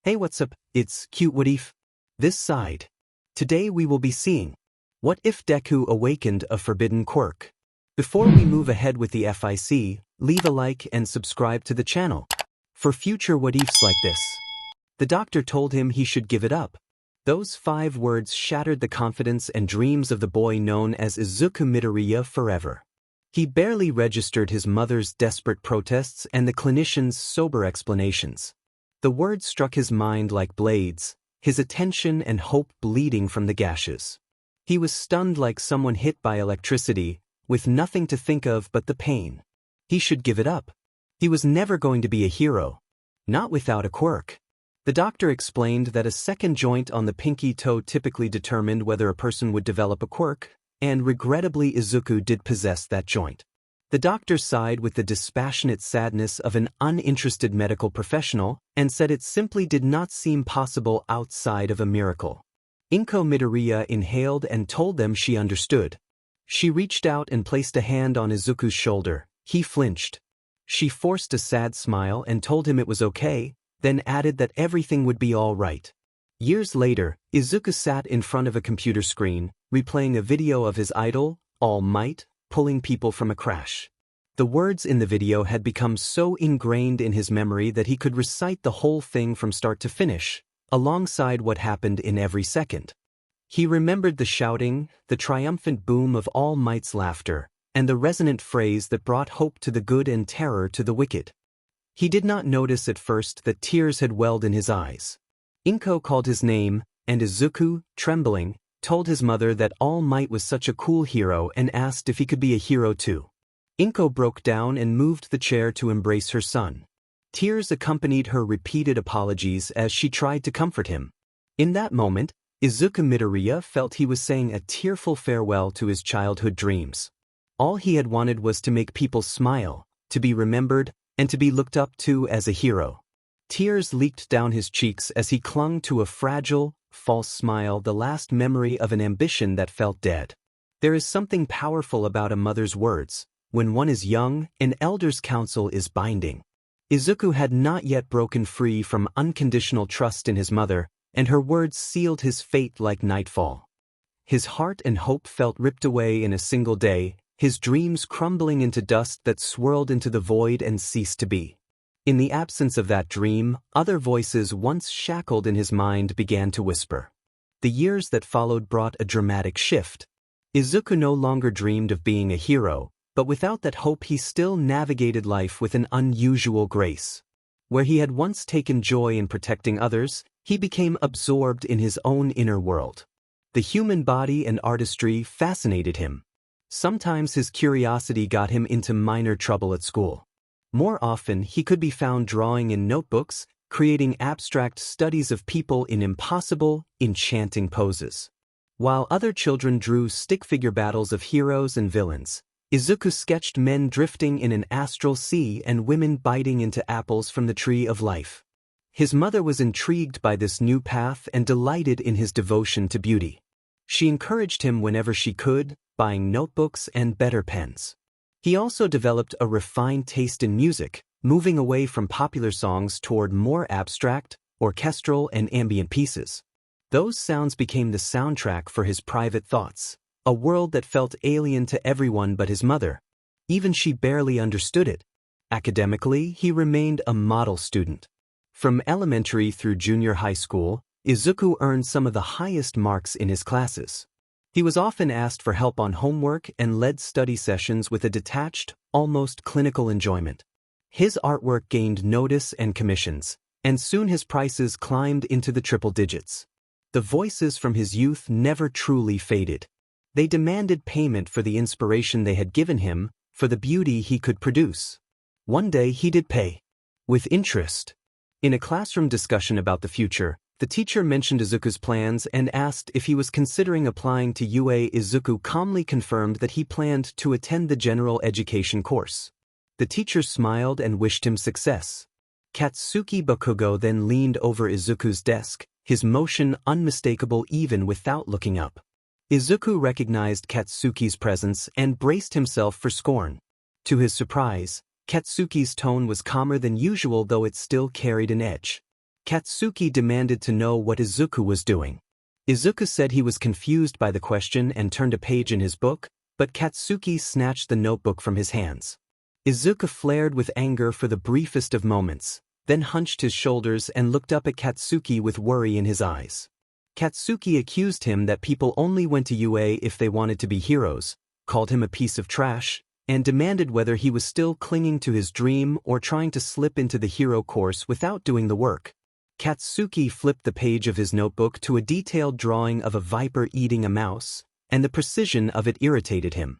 Hey, what's up? It's Cute What If. This side. Today we will be seeing what if Deku awakened a forbidden quirk. Before we move ahead with the FIC, leave a like and subscribe to the channel for future what ifs like this. The doctor told him he should give it up. Those 5 words shattered the confidence and dreams of the boy known as Izuku Midoriya forever. He barely registered his mother's desperate protests and the clinician's sober explanations. The words struck his mind like blades, his attention and hope bleeding from the gashes. He was stunned like someone hit by electricity, with nothing to think of but the pain. He should give it up. He was never going to be a hero. Not without a quirk. The doctor explained that a second joint on the pinky toe typically determined whether a person would develop a quirk, and regrettably Izuku did possess that joint. The doctor sighed with the dispassionate sadness of an uninterested medical professional and said it simply did not seem possible outside of a miracle. Izuku Midoriya inhaled and told them she understood. She reached out and placed a hand on Izuku's shoulder. He flinched. She forced a sad smile and told him it was okay, then added that everything would be all right. Years later, Izuku sat in front of a computer screen, replaying a video of his idol, All Might, pulling people from a crash. The words in the video had become so ingrained in his memory that he could recite the whole thing from start to finish, alongside what happened in every second. He remembered the shouting, the triumphant boom of All Might's laughter, and the resonant phrase that brought hope to the good and terror to the wicked. He did not notice at first that tears had welled in his eyes. Izuku called his name, and Izuku, trembling, told his mother that All Might was such a cool hero and asked if he could be a hero too. Izuku broke down and moved the chair to embrace her son. Tears accompanied her repeated apologies as she tried to comfort him. In that moment, Izuku Midoriya felt he was saying a tearful farewell to his childhood dreams. All he had wanted was to make people smile, to be remembered, and to be looked up to as a hero. Tears leaked down his cheeks as he clung to a fragile, false smile, the last memory of an ambition that felt dead. There is something powerful about a mother's words. When one is young, an elder's counsel is binding. Izuku had not yet broken free from unconditional trust in his mother, and her words sealed his fate like nightfall. His heart and hope felt ripped away in a single day, his dreams crumbling into dust that swirled into the void and ceased to be. In the absence of that dream, other voices once shackled in his mind began to whisper. The years that followed brought a dramatic shift. Izuku no longer dreamed of being a hero, but without that hope he still navigated life with an unusual grace. Where he had once taken joy in protecting others, he became absorbed in his own inner world. The human body and artistry fascinated him. Sometimes his curiosity got him into minor trouble at school. More often, he could be found drawing in notebooks, creating abstract studies of people in impossible, enchanting poses. While other children drew stick figure battles of heroes and villains, Izuku sketched men drifting in an astral sea and women biting into apples from the tree of life. His mother was intrigued by this new path and delighted in his devotion to beauty. She encouraged him whenever she could, buying notebooks and better pens. He also developed a refined taste in music, moving away from popular songs toward more abstract, orchestral and ambient pieces. Those sounds became the soundtrack for his private thoughts, a world that felt alien to everyone but his mother. Even she barely understood it. Academically, he remained a model student. From elementary through junior high school, Izuku earned some of the highest marks in his classes. He was often asked for help on homework and led study sessions with a detached, almost clinical enjoyment. His artwork gained notice and commissions, and soon his prices climbed into the triple digits. The voices from his youth never truly faded. They demanded payment for the inspiration they had given him, for the beauty he could produce. One day he did pay. With interest. In a classroom discussion about the future, the teacher mentioned Izuku's plans and asked if he was considering applying to UA. Izuku calmly confirmed that he planned to attend the general education course. The teacher smiled and wished him success. Katsuki Bakugo then leaned over Izuku's desk, his motion unmistakable even without looking up. Izuku recognized Katsuki's presence and braced himself for scorn. To his surprise, Katsuki's tone was calmer than usual, though it still carried an edge. Katsuki demanded to know what Izuku was doing. Izuku said he was confused by the question and turned a page in his book, but Katsuki snatched the notebook from his hands. Izuku flared with anger for the briefest of moments, then hunched his shoulders and looked up at Katsuki with worry in his eyes. Katsuki accused him that people only went to UA if they wanted to be heroes, called him a piece of trash, and demanded whether he was still clinging to his dream or trying to slip into the hero course without doing the work. Katsuki flipped the page of his notebook to a detailed drawing of a viper eating a mouse, and the precision of it irritated him.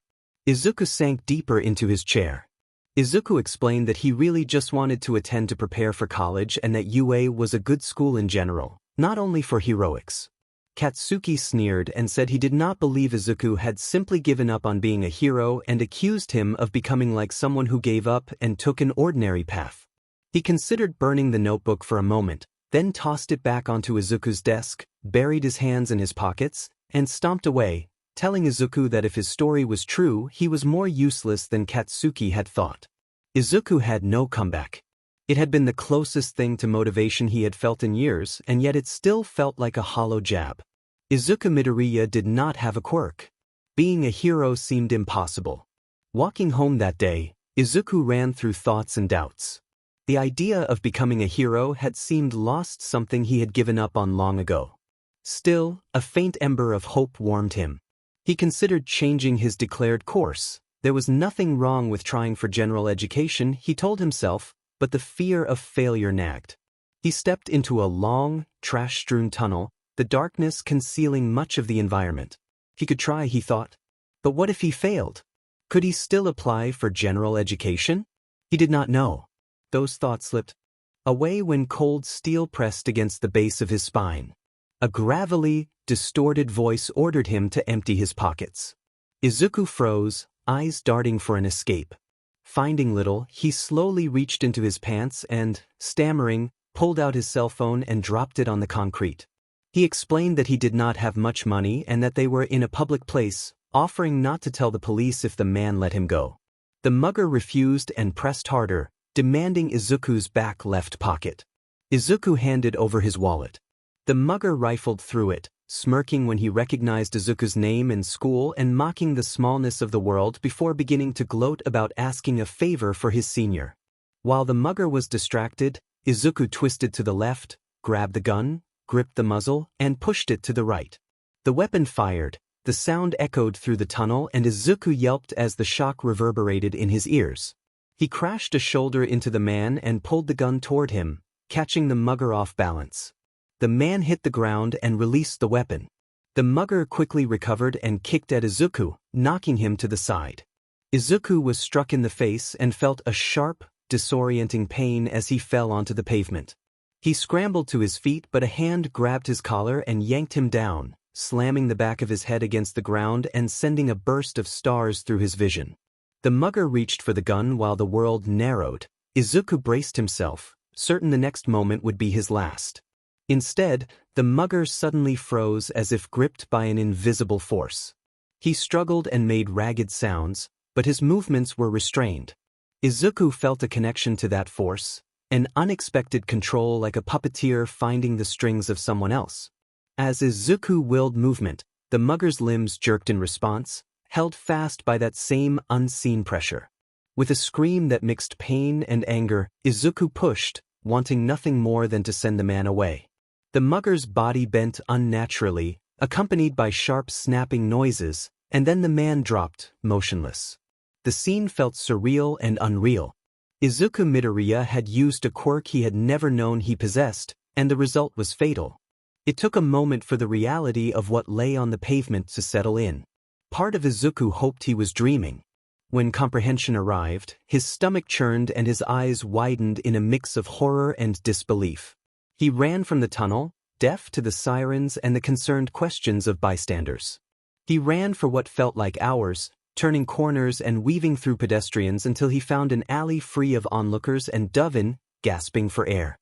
Izuku sank deeper into his chair. Izuku explained that he really just wanted to attend to prepare for college and that UA was a good school in general, not only for heroics. Katsuki sneered and said he did not believe Izuku had simply given up on being a hero and accused him of becoming like someone who gave up and took an ordinary path. He considered burning the notebook for a moment, then tossed it back onto Izuku's desk, buried his hands in his pockets, and stomped away, telling Izuku that if his story was true, he was more useless than Katsuki had thought. Izuku had no comeback. It had been the closest thing to motivation he had felt in years, and yet it still felt like a hollow jab. Izuku Midoriya did not have a quirk. Being a hero seemed impossible. Walking home that day, Izuku ran through thoughts and doubts. The idea of becoming a hero had seemed lost, something he had given up on long ago. Still, a faint ember of hope warmed him. He considered changing his declared course. There was nothing wrong with trying for general education, he told himself, but the fear of failure nagged. He stepped into a long, trash-strewn tunnel, the darkness concealing much of the environment. He could try, he thought. But what if he failed? Could he still apply for general education? He did not know. Those thoughts slipped away when cold steel pressed against the base of his spine. A gravelly, distorted voice ordered him to empty his pockets. Izuku froze, eyes darting for an escape. Finding little, he slowly reached into his pants and, stammering, pulled out his cell phone and dropped it on the concrete. He explained that he did not have much money and that they were in a public place, offering not to tell the police if the man let him go. The mugger refused and pressed harder, demanding Izuku's back left pocket. Izuku handed over his wallet. The mugger rifled through it, smirking when he recognized Izuku's name and school and mocking the smallness of the world before beginning to gloat about asking a favor for his senior. While the mugger was distracted, Izuku twisted to the left, grabbed the gun, gripped the muzzle, and pushed it to the right. The weapon fired, the sound echoed through the tunnel and Izuku yelped as the shock reverberated in his ears. He crashed a shoulder into the man and pulled the gun toward him, catching the mugger off balance. The man hit the ground and released the weapon. The mugger quickly recovered and kicked at Izuku, knocking him to the side. Izuku was struck in the face and felt a sharp, disorienting pain as he fell onto the pavement. He scrambled to his feet, but a hand grabbed his collar and yanked him down, slamming the back of his head against the ground and sending a burst of stars through his vision. The mugger reached for the gun while the world narrowed. Izuku braced himself, certain the next moment would be his last. Instead, the mugger suddenly froze as if gripped by an invisible force. He struggled and made ragged sounds, but his movements were restrained. Izuku felt a connection to that force, an unexpected control like a puppeteer finding the strings of someone else. As Izuku willed movement, the mugger's limbs jerked in response, held fast by that same unseen pressure. With a scream that mixed pain and anger, Izuku pushed, wanting nothing more than to send the man away. The mugger's body bent unnaturally, accompanied by sharp snapping noises, and then the man dropped, motionless. The scene felt surreal and unreal. Izuku Midoriya had used a quirk he had never known he possessed, and the result was fatal. It took a moment for the reality of what lay on the pavement to settle in. Part of Izuku hoped he was dreaming. When comprehension arrived, his stomach churned and his eyes widened in a mix of horror and disbelief. He ran from the tunnel, deaf to the sirens and the concerned questions of bystanders. He ran for what felt like hours, turning corners and weaving through pedestrians until he found an alley free of onlookers and dove in, gasping for air.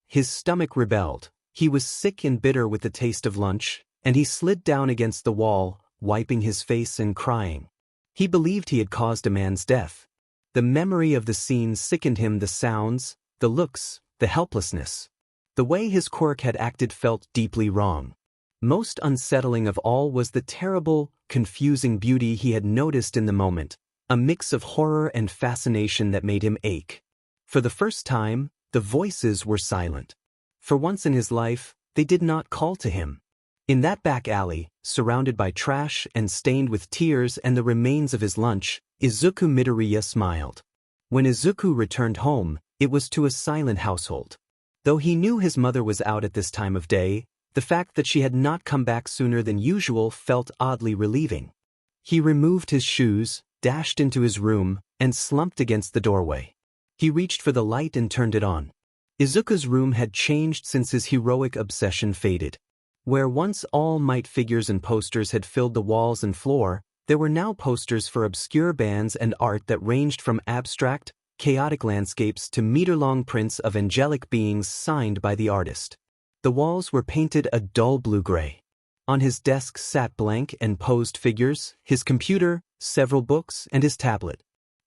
His stomach rebelled. He was sick and bitter with the taste of lunch, and he slid down against the wall, wiping his face and crying. He believed he had caused a man's death. The memory of the scene sickened him, the sounds, the looks, the helplessness. The way his quirk had acted felt deeply wrong. Most unsettling of all was the terrible, confusing beauty he had noticed in the moment, a mix of horror and fascination that made him ache. For the first time, the voices were silent. For once in his life, they did not call to him. In that back alley, surrounded by trash and stained with tears and the remains of his lunch, Izuku Midoriya smiled. When Izuku returned home, it was to a silent household. Though he knew his mother was out at this time of day, the fact that she had not come back sooner than usual felt oddly relieving. He removed his shoes, dashed into his room, and slumped against the doorway. He reached for the light and turned it on. Izuku's room had changed since his heroic obsession faded. Where once all might figures and posters had filled the walls and floor, there were now posters for obscure bands and art that ranged from abstract, chaotic landscapes to meter-long prints of angelic beings signed by the artist. The walls were painted a dull blue-gray. On his desk sat blank and posed figures, his computer, several books, and his tablet.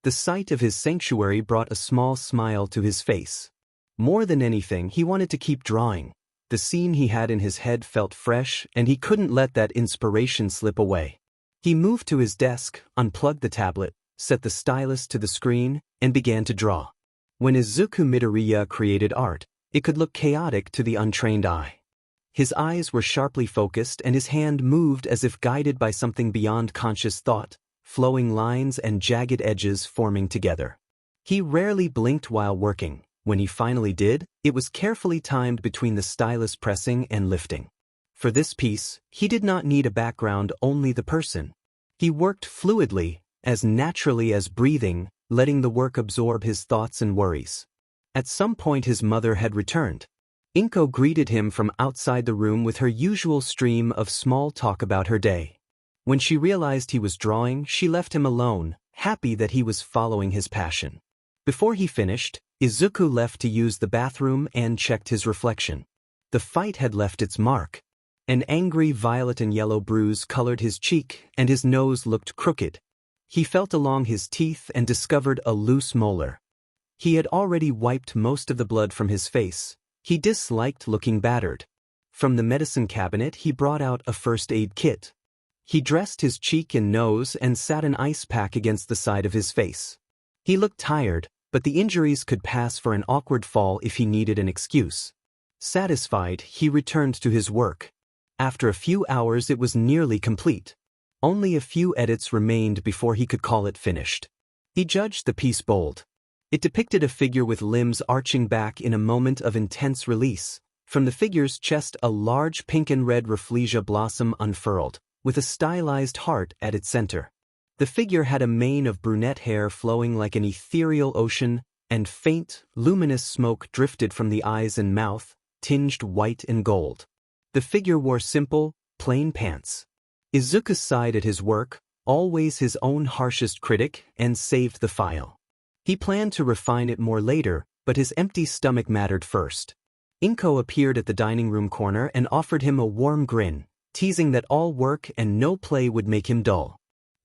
The sight of his sanctuary brought a small smile to his face. More than anything, he wanted to keep drawing. The scene he had in his head felt fresh, and he couldn't let that inspiration slip away. He moved to his desk, unplugged the tablet, set the stylus to the screen, and began to draw. When Izuku Midoriya created art, it could look chaotic to the untrained eye. His eyes were sharply focused and his hand moved as if guided by something beyond conscious thought, flowing lines and jagged edges forming together. He rarely blinked while working. When he finally did, it was carefully timed between the stylus pressing and lifting. For this piece, he did not need a background, only the person. He worked fluidly, as naturally as breathing, letting the work absorb his thoughts and worries. At some point his mother had returned. Inko greeted him from outside the room with her usual stream of small talk about her day. When she realized he was drawing, she left him alone, happy that he was following his passion. Before he finished, Izuku left to use the bathroom and checked his reflection. The fight had left its mark. An angry violet and yellow bruise colored his cheek and his nose looked crooked. He felt along his teeth and discovered a loose molar. He had already wiped most of the blood from his face. He disliked looking battered. From the medicine cabinet he brought out a first aid kit. He dressed his cheek and nose and sat an ice pack against the side of his face. He looked tired, but the injuries could pass for an awkward fall if he needed an excuse. Satisfied, he returned to his work. After a few hours it was nearly complete. Only a few edits remained before he could call it finished. He judged the piece bold. It depicted a figure with limbs arching back in a moment of intense release. From the figure's chest a large pink and red rafflesia blossom unfurled, with a stylized heart at its center. The figure had a mane of brunette hair flowing like an ethereal ocean, and faint, luminous smoke drifted from the eyes and mouth, tinged white and gold. The figure wore simple, plain pants. Izuku sighed at his work, always his own harshest critic, and saved the file. He planned to refine it more later, but his empty stomach mattered first. Inko appeared at the dining room corner and offered him a warm grin, teasing that all work and no play would make him dull.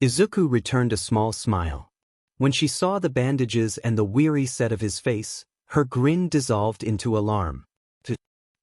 Izuku returned a small smile. When she saw the bandages and the weary set of his face, her grin dissolved into alarm. She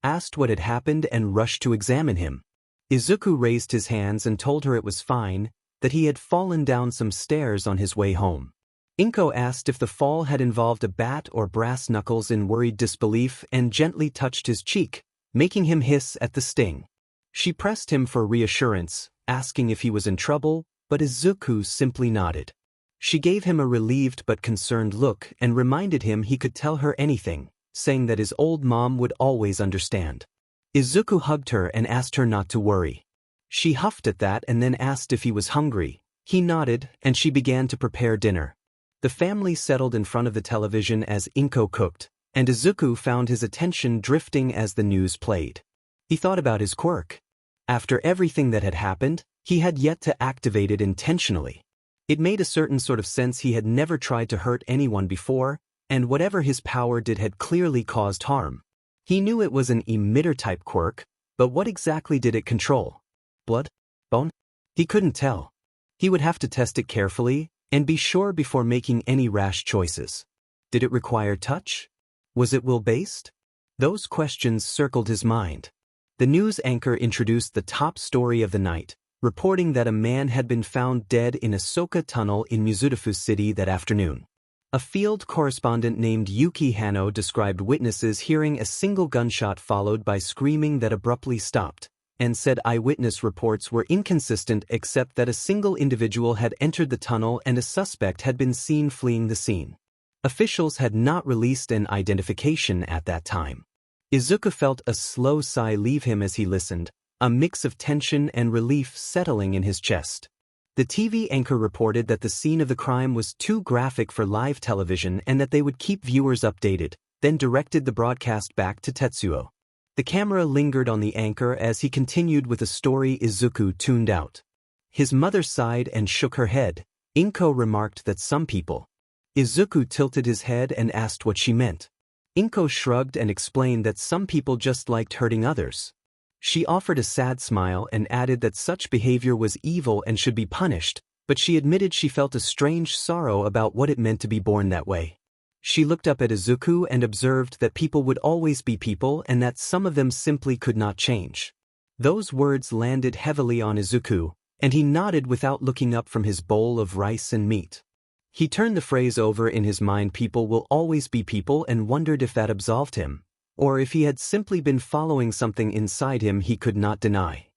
asked what had happened and rushed to examine him. Izuku raised his hands and told her it was fine, that he had fallen down some stairs on his way home. Inko asked if the fall had involved a bat or brass knuckles in worried disbelief and gently touched his cheek, making him hiss at the sting. She pressed him for reassurance, asking if he was in trouble, but Izuku simply nodded. She gave him a relieved but concerned look and reminded him he could tell her anything, saying that his old mom would always understand. Izuku hugged her and asked her not to worry. She huffed at that and then asked if he was hungry. He nodded, and she began to prepare dinner. The family settled in front of the television as Inko cooked, and Izuku found his attention drifting as the news played. He thought about his quirk. After everything that had happened, he had yet to activate it intentionally. It made a certain sort of sense he had never tried to hurt anyone before, and whatever his power did had clearly caused harm. He knew it was an emitter-type quirk, but what exactly did it control? Blood? Bone? He couldn't tell. He would have to test it carefully, and be sure before making any rash choices. Did it require touch? Was it will-based? Those questions circled his mind. The news anchor introduced the top story of the night, reporting that a man had been found dead in a Soka tunnel in Mizutofu City that afternoon. A field correspondent named Yuki Hano described witnesses hearing a single gunshot followed by screaming that abruptly stopped, and said eyewitness reports were inconsistent except that a single individual had entered the tunnel and a suspect had been seen fleeing the scene. Officials had not released an identification at that time. Izuku felt a slow sigh leave him as he listened, a mix of tension and relief settling in his chest. The TV anchor reported that the scene of the crime was too graphic for live television and that they would keep viewers updated, then directed the broadcast back to Tetsuo. The camera lingered on the anchor as he continued with a story Izuku tuned out. His mother sighed and shook her head. Inko remarked that some people. Izuku tilted his head and asked what she meant. Inko shrugged and explained that some people just liked hurting others. She offered a sad smile and added that such behavior was evil and should be punished, but she admitted she felt a strange sorrow about what it meant to be born that way. She looked up at Izuku and observed that people would always be people and that some of them simply could not change. Those words landed heavily on Izuku, and he nodded without looking up from his bowl of rice and meat. He turned the phrase over in his mind, people will always be people, and wondered if that absolved him, or if he had simply been following something inside him he could not deny.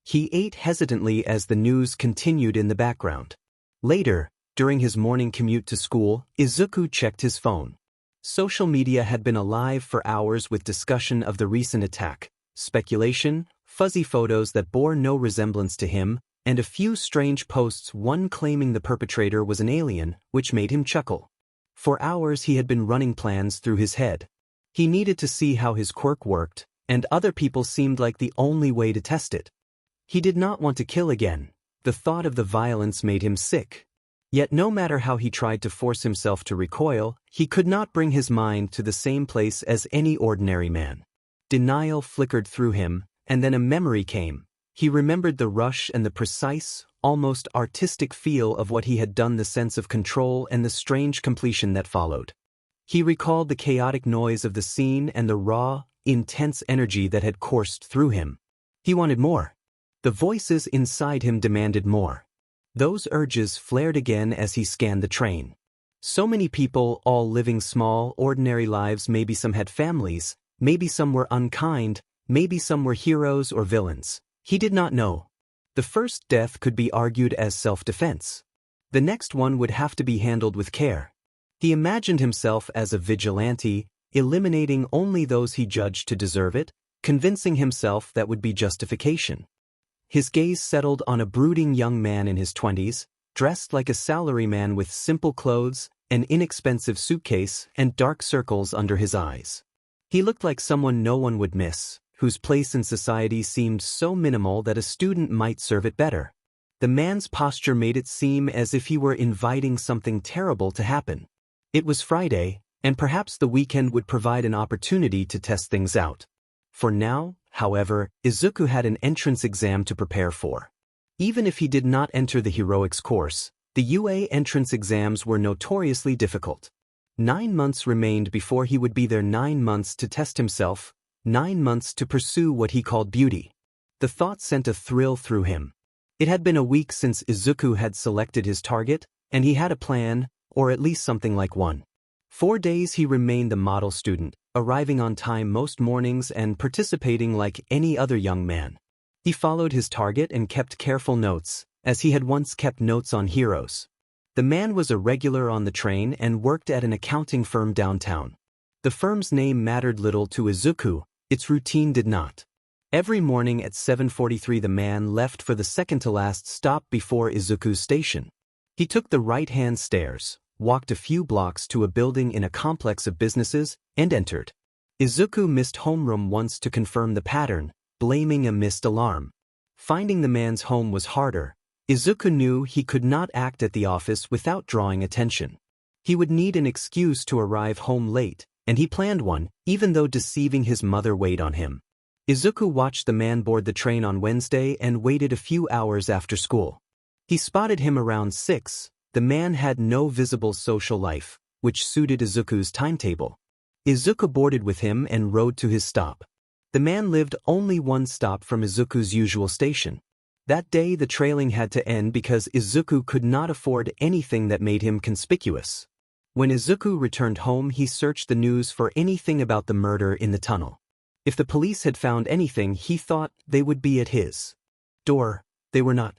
He ate hesitantly as the news continued in the background. Later, during his morning commute to school, Izuku checked his phone. Social media had been alive for hours with discussion of the recent attack, speculation, fuzzy photos that bore no resemblance to him, and a few strange posts, one claiming the perpetrator was an alien, which made him chuckle. For hours he had been running plans through his head. He needed to see how his quirk worked, and other people seemed like the only way to test it. He did not want to kill again. The thought of the violence made him sick. Yet no matter how he tried to force himself to recoil, he could not bring his mind to the same place as any ordinary man. Denial flickered through him, and then a memory came. He remembered the rush and the precise, almost artistic feel of what he had done, the sense of control and the strange completion that followed. He recalled the chaotic noise of the scene and the raw, intense energy that had coursed through him. He wanted more. The voices inside him demanded more. Those urges flared again as he scanned the train. So many people, all living small, ordinary lives. Maybe some had families, maybe some were unkind, maybe some were heroes or villains. He did not know. The first death could be argued as self-defense. The next one would have to be handled with care. He imagined himself as a vigilante, eliminating only those he judged to deserve it, convincing himself that would be justification. His gaze settled on a brooding young man in his 20s, dressed like a salaryman with simple clothes, an inexpensive suitcase, and dark circles under his eyes. He looked like someone no one would miss, whose place in society seemed so minimal that a student might serve it better. The man's posture made it seem as if he were inviting something terrible to happen. It was Friday, and perhaps the weekend would provide an opportunity to test things out. For now, however, Izuku had an entrance exam to prepare for. Even if he did not enter the heroics course, the UA entrance exams were notoriously difficult. 9 months remained before he would be there, 9 months to test himself, 9 months to pursue what he called beauty. The thought sent a thrill through him. It had been a week since Izuku had selected his target, and he had a plan, or at least something like one. 4 days he remained the model student, arriving on time most mornings and participating like any other young man. He followed his target and kept careful notes, as he had once kept notes on heroes. The man was a regular on the train and worked at an accounting firm downtown. The firm's name mattered little to Izuku, its routine did not. Every morning at 7:43 the man left for the second-to-last stop before Izuku's station. He took the right-hand stairs, walked a few blocks to a building in a complex of businesses, and entered. Izuku missed homeroom once to confirm the pattern, blaming a missed alarm. Finding the man's home was harder. Izuku knew he could not act at the office without drawing attention. He would need an excuse to arrive home late, and he planned one, even though deceiving his mother weighed on him. Izuku watched the man board the train on Wednesday and waited a few hours after school. He spotted him around 6. The man had no visible social life, which suited Izuku's timetable. Izuku boarded with him and rode to his stop. The man lived only one stop from Izuku's usual station. That day the trailing had to end because Izuku could not afford anything that made him conspicuous. When Izuku returned home, he searched the news for anything about the murder in the tunnel. If the police had found anything, he thought they would be at his door. They were not.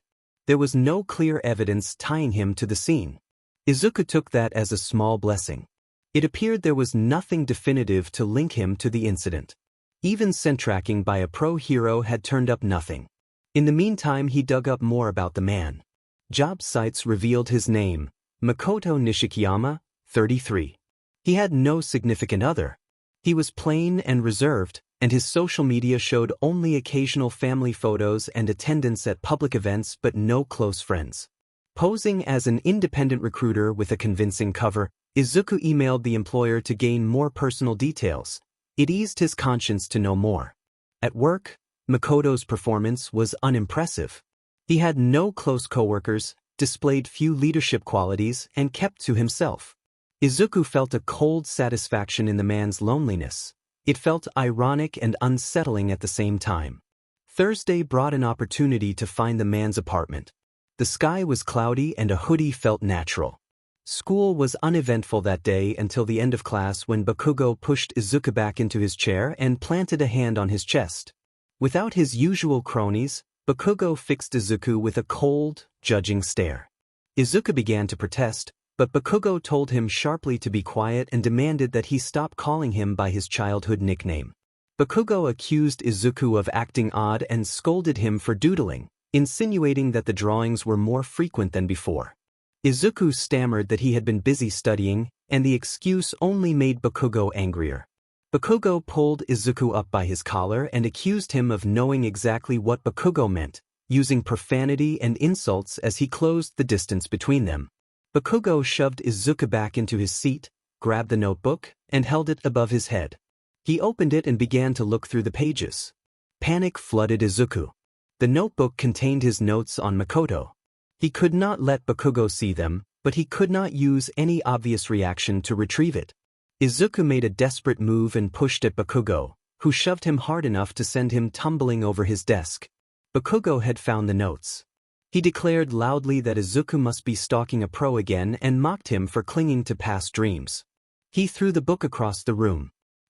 There was no clear evidence tying him to the scene. Izuku took that as a small blessing. It appeared there was nothing definitive to link him to the incident. Even scent tracking by a pro hero had turned up nothing. In the meantime, he dug up more about the man. Job sites revealed his name, Makoto Nishikiyama, 33. He had no significant other. He was plain and reserved, and his social media showed only occasional family photos and attendance at public events but no close friends. Posing as an independent recruiter with a convincing cover, Izuku emailed the employer to gain more personal details. It eased his conscience to know more. At work, Makoto's performance was unimpressive. He had no close coworkers, displayed few leadership qualities, and kept to himself. Izuku felt a cold satisfaction in the man's loneliness. It felt ironic and unsettling at the same time. Thursday brought an opportunity to find the man's apartment. The sky was cloudy and a hoodie felt natural. School was uneventful that day until the end of class when Bakugo pushed Izuku back into his chair and planted a hand on his chest. Without his usual cronies, Bakugo fixed Izuku with a cold, judging stare. Izuku began to protest, but Bakugo told him sharply to be quiet and demanded that he stop calling him by his childhood nickname. Bakugo accused Izuku of acting odd and scolded him for doodling, insinuating that the drawings were more frequent than before. Izuku stammered that he had been busy studying, and the excuse only made Bakugo angrier. Bakugo pulled Izuku up by his collar and accused him of knowing exactly what Bakugo meant, using profanity and insults as he closed the distance between them. Bakugo shoved Izuku back into his seat, grabbed the notebook, and held it above his head. He opened it and began to look through the pages. Panic flooded Izuku. The notebook contained his notes on Makoto. He could not let Bakugo see them, but he could not use any obvious reaction to retrieve it. Izuku made a desperate move and pushed at Bakugo, who shoved him hard enough to send him tumbling over his desk. Bakugo had found the notes. He declared loudly that Izuku must be stalking a pro again and mocked him for clinging to past dreams. He threw the book across the room.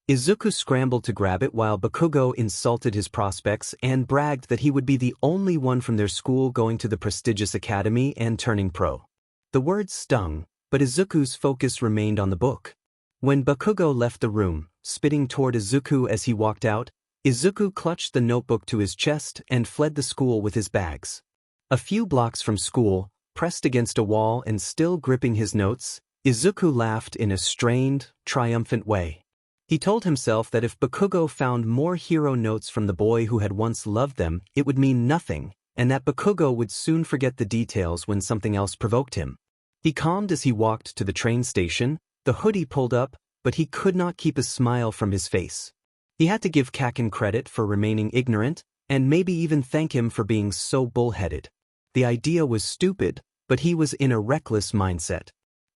Izuku scrambled to grab it while Bakugo insulted his prospects and bragged that he would be the only one from their school going to the prestigious academy and turning pro. The words stung, but Izuku's focus remained on the book. When Bakugo left the room, spitting toward Izuku as he walked out, Izuku clutched the notebook to his chest and fled the school with his bags. A few blocks from school, pressed against a wall and still gripping his notes, Izuku laughed in a strained, triumphant way. He told himself that if Bakugo found more hero notes from the boy who had once loved them, it would mean nothing, and that Bakugo would soon forget the details when something else provoked him. He calmed as he walked to the train station. The hoodie pulled up, but he could not keep a smile from his face. He had to give Kaken credit for remaining ignorant, and maybe even thank him for being so bullheaded. The idea was stupid, but he was in a reckless mindset.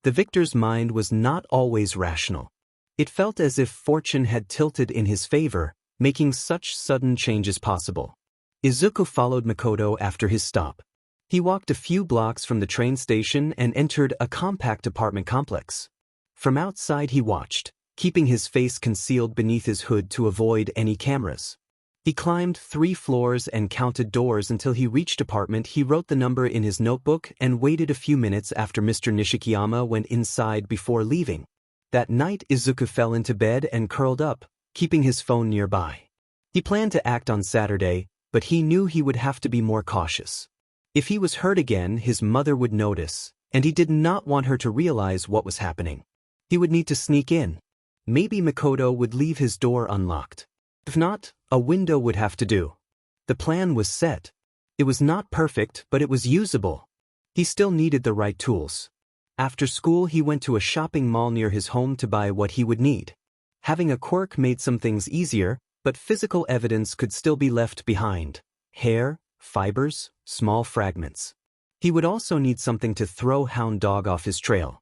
The victor's mind was not always rational. It felt as if fortune had tilted in his favor, making such sudden changes possible. Izuku followed Makoto after his stop. He walked a few blocks from the train station and entered a compact apartment complex. From outside he watched, keeping his face concealed beneath his hood to avoid any cameras. He climbed 3 floors and counted doors until he reached apartment. He wrote the number in his notebook and waited a few minutes after Mr. Nishikiyama went inside before leaving. That night Izuku fell into bed and curled up, keeping his phone nearby. He planned to act on Saturday, but he knew he would have to be more cautious. If he was hurt again, his mother would notice, and he did not want her to realize what was happening. He would need to sneak in. Maybe Makoto would leave his door unlocked. If not, a window would have to do. The plan was set. It was not perfect, but it was usable. He still needed the right tools. After school he went to a shopping mall near his home to buy what he would need. Having a quirk made some things easier, but physical evidence could still be left behind. Hair, fibers, small fragments. He would also need something to throw Hound Dog off his trail.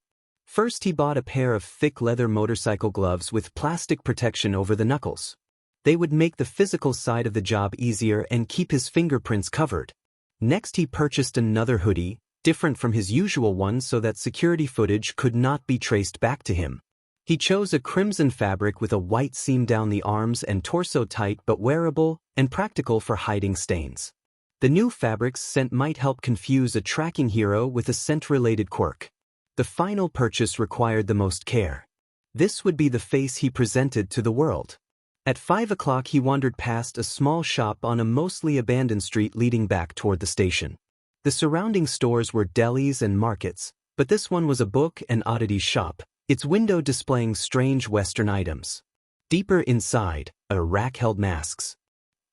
First he bought a pair of thick leather motorcycle gloves with plastic protection over the knuckles. They would make the physical side of the job easier and keep his fingerprints covered. Next he purchased another hoodie, different from his usual one so that security footage could not be traced back to him. He chose a crimson fabric with a white seam down the arms and torso, tight but wearable and practical for hiding stains. The new fabric's scent might help confuse a tracking hero with a scent-related quirk. The final purchase required the most care. This would be the face he presented to the world. At 5 o'clock he wandered past a small shop on a mostly abandoned street leading back toward the station. The surrounding stores were delis and markets, but this one was a book and oddities shop, its window displaying strange Western items. Deeper inside, a rack held masks.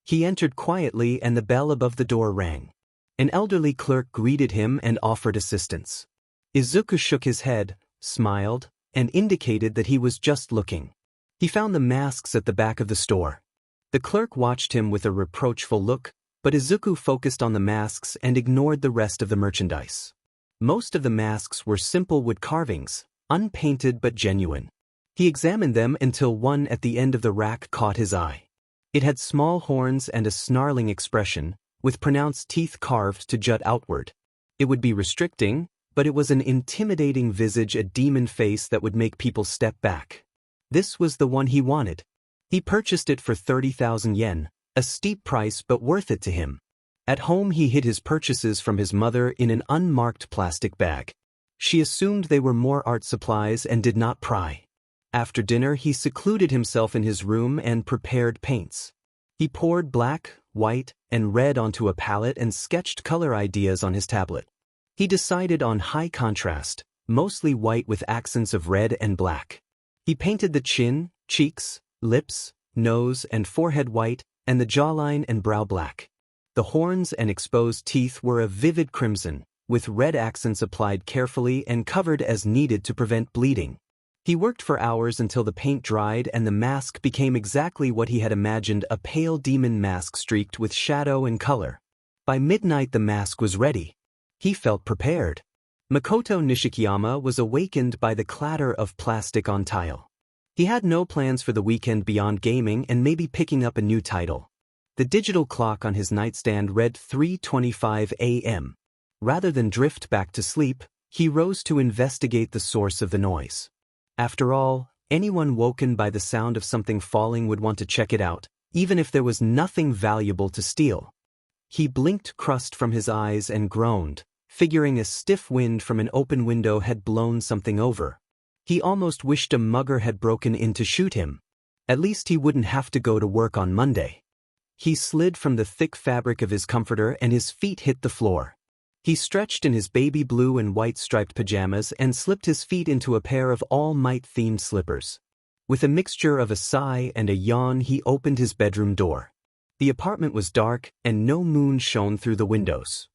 He entered quietly and the bell above the door rang. An elderly clerk greeted him and offered assistance. Izuku shook his head, smiled, and indicated that he was just looking. He found the masks at the back of the store. The clerk watched him with a reproachful look, but Izuku focused on the masks and ignored the rest of the merchandise. Most of the masks were simple wood carvings, unpainted but genuine. He examined them until one at the end of the rack caught his eye. It had small horns and a snarling expression, with pronounced teeth carved to jut outward. It would be restricting, but it was an intimidating visage, a demon face that would make people step back. This was the one he wanted. He purchased it for 30,000 yen, a steep price but worth it to him. At home he hid his purchases from his mother in an unmarked plastic bag. She assumed they were more art supplies and did not pry. After dinner he secluded himself in his room and prepared paints. He poured black, white, and red onto a palette and sketched color ideas on his tablet. He decided on high contrast, mostly white with accents of red and black. He painted the chin, cheeks, lips, nose, and forehead white, and the jawline and brow black. The horns and exposed teeth were a vivid crimson, with red accents applied carefully and covered as needed to prevent bleeding. He worked for hours until the paint dried and the mask became exactly what he had imagined, a pale demon mask streaked with shadow and color. By midnight the mask was ready. He felt prepared. Makoto Nishikiyama was awakened by the clatter of plastic on tile. He had no plans for the weekend beyond gaming and maybe picking up a new title. The digital clock on his nightstand read 3:25 a.m. Rather than drift back to sleep, he rose to investigate the source of the noise. After all, anyone woken by the sound of something falling would want to check it out, even if there was nothing valuable to steal. He blinked crust from his eyes and groaned, figuring a stiff wind from an open window had blown something over. He almost wished a mugger had broken in to shoot him. At least he wouldn't have to go to work on Monday. He slid from the thick fabric of his comforter and his feet hit the floor. He stretched in his baby blue and white striped pajamas and slipped his feet into a pair of All Might-themed slippers. With a mixture of a sigh and a yawn he opened his bedroom door. The apartment was dark and no moon shone through the windows.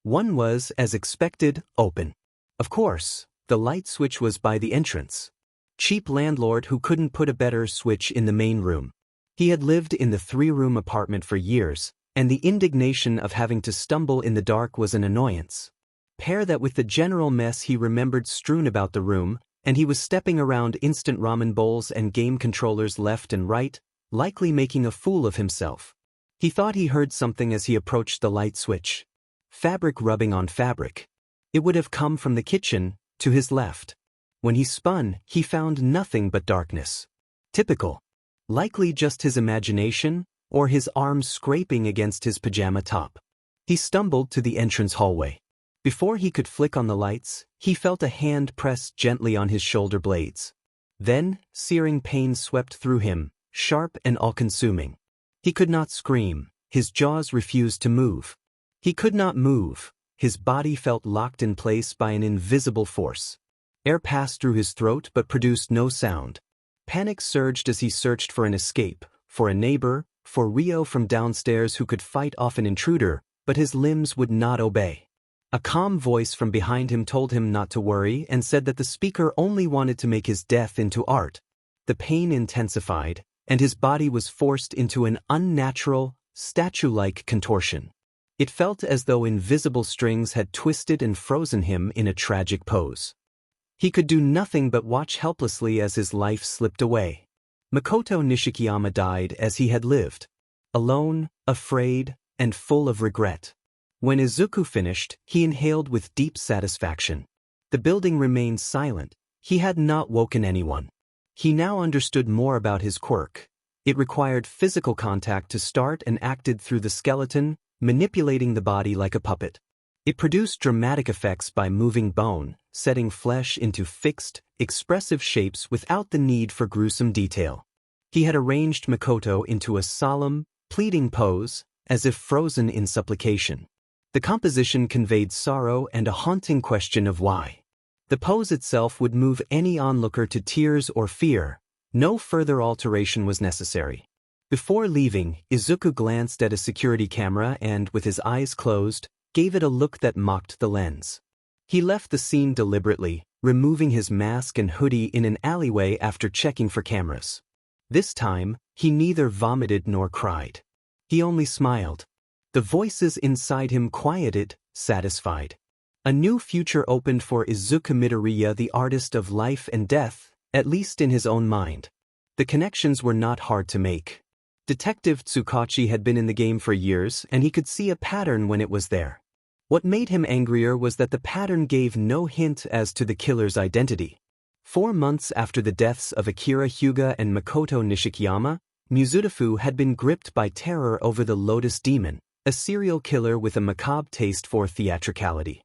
One was, as expected, open. Of course, the light switch was by the entrance. Cheap landlord who couldn't put a better switch in the main room. He had lived in the 3-room apartment for years, and the indignation of having to stumble in the dark was an annoyance. Pair that with the general mess he remembered strewn about the room, and he was stepping around instant ramen bowls and game controllers left and right, likely making a fool of himself. He thought he heard something as he approached the light switch. Fabric rubbing on fabric. It would have come from the kitchen, to his left. When he spun, he found nothing but darkness. Typical. Likely just his imagination, or his arms scraping against his pajama top. He stumbled to the entrance hallway. Before he could flick on the lights, he felt a hand press gently on his shoulder blades. Then, searing pain swept through him, sharp and all-consuming. He could not scream, his jaws refused to move. He could not move, his body felt locked in place by an invisible force. Air passed through his throat but produced no sound. Panic surged as he searched for an escape, for a neighbor, for Rio from downstairs who could fight off an intruder, but his limbs would not obey. A calm voice from behind him told him not to worry and said that the speaker only wanted to make his death into art. The pain intensified, and his body was forced into an unnatural, statue-like contortion. It felt as though invisible strings had twisted and frozen him in a tragic pose. He could do nothing but watch helplessly as his life slipped away. Makoto Nishikiyama died as he had lived. Alone, afraid, and full of regret. When Izuku finished, he inhaled with deep satisfaction. The building remained silent. He had not woken anyone. He now understood more about his quirk. It required physical contact to start and acted through the skeleton, manipulating the body like a puppet. It produced dramatic effects by moving bone, setting flesh into fixed, expressive shapes without the need for gruesome detail. He had arranged Makoto into a solemn, pleading pose, as if frozen in supplication. The composition conveyed sorrow and a haunting question of why. The pose itself would move any onlooker to tears or fear. No further alteration was necessary. Before leaving, Izuku glanced at a security camera and, with his eyes closed, gave it a look that mocked the lens. He left the scene deliberately, removing his mask and hoodie in an alleyway after checking for cameras. This time, he neither vomited nor cried. He only smiled. The voices inside him quieted, satisfied. A new future opened for Izuku Midoriya, the artist of life and death, at least in his own mind. The connections were not hard to make. Detective Tsukachi had been in the game for years, and he could see a pattern when it was there. What made him angrier was that the pattern gave no hint as to the killer's identity. 4 months after the deaths of Akira Hyuga and Makoto Nishikiyama, Mizudafu had been gripped by terror over the Lotus Demon, a serial killer with a macabre taste for theatricality.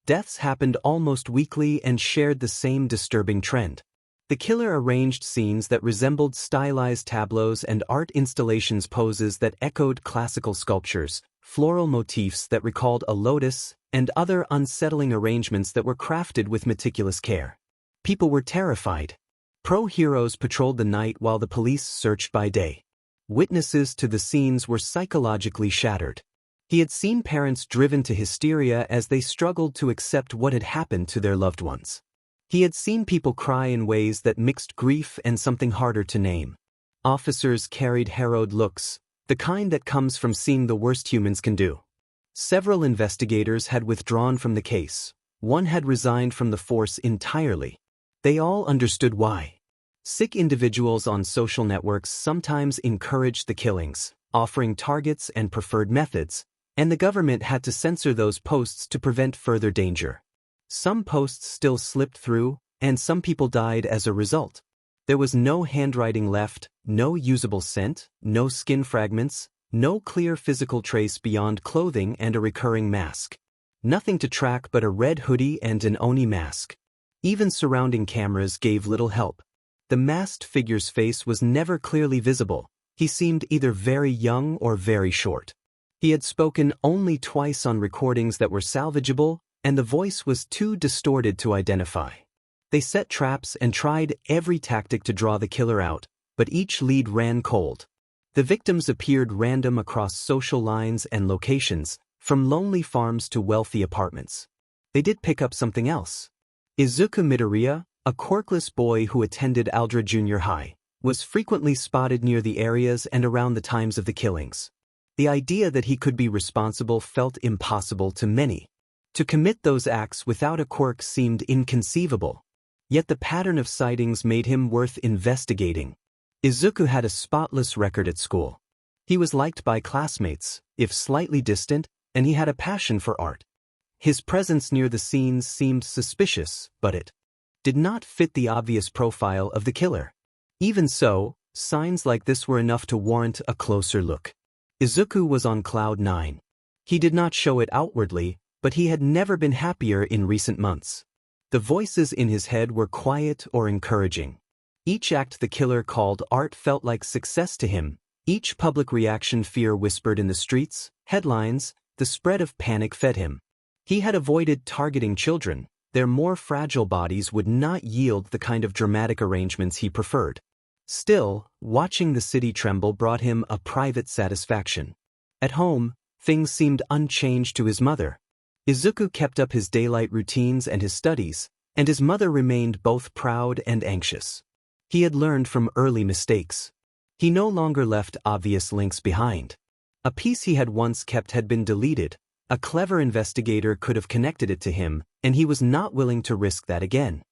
Deaths happened almost weekly and shared the same disturbing trend. The killer arranged scenes that resembled stylized tableaus and art installations, poses that echoed classical sculptures, floral motifs that recalled a lotus, and other unsettling arrangements that were crafted with meticulous care. People were terrified. Pro-heroes patrolled the night while the police searched by day. Witnesses to the scenes were psychologically shattered. He had seen parents driven to hysteria as they struggled to accept what had happened to their loved ones. He had seen people cry in ways that mixed grief and something harder to name. Officers carried harrowed looks, the kind that comes from seeing the worst humans can do. Several investigators had withdrawn from the case. One had resigned from the force entirely. They all understood why. Sick individuals on social networks sometimes encouraged the killings, offering targets and preferred methods, and the government had to censor those posts to prevent further danger. Some posts still slipped through, and some people died as a result. There was no handwriting left, no usable scent, no skin fragments, no clear physical trace beyond clothing and a recurring mask. Nothing to track but a red hoodie and an Oni mask. Even surrounding cameras gave little help. The masked figure's face was never clearly visible. He seemed either very young or very short. He had spoken only twice on recordings that were salvageable, and the voice was too distorted to identify. They set traps and tried every tactic to draw the killer out, but each lead ran cold. The victims appeared random across social lines and locations, from lonely farms to wealthy apartments. They did pick up something else. Izuku Midoriya, a quirkless boy who attended Aldra Junior High, was frequently spotted near the areas and around the times of the killings. The idea that he could be responsible felt impossible to many. To commit those acts without a quirk seemed inconceivable. Yet the pattern of sightings made him worth investigating. Izuku had a spotless record at school. He was liked by classmates, if slightly distant, and he had a passion for art. His presence near the scenes seemed suspicious, but it did not fit the obvious profile of the killer. Even so, signs like this were enough to warrant a closer look. Izuku was on cloud 9. He did not show it outwardly, but he had never been happier in recent months. The voices in his head were quiet or encouraging. Each act the killer called art felt like success to him. Each public reaction fear whispered in the streets, headlines, the spread of panic fed him. He had avoided targeting children. Their more fragile bodies would not yield the kind of dramatic arrangements he preferred. Still, watching the city tremble brought him a private satisfaction. At home, things seemed unchanged to his mother. Izuku kept up his daylight routines and his studies, and his mother remained both proud and anxious. He had learned from early mistakes. He no longer left obvious links behind. A piece he had once kept had been deleted. A clever investigator could have connected it to him, and he was not willing to risk that again.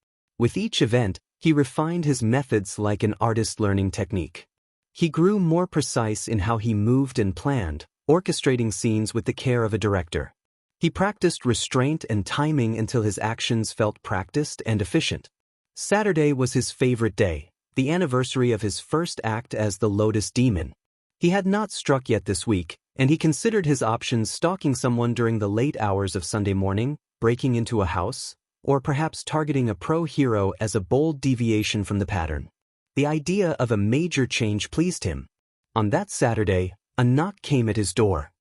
With each event, he refined his methods like an artist learning technique. He grew more precise in how he moved and planned, orchestrating scenes with the care of a director. He practiced restraint and timing until his actions felt practiced and efficient. Saturday was his favorite day, the anniversary of his first act as the Lotus Demon. He had not struck yet this week, and he considered his options: stalking someone during the late hours of Sunday morning, breaking into a house, or perhaps targeting a pro-hero as a bold deviation from the pattern. The idea of a major change pleased him. On that Saturday, a knock came at his door.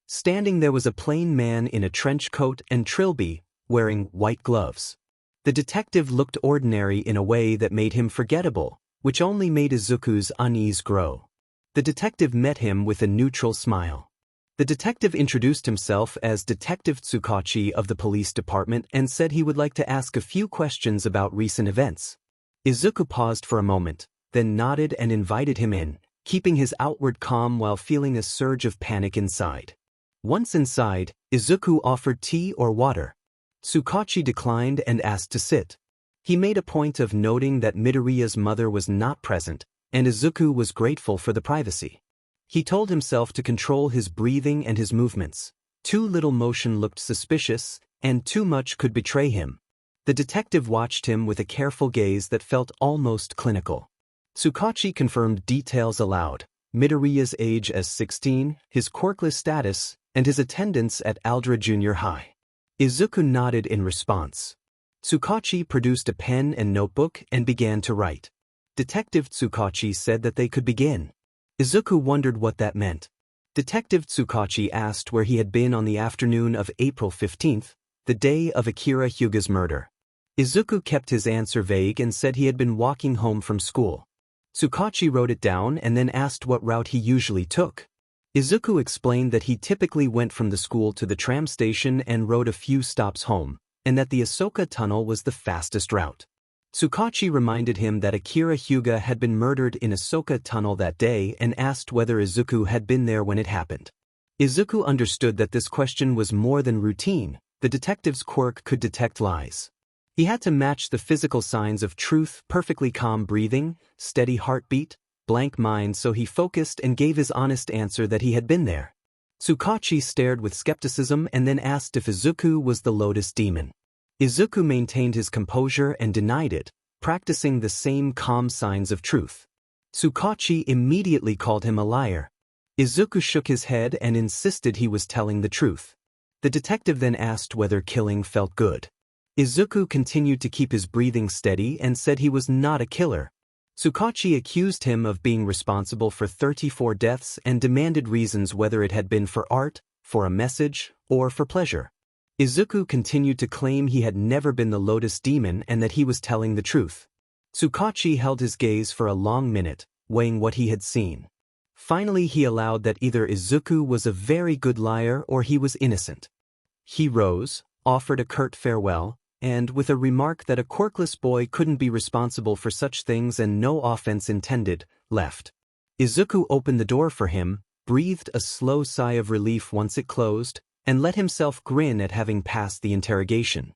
Standing there was a plain man in a trench coat and trilby, wearing white gloves. The detective looked ordinary in a way that made him forgettable, which only made Izuku's unease grow. The detective met him with a neutral smile. The detective introduced himself as Detective Tsukachi of the police department and said he would like to ask a few questions about recent events. Izuku paused for a moment, then nodded and invited him in, keeping his outward calm while feeling a surge of panic inside. Once inside, Izuku offered tea or water. Tsukachi declined and asked to sit. He made a point of noting that Midoriya's mother was not present, and Izuku was grateful for the privacy. He told himself to control his breathing and his movements. Too little motion looked suspicious, and too much could betray him. The detective watched him with a careful gaze that felt almost clinical. Tsukachi confirmed details aloud: Midoriya's age as 16, his quirkless status, and his attendance at Aldra Junior High. Izuku nodded in response. Tsukachi produced a pen and notebook and began to write. Detective Tsukachi said that they could begin. Izuku wondered what that meant. Detective Tsukachi asked where he had been on the afternoon of April 15th, the day of Akira Hyuga's murder. Izuku kept his answer vague and said he had been walking home from school. Tsukachi wrote it down and then asked what route he usually took. Izuku explained that he typically went from the school to the tram station and rode a few stops home, and that the Asoka Tunnel was the fastest route. Tsukachi reminded him that Akira Hyuga had been murdered in Asoka Tunnel that day and asked whether Izuku had been there when it happened. Izuku understood that this question was more than routine. The detective's quirk could detect lies. He had to match the physical signs of truth: perfectly calm breathing, steady heartbeat, blank mind, so he focused and gave his honest answer that he had been there. Tsukachi stared with skepticism and then asked if Izuku was the Lotus Demon. Izuku maintained his composure and denied it, practicing the same calm signs of truth. Tsukachi immediately called him a liar. Izuku shook his head and insisted he was telling the truth. The detective then asked whether killing felt good. Izuku continued to keep his breathing steady and said he was not a killer. Tsukachi accused him of being responsible for 34 deaths and demanded reasons, whether it had been for art, for a message, or for pleasure. Izuku continued to claim he had never been the Lotus Demon and that he was telling the truth. Tsukachi held his gaze for a long minute, weighing what he had seen. Finally he allowed that either Izuku was a very good liar or he was innocent. He rose, offered a curt farewell, and, with a remark that a quirkless boy couldn't be responsible for such things and no offense intended, left. Izuku opened the door for him, breathed a slow sigh of relief once it closed, and let himself grin at having passed the interrogation.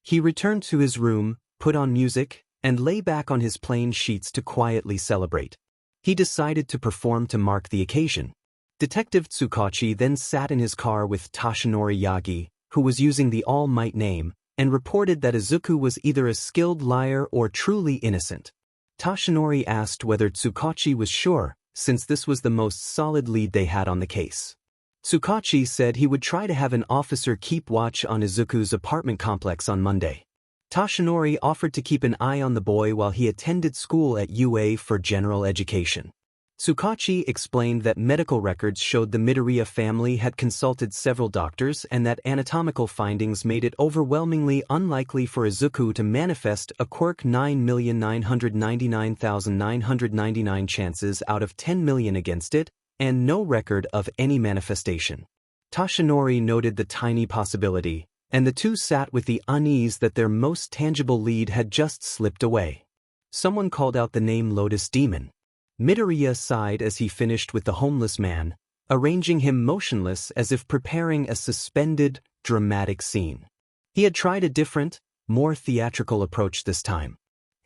He returned to his room, put on music, and lay back on his plain sheets to quietly celebrate. He decided to perform to mark the occasion. Detective Tsukachi then sat in his car with Toshinori Yagi, who was using the All Might name, and reported that Izuku was either a skilled liar or truly innocent. Toshinori asked whether Tsukachi was sure, since this was the most solid lead they had on the case. Tsukachi said he would try to have an officer keep watch on Izuku's apartment complex on Monday. Toshinori offered to keep an eye on the boy while he attended school at UA for general education. Tsukachi explained that medical records showed the Midoriya family had consulted several doctors and that anatomical findings made it overwhelmingly unlikely for Izuku to manifest a quirk. 9,999,999 chances out of 10 million against it, and no record of any manifestation. Toshinori noted the tiny possibility, and the two sat with the unease that their most tangible lead had just slipped away. Someone called out the name Lotus Demon. Midoriya sighed as he finished with the homeless man, arranging him motionless as if preparing a suspended, dramatic scene. He had tried a different, more theatrical approach this time.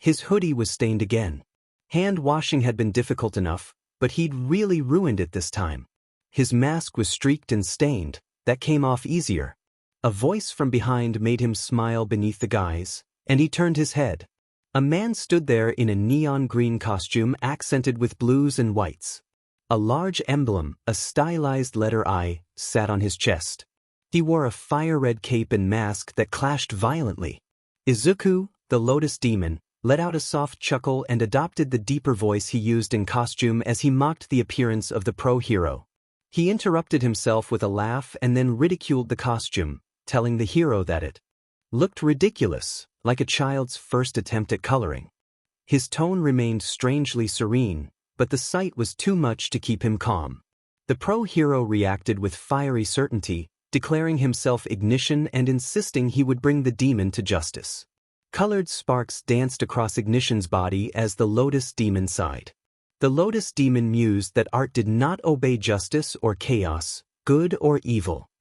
His hoodie was stained again. Hand washing had been difficult enough, but he'd really ruined it this time. His mask was streaked and stained, that came off easier. A voice from behind made him smile beneath the guise, and he turned his head. A man stood there in a neon green costume accented with blues and whites. A large emblem, a stylized letter I, sat on his chest. He wore a fire-red cape and mask that clashed violently. Izuku, the Lotus Demon, let out a soft chuckle and adopted the deeper voice he used in costume as he mocked the appearance of the pro-hero. He interrupted himself with a laugh and then ridiculed the costume, telling the hero that it looked ridiculous, like a child's first attempt at coloring. His tone remained strangely serene, but the sight was too much to keep him calm. The pro-hero reacted with fiery certainty, declaring himself Ignition and insisting he would bring the demon to justice. Colored sparks danced across Ignition's body as the Lotus Demon sighed. The Lotus Demon mused that art did not obey justice or chaos, good or evil.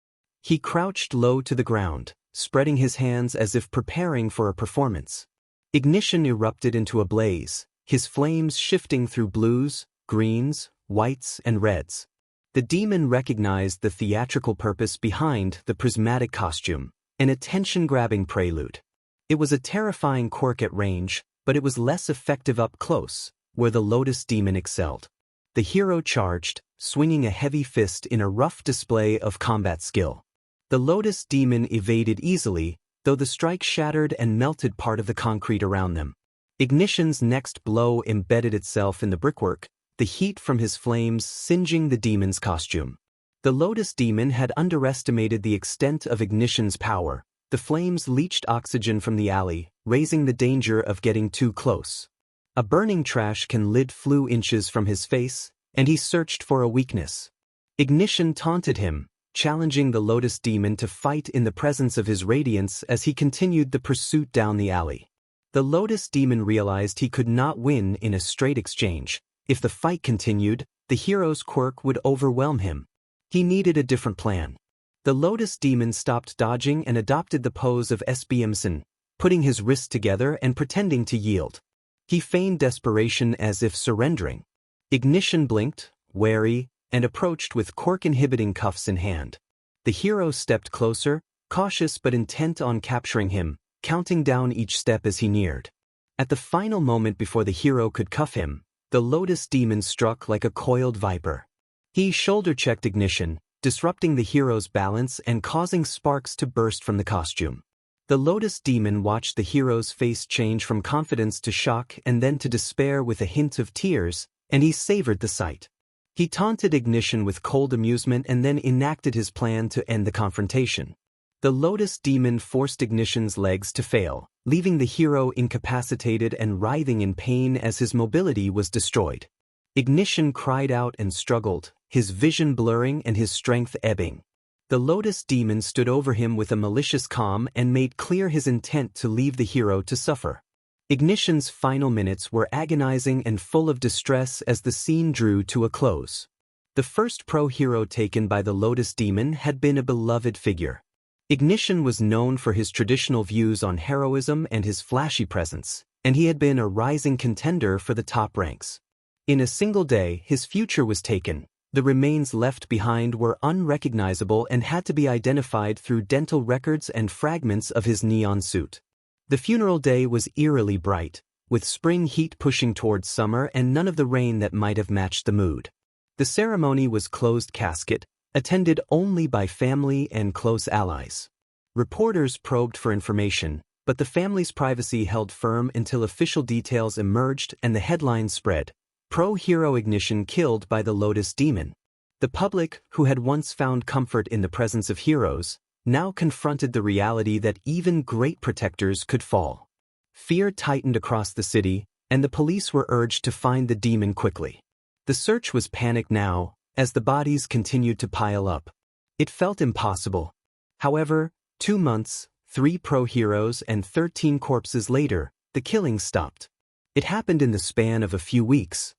He crouched low to the ground, spreading his hands as if preparing for a performance. Ignition erupted into a blaze, his flames shifting through blues, greens, whites, and reds. The demon recognized the theatrical purpose behind the prismatic costume, an attention-grabbing prelude. It was a terrifying quirk at range, but it was less effective up close, where the Lotus Demon excelled. The hero charged, swinging a heavy fist in a rough display of combat skill. The Lotus Demon evaded easily, though the strike shattered and melted part of the concrete around them. Ignition's next blow embedded itself in the brickwork, the heat from his flames singeing the demon's costume. The Lotus Demon had underestimated the extent of Ignition's power. The flames leached oxygen from the alley, raising the danger of getting too close. A burning trash can lid flew inches from his face, and he searched for a weakness. Ignition taunted him, challenging the Lotus Demon to fight in the presence of his radiance as he continued the pursuit down the alley. The Lotus Demon realized he could not win in a straight exchange. If the fight continued, the hero's quirk would overwhelm him. He needed a different plan. The Lotus Demon stopped dodging and adopted the pose of SBMson, putting his wrists together and pretending to yield. He feigned desperation as if surrendering. Ignition blinked, wary, and approached with quirk-inhibiting cuffs in hand. The hero stepped closer, cautious but intent on capturing him, counting down each step as he neared. At the final moment before the hero could cuff him, the Lotus Demon struck like a coiled viper. He shoulder-checked Ignition, disrupting the hero's balance and causing sparks to burst from the costume. The Lotus Demon watched the hero's face change from confidence to shock and then to despair with a hint of tears, and he savored the sight. He taunted Ignition with cold amusement and then enacted his plan to end the confrontation. The Lotus Demon forced Ignition's legs to fail, leaving the hero incapacitated and writhing in pain as his mobility was destroyed. Ignition cried out and struggled, his vision blurring and his strength ebbing. The Lotus Demon stood over him with a malicious calm and made clear his intent to leave the hero to suffer. Ignition's final minutes were agonizing and full of distress as the scene drew to a close. The first pro-hero taken by the Lotus Demon had been a beloved figure. Ignition was known for his traditional views on heroism and his flashy presence, and he had been a rising contender for the top ranks. In a single day, his future was taken. The remains left behind were unrecognizable and had to be identified through dental records and fragments of his neon suit. The funeral day was eerily bright, with spring heat pushing towards summer and none of the rain that might have matched the mood. The ceremony was closed casket, attended only by family and close allies. Reporters probed for information, but the family's privacy held firm until official details emerged and the headlines spread. Pro-hero Ignition killed by the Lotus Demon. The public, who had once found comfort in the presence of heroes, now confronted the reality that even great protectors could fall. Fear tightened across the city, and the police were urged to find the demon quickly. The search was panicked now, as the bodies continued to pile up. It felt impossible. However, 2 months, 3 pro-heroes and 13 corpses later, the killings stopped. It happened in the span of a few weeks.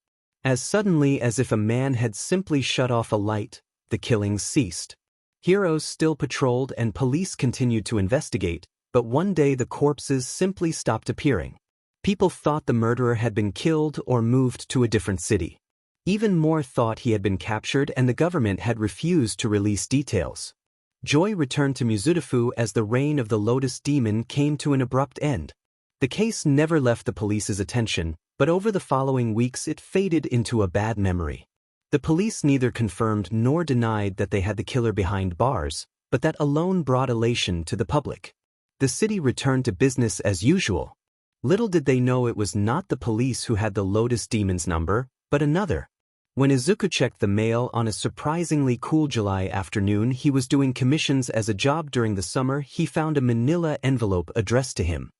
As suddenly as if a man had simply shut off a light, the killings ceased. Heroes still patrolled and police continued to investigate, but one day the corpses simply stopped appearing. People thought the murderer had been killed or moved to a different city. Even more thought he had been captured and the government had refused to release details. Joy returned to Mizudafu as the reign of the Lotus Demon came to an abrupt end. The case never left the police's attention, but over the following weeks it faded into a bad memory. The police neither confirmed nor denied that they had the killer behind bars, but that alone brought elation to the public. The city returned to business as usual. Little did they know it was not the police who had the Lotus Demon's number, but another. When Izuku checked the mail on a surprisingly cool July afternoon, he was doing commissions as a job during the summer. He found a manila envelope addressed to him.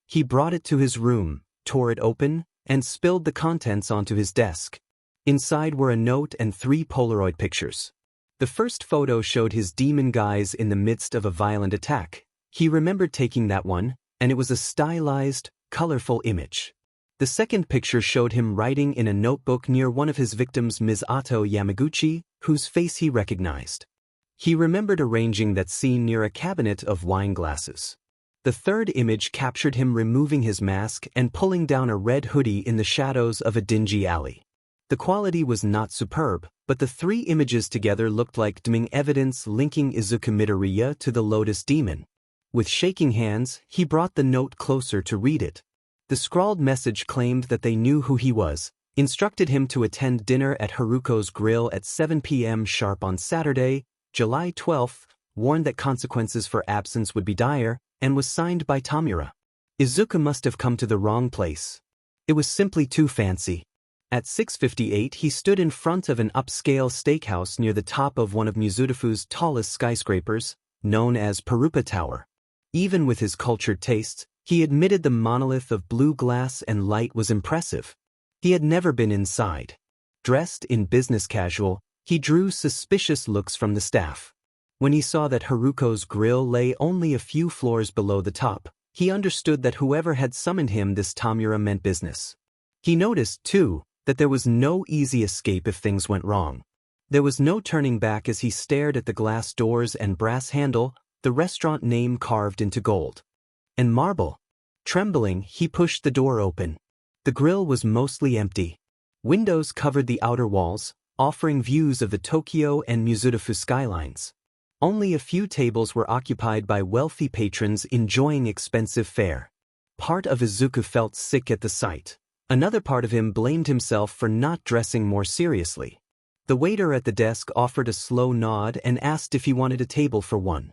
He brought it to his room, tore it open, and spilled the contents onto his desk. Inside were a note and 3 Polaroid pictures. The first photo showed his demon guise in the midst of a violent attack. He remembered taking that one, and it was a stylized, colorful image. The second picture showed him writing in a notebook near one of his victims, Ms. Ato Yamaguchi, whose face he recognized. He remembered arranging that scene near a cabinet of wine glasses. The third image captured him removing his mask and pulling down a red hoodie in the shadows of a dingy alley. The quality was not superb, but the 3 images together looked like damning evidence linking Izuku Midoriya to the Lotus Demon. With shaking hands, he brought the note closer to read it. The scrawled message claimed that they knew who he was, instructed him to attend dinner at Haruko's Grill at 7 p.m. sharp on Saturday, July 12th, warned that consequences for absence would be dire, and was signed by Tamura. Izuku must have come to the wrong place. It was simply too fancy. At 6:58 he stood in front of an upscale steakhouse near the top of one of Mizudafu's tallest skyscrapers, known as Parupa Tower. Even with his cultured tastes, he admitted the monolith of blue glass and light was impressive. He had never been inside. Dressed in business casual, he drew suspicious looks from the staff. When he saw that Haruko's Grill lay only a few floors below the top, he understood that whoever had summoned him this Tamura meant business. He noticed, too, that there was no easy escape if things went wrong. There was no turning back as he stared at the glass doors and brass handle, the restaurant name carved into gold. And marble. Trembling, he pushed the door open. The grill was mostly empty. Windows covered the outer walls, offering views of the Tokyo and Mizudafu skylines. Only a few tables were occupied by wealthy patrons enjoying expensive fare. Part of Izuku felt sick at the sight. Another part of him blamed himself for not dressing more seriously. The waiter at the desk offered a slow nod and asked if he wanted a table for one.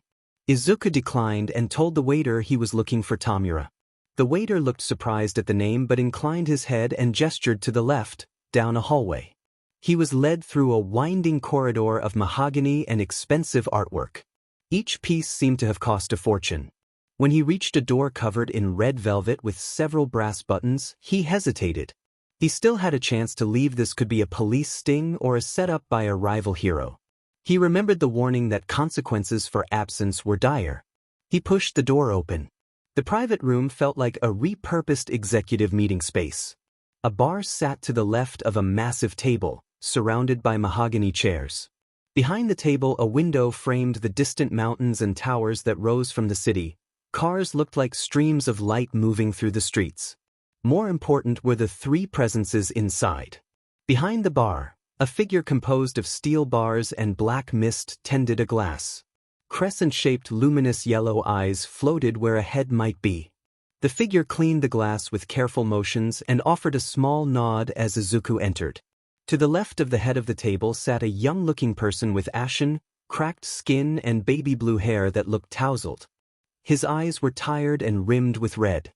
Izuku declined and told the waiter he was looking for Tamura. The waiter looked surprised at the name but inclined his head and gestured to the left, down a hallway. He was led through a winding corridor of mahogany and expensive artwork. Each piece seemed to have cost a fortune. When he reached a door covered in red velvet with several brass buttons, he hesitated. He still had a chance to leave. This could be a police sting or a setup by a rival hero. He remembered the warning that consequences for absence were dire. He pushed the door open. The private room felt like a repurposed executive meeting space. A bar sat to the left of a massive table, surrounded by mahogany chairs. Behind the table, a window framed the distant mountains and towers that rose from the city. Cars looked like streams of light moving through the streets. More important were the 3 presences inside. Behind the bar, a figure composed of steel bars and black mist tended a glass. Crescent-shaped luminous yellow eyes floated where a head might be. The figure cleaned the glass with careful motions and offered a small nod as Izuku entered. To the left of the head of the table sat a young-looking person with ashen, cracked skin and baby blue hair that looked tousled. His eyes were tired and rimmed with red.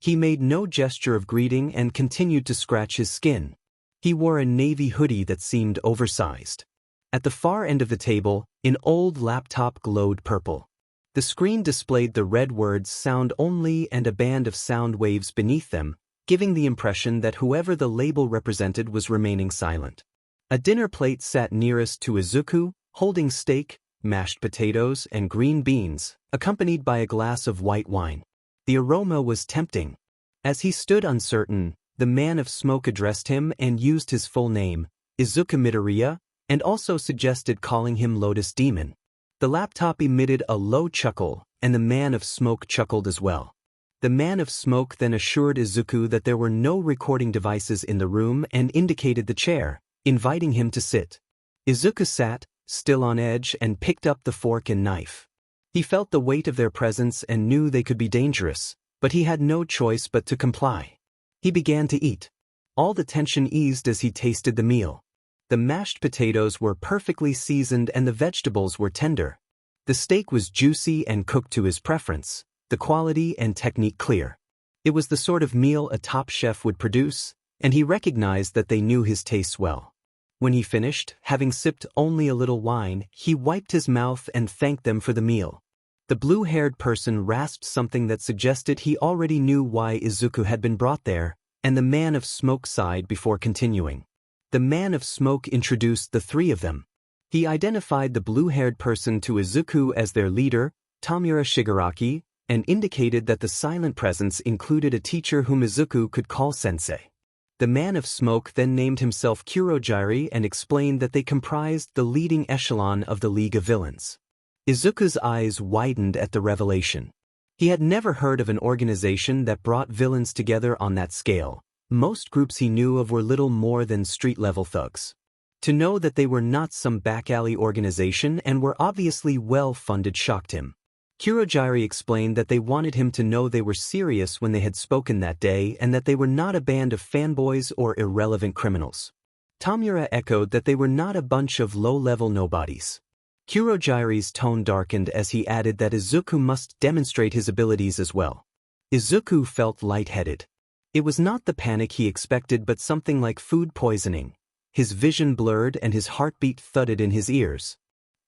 He made no gesture of greeting and continued to scratch his skin. He wore a navy hoodie that seemed oversized. At the far end of the table, an old laptop glowed purple. The screen displayed the red words "sound only" and a band of sound waves beneath them, giving the impression that whoever the label represented was remaining silent. A dinner plate sat nearest to Izuku, holding steak, mashed potatoes, and green beans, accompanied by a glass of white wine. The aroma was tempting. As he stood uncertain, the man of smoke addressed him and used his full name, Izuku Midoriya, and also suggested calling him Lotus Demon. The laptop emitted a low chuckle, and the man of smoke chuckled as well. The man of smoke then assured Izuku that there were no recording devices in the room and indicated the chair, inviting him to sit. Izuku sat, still on edge, and picked up the fork and knife. He felt the weight of their presence and knew they could be dangerous, but he had no choice but to comply. He began to eat. All the tension eased as he tasted the meal. The mashed potatoes were perfectly seasoned and the vegetables were tender. The steak was juicy and cooked to his preference, the quality and technique clear. It was the sort of meal a top chef would produce, and he recognized that they knew his tastes well. When he finished, having sipped only a little wine, he wiped his mouth and thanked them for the meal. The blue-haired person rasped something that suggested he already knew why Izuku had been brought there, and the man of smoke sighed before continuing. The man of smoke introduced the three of them. He identified the blue-haired person to Izuku as their leader, Tamura Shigaraki, and indicated that the silent presence included a teacher whom Izuku could call sensei. The man of smoke then named himself Kurogiri and explained that they comprised the leading echelon of the League of Villains. Izuku's eyes widened at the revelation. He had never heard of an organization that brought villains together on that scale. Most groups he knew of were little more than street-level thugs. To know that they were not some back-alley organization and were obviously well-funded shocked him. Kurogiri explained that they wanted him to know they were serious when they had spoken that day and that they were not a band of fanboys or irrelevant criminals. Tamura echoed that they were not a bunch of low-level nobodies. Kurogiri's tone darkened as he added that Izuku must demonstrate his abilities as well. Izuku felt lightheaded. It was not the panic he expected but something like food poisoning. His vision blurred and his heartbeat thudded in his ears.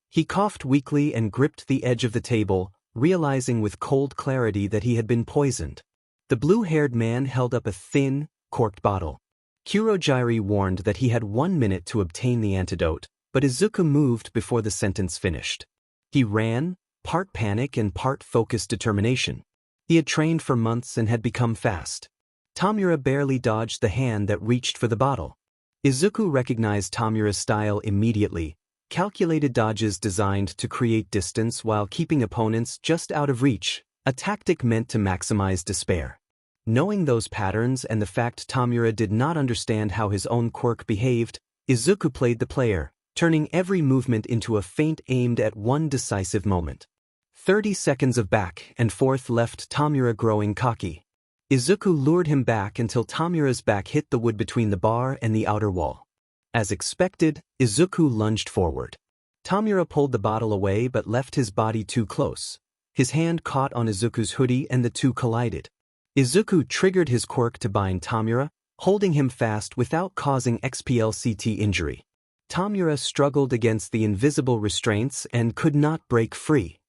He coughed weakly and gripped the edge of the table, realizing with cold clarity that he had been poisoned. The blue-haired man held up a thin, corked bottle. Kurogiri warned that he had 1 minute to obtain the antidote, but Izuku moved before the sentence finished. He ran, part panic and part focused determination. He had trained for months and had become fast. Tamura barely dodged the hand that reached for the bottle. Izuku recognized Tamura's style immediately, calculated dodges designed to create distance while keeping opponents just out of reach, a tactic meant to maximize despair. Knowing those patterns and the fact Tamura did not understand how his own quirk behaved, Izuku played the player, turning every movement into a feint aimed at one decisive moment. 30 seconds of back and forth left Tamura growing cocky. Izuku lured him back until Tamura's back hit the wood between the bar and the outer wall. As expected, Izuku lunged forward. Tamura pulled the bottle away but left his body too close. His hand caught on Izuku's hoodie and the two collided. Izuku triggered his quirk to bind Tamura, holding him fast without causing XPLCT injury. Tamura struggled against the invisible restraints and could not break free.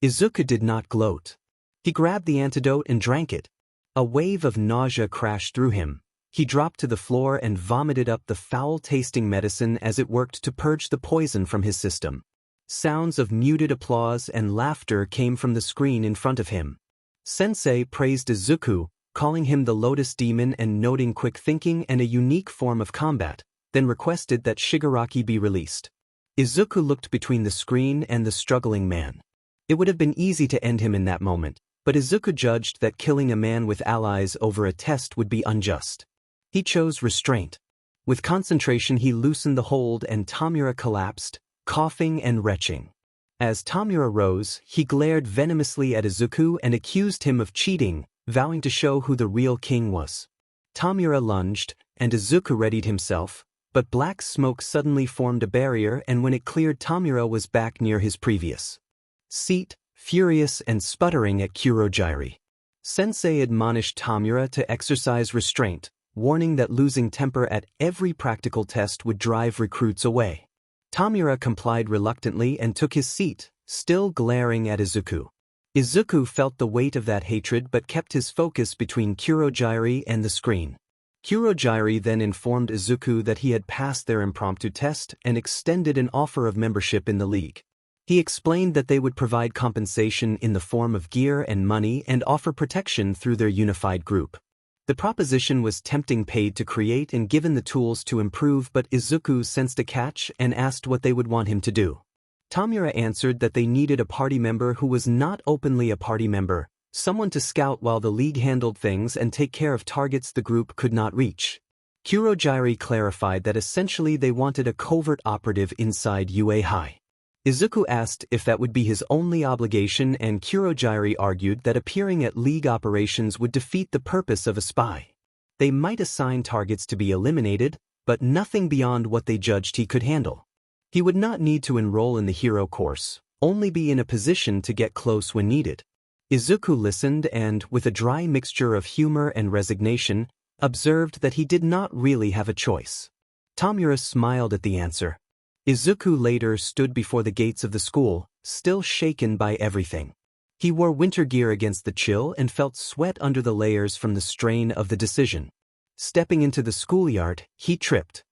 Izuku did not gloat. He grabbed the antidote and drank it. A wave of nausea crashed through him. He dropped to the floor and vomited up the foul-tasting medicine as it worked to purge the poison from his system. Sounds of muted applause and laughter came from the screen in front of him. Sensei praised Izuku, calling him the Lotus Demon and noting quick thinking and a unique form of combat, then requested that Shigaraki be released. Izuku looked between the screen and the struggling man. It would have been easy to end him in that moment, but Izuku judged that killing a man with allies over a test would be unjust. He chose restraint. With concentration he loosened the hold and Tamura collapsed, coughing and retching. As Tamura rose, he glared venomously at Izuku and accused him of cheating, vowing to show who the real king was. Tamura lunged, and Izuku readied himself, but black smoke suddenly formed a barrier and when it cleared Tamura was back near his previous seat, furious and sputtering at Kurogiri. Sensei admonished Tamura to exercise restraint, warning that losing temper at every practical test would drive recruits away. Tamura complied reluctantly and took his seat, still glaring at Izuku. Izuku felt the weight of that hatred but kept his focus between Kurogiri and the screen. Kurogiri then informed Izuku that he had passed their impromptu test and extended an offer of membership in the league. He explained that they would provide compensation in the form of gear and money and offer protection through their unified group. The proposition was tempting paid to create and given the tools to improve, but Izuku sensed a catch and asked what they would want him to do. Tamura answered that they needed a party member who was not openly a party member, someone to scout while the League handled things and take care of targets the group could not reach. Kurogyari clarified that essentially they wanted a covert operative inside UA High. Izuku asked if that would be his only obligation, and Kurogyari argued that appearing at League operations would defeat the purpose of a spy. They might assign targets to be eliminated, but nothing beyond what they judged he could handle. He would not need to enroll in the hero course, only be in a position to get close when needed. Izuku listened and, with a dry mixture of humor and resignation, observed that he did not really have a choice. Tamura smiled at the answer. Izuku later stood before the gates of the school, still shaken by everything. He wore winter gear against the chill and felt sweat under the layers from the strain of the decision. Stepping into the schoolyard, he tripped.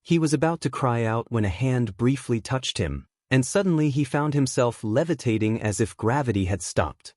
He was about to cry out when a hand briefly touched him, and suddenly he found himself levitating as if gravity had stopped.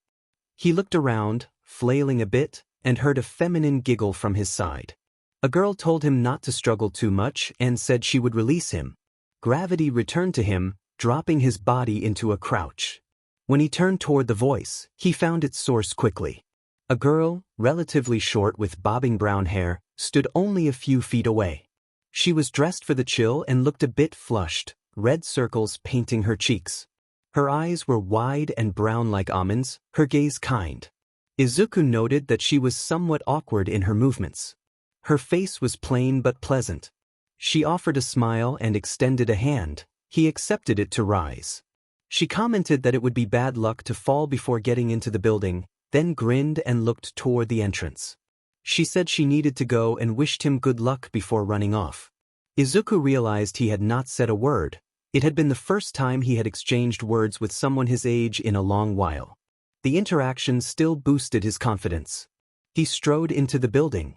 He looked around, flailing a bit, and heard a feminine giggle from his side. A girl told him not to struggle too much and said she would release him. Gravity returned to him, dropping his body into a crouch. When he turned toward the voice, he found its source quickly. A girl, relatively short with bobbing brown hair, stood only a few feet away. She was dressed for the chill and looked a bit flushed, red circles painting her cheeks. Her eyes were wide and brown like almonds, her gaze kind. Izuku noted that she was somewhat awkward in her movements. Her face was plain but pleasant. She offered a smile and extended a hand. He accepted it to rise. She commented that it would be bad luck to fall before getting into the building, then grinned and looked toward the entrance. She said she needed to go and wished him good luck before running off. Izuku realized he had not said a word. It had been the first time he had exchanged words with someone his age in a long while. The interaction still boosted his confidence. He strode into the building.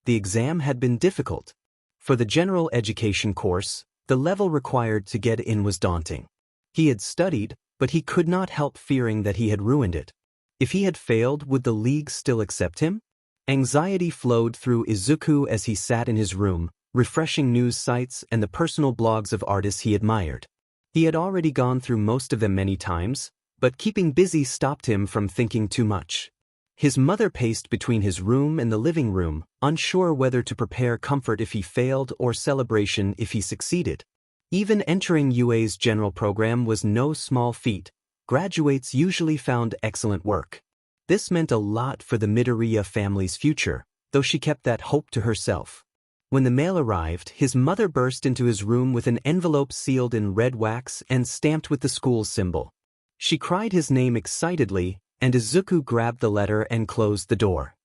The exam had been difficult. For the general education course, the level required to get in was daunting. He had studied, but he could not help fearing that he had ruined it. If he had failed, would the League still accept him? Anxiety flowed through Izuku as he sat in his room, refreshing news sites and the personal blogs of artists he admired. He had already gone through most of them many times, but keeping busy stopped him from thinking too much. His mother paced between his room and the living room, unsure whether to prepare comfort if he failed or celebration if he succeeded. Even entering UA's general program was no small feat. Graduates usually found excellent work. This meant a lot for the Midoriya family's future, though she kept that hope to herself. When the mail arrived, his mother burst into his room with an envelope sealed in red wax and stamped with the school's symbol. She cried his name excitedly, and Izuku grabbed the letter and closed the door.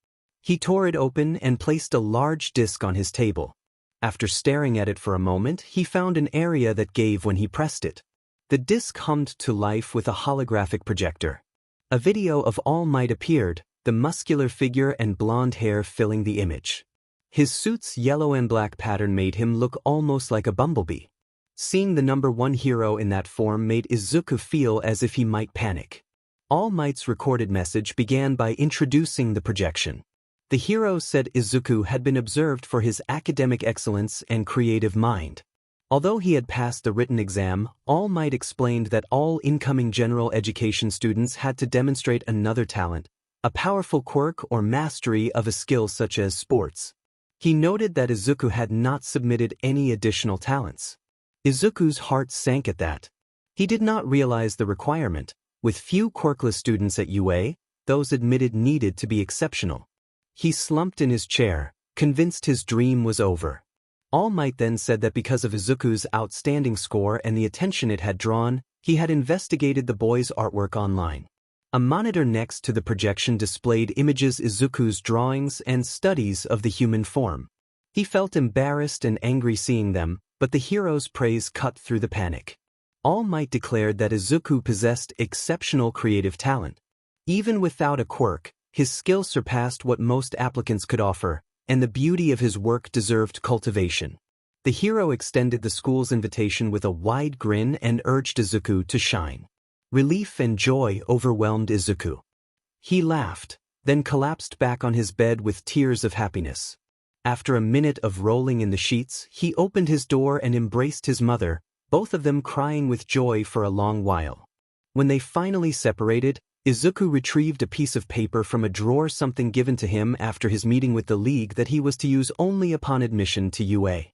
He tore it open and placed a large disc on his table. After staring at it for a moment, he found an area that gave when he pressed it. The disc hummed to life with a holographic projector. A video of All Might appeared, the muscular figure and blonde hair filling the image. His suit's yellow and black pattern made him look almost like a bumblebee. Seeing the #1 hero in that form made Izuku feel as if he might panic. All Might's recorded message began by introducing the projection. The hero said Izuku had been observed for his academic excellence and creative mind. Although he had passed the written exam, All Might explained that all incoming general education students had to demonstrate another talent, a powerful quirk or mastery of a skill such as sports. He noted that Izuku had not submitted any additional talents. Izuku's heart sank at that. He did not realize the requirement. With few quirkless students at UA, those admitted needed to be exceptional. He slumped in his chair, convinced his dream was over. All Might then said that because of Izuku's outstanding score and the attention it had drawn, he had investigated the boy's artwork online. A monitor next to the projection displayed images Izuku's drawings and studies of the human form. He felt embarrassed and angry seeing them, but the hero's praise cut through the panic. All Might declared that Izuku possessed exceptional creative talent. Even without a quirk, his skill surpassed what most applicants could offer, and the beauty of his work deserved cultivation. The hero extended the school's invitation with a wide grin and urged Izuku to shine. Relief and joy overwhelmed Izuku. He laughed, then collapsed back on his bed with tears of happiness. After a minute of rolling in the sheets, he opened his door and embraced his mother, both of them crying with joy for a long while. When they finally separated, Izuku retrieved a piece of paper from a drawer, something given to him after his meeting with the League that he was to use only upon admission to UA.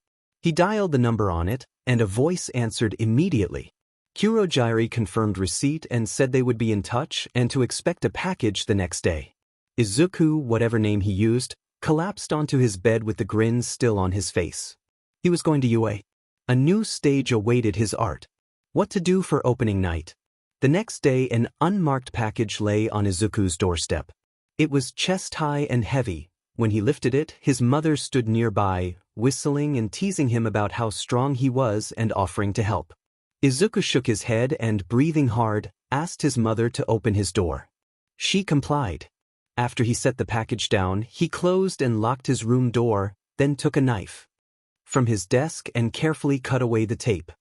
He dialed the number on it, and a voice answered immediately. Kurogiri confirmed receipt and said they would be in touch and to expect a package the next day. Izuku, whatever name he used, collapsed onto his bed with the grin still on his face. He was going to UA. A new stage awaited his art. What to do for opening night? The next day an unmarked package lay on Izuku's doorstep. It was chest-high and heavy. When he lifted it, his mother stood nearby, whistling and teasing him about how strong he was and offering to help. Izuku shook his head and, breathing hard, asked his mother to open his door. She complied. After he set the package down, he closed and locked his room door, then took a knife from his desk and carefully cut away the tape.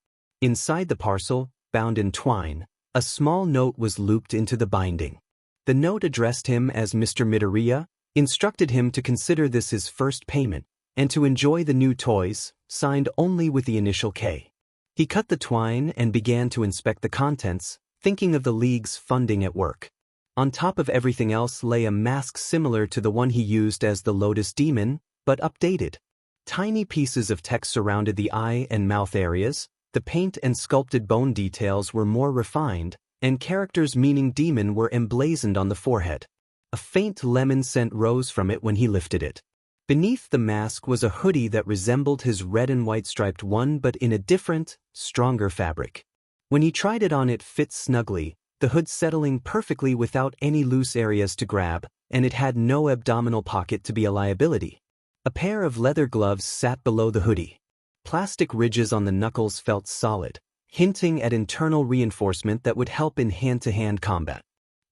Inside the parcel, bound in twine, a small note was looped into the binding. The note addressed him as Mr. Midoriya, instructed him to consider this his first payment, and to enjoy the new toys, signed only with the initial K. He cut the twine and began to inspect the contents, thinking of the League's funding at work. On top of everything else lay a mask similar to the one he used as the Lotus Demon, but updated. Tiny pieces of text surrounded the eye and mouth areas, the paint and sculpted bone details were more refined, and characters meaning demon were emblazoned on the forehead. A faint lemon scent rose from it when he lifted it. Beneath the mask was a hoodie that resembled his red and white striped one but in a different, stronger fabric. When he tried it on, it fit snugly, the hood settling perfectly without any loose areas to grab, and it had no abdominal pocket to be a liability. A pair of leather gloves sat below the hoodie. Plastic ridges on the knuckles felt solid, hinting at internal reinforcement that would help in hand-to-hand combat.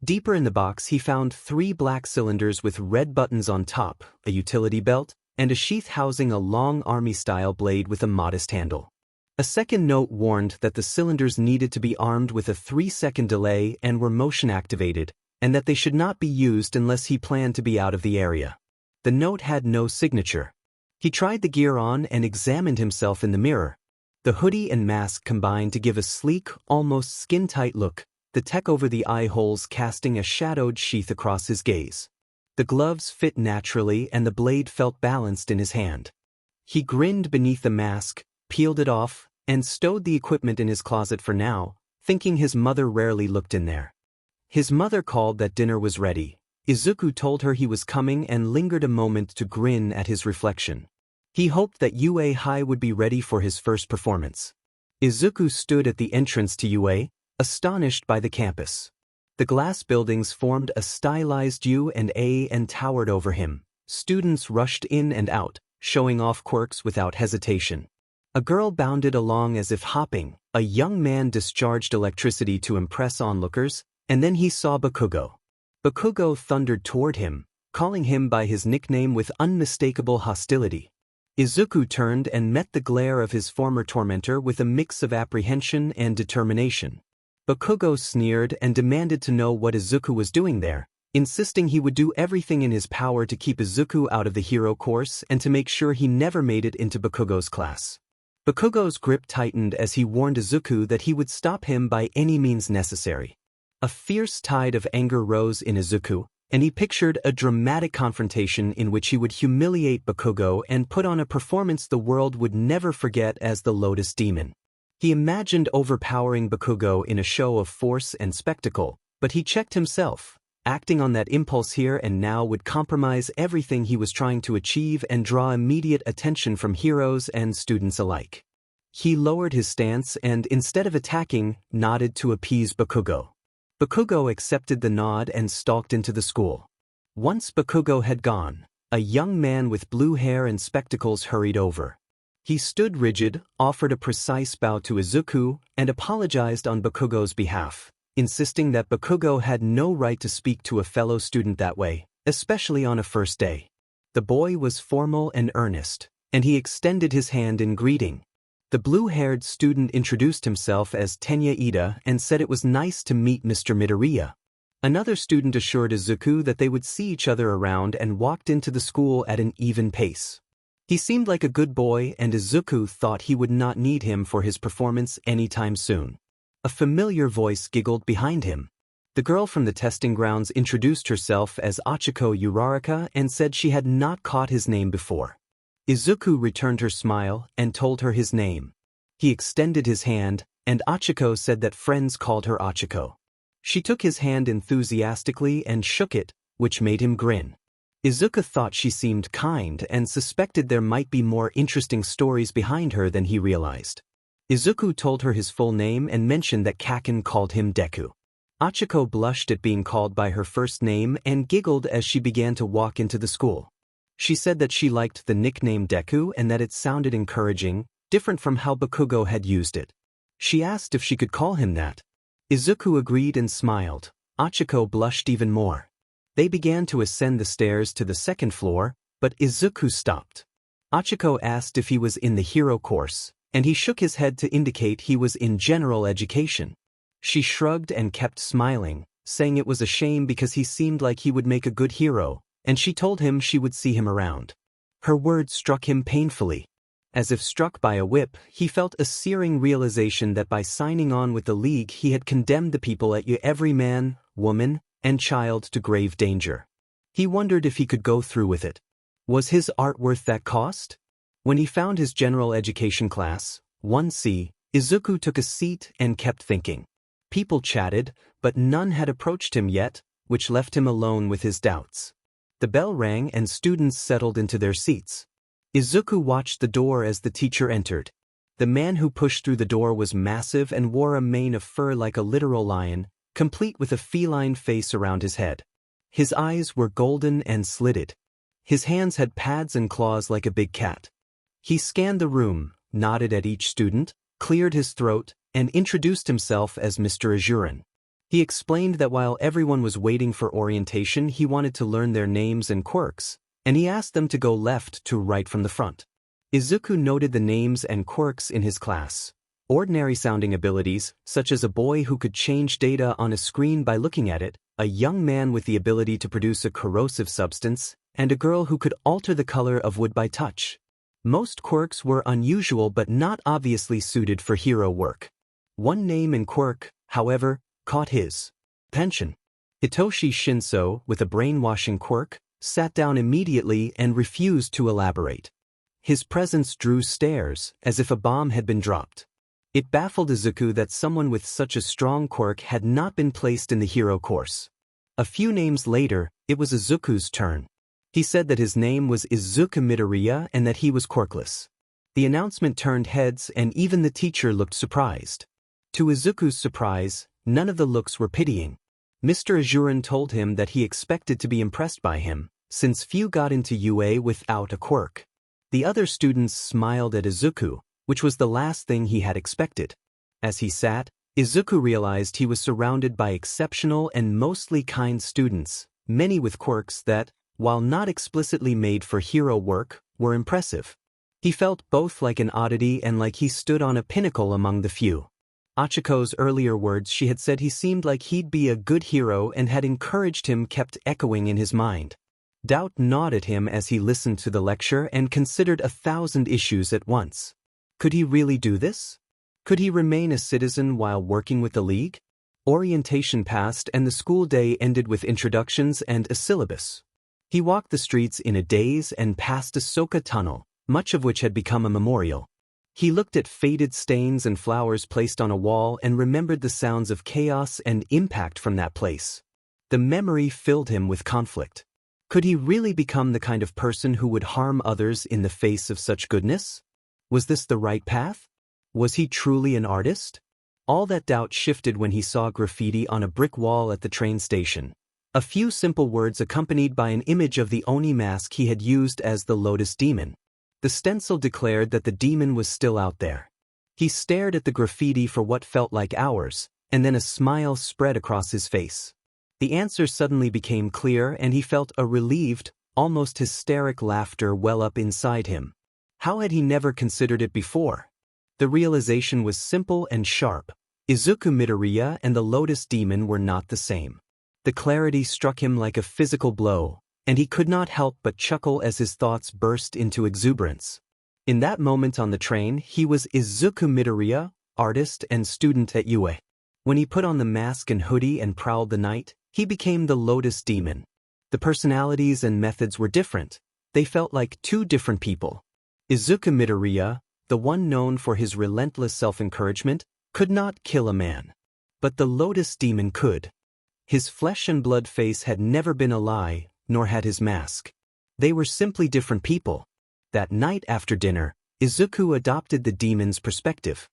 Deeper in the box he found 3 black cylinders with red buttons on top, a utility belt, and a sheath housing a long army-style blade with a modest handle. A second note warned that the cylinders needed to be armed with a 3-second delay and were motion-activated, and that they should not be used unless he planned to be out of the area. The note had no signature. He tried the gear on and examined himself in the mirror. The hoodie and mask combined to give a sleek, almost skin-tight look, the tech over the eye holes casting a shadowed sheath across his gaze. The gloves fit naturally and the blade felt balanced in his hand. He grinned beneath the mask, peeled it off, and stowed the equipment in his closet for now, thinking his mother rarely looked in there. His mother called that dinner was ready. Izuku told her he was coming and lingered a moment to grin at his reflection. He hoped that UA High would be ready for his first performance. Izuku stood at the entrance to UA, astonished by the campus. The glass buildings formed a stylized U and A and towered over him. Students rushed in and out, showing off quirks without hesitation. A girl bounded along as if hopping, a young man discharged electricity to impress onlookers, and then he saw Bakugo. Bakugo thundered toward him, calling him by his nickname with unmistakable hostility. Izuku turned and met the glare of his former tormentor with a mix of apprehension and determination. Bakugo sneered and demanded to know what Izuku was doing there, insisting he would do everything in his power to keep Izuku out of the hero course and to make sure he never made it into Bakugo's class. Bakugo's grip tightened as he warned Izuku that he would stop him by any means necessary. A fierce tide of anger rose in Izuku, and he pictured a dramatic confrontation in which he would humiliate Bakugo and put on a performance the world would never forget as the Lotus Demon. He imagined overpowering Bakugo in a show of force and spectacle, but he checked himself. Acting on that impulse here and now would compromise everything he was trying to achieve and draw immediate attention from heroes and students alike. He lowered his stance and, instead of attacking, nodded to appease Bakugo. Bakugo accepted the nod and stalked into the school. Once Bakugo had gone, a young man with blue hair and spectacles hurried over. He stood rigid, offered a precise bow to Izuku, and apologized on Bakugo's behalf, insisting that Bakugo had no right to speak to a fellow student that way, especially on a first day. The boy was formal and earnest, and he extended his hand in greeting. The blue-haired student introduced himself as Tenya Ida and said it was nice to meet Mr. Midoriya. Another student assured Izuku that they would see each other around and walked into the school at an even pace. He seemed like a good boy and Izuku thought he would not need him for his performance anytime soon. A familiar voice giggled behind him. The girl from the testing grounds introduced herself as Achiko Uraraka and said she had not caught his name before. Izuku returned her smile and told her his name. He extended his hand, and Achiko said that friends called her Achiko. She took his hand enthusiastically and shook it, which made him grin. Izuku thought she seemed kind and suspected there might be more interesting stories behind her than he realized. Izuku told her his full name and mentioned that Kaken called him Deku. Achiko blushed at being called by her first name and giggled as she began to walk into the school. She said that she liked the nickname Deku and that it sounded encouraging, different from how Bakugo had used it. She asked if she could call him that. Izuku agreed and smiled. Achiko blushed even more. They began to ascend the stairs to the second floor, but Izuku stopped. Achiko asked if he was in the hero course, and he shook his head to indicate he was in general education. She shrugged and kept smiling, saying it was a shame because he seemed like he would make a good hero, and she told him she would see him around. Her words struck him painfully. As if struck by a whip, he felt a searing realization that by signing on with the League he had condemned the people at every man, woman, and child to grave danger. He wondered if he could go through with it. Was his art worth that cost? When he found his general education class, 1C, Izuku took a seat and kept thinking. People chatted, but none had approached him yet, which left him alone with his doubts. The bell rang and students settled into their seats. Izuku watched the door as the teacher entered. The man who pushed through the door was massive and wore a mane of fur like a literal lion, complete with a feline face around his head. His eyes were golden and slitted. His hands had pads and claws like a big cat. He scanned the room, nodded at each student, cleared his throat, and introduced himself as Mr. Azurin. He explained that while everyone was waiting for orientation, he wanted to learn their names and quirks, and he asked them to go left to right from the front. Izuku noted the names and quirks in his class. Ordinary-sounding abilities, such as a boy who could change data on a screen by looking at it, a young man with the ability to produce a corrosive substance, and a girl who could alter the color of wood by touch. Most quirks were unusual but not obviously suited for hero work. One name and quirk, however, caught his attention. Hitoshi Shinso, with a brainwashing quirk, sat down immediately and refused to elaborate. His presence drew stares, as if a bomb had been dropped. It baffled Izuku that someone with such a strong quirk had not been placed in the hero course. A few names later, it was Izuku's turn. He said that his name was Izuku Midoriya and that he was quirkless. The announcement turned heads and even the teacher looked surprised. To Izuku's surprise, none of the looks were pitying. Mr. Azurin told him that he expected to be impressed by him, since few got into UA without a quirk. The other students smiled at Izuku, which was the last thing he had expected. As he sat, Izuku realized he was surrounded by exceptional and mostly kind students, many with quirks that, while not explicitly made for hero work, were impressive. He felt both like an oddity and like he stood on a pinnacle among the few. Achiko's earlier words she had said he seemed like he'd be a good hero and had encouraged him kept echoing in his mind. Doubt gnawed at him as he listened to the lecture and considered 1,000 issues at once. Could he really do this? Could he remain a citizen while working with the League? Orientation passed and the school day ended with introductions and a syllabus. He walked the streets in a daze and passed a Soka tunnel, much of which had become a memorial. He looked at faded stains and flowers placed on a wall and remembered the sounds of chaos and impact from that place. The memory filled him with conflict. Could he really become the kind of person who would harm others in the face of such goodness? Was this the right path? Was he truly an artist? All that doubt shifted when he saw graffiti on a brick wall at the train station. A few simple words accompanied by an image of the Oni mask he had used as the Lotus Demon. The stencil declared that the demon was still out there. He stared at the graffiti for what felt like hours, and then a smile spread across his face. The answer suddenly became clear and he felt a relieved, almost hysteric laughter well up inside him. How had he never considered it before? The realization was simple and sharp. Izuku Midoriya and the Lotus Demon were not the same. The clarity struck him like a physical blow, and he could not help but chuckle as his thoughts burst into exuberance. In that moment on the train, he was Izuku Midoriya, artist and student at UA. When he put on the mask and hoodie and prowled the night, he became the Lotus Demon. The personalities and methods were different. They felt like two different people. Izuku Midoriya, the one known for his relentless self-encouragement, could not kill a man. But the Lotus Demon could. His flesh and blood face had never been a lie, nor had his mask. They were simply different people. That night after dinner, Izuku adopted the demon's perspective.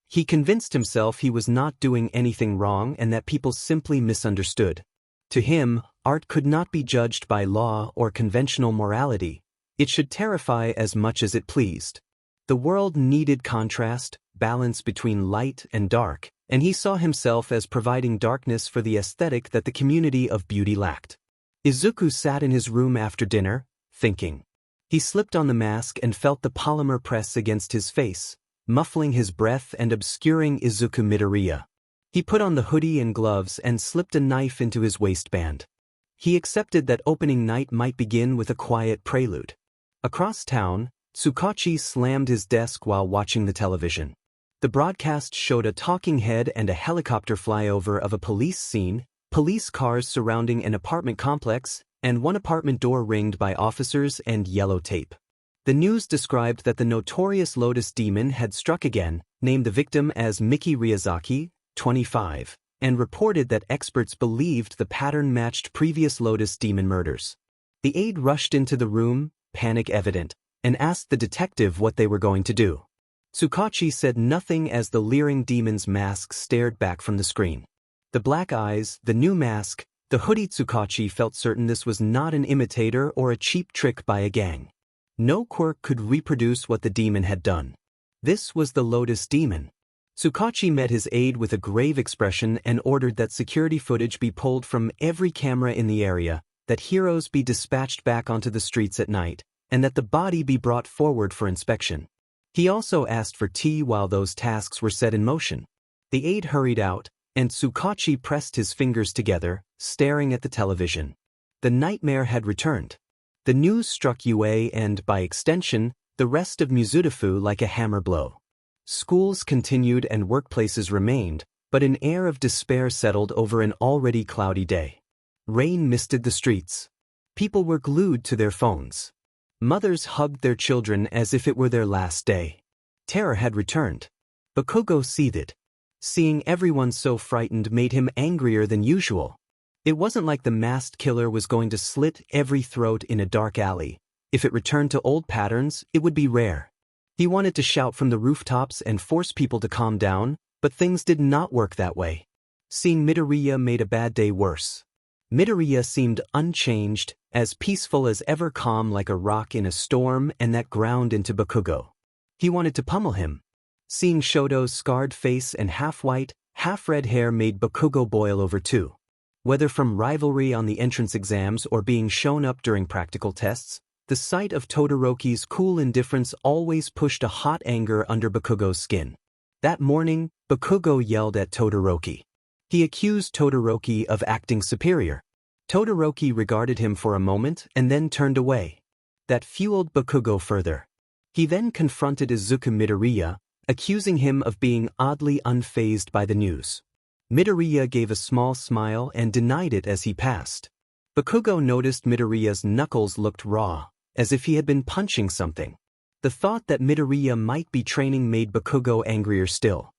He convinced himself he was not doing anything wrong and that people simply misunderstood. To him, art could not be judged by law or conventional morality. It should terrify as much as it pleased. The world needed contrast, balance between light and dark, and he saw himself as providing darkness for the aesthetic that the community of beauty lacked. Izuku sat in his room after dinner, thinking. He slipped on the mask and felt the polymer press against his face, muffling his breath and obscuring Izuku Midoriya. He put on the hoodie and gloves and slipped a knife into his waistband. He accepted that opening night might begin with a quiet prelude. Across town, Tsukachi slammed his desk while watching the television. The broadcast showed a talking head and a helicopter flyover of a police scene, police cars surrounding an apartment complex, and one apartment door ringed by officers and yellow tape. The news described that the notorious Lotus Demon had struck again, named the victim as Miki Ryazaki, 25, and reported that experts believed the pattern matched previous Lotus Demon murders. The aide rushed into the room, panic evident, and asked the detective what they were going to do. Tsukachi said nothing as the leering demon's mask stared back from the screen. The black eyes, the new mask, the hoodie. Tsukachi felt certain this was not an imitator or a cheap trick by a gang. No quirk could reproduce what the demon had done. This was the Lotus Demon. Tsukachi met his aide with a grave expression and ordered that security footage be pulled from every camera in the area, that heroes be dispatched back onto the streets at night, and that the body be brought forward for inspection. He also asked for tea while those tasks were set in motion. The aide hurried out, and Tsukachi pressed his fingers together, staring at the television. The nightmare had returned. The news struck UA and, by extension, the rest of Mizudafu like a hammer blow. Schools continued and workplaces remained, but an air of despair settled over an already cloudy day. Rain misted the streets. People were glued to their phones. Mothers hugged their children as if it were their last day. Terror had returned. Bakugo seethed. Seeing everyone so frightened made him angrier than usual. It wasn't like the masked killer was going to slit every throat in a dark alley. If it returned to old patterns, it would be rare. He wanted to shout from the rooftops and force people to calm down, but things did not work that way. Seeing Midoriya made a bad day worse. Midoriya seemed unchanged, as peaceful as ever, calm like a rock in a storm, and that ground into Bakugo. He wanted to pummel him. Seeing Shoto's scarred face and half-white, half-red hair made Bakugo boil over too. Whether from rivalry on the entrance exams or being shown up during practical tests, the sight of Todoroki's cool indifference always pushed a hot anger under Bakugo's skin. That morning, Bakugo yelled at Todoroki. He accused Todoroki of acting superior. Todoroki regarded him for a moment and then turned away. That fueled Bakugo further. He then confronted Izuku Midoriya, accusing him of being oddly unfazed by the news. Midoriya gave a small smile and denied it as he passed. Bakugo noticed Midoriya's knuckles looked raw, as if he had been punching something. The thought that Midoriya might be training made Bakugo angrier still.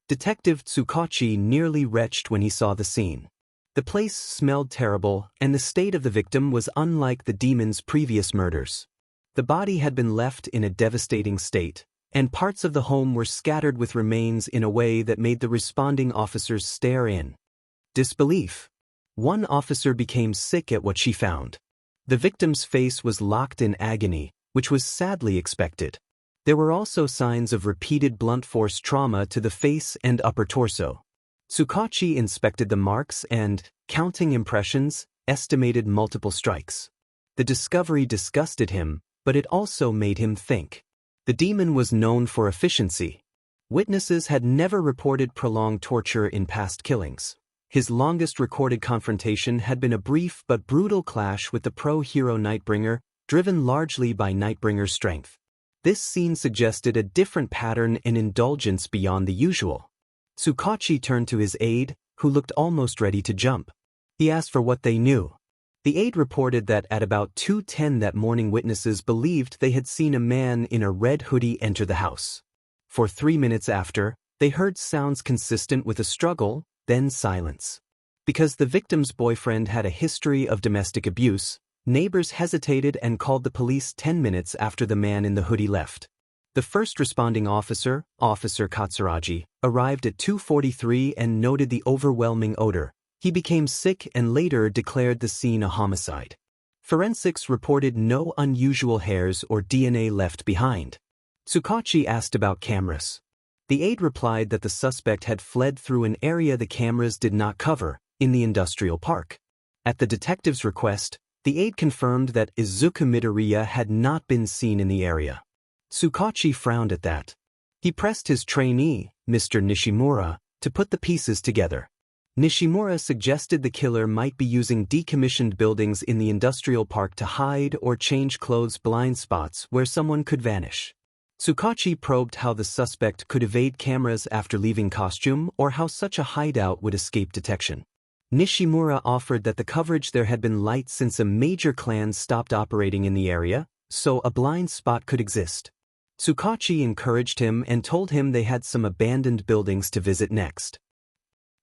Detective Tsukachi nearly retched when he saw the scene. The place smelled terrible, and the state of the victim was unlike the demon's previous murders. The body had been left in a devastating state, and parts of the home were scattered with remains in a way that made the responding officers stare in disbelief. One officer became sick at what she found. The victim's face was locked in agony, which was sadly expected. There were also signs of repeated blunt force trauma to the face and upper torso. Tsukachi inspected the marks and, counting impressions, estimated multiple strikes. The discovery disgusted him, but it also made him think. The demon was known for efficiency. Witnesses had never reported prolonged torture in past killings. His longest recorded confrontation had been a brief but brutal clash with the pro-hero Nightbringer, driven largely by Nightbringer's strength. This scene suggested a different pattern and indulgence beyond the usual. Tsukachi turned to his aide, who looked almost ready to jump. He asked for what they knew. The aide reported that at about 2:10 that morning witnesses believed they had seen a man in a red hoodie enter the house. For 3 minutes after, they heard sounds consistent with a struggle, then silence. Because the victim's boyfriend had a history of domestic abuse, neighbors hesitated and called the police 10 minutes after the man in the hoodie left. The first responding officer, Officer Katsuragi, arrived at 2:43 and noted the overwhelming odor. He became sick and later declared the scene a homicide. Forensics reported no unusual hairs or DNA left behind. Tsukachi asked about cameras. The aide replied that the suspect had fled through an area the cameras did not cover, in the industrial park. At the detective's request, the aide confirmed that Izuku Midoriya had not been seen in the area. Tsukachi frowned at that. He pressed his trainee, Mr. Nishimura, to put the pieces together. Nishimura suggested the killer might be using decommissioned buildings in the industrial park to hide or change clothes blind spots where someone could vanish. Tsukachi probed how the suspect could evade cameras after leaving costume or how such a hideout would escape detection. Nishimura offered that the coverage there had been light since a major clan stopped operating in the area, so a blind spot could exist. Tsukachi encouraged him and told him they had some abandoned buildings to visit next.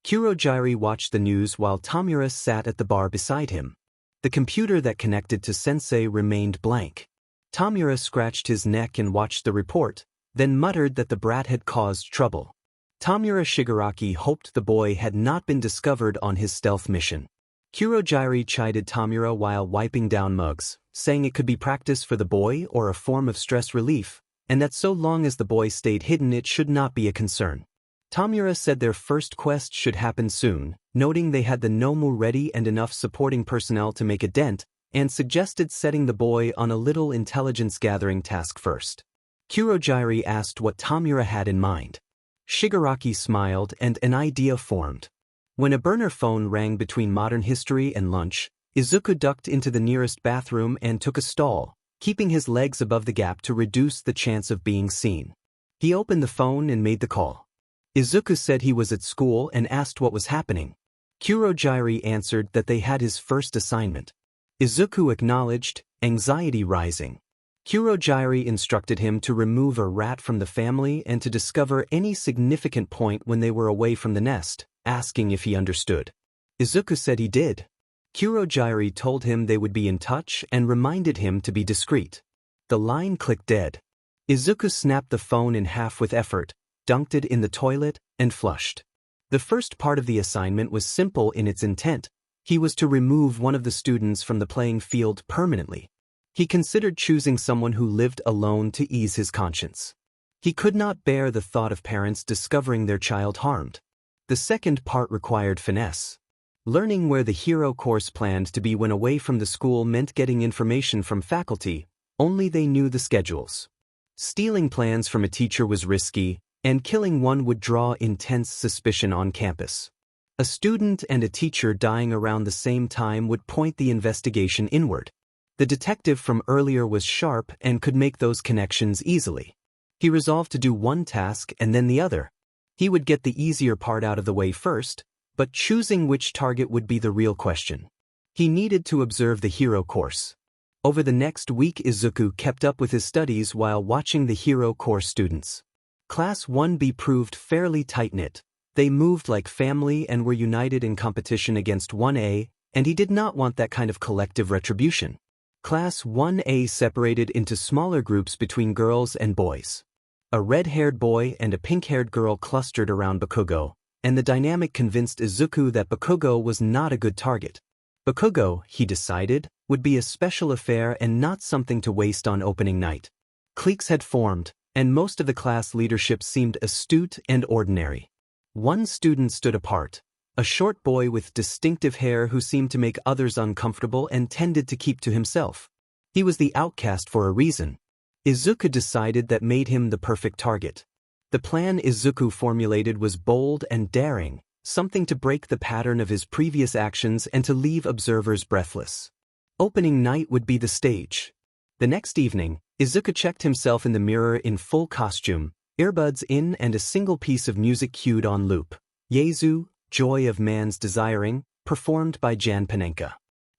Kurojiri watched the news while Tamura sat at the bar beside him. The computer that connected to Sensei remained blank. Tamura scratched his neck and watched the report, then muttered that the brat had caused trouble. Tamura Shigaraki hoped the boy had not been discovered on his stealth mission. Kurojiri chided Tamura while wiping down mugs, saying it could be practice for the boy or a form of stress relief, and that so long as the boy stayed hidden it should not be a concern. Tamura said their first quest should happen soon, noting they had the Nomu ready and enough supporting personnel to make a dent, and suggested setting the boy on a little intelligence-gathering task first. Kurojiri asked what Tamura had in mind. Shigaraki smiled and an idea formed. When a burner phone rang between modern history and lunch, Izuku ducked into the nearest bathroom and took a stall, keeping his legs above the gap to reduce the chance of being seen. He opened the phone and made the call. Izuku said he was at school and asked what was happening. Kurojiri answered that they had his first assignment. Izuku acknowledged, anxiety rising. Kurojiri instructed him to remove a rat from the family and to discover any significant point when they were away from the nest, asking if he understood. Izuku said he did. Kurojiri told him they would be in touch and reminded him to be discreet. The line clicked dead. Izuku snapped the phone in half with effort, dunked it in the toilet, and flushed. The first part of the assignment was simple in its intent. He was to remove one of the students from the playing field permanently. He considered choosing someone who lived alone to ease his conscience. He could not bear the thought of parents discovering their child harmed. The second part required finesse. Learning where the hero course planned to be when away from the school meant getting information from faculty, only they knew the schedules. Stealing plans from a teacher was risky, and killing one would draw intense suspicion on campus. A student and a teacher dying around the same time would point the investigation inward. The detective from earlier was sharp and could make those connections easily. He resolved to do one task and then the other. He would get the easier part out of the way first, but choosing which target would be the real question. He needed to observe the hero course. Over the next week Izuku kept up with his studies while watching the hero course students. Class 1B proved fairly tight-knit. They moved like family and were united in competition against 1A, and he did not want that kind of collective retribution. Class 1A separated into smaller groups between girls and boys. A red-haired boy and a pink-haired girl clustered around Bakugo, and the dynamic convinced Izuku that Bakugo was not a good target. Bakugo, he decided, would be a special affair and not something to waste on opening night. Cliques had formed, and most of the class leadership seemed astute and ordinary. One student stood apart, a short boy with distinctive hair who seemed to make others uncomfortable and tended to keep to himself. He was the outcast for a reason. Izuku decided that made him the perfect target. The plan Izuku formulated was bold and daring, something to break the pattern of his previous actions and to leave observers breathless. Opening night would be the stage. The next evening, Izuku checked himself in the mirror in full costume, Earbuds in and a single piece of music cued on loop. Yezu, Joy of Man's Desiring, performed by Jan Panenka.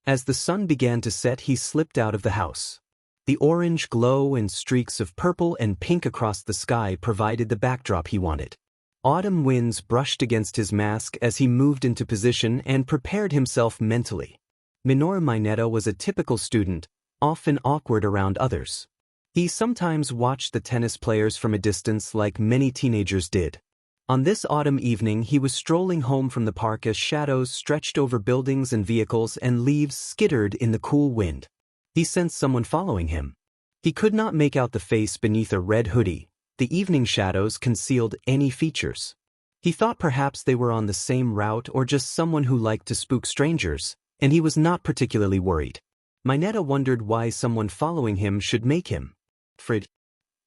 As the sun began to set, he slipped out of the house. The orange glow and streaks of purple and pink across the sky provided the backdrop he wanted. Autumn winds brushed against his mask as he moved into position and prepared himself mentally. Minoru Mineta was a typical student, often awkward around others. He sometimes watched the tennis players from a distance like many teenagers did. On this autumn evening he was strolling home from the park as shadows stretched over buildings and vehicles and leaves skittered in the cool wind. He sensed someone following him. He could not make out the face beneath a red hoodie. The evening shadows concealed any features. He thought perhaps they were on the same route or just someone who liked to spook strangers, and he was not particularly worried. Mineta wondered why someone following him should make him afraid.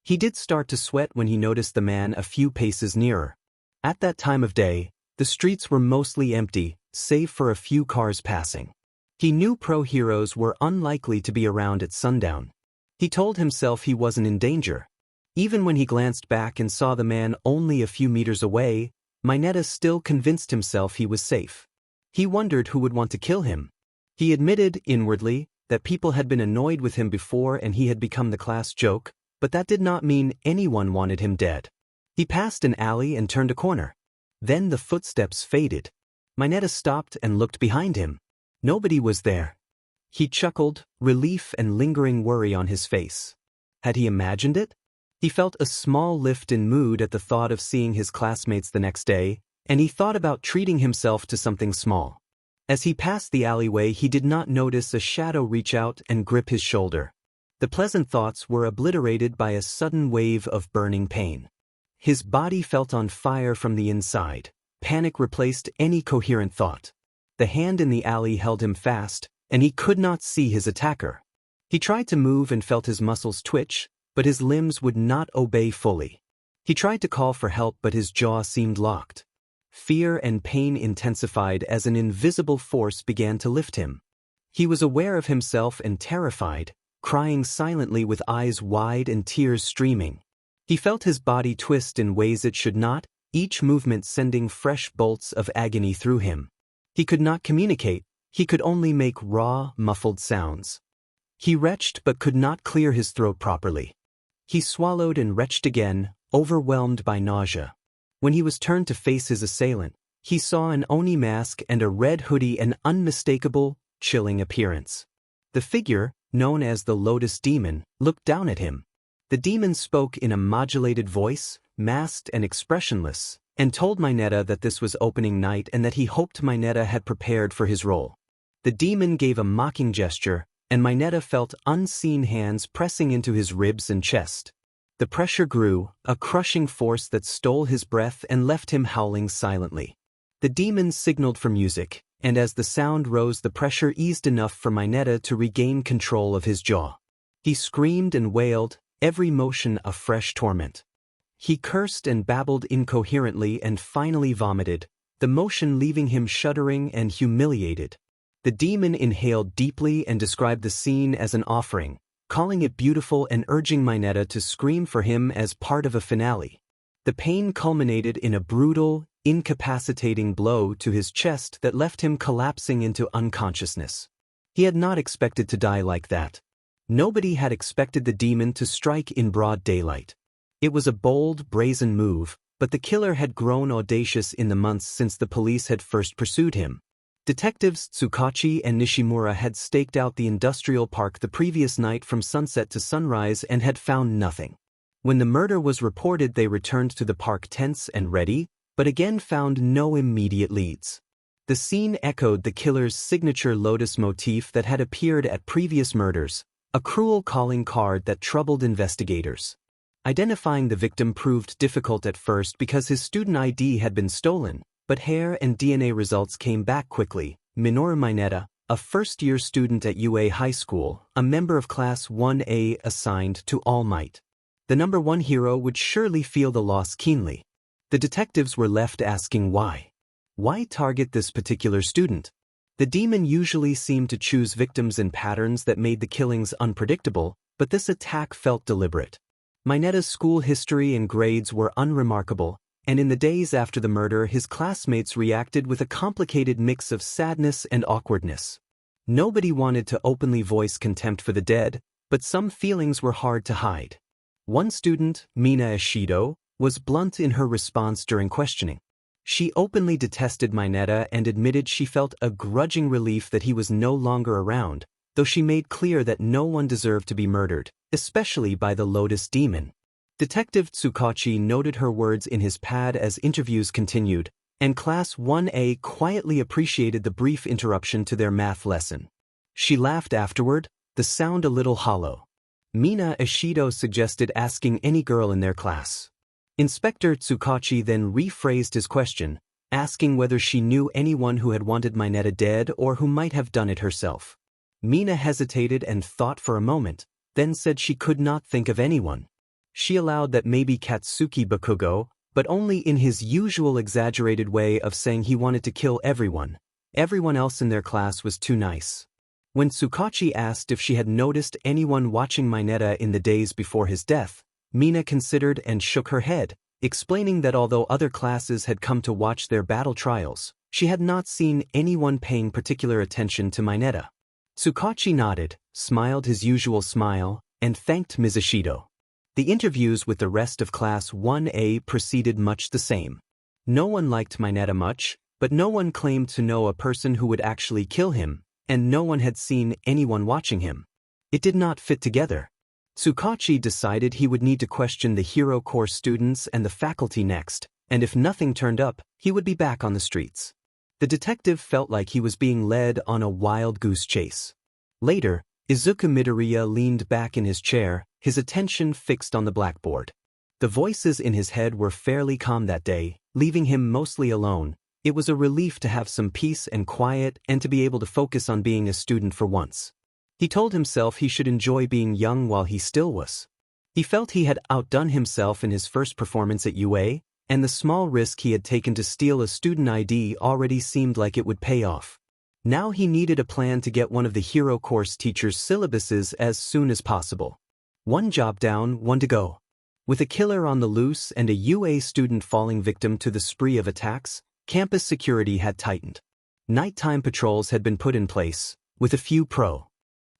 He did start to sweat when he noticed the man a few paces nearer. At that time of day, the streets were mostly empty, save for a few cars passing. He knew pro-heroes were unlikely to be around at sundown. He told himself he wasn't in danger. Even when he glanced back and saw the man only a few meters away, Mineta still convinced himself he was safe. He wondered who would want to kill him. He admitted, inwardly, that people had been annoyed with him before and he had become the class joke, but that did not mean anyone wanted him dead. He passed an alley and turned a corner. Then the footsteps faded. Mineta stopped and looked behind him. Nobody was there. He chuckled, relief and lingering worry on his face. Had he imagined it? He felt a small lift in mood at the thought of seeing his classmates the next day, and he thought about treating himself to something small. As he passed the alleyway, he did not notice a shadow reach out and grip his shoulder. The pleasant thoughts were obliterated by a sudden wave of burning pain. His body felt on fire from the inside. Panic replaced any coherent thought. The hand in the alley held him fast, and he could not see his attacker. He tried to move and felt his muscles twitch, but his limbs would not obey fully. He tried to call for help, but his jaw seemed locked. Fear and pain intensified as an invisible force began to lift him. He was aware of himself and terrified, crying silently with eyes wide and tears streaming. He felt his body twist in ways it should not, each movement sending fresh bolts of agony through him. He could not communicate, he could only make raw, muffled sounds. He retched but could not clear his throat properly. He swallowed and retched again, overwhelmed by nausea. When he was turned to face his assailant, he saw an Oni mask and a red hoodie, an unmistakable, chilling appearance. The figure, known as the Lotus Demon, looked down at him. The demon spoke in a modulated voice, masked and expressionless, and told Mineta that this was opening night and that he hoped Mineta had prepared for his role. The demon gave a mocking gesture, and Mineta felt unseen hands pressing into his ribs and chest. The pressure grew, a crushing force that stole his breath and left him howling silently. The demon signaled for music, and as the sound rose, the pressure eased enough for Mineta to regain control of his jaw. He screamed and wailed, every motion a fresh torment. He cursed and babbled incoherently and finally vomited, the motion leaving him shuddering and humiliated. The demon inhaled deeply and described the scene as an offering, calling it beautiful and urging Mineta to scream for him as part of a finale. The pain culminated in a brutal, incapacitating blow to his chest that left him collapsing into unconsciousness. He had not expected to die like that. Nobody had expected the demon to strike in broad daylight. It was a bold, brazen move, but the killer had grown audacious in the months since the police had first pursued him. Detectives Tsukachi and Nishimura had staked out the industrial park the previous night from sunset to sunrise and had found nothing. When the murder was reported, they returned to the park tense and ready, but again found no immediate leads. The scene echoed the killer's signature lotus motif that had appeared at previous murders, a cruel calling card that troubled investigators. Identifying the victim proved difficult at first because his student ID had been stolen, but hair and DNA results came back quickly. Minoru Mineta, a first-year student at UA High School, a member of Class 1A assigned to All Might. The number one hero would surely feel the loss keenly. The detectives were left asking why. Why target this particular student? The demon usually seemed to choose victims in patterns that made the killings unpredictable, but this attack felt deliberate. Mineta's school history and grades were unremarkable, and in the days after the murder his classmates reacted with a complicated mix of sadness and awkwardness. Nobody wanted to openly voice contempt for the dead, but some feelings were hard to hide. One student, Mina Ishido, was blunt in her response during questioning. She openly detested Mineta and admitted she felt a grudging relief that he was no longer around, though she made clear that no one deserved to be murdered, especially by the Lotus Demon. Detective Tsukachi noted her words in his pad as interviews continued, and Class 1A quietly appreciated the brief interruption to their math lesson. She laughed afterward, the sound a little hollow. Mina Ishido suggested asking any girl in their class. Inspector Tsukachi then rephrased his question, asking whether she knew anyone who had wanted Mineta dead or who might have done it herself. Mina hesitated and thought for a moment, then said she could not think of anyone. She allowed that maybe Katsuki Bakugo, but only in his usual exaggerated way of saying he wanted to kill everyone. Everyone else in their class was too nice. When Tsukachi asked if she had noticed anyone watching Mineta in the days before his death, Mina considered and shook her head, explaining that although other classes had come to watch their battle trials, she had not seen anyone paying particular attention to Mineta. Tsukachi nodded, smiled his usual smile, and thanked Ms. Ishido. The interviews with the rest of Class 1A proceeded much the same. No one liked Mineta much, but no one claimed to know a person who would actually kill him, and no one had seen anyone watching him. It did not fit together. Tsukachi decided he would need to question the Hero Corps students and the faculty next, and if nothing turned up, he would be back on the streets. The detective felt like he was being led on a wild goose chase. Later, Izuku Midoriya leaned back in his chair, his attention fixed on the blackboard. The voices in his head were fairly calm that day, leaving him mostly alone. It was a relief to have some peace and quiet and to be able to focus on being a student for once. He told himself he should enjoy being young while he still was. He felt he had outdone himself in his first performance at UA, and the small risk he had taken to steal a student ID already seemed like it would pay off. Now he needed a plan to get one of the Hero Course teacher's syllabuses as soon as possible. One job down, one to go. With a killer on the loose and a UA student falling victim to the spree of attacks, campus security had tightened. Nighttime patrols had been put in place, with a few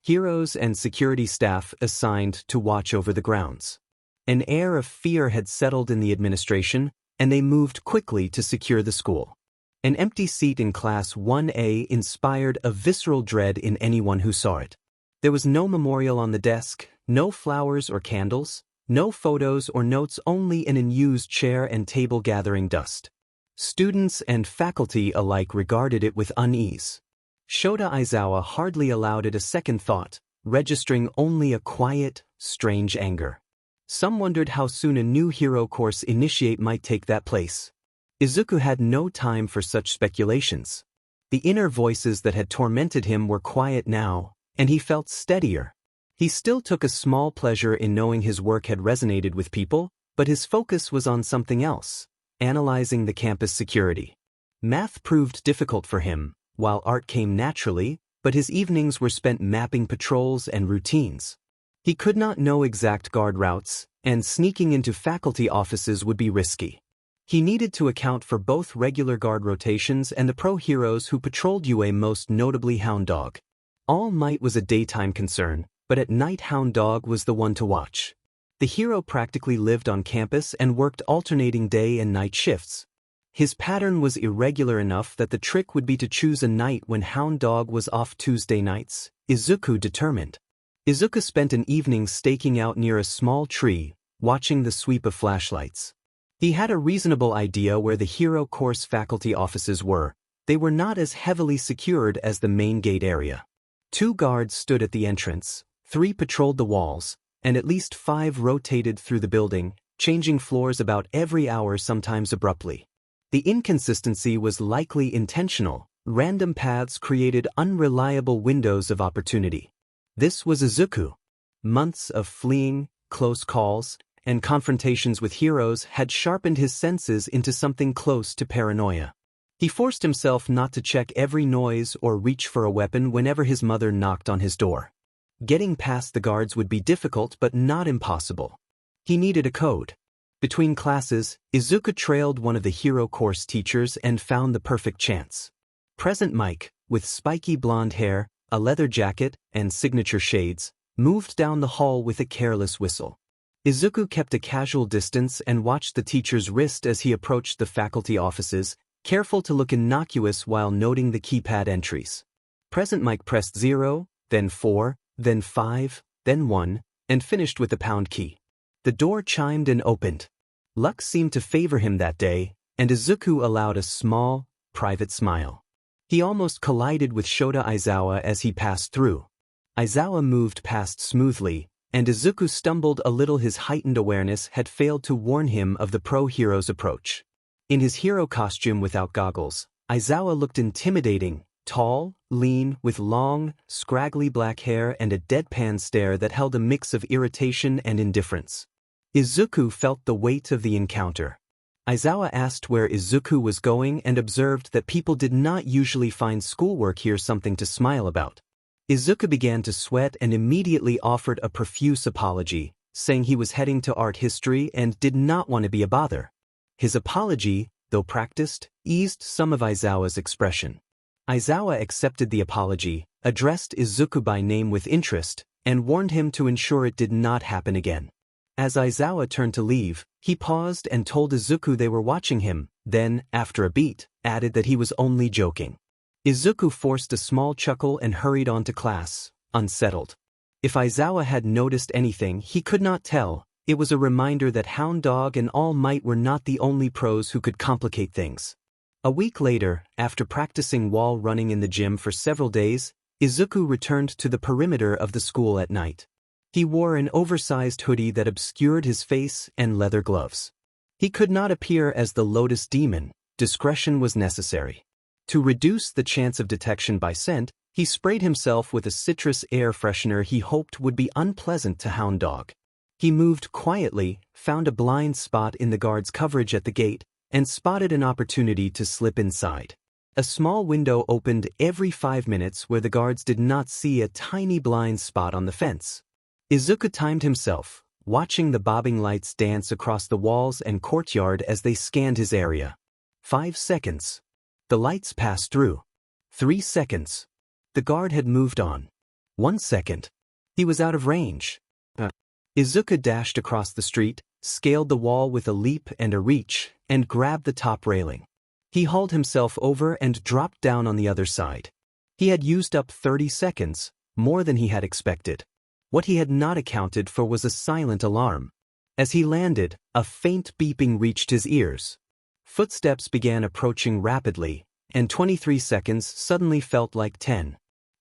heroes and security staff assigned to watch over the grounds. An air of fear had settled in the administration, and they moved quickly to secure the school. An empty seat in Class 1A inspired a visceral dread in anyone who saw it. There was no memorial on the desk, no flowers or candles, no photos or notes, only an unused chair and table gathering dust. Students and faculty alike regarded it with unease. Shota Aizawa hardly allowed it a second thought, registering only a quiet, strange anger. Some wondered how soon a new Hero Course initiate might take that place. Izuku had no time for such speculations. The inner voices that had tormented him were quiet now, and he felt steadier. He still took a small pleasure in knowing his work had resonated with people, but his focus was on something else, analyzing the campus security. Math proved difficult for him, while art came naturally, but his evenings were spent mapping patrols and routines. He could not know exact guard routes, and sneaking into faculty offices would be risky. He needed to account for both regular guard rotations and the pro-heroes who patrolled UA, most notably Hound Dog. All Might was a daytime concern, but at night Hound Dog was the one to watch. The hero practically lived on campus and worked alternating day and night shifts. His pattern was irregular enough that the trick would be to choose a night when Hound Dog was off Tuesday nights, Izuku determined. Izuku spent an evening staking out near a small tree, watching the sweep of flashlights. He had a reasonable idea where the Hero Course faculty offices were. They were not as heavily secured as the main gate area. 2 guards stood at the entrance, 3 patrolled the walls, and at least 5 rotated through the building, changing floors about every hour, sometimes abruptly. The inconsistency was likely intentional. Random paths created unreliable windows of opportunity. This was Izuku. Months of fleeing, close calls, and confrontations with heroes had sharpened his senses into something close to paranoia. He forced himself not to check every noise or reach for a weapon whenever his mother knocked on his door. Getting past the guards would be difficult but not impossible. He needed a code. Between classes, Izuku trailed one of the hero course teachers and found the perfect chance. Present Mike, with spiky blonde hair, a leather jacket, and signature shades, moved down the hall with a careless whistle. Izuku kept a casual distance and watched the teacher's wrist as he approached the faculty offices, careful to look innocuous while noting the keypad entries. Present Mike pressed 0, then 4, then 5, then 1, and finished with the pound key. The door chimed and opened. Luck seemed to favor him that day, and Izuku allowed a small, private smile. He almost collided with Shota Aizawa as he passed through. Aizawa moved past smoothly, and Izuku stumbled a little. His heightened awareness had failed to warn him of the pro-hero's approach. In his hero costume without goggles, Aizawa looked intimidating, tall, lean, with long, scraggly black hair and a deadpan stare that held a mix of irritation and indifference. Izuku felt the weight of the encounter. Aizawa asked where Izuku was going and observed that people did not usually find schoolwork here something to smile about. Izuku began to sweat and immediately offered a profuse apology, saying he was heading to art history and did not want to be a bother. His apology, though practiced, eased some of Aizawa's expression. Aizawa accepted the apology, addressed Izuku by name with interest, and warned him to ensure it did not happen again. As Aizawa turned to leave, he paused and told Izuku they were watching him, then, after a beat, added that he was only joking. Izuku forced a small chuckle and hurried on to class, unsettled. If Aizawa had noticed anything, he could not tell. It was a reminder that Hound Dog and All Might were not the only pros who could complicate things. A week later, after practicing wall running in the gym for several days, Izuku returned to the perimeter of the school at night. He wore an oversized hoodie that obscured his face and leather gloves. He could not appear as the Lotus Demon. Discretion was necessary. To reduce the chance of detection by scent, he sprayed himself with a citrus air freshener he hoped would be unpleasant to Hound Dog. He moved quietly, found a blind spot in the guard's coverage at the gate, and spotted an opportunity to slip inside. A small window opened every 5 minutes where the guards did not see a tiny blind spot on the fence. Izuku timed himself, watching the bobbing lights dance across the walls and courtyard as they scanned his area. 5 seconds. The lights passed through. 3 seconds. The guard had moved on. 1 second. He was out of range. Izuku dashed across the street, scaled the wall with a leap and a reach, and grabbed the top railing. He hauled himself over and dropped down on the other side. He had used up 30 seconds, more than he had expected. What he had not accounted for was a silent alarm. As he landed, a faint beeping reached his ears. Footsteps began approaching rapidly, and 23 seconds suddenly felt like 10.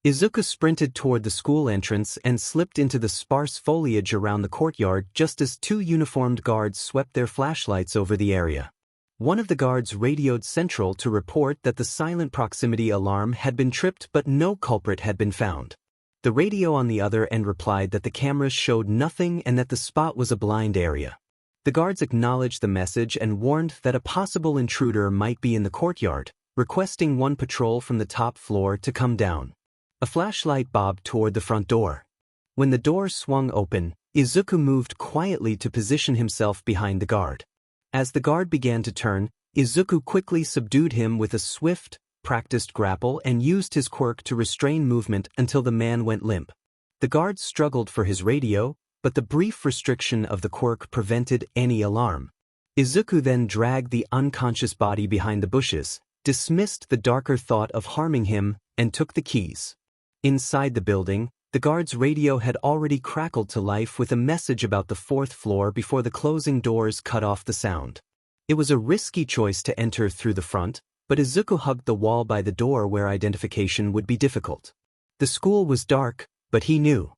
Izuku sprinted toward the school entrance and slipped into the sparse foliage around the courtyard just as 2 uniformed guards swept their flashlights over the area. One of the guards radioed Central to report that the silent proximity alarm had been tripped but no culprit had been found. The radio on the other end replied that the cameras showed nothing and that the spot was a blind area. The guards acknowledged the message and warned that a possible intruder might be in the courtyard, requesting one patrol from the top floor to come down. A flashlight bobbed toward the front door. When the door swung open, Izuku moved quietly to position himself behind the guard. As the guard began to turn, Izuku quickly subdued him with a swift, practiced grapple and used his quirk to restrain movement until the man went limp. The guard struggled for his radio, but the brief restriction of the quirk prevented any alarm. Izuku then dragged the unconscious body behind the bushes, dismissed the darker thought of harming him, and took the keys. Inside the building, the guard's radio had already crackled to life with a message about the 4th floor before the closing doors cut off the sound. It was a risky choice to enter through the front, but Izuku hugged the wall by the door where identification would be difficult. The school was dark, but he knew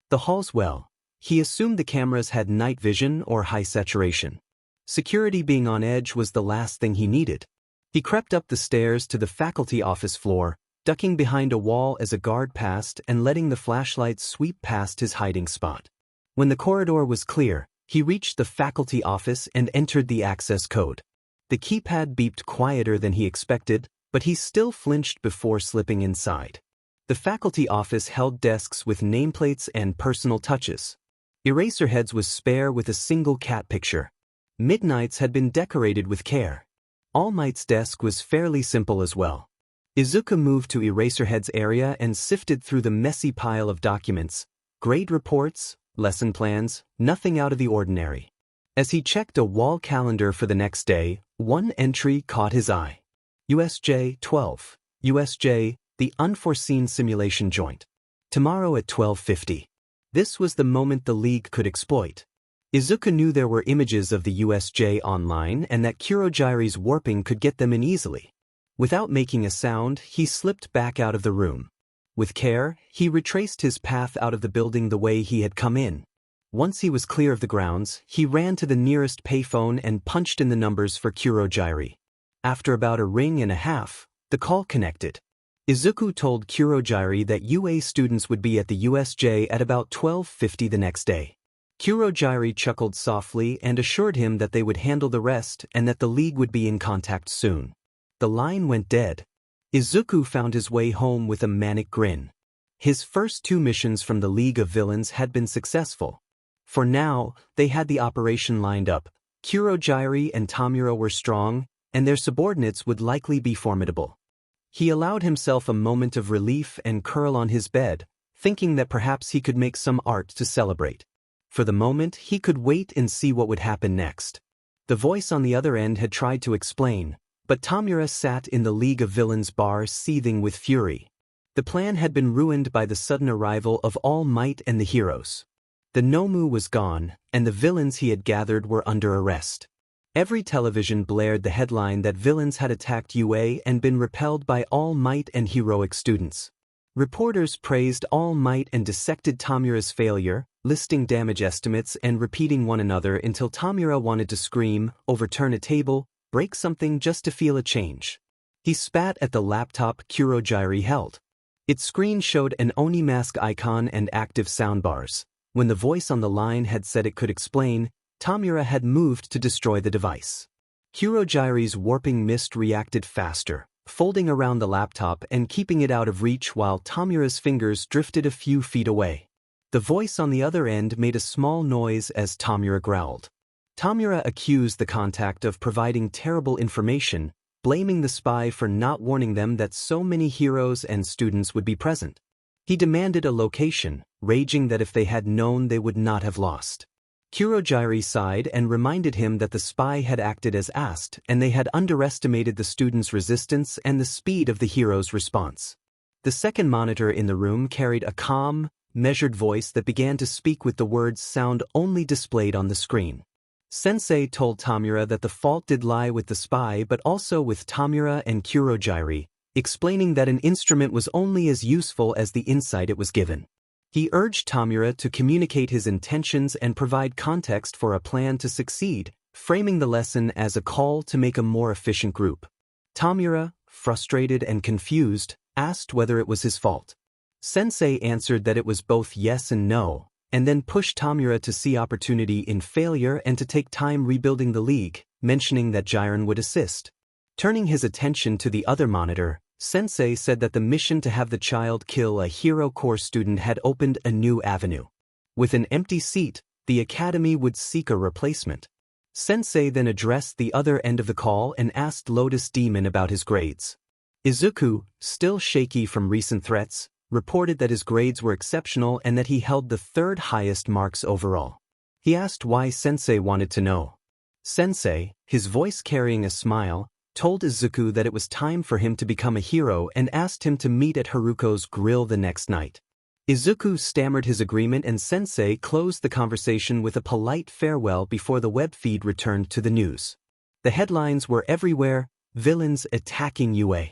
the halls well. He assumed the cameras had night vision or high saturation. Security being on edge was the last thing he needed. He crept up the stairs to the faculty office floor, ducking behind a wall as a guard passed and letting the flashlight sweep past his hiding spot. When the corridor was clear, he reached the faculty office and entered the access code. The keypad beeped quieter than he expected, but he still flinched before slipping inside. The faculty office held desks with nameplates and personal touches. Eraserheads was spare with a single cat picture. Midnight's had been decorated with care. All Might's desk was fairly simple as well. Izuku moved to Eraserhead's area and sifted through the messy pile of documents, grade reports, lesson plans, nothing out of the ordinary. As he checked a wall calendar for the next day, one entry caught his eye. USJ 12. USJ, the unforeseen simulation joint. Tomorrow at 12:50. This was the moment the League could exploit. Izuku knew there were images of the USJ online and that Kurogyri's warping could get them in easily. Without making a sound, he slipped back out of the room. With care, he retraced his path out of the building the way he had come in. Once he was clear of the grounds, he ran to the nearest payphone and punched in the numbers for Kurogyri. After about a ring and a half, the call connected. Izuku told Kurogyri that UA students would be at the USJ at about 12:50 the next day. Kurogyri chuckled softly and assured him that they would handle the rest and that the League would be in contact soon. The line went dead. Izuku found his way home with a manic grin. His first 2 missions from the League of Villains had been successful. For now, they had the operation lined up. Kurogyri and Tamura were strong, and their subordinates would likely be formidable. He allowed himself a moment of relief and curl on his bed, thinking that perhaps he could make some art to celebrate. For the moment, he could wait and see what would happen next. The voice on the other end had tried to explain, but Tamura sat in the League of Villains bar seething with fury. The plan had been ruined by the sudden arrival of All Might and the heroes. The Nomu was gone, and the villains he had gathered were under arrest. Every television blared the headline that villains had attacked UA and been repelled by All Might and heroic students. Reporters praised All Might and dissected Tamura's failure, listing damage estimates and repeating one another until Tamura wanted to scream, overturn a table, break something just to feel a change. He spat at the laptop Kurogyri held. Its screen showed an Oni mask icon and active soundbars. When the voice on the line had said it could explain, Tamura had moved to destroy the device. Kurogyri's warping mist reacted faster, folding around the laptop and keeping it out of reach while Tamura's fingers drifted a few feet away. The voice on the other end made a small noise as Tamura growled. Tamura accused the contact of providing terrible information, blaming the spy for not warning them that so many heroes and students would be present. He demanded a location, raging that if they had known they would not have lost. Kurogyri sighed and reminded him that the spy had acted as asked and they had underestimated the students' resistance and the speed of the hero's response. The second monitor in the room carried a calm, measured voice that began to speak with the words sound only displayed on the screen. Sensei told Tamura that the fault did lie with the spy but also with Tamura and Kurogyri, explaining that an instrument was only as useful as the insight it was given. He urged Tamura to communicate his intentions and provide context for a plan to succeed, framing the lesson as a call to make a more efficient group. Tamura, frustrated and confused, asked whether it was his fault. Sensei answered that it was both yes and no, and then pushed Tamura to see opportunity in failure and to take time rebuilding the League, mentioning that Jiren would assist. Turning his attention to the other monitor, Sensei said that the mission to have the child kill a Hero Corps student had opened a new avenue. With an empty seat, the academy would seek a replacement. Sensei then addressed the other end of the call and asked Lotus Demon about his grades. Izuku, still shaky from recent threats, reported that his grades were exceptional and that he held the 3rd highest marks overall. He asked why Sensei wanted to know. Sensei, his voice carrying a smile, told Izuku that it was time for him to become a hero and asked him to meet at Haruko's grill the next night. Izuku stammered his agreement and Sensei closed the conversation with a polite farewell before the web feed returned to the news. The headlines were everywhere, villains attacking UA.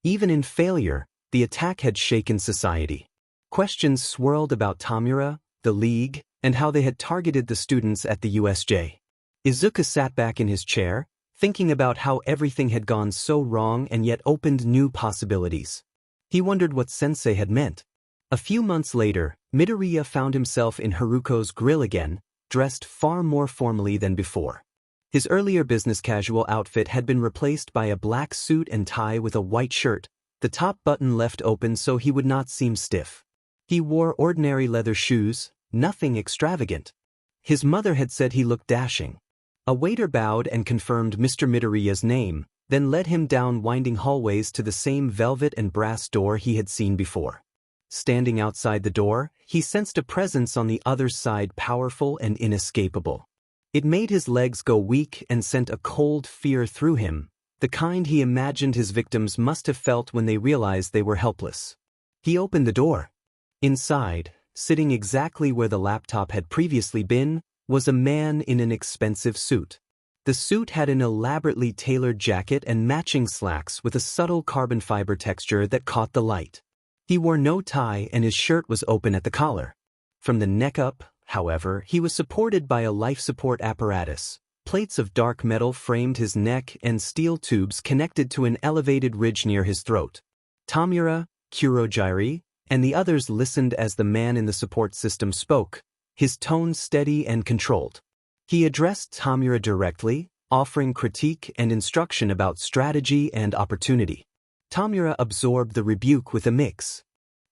Even in failure, the attack had shaken society. Questions swirled about Tamura, the League, and how they had targeted the students at the USJ. Izuku sat back in his chair, thinking about how everything had gone so wrong and yet opened new possibilities. He wondered what Sensei had meant. A few months later, Midoriya found himself in Haruko's grill again, dressed far more formally than before. His earlier business casual outfit had been replaced by a black suit and tie with a white shirt, the top button left open so he would not seem stiff. He wore ordinary leather shoes, nothing extravagant. His mother had said he looked dashing. A waiter bowed and confirmed Mr. Midoriya's name, then led him down winding hallways to the same velvet and brass door he had seen before. Standing outside the door, he sensed a presence on the other side, powerful and inescapable. It made his legs go weak and sent a cold fear through him, the kind he imagined his victims must have felt when they realized they were helpless. He opened the door. Inside, sitting exactly where the laptop had previously been, was a man in an expensive suit. The suit had an elaborately tailored jacket and matching slacks with a subtle carbon fiber texture that caught the light. He wore no tie and his shirt was open at the collar. From the neck up, however, he was supported by a life support apparatus. Plates of dark metal framed his neck and steel tubes connected to an elevated ridge near his throat. Tamura, Kurojiri, and the others listened as the man in the support system spoke, his tone steady and controlled. He addressed Tamura directly, offering critique and instruction about strategy and opportunity. Tamura absorbed the rebuke with a mix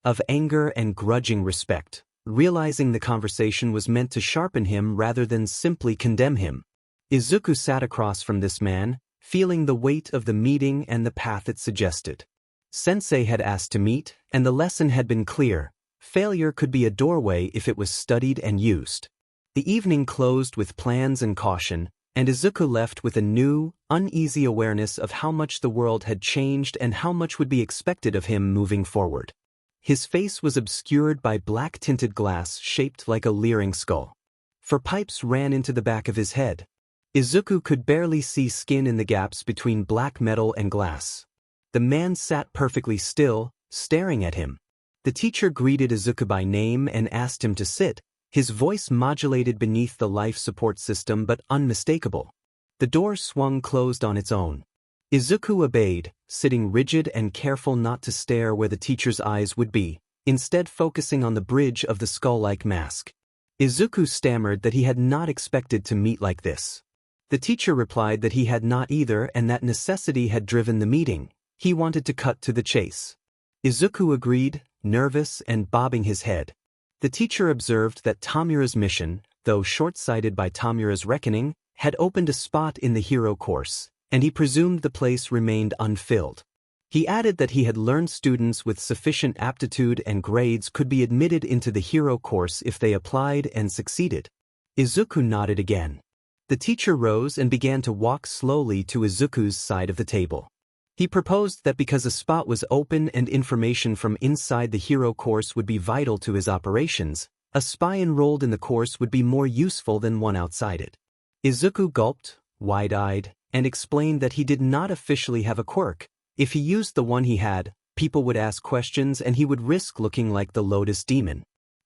of anger and grudging respect, realizing the conversation was meant to sharpen him rather than simply condemn him. Izuku sat across from this man, feeling the weight of the meeting and the path it suggested. Sensei had asked to meet, and the lesson had been clear. Failure could be a doorway if it was studied and used. The evening closed with plans and caution, and Izuku left with a new, uneasy awareness of how much the world had changed and how much would be expected of him moving forward. His face was obscured by black-tinted glass shaped like a leering skull. For pipes ran into the back of his head. Izuku could barely see skin in the gaps between black metal and glass. The man sat perfectly still, staring at him. The teacher greeted Izuku by name and asked him to sit, his voice modulated beneath the life support system but unmistakable. The door swung closed on its own. Izuku obeyed, sitting rigid and careful not to stare where the teacher's eyes would be, instead focusing on the bridge of the skull-like mask. Izuku stammered that he had not expected to meet like this. The teacher replied that he had not either and that necessity had driven the meeting. He wanted to cut to the chase. Izuku agreed, nervous and bobbing his head. The teacher observed that Tamura's mission, though short-sighted by Tamura's reckoning, had opened a spot in the hero course, and he presumed the place remained unfilled. He added that he had learned students with sufficient aptitude and grades could be admitted into the hero course if they applied and succeeded. Izuku nodded again. The teacher rose and began to walk slowly to Izuku's side of the table. He proposed that because a spot was open and information from inside the hero course would be vital to his operations, a spy enrolled in the course would be more useful than one outside it. Izuku gulped, wide-eyed, and explained that he did not officially have a quirk. If he used the one he had, people would ask questions and he would risk looking like the Lotus Demon.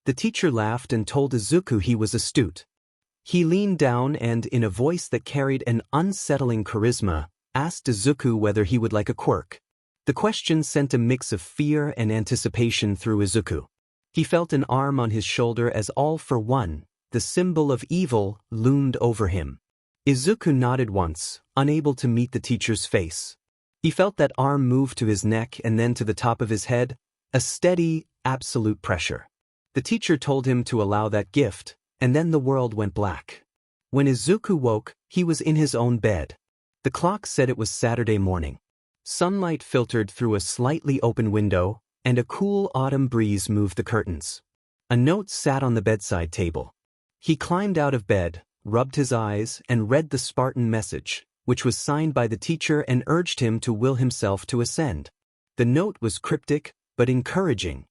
The teacher laughed and told Izuku he was astute. He leaned down and, in a voice that carried an unsettling charisma, asked Izuku whether he would like a quirk. The question sent a mix of fear and anticipation through Izuku. He felt an arm on his shoulder as All for One, the symbol of evil, loomed over him. Izuku nodded once, unable to meet the teacher's face. He felt that arm move to his neck and then to the top of his head, a steady, absolute pressure. The teacher told him to allow that gift, and then the world went black. When Izuku woke, he was in his own bed. The clock said it was Saturday morning. Sunlight filtered through a slightly open window, and a cool autumn breeze moved the curtains. A note sat on the bedside table. He climbed out of bed, rubbed his eyes, and read the Spartan message, which was signed by the teacher and urged him to will himself to ascend. The note was cryptic, but encouraging.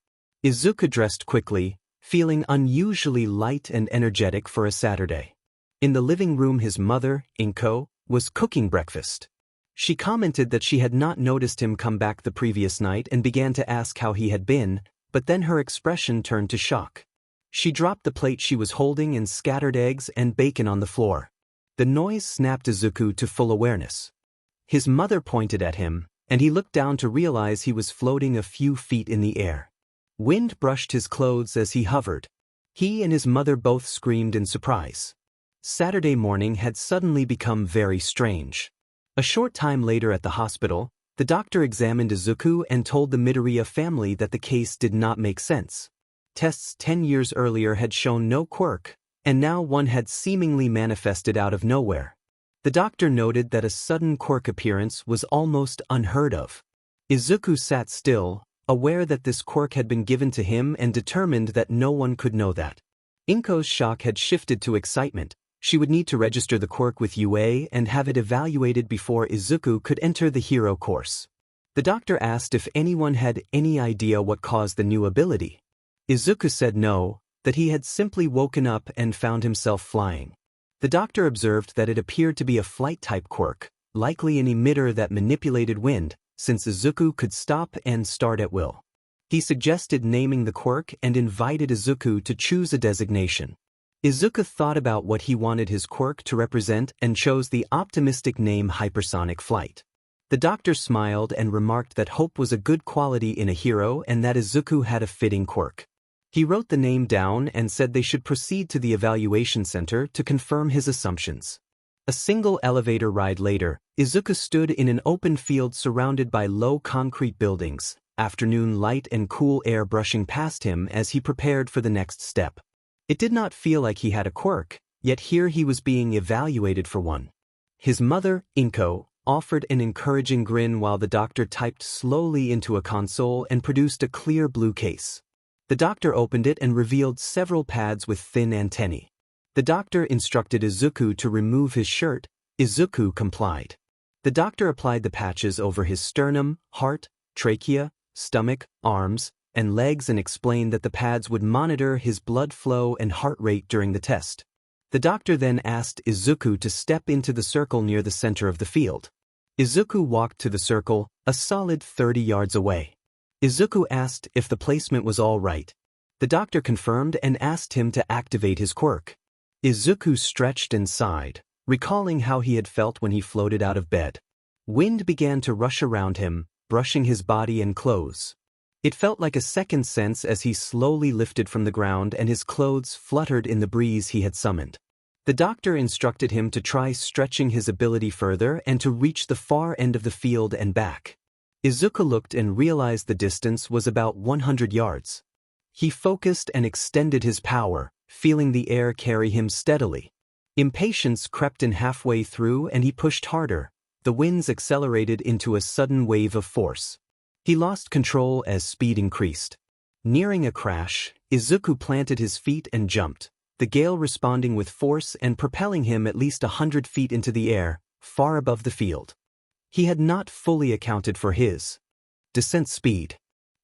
Izuku dressed quickly, feeling unusually light and energetic for a Saturday. In the living room his mother, Inko, was cooking breakfast. She commented that she had not noticed him come back the previous night and began to ask how he had been, but then her expression turned to shock. She dropped the plate she was holding and scattered eggs and bacon on the floor. The noise snapped Izuku to full awareness. His mother pointed at him, and he looked down to realize he was floating a few feet in the air. Wind brushed his clothes as he hovered. He and his mother both screamed in surprise. Saturday morning had suddenly become very strange. A short time later at the hospital, the doctor examined Izuku and told the Midoriya family that the case did not make sense. Tests 10 years earlier had shown no quirk, and now one had seemingly manifested out of nowhere. The doctor noted that a sudden quirk appearance was almost unheard of. Izuku sat still, aware that this quirk had been given to him and determined that no one could know that. Inko's shock had shifted to excitement. She would need to register the quirk with UA and have it evaluated before Izuku could enter the hero course. The doctor asked if anyone had any idea what caused the new ability. Izuku said no, that he had simply woken up and found himself flying. The doctor observed that it appeared to be a flight-type quirk, likely an emitter that manipulated wind, since Izuku could stop and start at will. He suggested naming the quirk and invited Izuku to choose a designation. Izuku thought about what he wanted his quirk to represent and chose the optimistic name Hypersonic Flight. The doctor smiled and remarked that hope was a good quality in a hero and that Izuku had a fitting quirk. He wrote the name down and said they should proceed to the evaluation center to confirm his assumptions. A single elevator ride later, Izuku stood in an open field surrounded by low concrete buildings, afternoon light and cool air brushing past him as he prepared for the next step. It did not feel like he had a quirk, yet here he was being evaluated for one. His mother, Inko, offered an encouraging grin while the doctor typed slowly into a console and produced a clear blue case. The doctor opened it and revealed several pads with thin antennae. The doctor instructed Izuku to remove his shirt. Izuku complied. The doctor applied the patches over his sternum, heart, trachea, stomach, arms, and legs and explained that the pads would monitor his blood flow and heart rate during the test. The doctor then asked Izuku to step into the circle near the center of the field. Izuku walked to the circle, a solid 30 yards away. Izuku asked if the placement was all right. The doctor confirmed and asked him to activate his quirk. Izuku stretched and sighed, recalling how he had felt when he floated out of bed. Wind began to rush around him, brushing his body and clothes. It felt like a second sense as he slowly lifted from the ground and his clothes fluttered in the breeze he had summoned. The doctor instructed him to try stretching his ability further and to reach the far end of the field and back. Izuku looked and realized the distance was about 100 yards. He focused and extended his power, feeling the air carry him steadily. Impatience crept in halfway through and he pushed harder. The winds accelerated into a sudden wave of force. He lost control as speed increased. Nearing a crash, Izuku planted his feet and jumped, the gale responding with force and propelling him at least 100 feet into the air, far above the field. He had not fully accounted for his descent speed.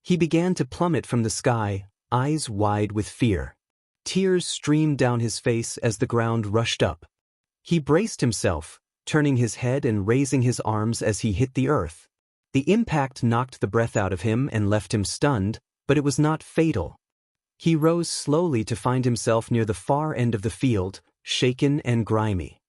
He began to plummet from the sky, eyes wide with fear. Tears streamed down his face as the ground rushed up. He braced himself, turning his head and raising his arms as he hit the earth. The impact knocked the breath out of him and left him stunned, but it was not fatal. He rose slowly to find himself near the far end of the field, shaken and grimy.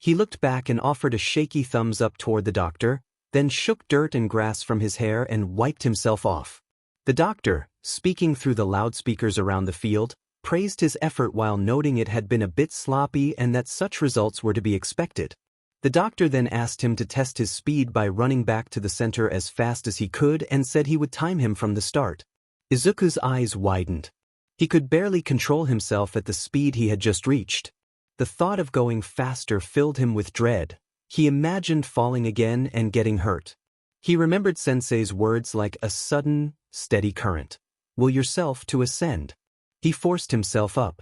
He looked back and offered a shaky thumbs up toward the doctor, then shook dirt and grass from his hair and wiped himself off. The doctor, speaking through the loudspeakers around the field, praised his effort while noting it had been a bit sloppy and that such results were to be expected. The doctor then asked him to test his speed by running back to the center as fast as he could and said he would time him from the start. Izuku's eyes widened. He could barely control himself at the speed he had just reached. The thought of going faster filled him with dread. He imagined falling again and getting hurt. He remembered Sensei's words like a sudden, steady current. Will yourself to ascend. He forced himself up.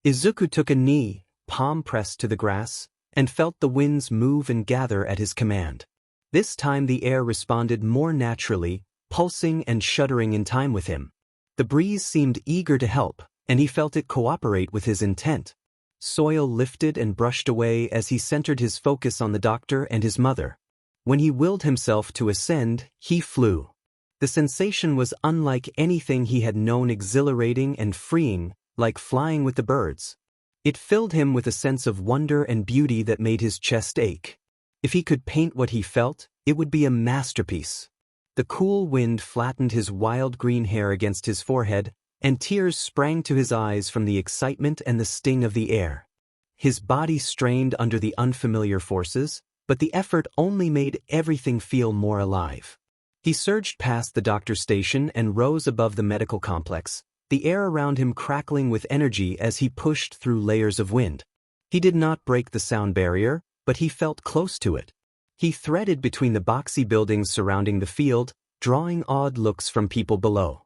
Izuku took a knee, palm pressed to the grass, and felt the winds move and gather at his command. This time the air responded more naturally, pulsing and shuddering in time with him. The breeze seemed eager to help, and he felt it cooperate with his intent. Soil lifted and brushed away as he centered his focus on the doctor and his mother. When he willed himself to ascend, he flew. The sensation was unlike anything he had known, exhilarating and freeing, like flying with the birds. It filled him with a sense of wonder and beauty that made his chest ache. If he could paint what he felt, it would be a masterpiece. The cool wind flattened his wild green hair against his forehead, and tears sprang to his eyes from the excitement and the sting of the air. His body strained under the unfamiliar forces, but the effort only made everything feel more alive. He surged past the doctor's station and rose above the medical complex, the air around him crackling with energy as he pushed through layers of wind. He did not break the sound barrier, but he felt close to it. He threaded between the boxy buildings surrounding the field, drawing odd looks from people below.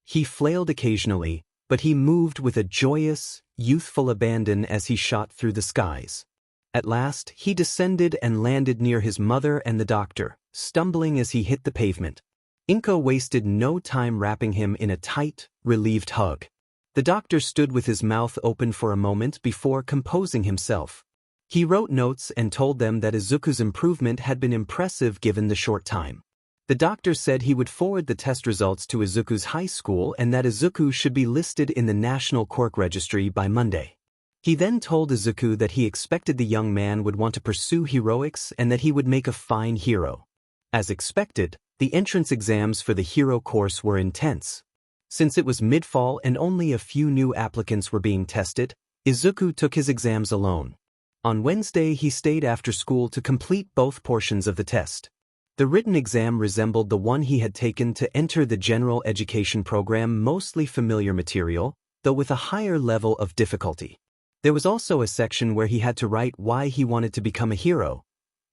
He flailed occasionally, but he moved with a joyous, youthful abandon as he shot through the skies. At last, he descended and landed near his mother and the doctor, stumbling as he hit the pavement. Inko wasted no time wrapping him in a tight, relieved hug. The doctor stood with his mouth open for a moment before composing himself. He wrote notes and told them that Izuku's improvement had been impressive given the short time. The doctor said he would forward the test results to Izuku's high school and that Izuku should be listed in the National Quirk Registry by Monday. He then told Izuku that he expected the young man would want to pursue heroics and that he would make a fine hero. As expected, the entrance exams for the hero course were intense. Since it was mid-fall and only a few new applicants were being tested, Izuku took his exams alone. On Wednesday he stayed after school to complete both portions of the test. The written exam resembled the one he had taken to enter the general education program, mostly familiar material, though with a higher level of difficulty. There was also a section where he had to write why he wanted to become a hero.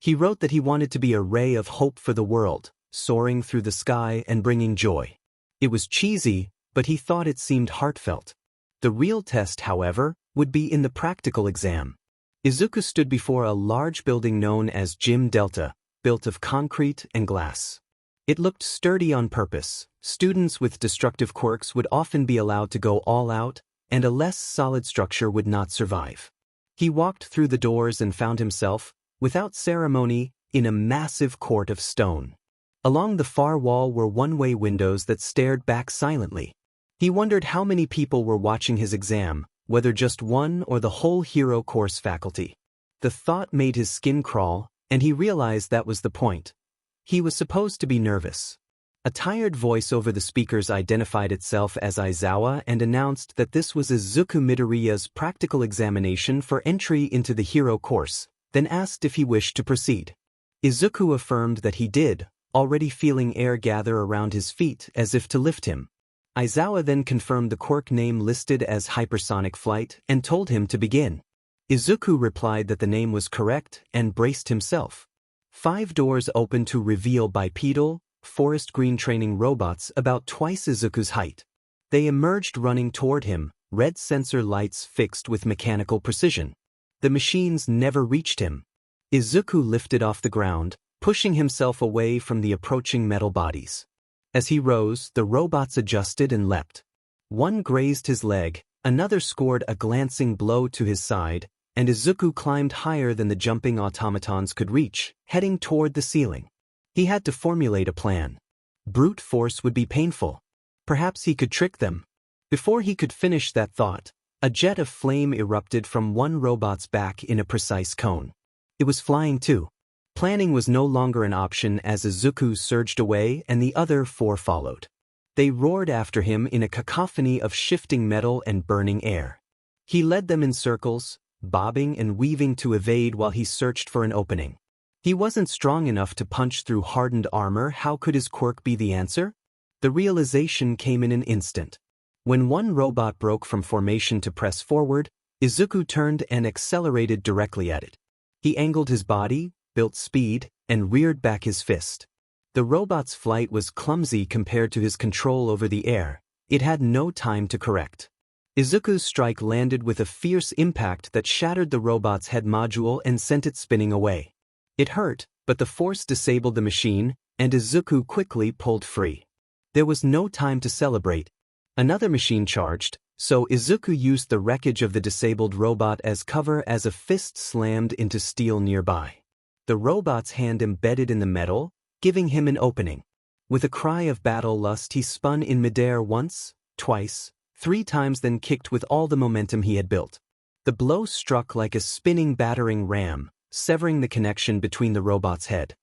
He wrote that he wanted to be a ray of hope for the world, soaring through the sky and bringing joy. It was cheesy, but he thought it seemed heartfelt. The real test, however, would be in the practical exam. Izuku stood before a large building known as Gym Delta, built of concrete and glass. It looked sturdy on purpose. Students with destructive quirks would often be allowed to go all out, and a less solid structure would not survive. He walked through the doors and found himself, without ceremony, in a massive court of stone. Along the far wall were one-way windows that stared back silently. He wondered how many people were watching his exam, whether just one or the whole hero course faculty. The thought made his skin crawl, and he realized that was the point. He was supposed to be nervous. A tired voice over the speakers identified itself as Aizawa and announced that this was Izuku Midoriya's practical examination for entry into the hero course, then asked if he wished to proceed. Izuku affirmed that he did, already feeling air gather around his feet as if to lift him. Aizawa then confirmed the quirk name listed as hypersonic flight and told him to begin. Izuku replied that the name was correct and braced himself. 5 doors opened to reveal bipedal, forest green training robots about twice Izuku's height. They emerged running toward him, red sensor lights fixed with mechanical precision. The machines never reached him. Izuku lifted off the ground, pushing himself away from the approaching metal bodies. As he rose, the robots adjusted and leapt. One grazed his leg, another scored a glancing blow to his side, and Izuku climbed higher than the jumping automatons could reach, heading toward the ceiling. He had to formulate a plan. Brute force would be painful. Perhaps he could trick them. Before he could finish that thought, a jet of flame erupted from one robot's back in a precise cone. It was flying too. Planning was no longer an option as Izuku surged away and the other 4 followed. They roared after him in a cacophony of shifting metal and burning air. He led them in circles, bobbing and weaving to evade while he searched for an opening. He wasn't strong enough to punch through hardened armor. How could his quirk be the answer? The realization came in an instant. When one robot broke from formation to press forward, Izuku turned and accelerated directly at it. He angled his body, built speed, and reared back his fist. The robot's flight was clumsy compared to his control over the air. It had no time to correct. Izuku's strike landed with a fierce impact that shattered the robot's head module and sent it spinning away. It hurt, but the force disabled the machine, and Izuku quickly pulled free. There was no time to celebrate. Another machine charged, so Izuku used the wreckage of the disabled robot as cover as a fist slammed into steel nearby. The robot's hand embedded in the metal, giving him an opening. With a cry of battle lust, he spun in midair once, twice, 3 times, then kicked with all the momentum he had built. The blow struck like a spinning battering ram, severing the connection between the robot's head,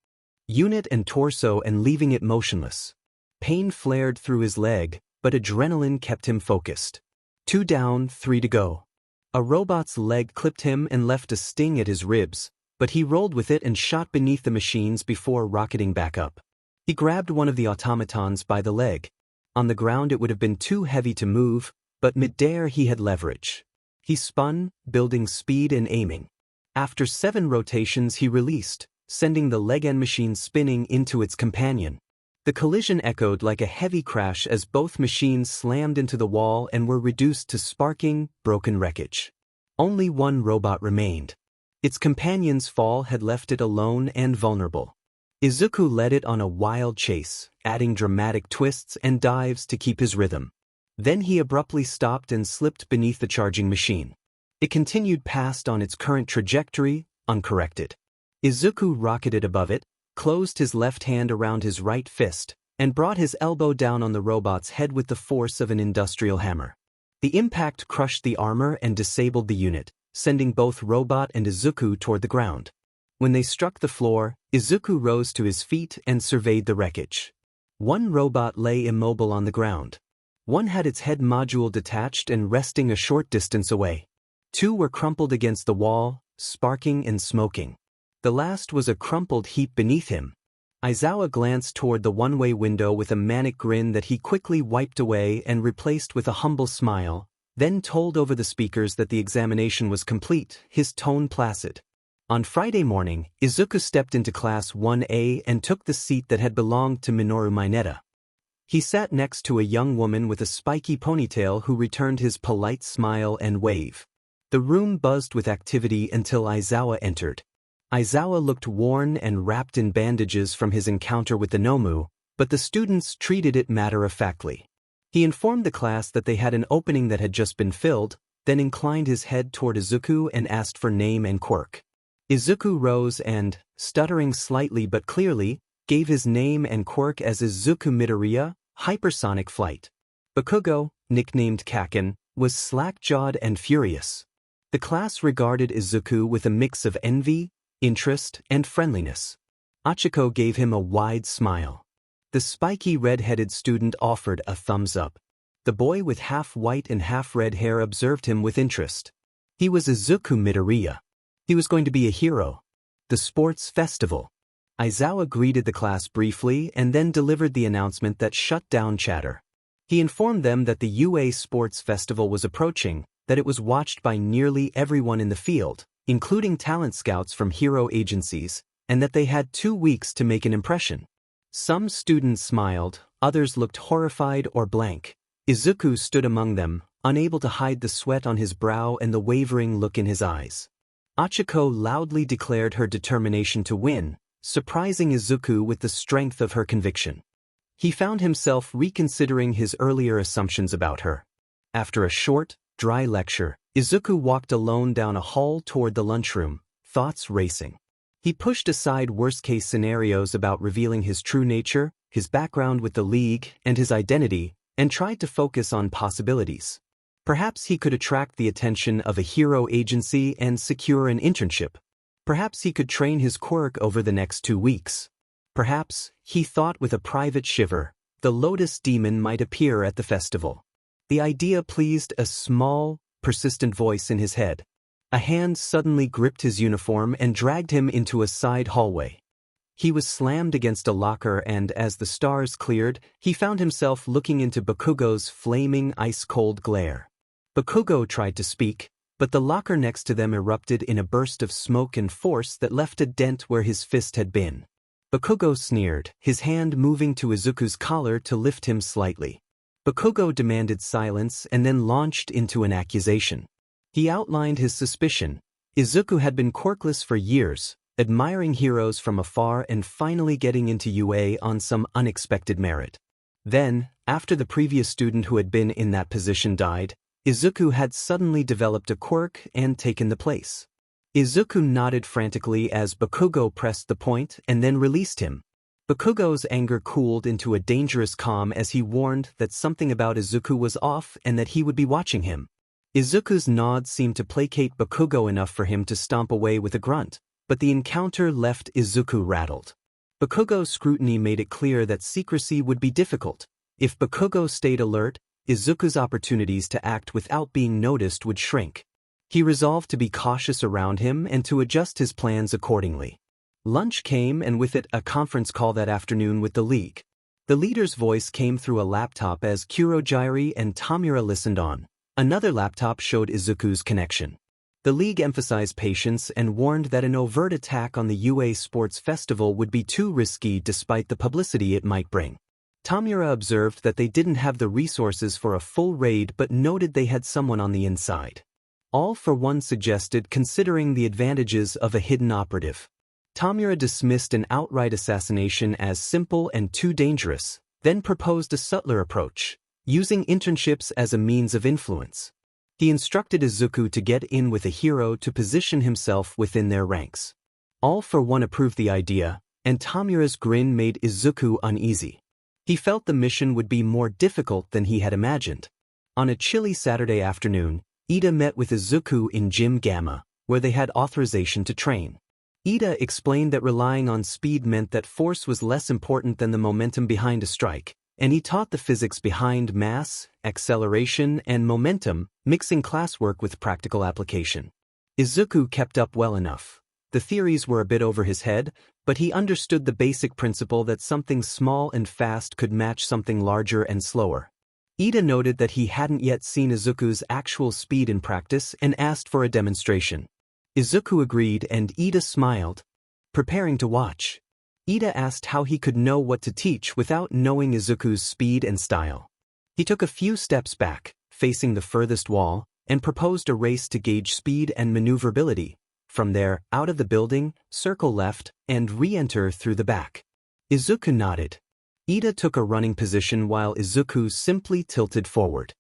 unit and torso and leaving it motionless. Pain flared through his leg, but adrenaline kept him focused. 2 down, 3 to go. A robot's leg clipped him and left a sting at his ribs, but he rolled with it and shot beneath the machines before rocketing back up. He grabbed one of the automatons by the leg. On the ground it would have been too heavy to move, but midair he had leverage. He spun, building speed and aiming. After 7 rotations he released, sending the leg end machine spinning into its companion. The collision echoed like a heavy crash as both machines slammed into the wall and were reduced to sparking, broken wreckage. Only one robot remained. Its companion's fall had left it alone and vulnerable. Izuku led it on a wild chase, adding dramatic twists and dives to keep his rhythm. Then he abruptly stopped and slipped beneath the charging machine. It continued past on its current trajectory, uncorrected. Izuku rocketed above it, closed his left hand around his right fist, and brought his elbow down on the robot's head with the force of an industrial hammer. The impact crushed the armor and disabled the unit, sending both robot and Izuku toward the ground. When they struck the floor, Izuku rose to his feet and surveyed the wreckage. One robot lay immobile on the ground. One had its head module detached and resting a short distance away. 2 were crumpled against the wall, sparking and smoking. The last was a crumpled heap beneath him. Aizawa glanced toward the one-way window with a manic grin that he quickly wiped away and replaced with a humble smile, then told over the speakers that the examination was complete, his tone placid. On Friday morning, Izuku stepped into Class 1A and took the seat that had belonged to Minoru Mineta. He sat next to a young woman with a spiky ponytail who returned his polite smile and wave. The room buzzed with activity until Aizawa entered. Aizawa looked worn and wrapped in bandages from his encounter with the Nomu, but the students treated it matter-of-factly. He informed the class that they had an opening that had just been filled, then inclined his head toward Izuku and asked for name and quirk. Izuku rose and, stuttering slightly but clearly, gave his name and quirk as Izuku Midoriya, hypersonic flight. Bakugo, nicknamed Kaken, was slack-jawed and furious. The class regarded Izuku with a mix of envy, interest, and friendliness. Achiko gave him a wide smile. The spiky red-headed student offered a thumbs up. The boy with half-white and half-red hair observed him with interest. He was Izuku Midoriya. He was going to be a hero. The sports festival. Aizawa greeted the class briefly and then delivered the announcement that shut down chatter. He informed them that the UA Sports Festival was approaching, that it was watched by nearly everyone in the field, including talent scouts from hero agencies, and that they had 2 weeks to make an impression. Some students smiled, others looked horrified or blank. Izuku stood among them, unable to hide the sweat on his brow and the wavering look in his eyes. Achiko loudly declared her determination to win, surprising Izuku with the strength of her conviction. He found himself reconsidering his earlier assumptions about her. After a short, dry lecture, Izuku walked alone down a hall toward the lunchroom, thoughts racing. He pushed aside worst-case scenarios about revealing his true nature, his background with the League, and his identity, and tried to focus on possibilities. Perhaps he could attract the attention of a hero agency and secure an internship. Perhaps he could train his quirk over the next 2 weeks. Perhaps, he thought with a private shiver, the Lotus Demon might appear at the festival. The idea pleased a small, persistent voice in his head. A hand suddenly gripped his uniform and dragged him into a side hallway. He was slammed against a locker and as the stars cleared, he found himself looking into Bakugo's flaming ice-cold glare. Bakugo tried to speak, but the locker next to them erupted in a burst of smoke and force that left a dent where his fist had been. Bakugo sneered, his hand moving to Izuku's collar to lift him slightly. Bakugo demanded silence and then launched into an accusation. He outlined his suspicion. Izuku had been quirkless for years, admiring heroes from afar and finally getting into UA on some unexpected merit. Then, after the previous student who had been in that position died, Izuku had suddenly developed a quirk and taken the place. Izuku nodded frantically as Bakugo pressed the point and then released him. Bakugo's anger cooled into a dangerous calm as he warned that something about Izuku was off and that he would be watching him. Izuku's nod seemed to placate Bakugo enough for him to stomp away with a grunt, but the encounter left Izuku rattled. Bakugo's scrutiny made it clear that secrecy would be difficult. If Bakugo stayed alert, Izuku's opportunities to act without being noticed would shrink. He resolved to be cautious around him and to adjust his plans accordingly. Lunch came and with it a conference call that afternoon with the League. The leader's voice came through a laptop as Kurogyuri and Tamura listened on. Another laptop showed Izuku's connection. The league emphasized patience and warned that an overt attack on the UA Sports Festival would be too risky despite the publicity it might bring. Tamura observed that they didn't have the resources for a full raid but noted they had someone on the inside. All for One suggested considering the advantages of a hidden operative. Tamura dismissed an outright assassination as simple and too dangerous, then proposed a subtler approach, using internships as a means of influence. He instructed Izuku to get in with a hero to position himself within their ranks. All for One approved the idea, and Tamura's grin made Izuku uneasy. He felt the mission would be more difficult than he had imagined. On a chilly Saturday afternoon, Ida met with Izuku in Gym Gamma, where they had authorization to train. Ida explained that relying on speed meant that force was less important than the momentum behind a strike, and he taught the physics behind mass, acceleration, and momentum, mixing classwork with practical application. Izuku kept up well enough. The theories were a bit over his head, but he understood the basic principle that something small and fast could match something larger and slower. Ida noted that he hadn't yet seen Izuku's actual speed in practice and asked for a demonstration. Izuku agreed and Ida smiled, preparing to watch. Ida asked how he could know what to teach without knowing Izuku's speed and style. He took a few steps back, facing the furthest wall, and proposed a race to gauge speed and maneuverability. From there, out of the building, circle left, and re-enter through the back. Izuku nodded. Ida took a running position while Izuku simply tilted forward.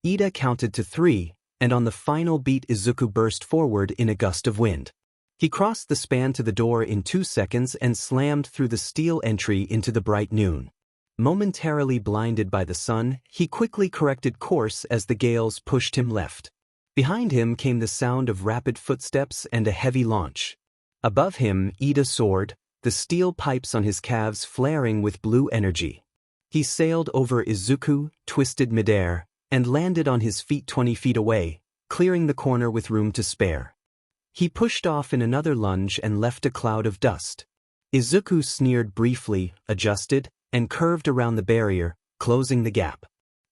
Ida counted to 3, and on the final beat Izuku burst forward in a gust of wind. He crossed the span to the door in 2 seconds and slammed through the steel entry into the bright noon. Momentarily blinded by the sun, he quickly corrected course as the gales pushed him left. Behind him came the sound of rapid footsteps and a heavy launch. Above him, Ida soared, the steel pipes on his calves flaring with blue energy. He sailed over Izuku, twisted midair, and landed on his feet 20 feet away, clearing the corner with room to spare. He pushed off in another lunge and left a cloud of dust. Izuku sneered briefly, adjusted, and curved around the barrier, closing the gap.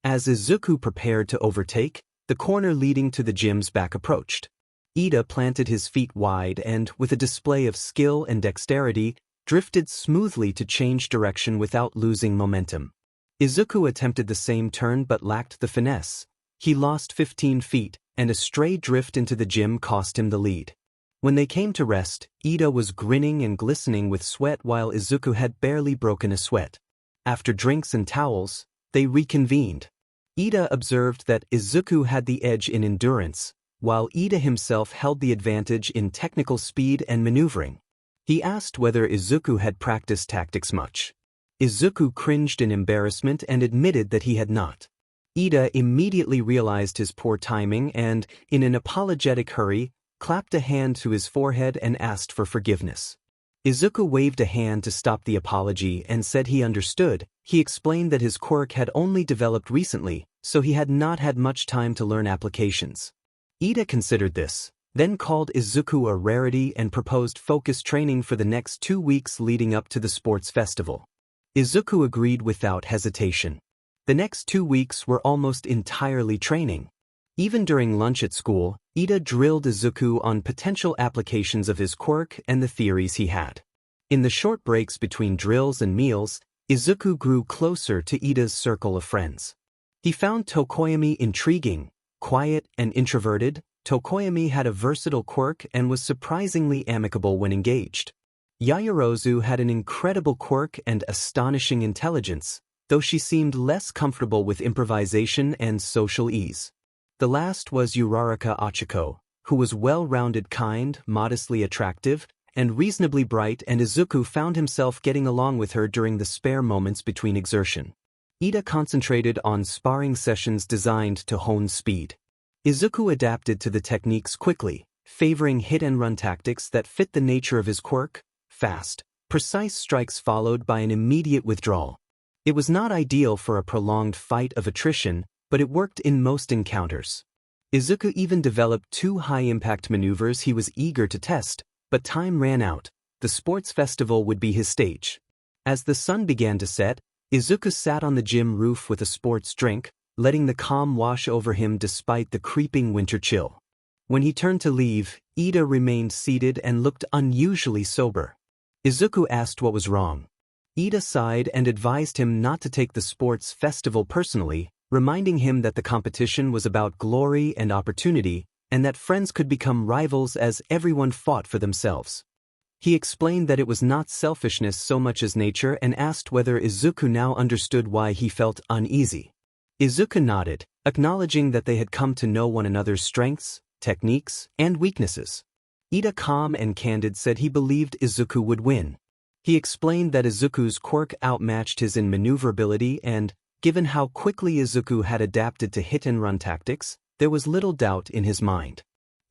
As Izuku prepared to overtake, the corner leading to the gym's back approached. Ida planted his feet wide and, with a display of skill and dexterity, drifted smoothly to change direction without losing momentum. Izuku attempted the same turn but lacked the finesse. He lost 15 feet, and a stray drift into the gym cost him the lead. When they came to rest, Ida was grinning and glistening with sweat while Izuku had barely broken a sweat. After drinks and towels, they reconvened. Ida observed that Izuku had the edge in endurance, while Ida himself held the advantage in technical speed and maneuvering. He asked whether Izuku had practiced tactics much. Izuku cringed in embarrassment and admitted that he had not. Ida immediately realized his poor timing and, in an apologetic hurry, clapped a hand to his forehead and asked for forgiveness. Izuku waved a hand to stop the apology and said he understood. He explained that his quirk had only developed recently, so he had not had much time to learn applications. Ida considered this, then called Izuku a rarity and proposed focused training for the next 2 weeks leading up to the sports festival. Izuku agreed without hesitation. The next 2 weeks were almost entirely training. Even during lunch at school, Ida drilled Izuku on potential applications of his quirk and the theories he had. In the short breaks between drills and meals, Izuku grew closer to Ida's circle of friends. He found Tokoyami intriguing, quiet and introverted. Tokoyami had a versatile quirk and was surprisingly amicable when engaged. Yaoyorozu had an incredible quirk and astonishing intelligence, though she seemed less comfortable with improvisation and social ease. The last was Uraraka Achiko, who was well-rounded, kind, modestly attractive, and reasonably bright, and Izuku found himself getting along with her during the spare moments between exertion. Ida concentrated on sparring sessions designed to hone speed. Izuku adapted to the techniques quickly, favoring hit-and-run tactics that fit the nature of his quirk: fast, precise strikes followed by an immediate withdrawal. It was not ideal for a prolonged fight of attrition, but it worked in most encounters. Izuku even developed 2 high-impact maneuvers he was eager to test, but time ran out. The sports festival would be his stage. As the sun began to set, Izuku sat on the gym roof with a sports drink, letting the calm wash over him despite the creeping winter chill. When he turned to leave, Ida remained seated and looked unusually sober. Izuku asked what was wrong. Ida sighed and advised him not to take the sports festival personally, reminding him that the competition was about glory and opportunity, and that friends could become rivals as everyone fought for themselves. He explained that it was not selfishness so much as nature and asked whether Izuku now understood why he felt uneasy. Izuku nodded, acknowledging that they had come to know one another's strengths, techniques, and weaknesses. Ida, calm and candid, said he believed Izuku would win. He explained that Izuku's quirk outmatched his in maneuverability and, given how quickly Izuku had adapted to hit-and-run tactics, there was little doubt in his mind.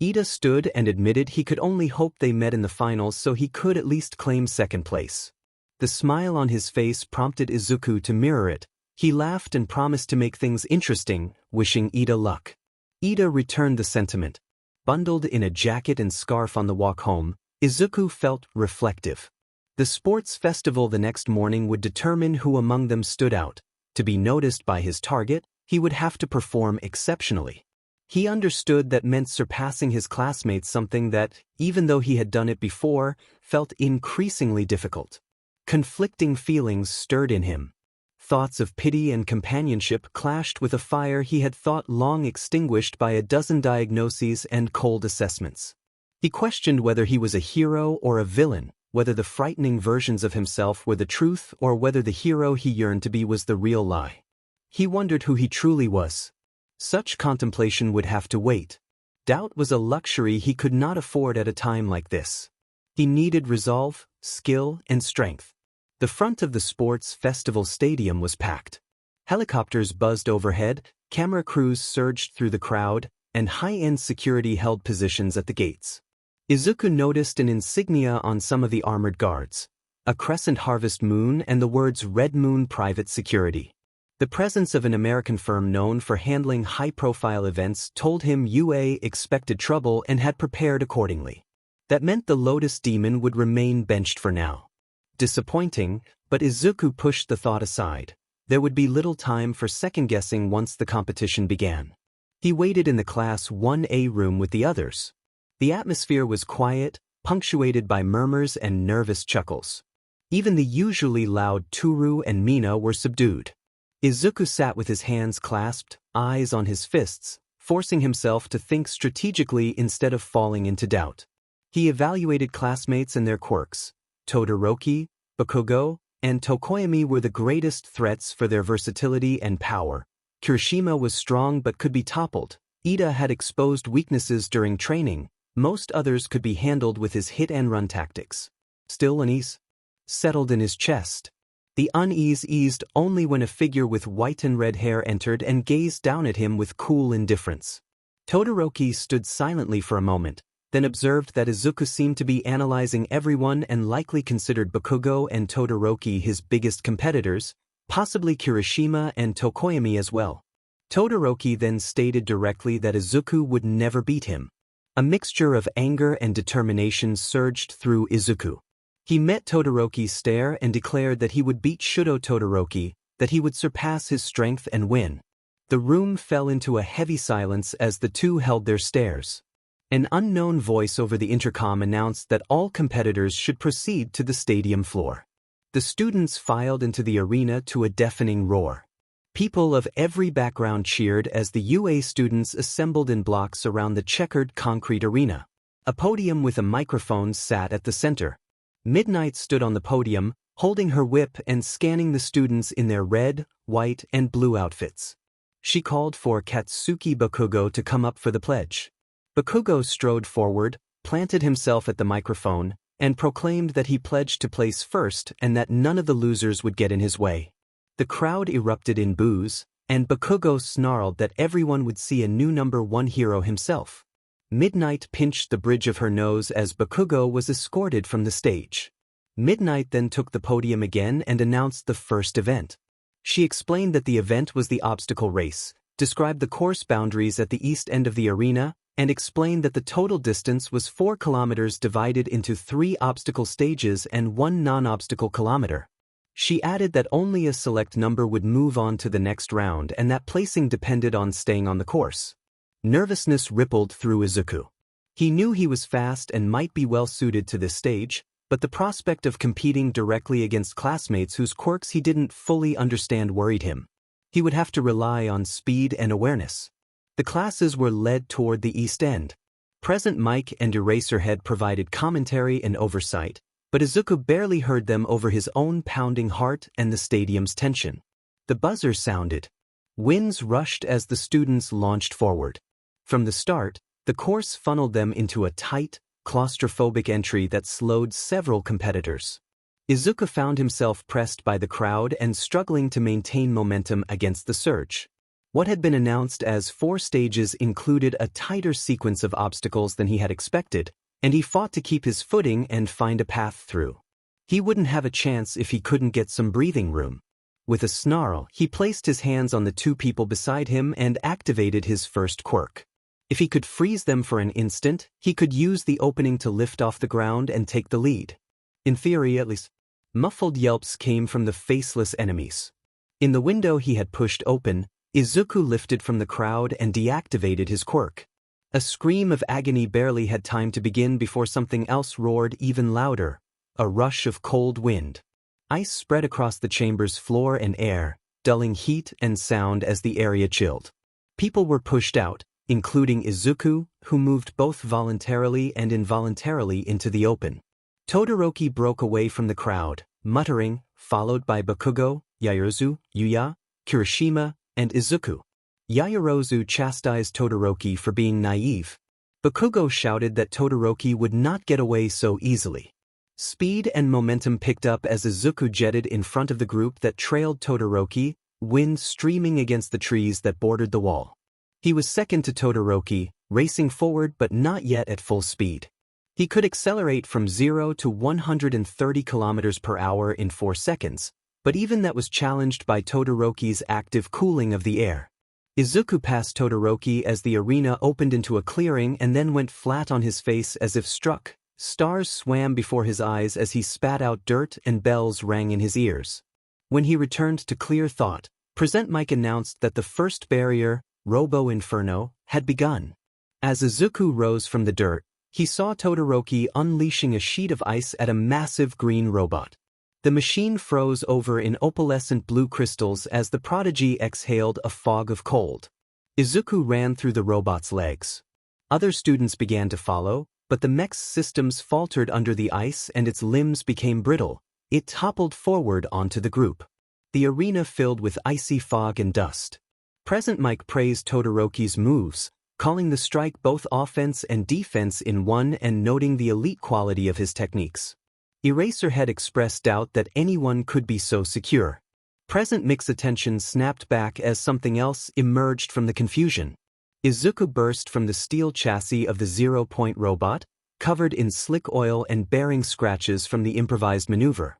Ida stood and admitted he could only hope they met in the finals so he could at least claim second place. The smile on his face prompted Izuku to mirror it. He laughed and promised to make things interesting, wishing Ida luck. Ida returned the sentiment. Bundled in a jacket and scarf on the walk home, Izuku felt reflective. The sports festival the next morning would determine who among them stood out. To be noticed by his target, he would have to perform exceptionally. He understood that meant surpassing his classmates, something that, even though he had done it before, felt increasingly difficult. Conflicting feelings stirred in him. Thoughts of pity and companionship clashed with a fire he had thought long extinguished by a dozen diagnoses and cold assessments. He questioned whether he was a hero or a villain, whether the frightening versions of himself were the truth or whether the hero he yearned to be was the real lie. He wondered who he truly was. Such contemplation would have to wait. Doubt was a luxury he could not afford at a time like this. He needed resolve, skill, and strength. The front of the sports festival stadium was packed. Helicopters buzzed overhead, camera crews surged through the crowd, and high-end security held positions at the gates. Izuku noticed an insignia on some of the armored guards, a crescent harvest moon and the words Red Moon Private Security. The presence of an American firm known for handling high-profile events told him UA expected trouble and had prepared accordingly. That meant the Lotus Demon would remain benched for now. Disappointing, but Izuku pushed the thought aside. There would be little time for second-guessing once the competition began. He waited in the Class 1A room with the others. The atmosphere was quiet, punctuated by murmurs and nervous chuckles. Even the usually loud Toru and Mina were subdued. Izuku sat with his hands clasped, eyes on his fists, forcing himself to think strategically instead of falling into doubt. He evaluated classmates and their quirks. Todoroki, Bakugo, and Tokoyami were the greatest threats for their versatility and power. Kirishima was strong but could be toppled. Ida had exposed weaknesses during training. Most others could be handled with his hit-and-run tactics. Still unease settled in his chest. The unease eased only when a figure with white and red hair entered and gazed down at him with cool indifference. Todoroki stood silently for a moment, then observed that Izuku seemed to be analyzing everyone and likely considered Bakugo and Todoroki his biggest competitors, possibly Kirishima and Tokoyami as well. Todoroki then stated directly that Izuku would never beat him. A mixture of anger and determination surged through Izuku. He met Todoroki's stare and declared that he would beat Shudo Todoroki, that he would surpass his strength and win. The room fell into a heavy silence as the two held their stares. An unknown voice over the intercom announced that all competitors should proceed to the stadium floor. The students filed into the arena to a deafening roar. People of every background cheered as the UA students assembled in blocks around the checkered concrete arena. A podium with a microphone sat at the center. Midnight stood on the podium, holding her whip and scanning the students in their red, white, and blue outfits. She called for Katsuki Bakugo to come up for the pledge. Bakugo strode forward, planted himself at the microphone, and proclaimed that he pledged to place first and that none of the losers would get in his way. The crowd erupted in boos, and Bakugo snarled that everyone would see a new number one hero himself. Midnight pinched the bridge of her nose as Bakugo was escorted from the stage. Midnight then took the podium again and announced the first event. She explained that the event was the obstacle race, described the course boundaries at the east end of the arena, and explained that the total distance was 4 kilometers divided into 3 obstacle stages and 1 non-obstacle kilometer. She added that only a select number would move on to the next round and that placing depended on staying on the course. Nervousness rippled through Izuku. He knew he was fast and might be well suited to this stage, but the prospect of competing directly against classmates whose quirks he didn't fully understand worried him. He would have to rely on speed and awareness. The classes were led toward the east end. Present Mike and Eraserhead provided commentary and oversight, but Izuku barely heard them over his own pounding heart and the stadium's tension. The buzzer sounded. Winds rushed as the students launched forward. From the start, the course funneled them into a tight, claustrophobic entry that slowed several competitors. Izuku found himself pressed by the crowd and struggling to maintain momentum against the surge. What had been announced as 4 stages included a tighter sequence of obstacles than he had expected, and he fought to keep his footing and find a path through. He wouldn't have a chance if he couldn't get some breathing room. With a snarl, he placed his hands on the 2 people beside him and activated his first quirk. If he could freeze them for an instant, he could use the opening to lift off the ground and take the lead. In theory, at least. Muffled yelps came from the faceless enemies. In the window he had pushed open, Izuku lifted from the crowd and deactivated his quirk. A scream of agony barely had time to begin before something else roared even louder, a rush of cold wind. Ice spread across the chamber's floor and air, dulling heat and sound as the area chilled. People were pushed out, including Izuku, who moved both voluntarily and involuntarily into the open. Todoroki broke away from the crowd, muttering, followed by Bakugo, Yaoyorozu, Yuya, Kirishima, and Izuku. Yaoyorozu chastised Todoroki for being naive. Bakugo shouted that Todoroki would not get away so easily. Speed and momentum picked up as Izuku jetted in front of the group that trailed Todoroki, wind streaming against the trees that bordered the wall. He was second to Todoroki, racing forward but not yet at full speed. He could accelerate from 0 to 130 km per hour in 4 seconds, but even that was challenged by Todoroki's active cooling of the air. Izuku passed Todoroki as the arena opened into a clearing and then went flat on his face as if struck. Stars swam before his eyes as he spat out dirt and bells rang in his ears. When he returned to clear thought, Present Mike announced that the first barrier, Robo Inferno, had begun. As Izuku rose from the dirt, he saw Todoroki unleashing a sheet of ice at a massive green robot. The machine froze over in opalescent blue crystals as the prodigy exhaled a fog of cold. Izuku ran through the robot's legs. Other students began to follow, but the mech's systems faltered under the ice and its limbs became brittle. It toppled forward onto the group. The arena filled with icy fog and dust. Present Mike praised Todoroki's moves, calling the strike both offense and defense in one and noting the elite quality of his techniques. Eraserhead expressed doubt that anyone could be so secure. Present Mike's attention snapped back as something else emerged from the confusion. Izuku burst from the steel chassis of the 0-point robot, covered in slick oil and bearing scratches from the improvised maneuver.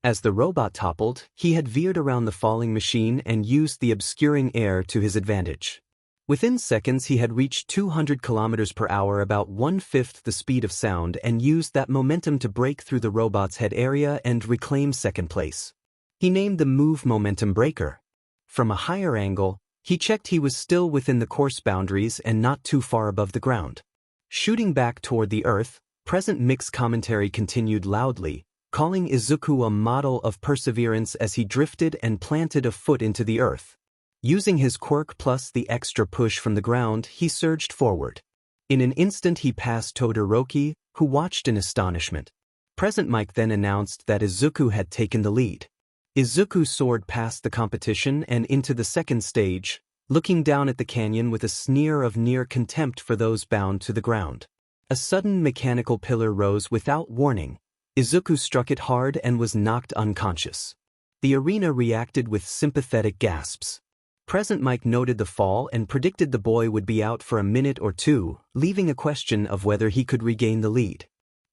As the robot toppled, he had veered around the falling machine and used the obscuring air to his advantage. Within seconds he had reached 200 km per hour, about 1/5 the speed of sound, and used that momentum to break through the robot's head area and reclaim second place. He named the move Momentum Breaker. From a higher angle, he checked he was still within the course boundaries and not too far above the ground. Shooting back toward the earth, Present Mike's commentary continued loudly, calling Izuku a model of perseverance as he drifted and planted a foot into the earth. Using his quirk plus the extra push from the ground, he surged forward. In an instant he passed Todoroki, who watched in astonishment. Present Mike then announced that Izuku had taken the lead. Izuku soared past the competition and into the second stage, looking down at the canyon with a sneer of near contempt for those bound to the ground. A sudden mechanical pillar rose without warning. Izuku struck it hard and was knocked unconscious. The arena reacted with sympathetic gasps. Present Mike noted the fall and predicted the boy would be out for a minute or two, leaving a question of whether he could regain the lead.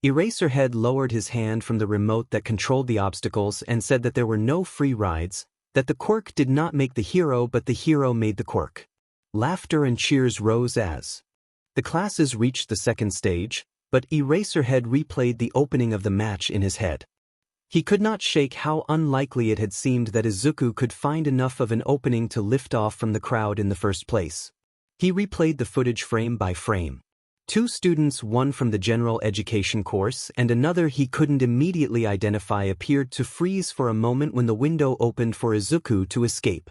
Eraserhead lowered his hand from the remote that controlled the obstacles and said that there were no free rides, that the quirk did not make the hero but the hero made the quirk. Laughter and cheers rose as the classes reached the second stage, but Eraserhead replayed the opening of the match in his head. He could not shake how unlikely it had seemed that Izuku could find enough of an opening to lift off from the crowd in the first place. He replayed the footage frame by frame. Two students, one from the general education course and another he couldn't immediately identify, appeared to freeze for a moment when the window opened for Izuku to escape.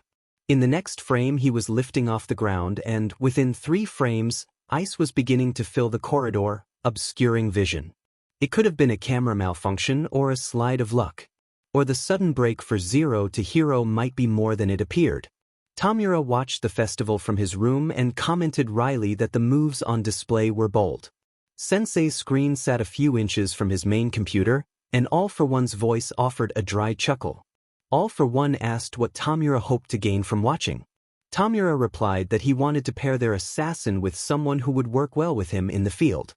In the next frame he was lifting off the ground and, within 3 frames, ice was beginning to fill the corridor, obscuring vision. It could have been a camera malfunction or a slide of luck. Or the sudden break for Zero to Hero might be more than it appeared. Tamura watched the festival from his room and commented wryly that the moves on display were bold. Sensei's screen sat a few inches from his main computer, and All for One's voice offered a dry chuckle. All for One asked what Tamura hoped to gain from watching. Tamura replied that he wanted to pair their assassin with someone who would work well with him in the field.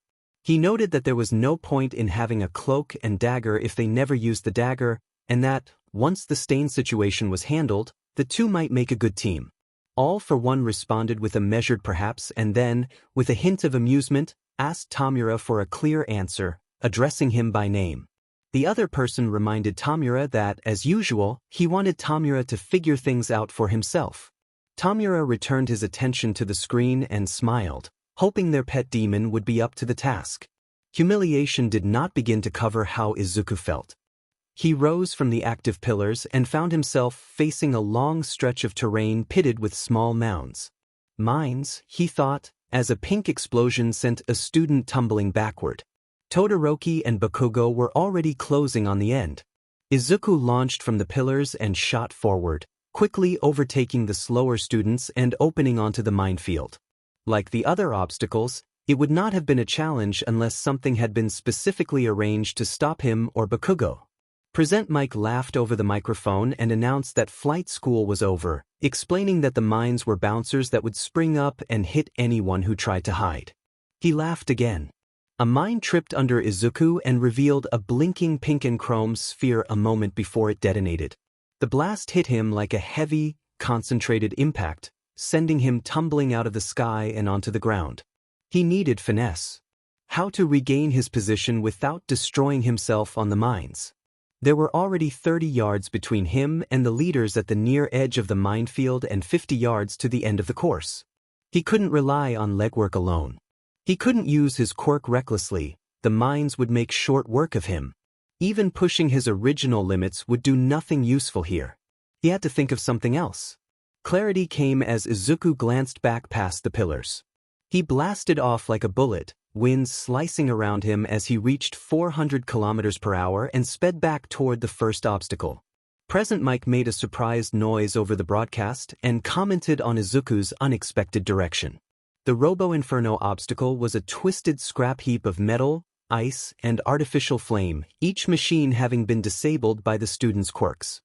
He noted that there was no point in having a cloak and dagger if they never used the dagger, and that, once the stain situation was handled, the two might make a good team. All for One responded with a measured perhaps and then, with a hint of amusement, asked Tamura for a clear answer, addressing him by name. The other person reminded Tamura that, as usual, he wanted Tamura to figure things out for himself. Tamura returned his attention to the screen and smiled, hoping their pet demon would be up to the task. Humiliation did not begin to cover how Izuku felt. He rose from the active pillars and found himself facing a long stretch of terrain pitted with small mounds. Mines, he thought, as a pink explosion sent a student tumbling backward. Todoroki and Bakugo were already closing on the end. Izuku launched from the pillars and shot forward, quickly overtaking the slower students and opening onto the minefield. Like the other obstacles, it would not have been a challenge unless something had been specifically arranged to stop him or Bakugo. Present Mike laughed over the microphone and announced that flight school was over, explaining that the mines were bouncers that would spring up and hit anyone who tried to hide. He laughed again. A mine tripped under Izuku and revealed a blinking pink and chrome sphere a moment before it detonated. The blast hit him like a heavy, concentrated impact, sending him tumbling out of the sky and onto the ground. He needed finesse. How to regain his position without destroying himself on the mines. There were already 30 yards between him and the leaders at the near edge of the minefield and 50 yards to the end of the course. He couldn't rely on legwork alone. He couldn't use his quirk recklessly, the mines would make short work of him. Even pushing his original limits would do nothing useful here. He had to think of something else. Clarity came as Izuku glanced back past the pillars. He blasted off like a bullet, winds slicing around him as he reached 400 kilometers per hour and sped back toward the first obstacle. Present Mike made a surprised noise over the broadcast and commented on Izuku's unexpected direction. The Robo Inferno obstacle was a twisted scrap heap of metal, ice, and artificial flame, each machine having been disabled by the students' quirks.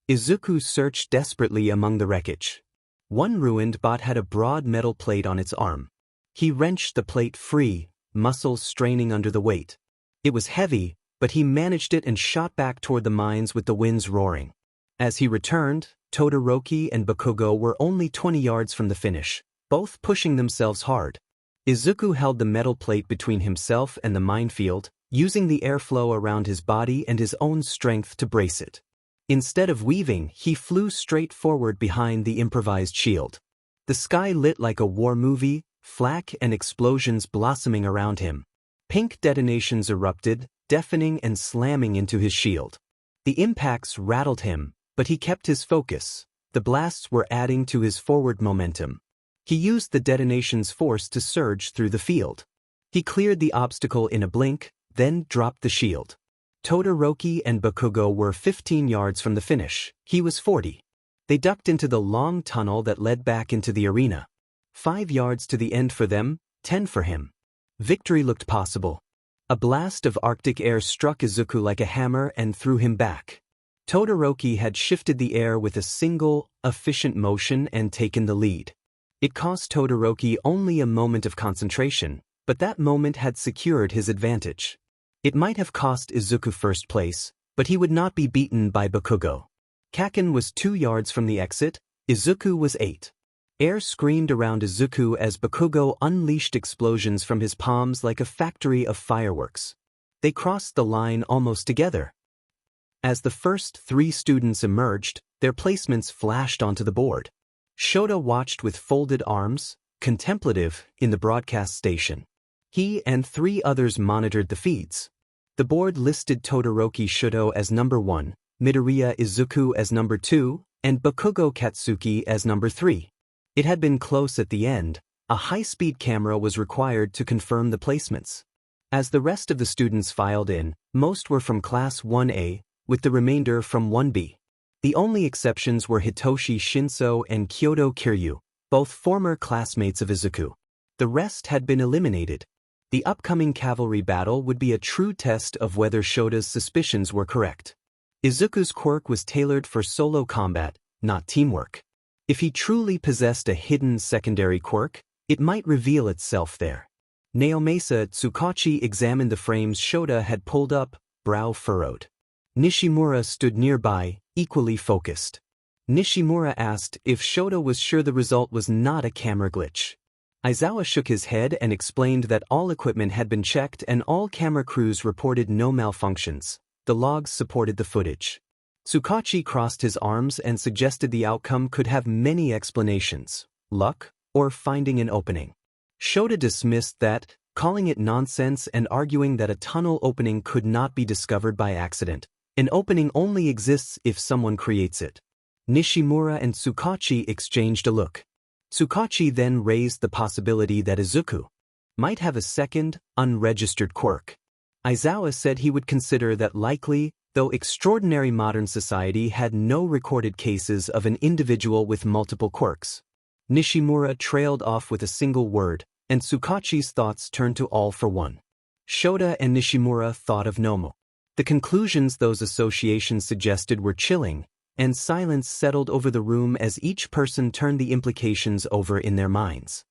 Izuku searched desperately among the wreckage. One ruined bot had a broad metal plate on its arm. He wrenched the plate free, muscles straining under the weight. It was heavy, but he managed it and shot back toward the mines with the winds roaring. As he returned, Todoroki and Bakugo were only 20 yards from the finish, both pushing themselves hard. Izuku held the metal plate between himself and the minefield, using the airflow around his body and his own strength to brace it. Instead of weaving, he flew straight forward behind the improvised shield. The sky lit like a war movie, flak and explosions blossoming around him. Pink detonations erupted, deafening and slamming into his shield. The impacts rattled him, but he kept his focus. The blasts were adding to his forward momentum. He used the detonation's force to surge through the field. He cleared the obstacle in a blink, then dropped the shield. Todoroki and Bakugo were 15 yards from the finish. He was 40. They ducked into the long tunnel that led back into the arena. 5 yards to the end for them, 10 for him. Victory looked possible. A blast of Arctic air struck Izuku like a hammer and threw him back. Todoroki had shifted the air with a single, efficient motion and taken the lead. It cost Todoroki only a moment of concentration, but that moment had secured his advantage. It might have cost Izuku first place, but he would not be beaten by Bakugo. Kaken was 2 yards from the exit, Izuku was 8. Air screamed around Izuku as Bakugo unleashed explosions from his palms like a factory of fireworks. They crossed the line almost together. As the first 3 students emerged, their placements flashed onto the board. Shota watched with folded arms, contemplative, in the broadcast station. He and 3 others monitored the feeds. The board listed Todoroki Shuto as number 1, Midoriya Izuku as number 2, and Bakugo Katsuki as number 3. It had been close at the end. A high-speed camera was required to confirm the placements. As the rest of the students filed in, most were from Class 1A, with the remainder from 1B. The only exceptions were Hitoshi Shinso and Kyoto Kiryu, both former classmates of Izuku. The rest had been eliminated. The upcoming cavalry battle would be a true test of whether Shota's suspicions were correct. Izuku's quirk was tailored for solo combat, not teamwork. If he truly possessed a hidden secondary quirk, it might reveal itself there. Naomasa Tsukachi examined the frames Shota had pulled up, brow furrowed. Nishimura stood nearby, equally focused. Nishimura asked if Shota was sure the result was not a camera glitch. Aizawa shook his head and explained that all equipment had been checked and all camera crews reported no malfunctions. The logs supported the footage. Tsukachi crossed his arms and suggested the outcome could have many explanations: luck, or finding an opening. Shota dismissed that, calling it nonsense and arguing that a tunnel opening could not be discovered by accident. An opening only exists if someone creates it. Nishimura and Tsukachi exchanged a look. Tsukachi then raised the possibility that Izuku might have a second, unregistered quirk. Aizawa said he would consider that likely, though extraordinary modern society had no recorded cases of an individual with multiple quirks. Nishimura trailed off with a single word, and Tsukachi's thoughts turned to all for one. Shota and Nishimura thought of Nomo. The conclusions those associations suggested were chilling, and silence settled over the room as each person turned the implications over in their minds.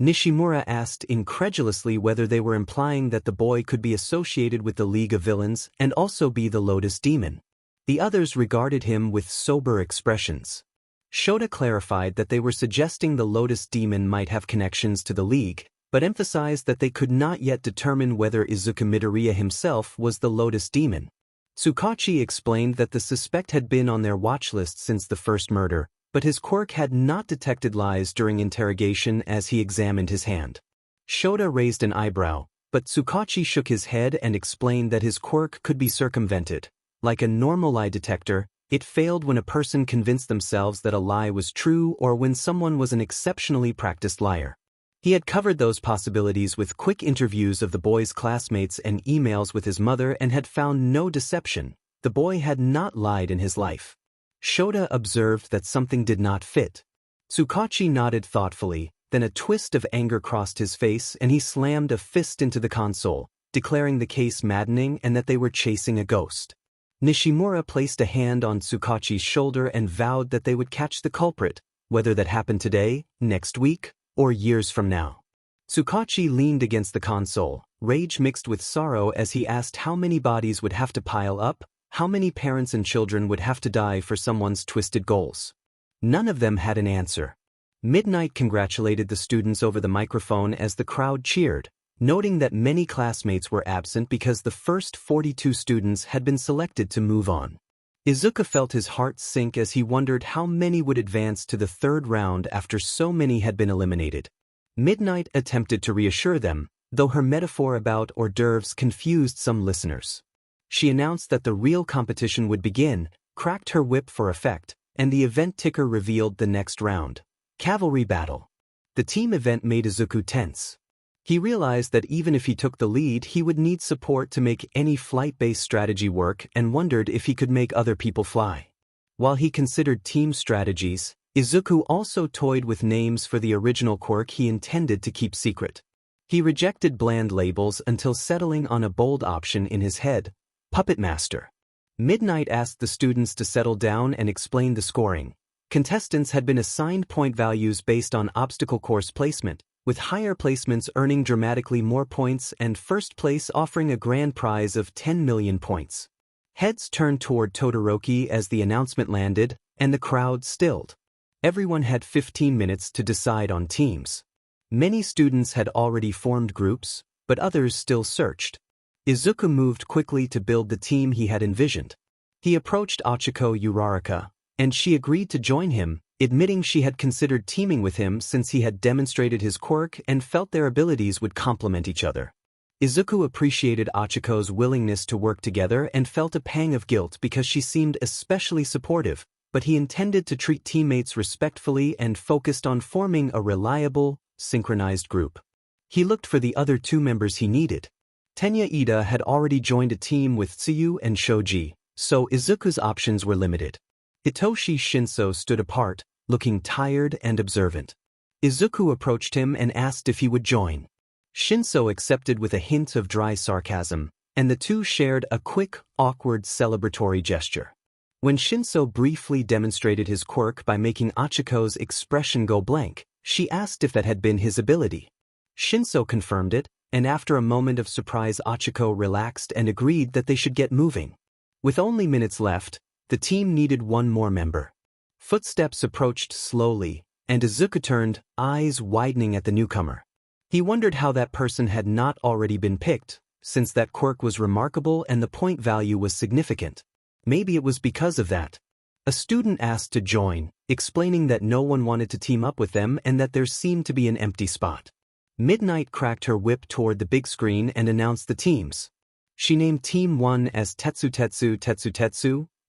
Nishimura asked incredulously whether they were implying that the boy could be associated with the League of Villains and also be the Lotus Demon. The others regarded him with sober expressions. Shota clarified that they were suggesting the Lotus Demon might have connections to the League, but emphasized that they could not yet determine whether Izuku Midoriya himself was the Lotus Demon. Tsukachi explained that the suspect had been on their watch list since the first murder, but his quirk had not detected lies during interrogation as he examined his hand. Shota raised an eyebrow, but Tsukachi shook his head and explained that his quirk could be circumvented. Like a normal lie detector, it failed when a person convinced themselves that a lie was true or when someone was an exceptionally practiced liar. He had covered those possibilities with quick interviews of the boy's classmates and emails with his mother and had found no deception. The boy had not lied in his life. Shota observed that something did not fit. Tsukachi nodded thoughtfully, then a twist of anger crossed his face and he slammed a fist into the console, declaring the case maddening and that they were chasing a ghost. Nishimura placed a hand on Tsukachi's shoulder and vowed that they would catch the culprit, whether that happened today, next week, or years from now. Tsukachi leaned against the console, rage mixed with sorrow as he asked how many bodies would have to pile up, how many parents and children would have to die for someone's twisted goals. None of them had an answer. Midnight congratulated the students over the microphone as the crowd cheered, noting that many classmates were absent because the first 42 students had been selected to move on. Izuku felt his heart sink as he wondered how many would advance to the third round after so many had been eliminated. Midnight attempted to reassure them, though her metaphor about hors d'oeuvres confused some listeners. She announced that the real competition would begin, cracked her whip for effect, and the event ticker revealed the next round. Cavalry battle. The team event made Izuku tense. He realized that even if he took the lead, he would need support to make any flight-based strategy work and wondered if he could make other people fly. While he considered team strategies, Izuku also toyed with names for the original quirk he intended to keep secret. He rejected bland labels until settling on a bold option in his head: Puppet Master. Midnight asked the students to settle down and explain the scoring. Contestants had been assigned point values based on obstacle course placement, with higher placements earning dramatically more points and first place offering a grand prize of 10 million points. Heads turned toward Todoroki as the announcement landed, and the crowd stilled. Everyone had 15 minutes to decide on teams. Many students had already formed groups, but others still searched. Izuku moved quickly to build the team he had envisioned. He approached Achiko Uraraka, and she agreed to join him, admitting she had considered teaming with him since he had demonstrated his quirk and felt their abilities would complement each other. Izuku appreciated Achiko's willingness to work together and felt a pang of guilt because she seemed especially supportive, but he intended to treat teammates respectfully and focused on forming a reliable, synchronized group. He looked for the other two members he needed. Tenya Ida had already joined a team with Tsuyu and Shoji, so Izuku's options were limited. Hitoshi Shinso stood apart, looking tired and observant. Izuku approached him and asked if he would join. Shinso accepted with a hint of dry sarcasm, and the two shared a quick, awkward celebratory gesture. When Shinso briefly demonstrated his quirk by making Achiko's expression go blank, she asked if that had been his ability. Shinso confirmed it, and after a moment of surprise Achiko relaxed and agreed that they should get moving. With only minutes left, the team needed one more member. Footsteps approached slowly, and Izuku turned, eyes widening at the newcomer. He wondered how that person had not already been picked, since that quirk was remarkable and the point value was significant. Maybe it was because of that. A student asked to join, explaining that no one wanted to team up with them and that there seemed to be an empty spot. Midnight cracked her whip toward the big screen and announced the teams. She named Team 1 as Tetsu,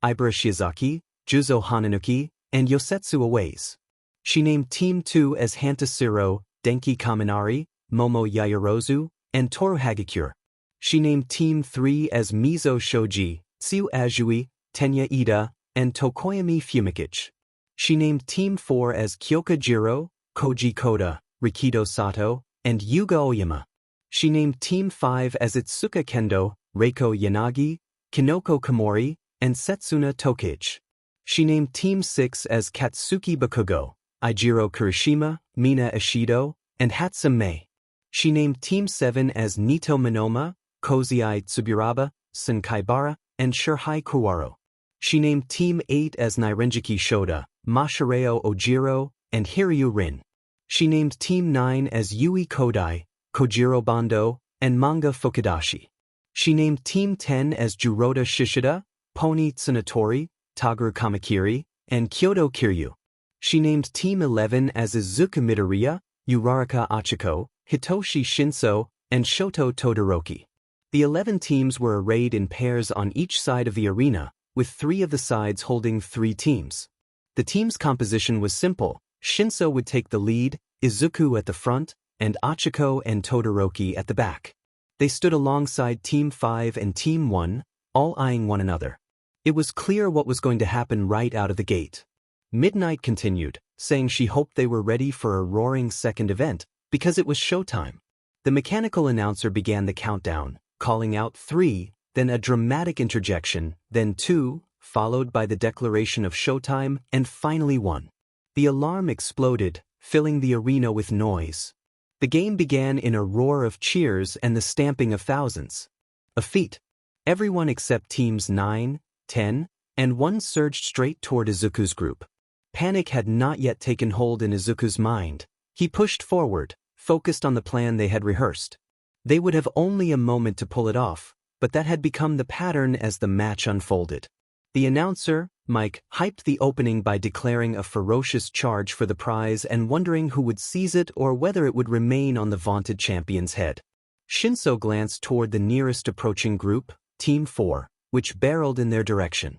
Ibara Shiozaki, Juzo Hananuki, and Yosetsu Aways. She named Team 2 as Hantasiro, Denki Kaminari, Momo Yayorozu, and Toru Hagakure. She named Team 3 as Mizo Shoji, Tsuyu Azui, Tenya Ida, and Tokoyami Fumikichi. She named Team 4 as Kyoka Jiro, Koji Koda, Rikido Sato, and Yuga Oyama. She named Team 5 as Itsuka Kendo, Reiko Yanagi, Kinoko Komori, and Setsuna Tokichi. She named Team 6 as Katsuki Bakugo, Eijiro Kirishima, Mina Ishido, and Hatsum Mei. She named Team 7 as Nito Minoma, Kozai Tsuburaba, Senkaibara, and Shirhai Kuwaro. She named Team 8 as Nairenjiki Shoda, Mashireo Ojiro, and Hiryu Rin. She named Team 9 as Yui Kodai, Kojiro Bando, and Manga Fukudashi. She named Team 10 as Juroda Shishida, Pony Tsunatori, Taguru Kamakiri, and Kyoto Kiryu. She named Team 11 as Izuku Midoriya, Uraraka Achiko, Hitoshi Shinso, and Shoto Todoroki. The 11 teams were arrayed in pairs on each side of the arena, with 3 of the sides holding 3 teams. The team's composition was simple. Shinso would take the lead, Izuku at the front, and Achiko and Todoroki at the back. They stood alongside Team 5 and Team 1, all eyeing one another. It was clear what was going to happen right out of the gate. Midnight continued, saying she hoped they were ready for a roaring second event, because it was showtime. The mechanical announcer began the countdown, calling out 3, then a dramatic interjection, then 2, followed by the declaration of showtime, and finally 1. The alarm exploded, filling the arena with noise. The game began in a roar of cheers and the stamping of thousands. A feat. Everyone except teams 9, 10, and 1 surged straight toward Izuku's group. Panic had not yet taken hold in Izuku's mind. He pushed forward, focused on the plan they had rehearsed. They would have only a moment to pull it off, but that had become the pattern as the match unfolded. The announcer, Mike, hyped the opening by declaring a ferocious charge for the prize and wondering who would seize it or whether it would remain on the vaunted champion's head. Shinso glanced toward the nearest approaching group, Team 4, which barreled in their direction.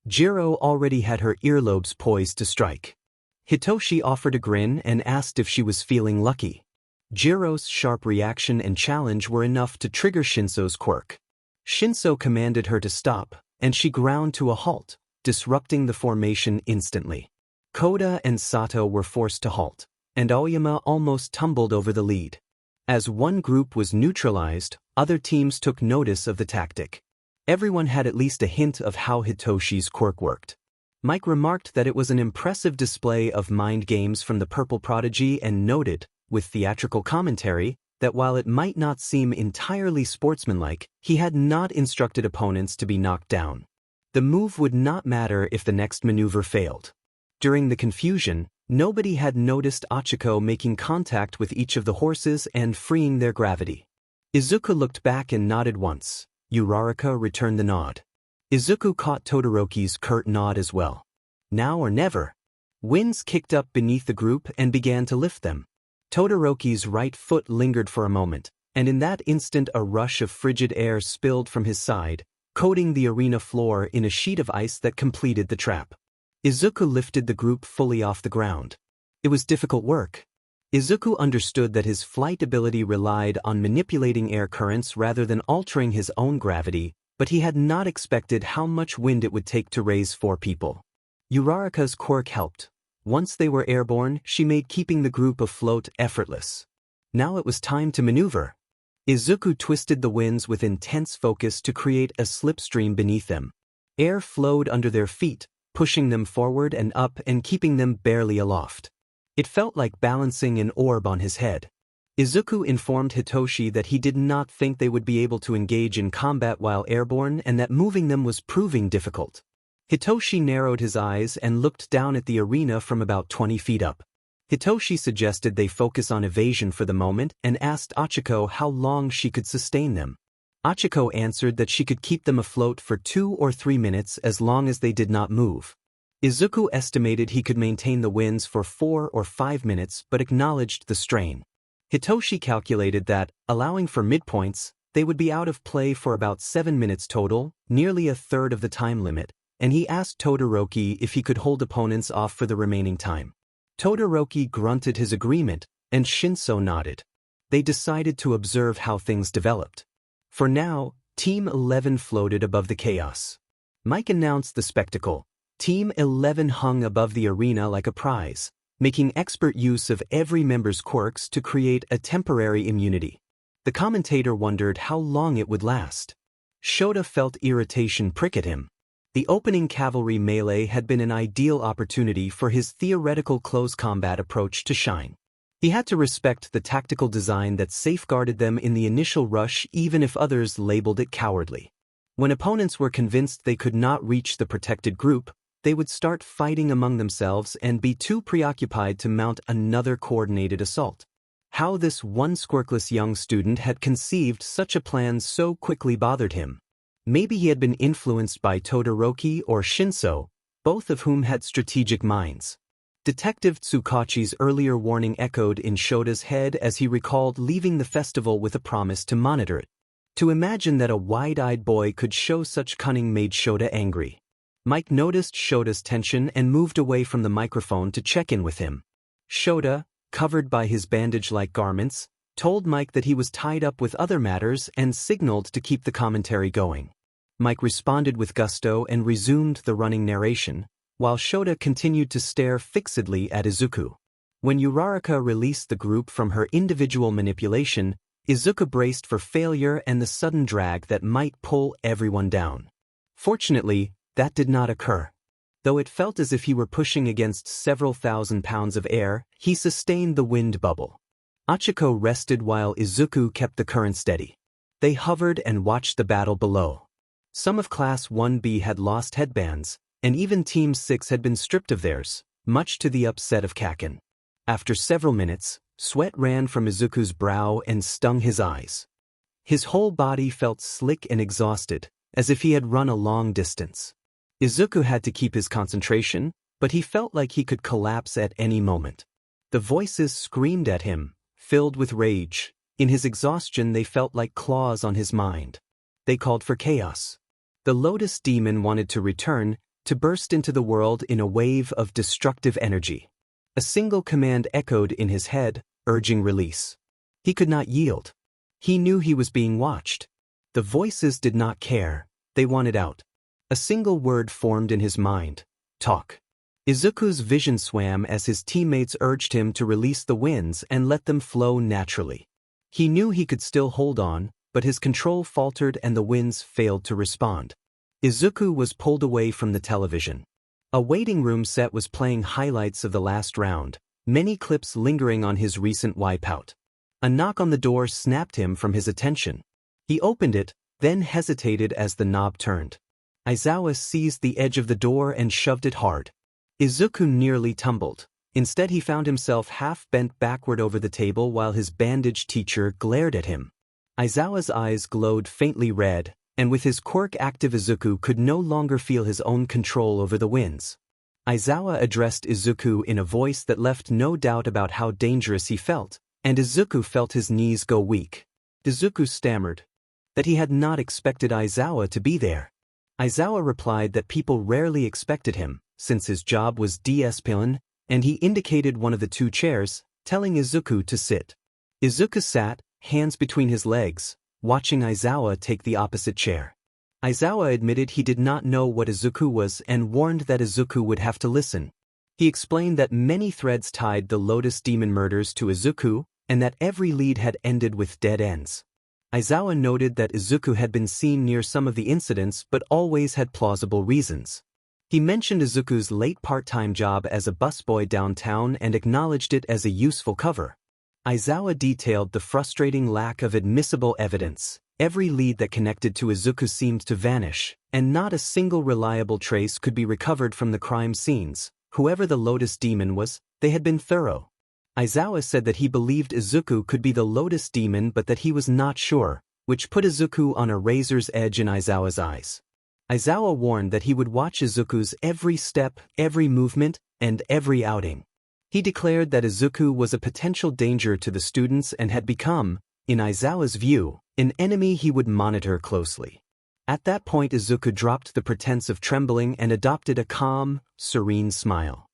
Jiro already had her earlobes poised to strike. Hitoshi offered a grin and asked if she was feeling lucky. Jiro's sharp reaction and challenge were enough to trigger Shinso's quirk. Shinso commanded her to stop, and she ground to a halt, disrupting the formation instantly. Koda and Sato were forced to halt, and Aoyama almost tumbled over the lead. As one group was neutralized, other teams took notice of the tactic. Everyone had at least a hint of how Hitoshi's quirk worked. Mike remarked that it was an impressive display of mind games from the Purple Prodigy and noted, with theatrical commentary, that while it might not seem entirely sportsmanlike, he had not instructed opponents to be knocked down. The move would not matter if the next maneuver failed. During the confusion, nobody had noticed Achiko making contact with each of the horses and freeing their gravity. Izuku looked back and nodded once. Uraraka returned the nod. Izuku caught Todoroki's curt nod as well. Now or never. Winds kicked up beneath the group and began to lift them. Todoroki's right foot lingered for a moment, and in that instant a rush of frigid air spilled from his side, coating the arena floor in a sheet of ice that completed the trap. Izuku lifted the group fully off the ground. It was difficult work. Izuku understood that his flight ability relied on manipulating air currents rather than altering his own gravity, but he had not expected how much wind it would take to raise 4 people. Uraraka's quirk helped. Once they were airborne, she made keeping the group afloat effortless. Now it was time to maneuver. Izuku twisted the winds with intense focus to create a slipstream beneath them. Air flowed under their feet, pushing them forward and up and keeping them barely aloft. It felt like balancing an orb on his head. Izuku informed Hitoshi that he did not think they would be able to engage in combat while airborne and that moving them was proving difficult. Hitoshi narrowed his eyes and looked down at the arena from about 20 feet up. Hitoshi suggested they focus on evasion for the moment and asked Achiko how long she could sustain them. Achiko answered that she could keep them afloat for 2 or 3 minutes as long as they did not move. Izuku estimated he could maintain the winds for 4 or 5 minutes but acknowledged the strain. Hitoshi calculated that, allowing for midpoints, they would be out of play for about 7 minutes total, nearly a third of the time limit, and he asked Todoroki if he could hold opponents off for the remaining time. Todoroki grunted his agreement, and Shinso nodded. They decided to observe how things developed. For now, Team 11 floated above the chaos. Mike announced the spectacle. Team 11 hung above the arena like a prize, making expert use of every member's quirks to create a temporary immunity. The commentator wondered how long it would last. Shota felt irritation prick at him. The opening cavalry melee had been an ideal opportunity for his theoretical close combat approach to shine. He had to respect the tactical design that safeguarded them in the initial rush even if others labeled it cowardly. When opponents were convinced they could not reach the protected group, they would start fighting among themselves and be too preoccupied to mount another coordinated assault. How this one squirkless young student had conceived such a plan so quickly bothered him. Maybe he had been influenced by Todoroki or Shinso, both of whom had strategic minds. Detective Tsukachi's earlier warning echoed in Shota's head as he recalled leaving the festival with a promise to monitor it. To imagine that a wide-eyed boy could show such cunning made Shota angry. Mike noticed Shota's tension and moved away from the microphone to check in with him. Shota, covered by his bandage-like garments, told Mike that he was tied up with other matters and signaled to keep the commentary going. Mike responded with gusto and resumed the running narration, while Shota continued to stare fixedly at Izuku. When Uraraka released the group from her individual manipulation, Izuku braced for failure and the sudden drag that might pull everyone down. Fortunately, that did not occur. Though it felt as if he were pushing against several thousand pounds of air, he sustained the wind bubble. Achiko rested while Izuku kept the current steady. They hovered and watched the battle below. Some of Class 1B had lost headbands, and even Team 6 had been stripped of theirs, much to the upset of Kaken. After several minutes, sweat ran from Izuku's brow and stung his eyes. His whole body felt slick and exhausted, as if he had run a long distance. Izuku had to keep his concentration, but he felt like he could collapse at any moment. The voices screamed at him, filled with rage. In his exhaustion they felt like claws on his mind. They called for chaos. The Lotus Demon wanted to return, to burst into the world in a wave of destructive energy. A single command echoed in his head, urging release. He could not yield. He knew he was being watched. The voices did not care. They wanted out. A single word formed in his mind: talk. Izuku's vision swam as his teammates urged him to release the winds and let them flow naturally. He knew he could still hold on, but his control faltered and the winds failed to respond. Izuku was pulled away from the television. A waiting room set was playing highlights of the last round, many clips lingering on his recent wipeout. A knock on the door snapped him from his attention. He opened it, then hesitated as the knob turned. Aizawa seized the edge of the door and shoved it hard. Izuku nearly tumbled. Instead he found himself half bent backward over the table while his bandaged teacher glared at him. Aizawa's eyes glowed faintly red, and with his quirk active Izuku could no longer feel his own control over the winds. Aizawa addressed Izuku in a voice that left no doubt about how dangerous he felt, and Izuku felt his knees go weak. Izuku stammered that he had not expected Aizawa to be there. Aizawa replied that people rarely expected him, since his job was d'espionner, and he indicated one of the two chairs, telling Izuku to sit. Izuku sat, hands between his legs, watching Aizawa take the opposite chair. Aizawa admitted he did not know what Izuku was and warned that Izuku would have to listen. He explained that many threads tied the Lotus Demon murders to Izuku, and that every lead had ended with dead ends. Aizawa noted that Izuku had been seen near some of the incidents but always had plausible reasons. He mentioned Izuku's late part-time job as a busboy downtown and acknowledged it as a useful cover. Aizawa detailed the frustrating lack of admissible evidence. Every lead that connected to Izuku seemed to vanish, and not a single reliable trace could be recovered from the crime scenes. Whoever the Lotus Demon was, they had been thorough. Aizawa said that he believed Izuku could be the Lotus Demon but that he was not sure, which put Izuku on a razor's edge in Aizawa's eyes. Aizawa warned that he would watch Izuku's every step, every movement, and every outing. He declared that Izuku was a potential danger to the students and had become, in Aizawa's view, an enemy he would monitor closely. At that point Izuku dropped the pretense of trembling and adopted a calm, serene smile.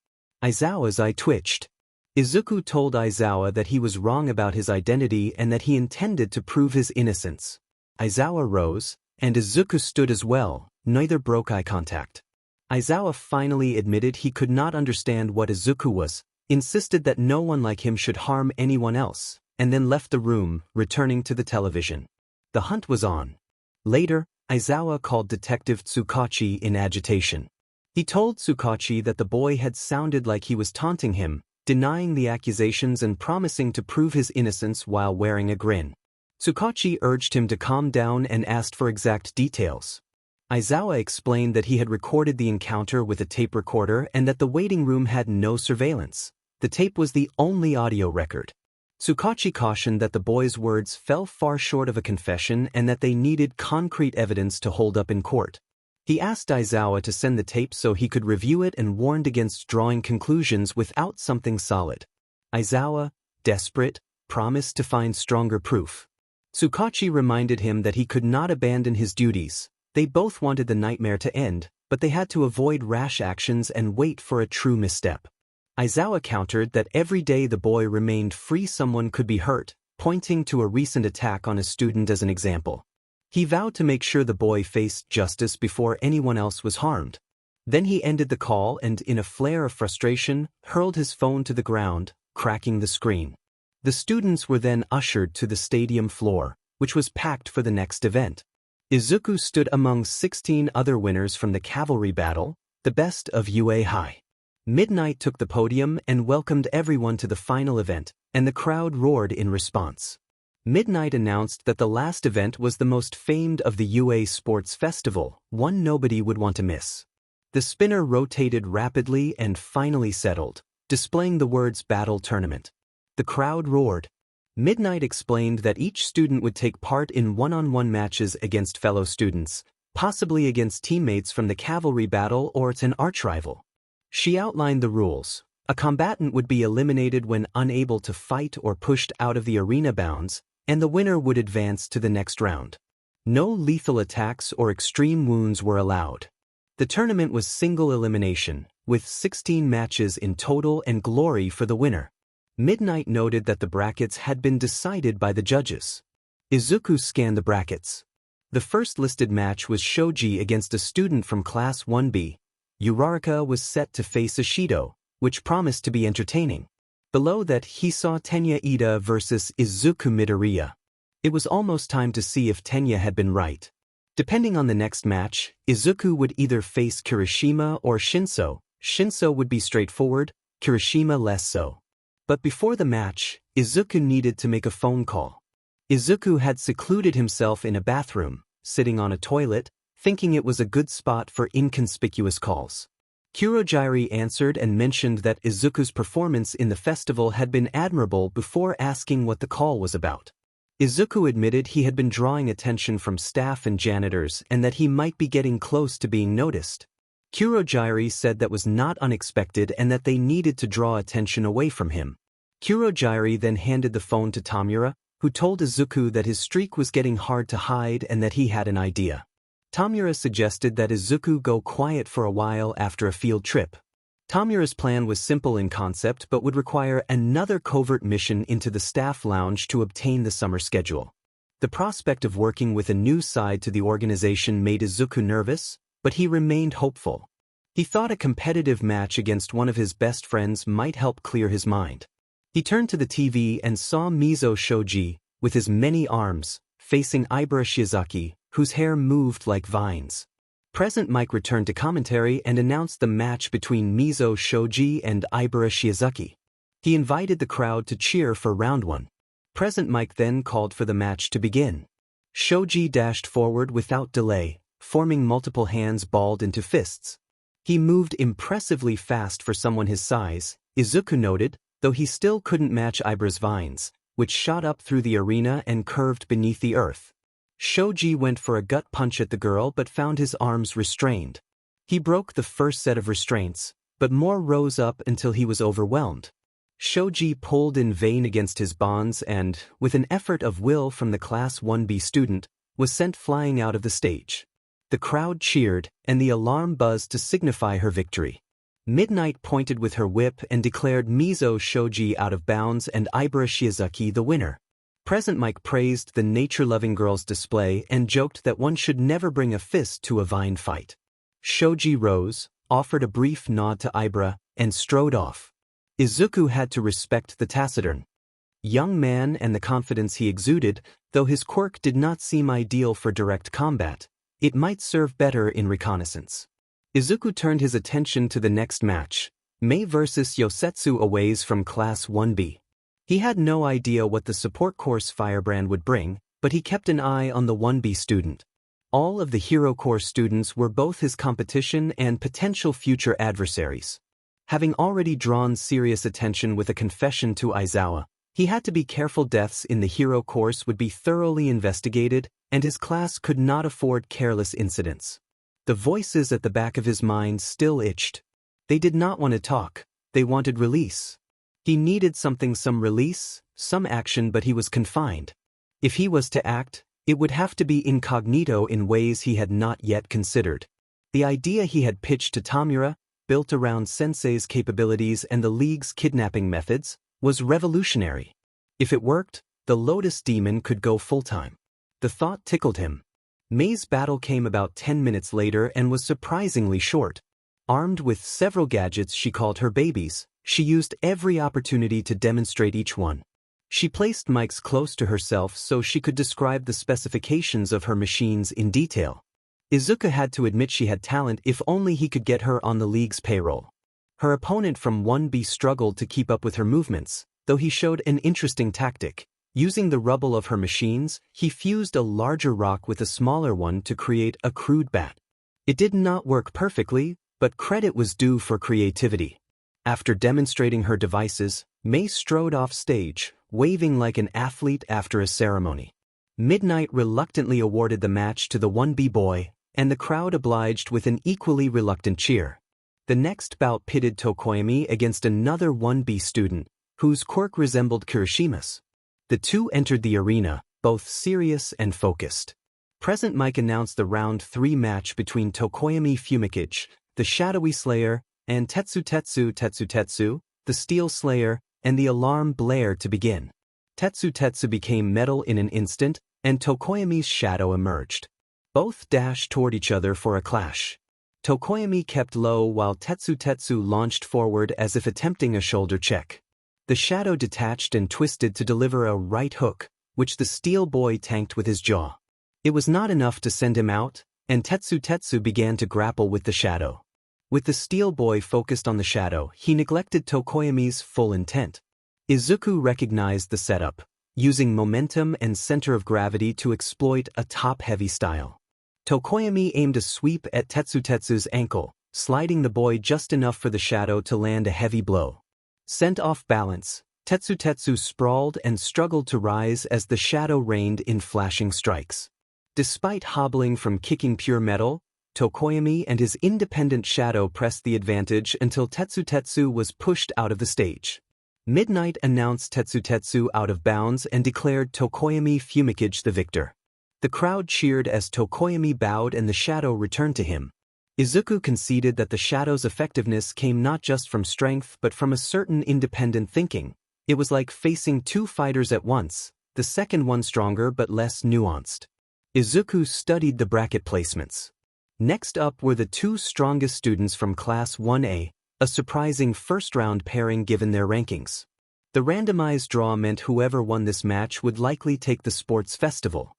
Aizawa's eye twitched. Izuku told Aizawa that he was wrong about his identity and that he intended to prove his innocence. Aizawa rose, and Izuku stood as well. Neither broke eye contact. Aizawa finally admitted he could not understand what Izuku was, insisted that no one like him should harm anyone else, and then left the room, returning to the television. The hunt was on. Later, Aizawa called Detective Tsukachi in agitation. He told Tsukachi that the boy had sounded like he was taunting him, denying the accusations and promising to prove his innocence while wearing a grin. Tsukachi urged him to calm down and asked for exact details. Aizawa explained that he had recorded the encounter with a tape recorder and that the waiting room had no surveillance. The tape was the only audio record. Tsukachi cautioned that the boy's words fell far short of a confession and that they needed concrete evidence to hold up in court. He asked Aizawa to send the tape so he could review it and warned against drawing conclusions without something solid. Aizawa, desperate, promised to find stronger proof. Tsukachi reminded him that he could not abandon his duties. They both wanted the nightmare to end, but they had to avoid rash actions and wait for a true misstep. Aizawa countered that every day the boy remained free someone could be hurt, pointing to a recent attack on a student as an example. He vowed to make sure the boy faced justice before anyone else was harmed. Then he ended the call and, in a flare of frustration, hurled his phone to the ground, cracking the screen. The students were then ushered to the stadium floor, which was packed for the next event. Izuku stood among 16 other winners from the cavalry battle, the best of UA High. Midnight took the podium and welcomed everyone to the final event, and the crowd roared in response. Midnight announced that the last event was the most famed of the UA Sports Festival, one nobody would want to miss. The spinner rotated rapidly and finally settled, displaying the words Battle Tournament. The crowd roared. Midnight explained that each student would take part in one-on-one matches against fellow students, possibly against teammates from the cavalry battle or an archrival. She outlined the rules. A combatant would be eliminated when unable to fight or pushed out of the arena bounds, and the winner would advance to the next round. No lethal attacks or extreme wounds were allowed. The tournament was single elimination, with 16 matches in total and glory for the winner. Midnight noted that the brackets had been decided by the judges. Izuku scanned the brackets. The first listed match was Shoji against a student from Class 1B. Uraraka was set to face Ishido, which promised to be entertaining. Below that he saw Tenya Ida versus Izuku Midoriya. It was almost time to see if Tenya had been right. Depending on the next match, Izuku would either face Kirishima or Shinso. Shinso would be straightforward, Kirishima less so. But before the match, Izuku needed to make a phone call. Izuku had secluded himself in a bathroom, sitting on a toilet, thinking it was a good spot for inconspicuous calls. Kurojairi answered and mentioned that Izuku's performance in the festival had been admirable before asking what the call was about. Izuku admitted he had been drawing attention from staff and janitors and that he might be getting close to being noticed. Kurogyari said that was not unexpected and that they needed to draw attention away from him. Kurogyari then handed the phone to Tamura, who told Izuku that his streak was getting hard to hide and that he had an idea. Tamura suggested that Izuku go quiet for a while after a field trip. Tamura's plan was simple in concept but would require another covert mission into the staff lounge to obtain the summer schedule. The prospect of working with a new side to the organization made Izuku nervous, but he remained hopeful. He thought a competitive match against one of his best friends might help clear his mind. He turned to the TV and saw Mizo Shoji, with his many arms, facing Ibara Shiozaki, whose hair moved like vines. Present Mike returned to commentary and announced the match between Mizo Shoji and Ibara Shiozaki. He invited the crowd to cheer for round 1. Present Mike then called for the match to begin. Shoji dashed forward without delay, forming multiple hands balled into fists. He moved impressively fast for someone his size, Izuku noted, though he still couldn't match Ibara's vines, which shot up through the arena and curved beneath the earth. Shoji went for a gut punch at the girl but found his arms restrained. He broke the first set of restraints, but more rose up until he was overwhelmed. Shoji pulled in vain against his bonds and, with an effort of will from the Class 1B student, was sent flying out of the stage. The crowd cheered, and the alarm buzzed to signify her victory. Midnight pointed with her whip and declared Mizo Shoji out of bounds and Ibara Shiozaki the winner. Present Mike praised the nature-loving girl's display and joked that one should never bring a fist to a vine fight. Shoji rose, offered a brief nod to Ibara, and strode off. Izuku had to respect the taciturn young man and the confidence he exuded, though his quirk did not seem ideal for direct combat. It might serve better in reconnaissance. Izuku turned his attention to the next match, Mei vs Yosetsu Aways from Class 1B. He had no idea what the support course Firebrand would bring, but he kept an eye on the 1B student. All of the Hero Course students were both his competition and potential future adversaries. Having already drawn serious attention with a confession to Aizawa, he had to be careful. Deaths in the Hero Course would be thoroughly investigated, and his class could not afford careless incidents. The voices at the back of his mind still itched. They did not want to talk, they wanted release. He needed some release, some action, but he was confined. If he was to act, it would have to be incognito in ways he had not yet considered. The idea he had pitched to Tamura, built around Sensei's capabilities and the League's kidnapping methods, was revolutionary. If it worked, the Lotus Demon could go full-time. The thought tickled him. Mei's battle came about 10 minutes later and was surprisingly short. Armed with several gadgets she called her babies, she used every opportunity to demonstrate each one. She placed Mike's close to herself so she could describe the specifications of her machines in detail. Izuku had to admit she had talent if only he could get her on the League's payroll. Her opponent from 1B struggled to keep up with her movements, though he showed an interesting tactic. Using the rubble of her machines, he fused a larger rock with a smaller one to create a crude bat. It did not work perfectly, but credit was due for creativity. After demonstrating her devices, Mei strode off stage, waving like an athlete after a ceremony. Midnight reluctantly awarded the match to the 1B boy, and the crowd obliged with an equally reluctant cheer. The next bout pitted Tokoyami against another 1B student, whose quirk resembled Kirishima's. The two entered the arena, both serious and focused. Present Mike announced the round 3 match between Tokoyami Fumikage, the Shadowy Slayer, and Tetsu, the Steel Slayer, and the alarm blared to begin. Tetsu became metal in an instant, and Tokoyami's shadow emerged. Both dashed toward each other for a clash. Tokoyami kept low while Tetsu launched forward as if attempting a shoulder check. The shadow detached and twisted to deliver a right hook, which the Steel Boy tanked with his jaw. It was not enough to send him out, and Tetsu began to grapple with the shadow. With the Steel Boy focused on the shadow, he neglected Tokoyami's full intent. Izuku recognized the setup, using momentum and center of gravity to exploit a top-heavy style. Tokoyami aimed a sweep at Tetsu's ankle, sliding the boy just enough for the shadow to land a heavy blow. Sent off balance, Tetsu sprawled and struggled to rise as the shadow rained in flashing strikes. Despite hobbling from kicking pure metal, Tokoyami and his independent shadow pressed the advantage until Tetsu was pushed out of the stage. Midnight announced Tetsu out of bounds and declared Tokoyami Fumikage the victor. The crowd cheered as Tokoyami bowed and the shadow returned to him. Izuku conceded that the shadow's effectiveness came not just from strength but from a certain independent thinking. It was like facing two fighters at once, the second one stronger but less nuanced. Izuku studied the bracket placements. Next up were the two strongest students from Class 1A, a surprising first-round pairing given their rankings. The randomized draw meant whoever won this match would likely take the sports festival.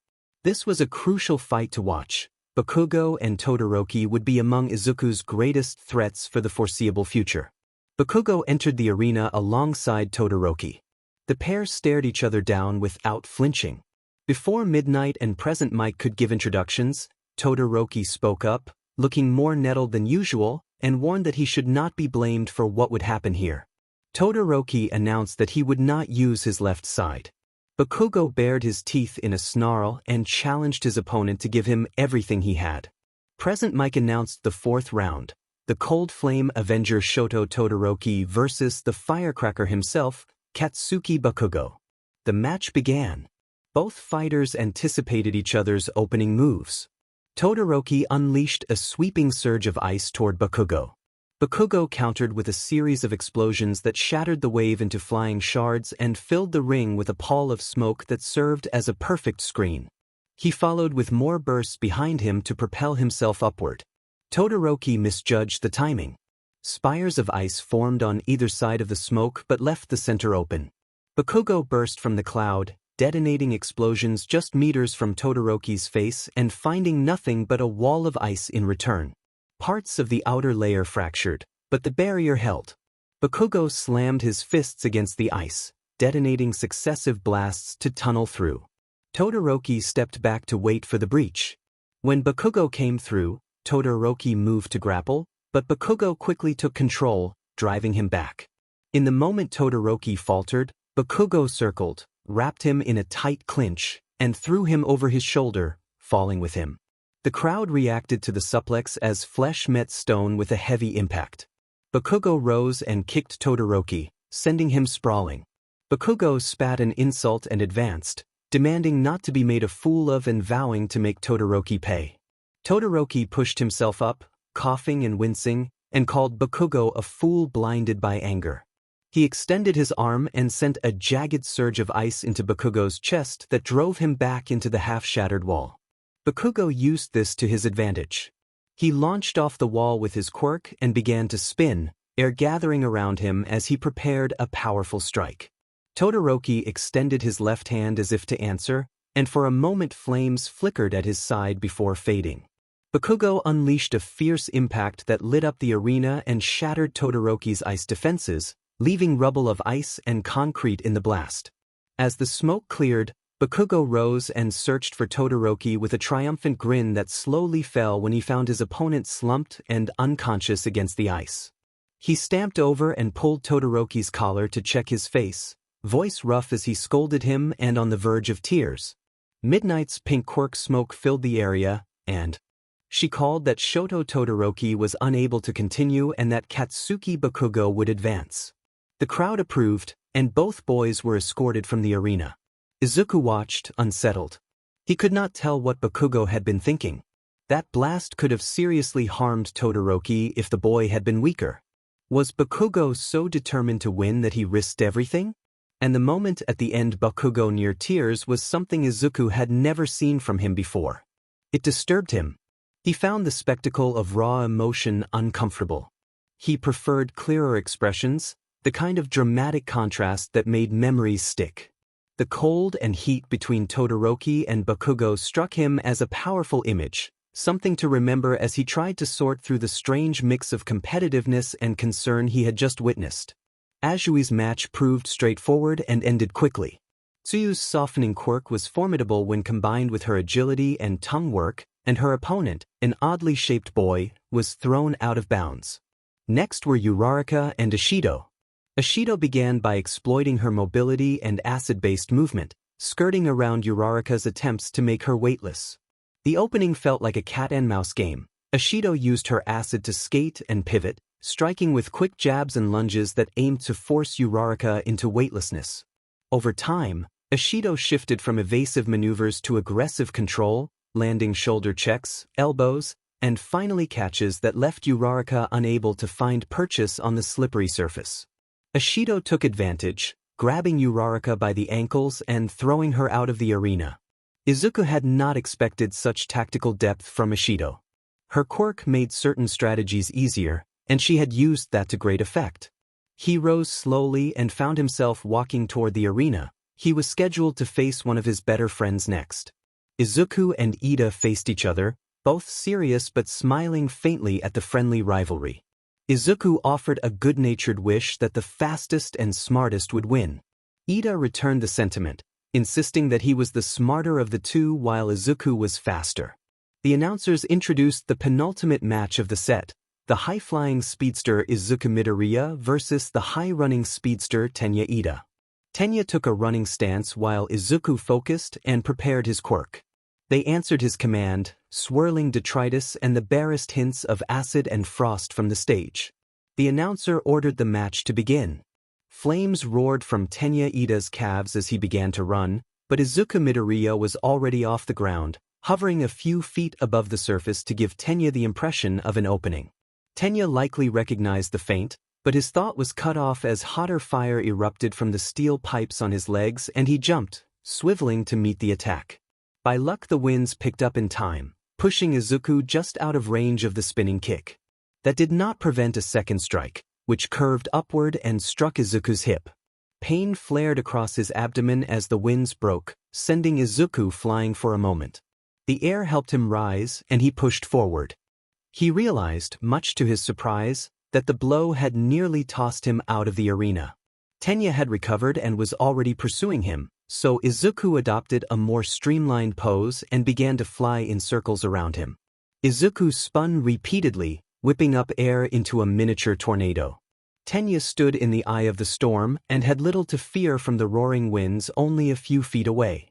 This was a crucial fight to watch. Bakugo and Todoroki would be among Izuku's greatest threats for the foreseeable future. Bakugo entered the arena alongside Todoroki. The pair stared each other down without flinching. Before Midnight and Present Mike could give introductions, Todoroki spoke up, looking more nettled than usual, and warned that he should not be blamed for what would happen here. Todoroki announced that he would not use his left side. Bakugo bared his teeth in a snarl and challenged his opponent to give him everything he had. Present Mike announced the fourth round, the Cold Flame Avenger Shoto Todoroki versus the Firecracker himself, Katsuki Bakugo. The match began. Both fighters anticipated each other's opening moves. Todoroki unleashed a sweeping surge of ice toward Bakugo. Bakugo countered with a series of explosions that shattered the wave into flying shards and filled the ring with a pall of smoke that served as a perfect screen. He followed with more bursts behind him to propel himself upward. Todoroki misjudged the timing. Spires of ice formed on either side of the smoke but left the center open. Bakugo burst from the cloud, detonating explosions just meters from Todoroki's face and finding nothing but a wall of ice in return. Parts of the outer layer fractured, but the barrier held. Bakugo slammed his fists against the ice, detonating successive blasts to tunnel through. Todoroki stepped back to wait for the breach. When Bakugo came through, Todoroki moved to grapple, but Bakugo quickly took control, driving him back. In the moment Todoroki faltered, Bakugo circled, wrapped him in a tight clinch, and threw him over his shoulder, falling with him. The crowd reacted to the suplex as flesh met stone with a heavy impact. Bakugo rose and kicked Todoroki, sending him sprawling. Bakugo spat an insult and advanced, demanding not to be made a fool of and vowing to make Todoroki pay. Todoroki pushed himself up, coughing and wincing, and called Bakugo a fool blinded by anger. He extended his arm and sent a jagged surge of ice into Bakugo's chest that drove him back into the half-shattered wall. Bakugo used this to his advantage. He launched off the wall with his quirk and began to spin, air gathering around him as he prepared a powerful strike. Todoroki extended his left hand as if to answer, and for a moment flames flickered at his side before fading. Bakugo unleashed a fierce impact that lit up the arena and shattered Todoroki's ice defenses, leaving rubble of ice and concrete in the blast. As the smoke cleared, Bakugo rose and searched for Todoroki with a triumphant grin that slowly fell when he found his opponent slumped and unconscious against the ice. He stamped over and pulled Todoroki's collar to check his face, voice rough as he scolded him and on the verge of tears. Midnight's pink quirk smoke filled the area, and she called that Shoto Todoroki was unable to continue and that Katsuki Bakugo would advance. The crowd approved, and both boys were escorted from the arena. Izuku watched, unsettled. He could not tell what Bakugo had been thinking. That blast could have seriously harmed Todoroki if the boy had been weaker. Was Bakugo so determined to win that he risked everything? And the moment at the end Bakugo near tears was something Izuku had never seen from him before. It disturbed him. He found the spectacle of raw emotion uncomfortable. He preferred clearer expressions, the kind of dramatic contrast that made memories stick. The cold and heat between Todoroki and Bakugo struck him as a powerful image, something to remember as he tried to sort through the strange mix of competitiveness and concern he had just witnessed. Ajui's match proved straightforward and ended quickly. Tsuyu's softening quirk was formidable when combined with her agility and tongue work, and her opponent, an oddly shaped boy, was thrown out of bounds. Next were Uraraka and Ishido. Ashido began by exploiting her mobility and acid-based movement, skirting around Uraraka's attempts to make her weightless. The opening felt like a cat-and-mouse game. Ashido used her acid to skate and pivot, striking with quick jabs and lunges that aimed to force Uraraka into weightlessness. Over time, Ashido shifted from evasive maneuvers to aggressive control, landing shoulder checks, elbows, and finally catches that left Uraraka unable to find purchase on the slippery surface. Ashido took advantage, grabbing Uraraka by the ankles and throwing her out of the arena. Izuku had not expected such tactical depth from Ashido. Her quirk made certain strategies easier, and she had used that to great effect. He rose slowly and found himself walking toward the arena. He was scheduled to face one of his better friends next. Izuku and Ida faced each other, both serious but smiling faintly at the friendly rivalry. Izuku offered a good-natured wish that the fastest and smartest would win. Ida returned the sentiment, insisting that he was the smarter of the two while Izuku was faster. The announcers introduced the penultimate match of the set, the high-flying speedster Izuku Midoriya versus the high-running speedster Tenya Ida. Tenya took a running stance while Izuku focused and prepared his quirk. They answered his command, swirling detritus and the barest hints of acid and frost from the stage. The announcer ordered the match to begin. Flames roared from Tenya Ida's calves as he began to run, but Izuku Midoriya was already off the ground, hovering a few feet above the surface to give Tenya the impression of an opening. Tenya likely recognized the feint, but his thought was cut off as hotter fire erupted from the steel pipes on his legs and he jumped, swiveling to meet the attack. By luck the winds picked up in time, pushing Izuku just out of range of the spinning kick. That did not prevent a second strike, which curved upward and struck Izuku's hip. Pain flared across his abdomen as the winds broke, sending Izuku flying for a moment. The air helped him rise and he pushed forward. He realized, much to his surprise, that the blow had nearly tossed him out of the arena. Tenya had recovered and was already pursuing him, so Izuku adopted a more streamlined pose and began to fly in circles around him. Izuku spun repeatedly, whipping up air into a miniature tornado. Tenya stood in the eye of the storm and had little to fear from the roaring winds only a few feet away.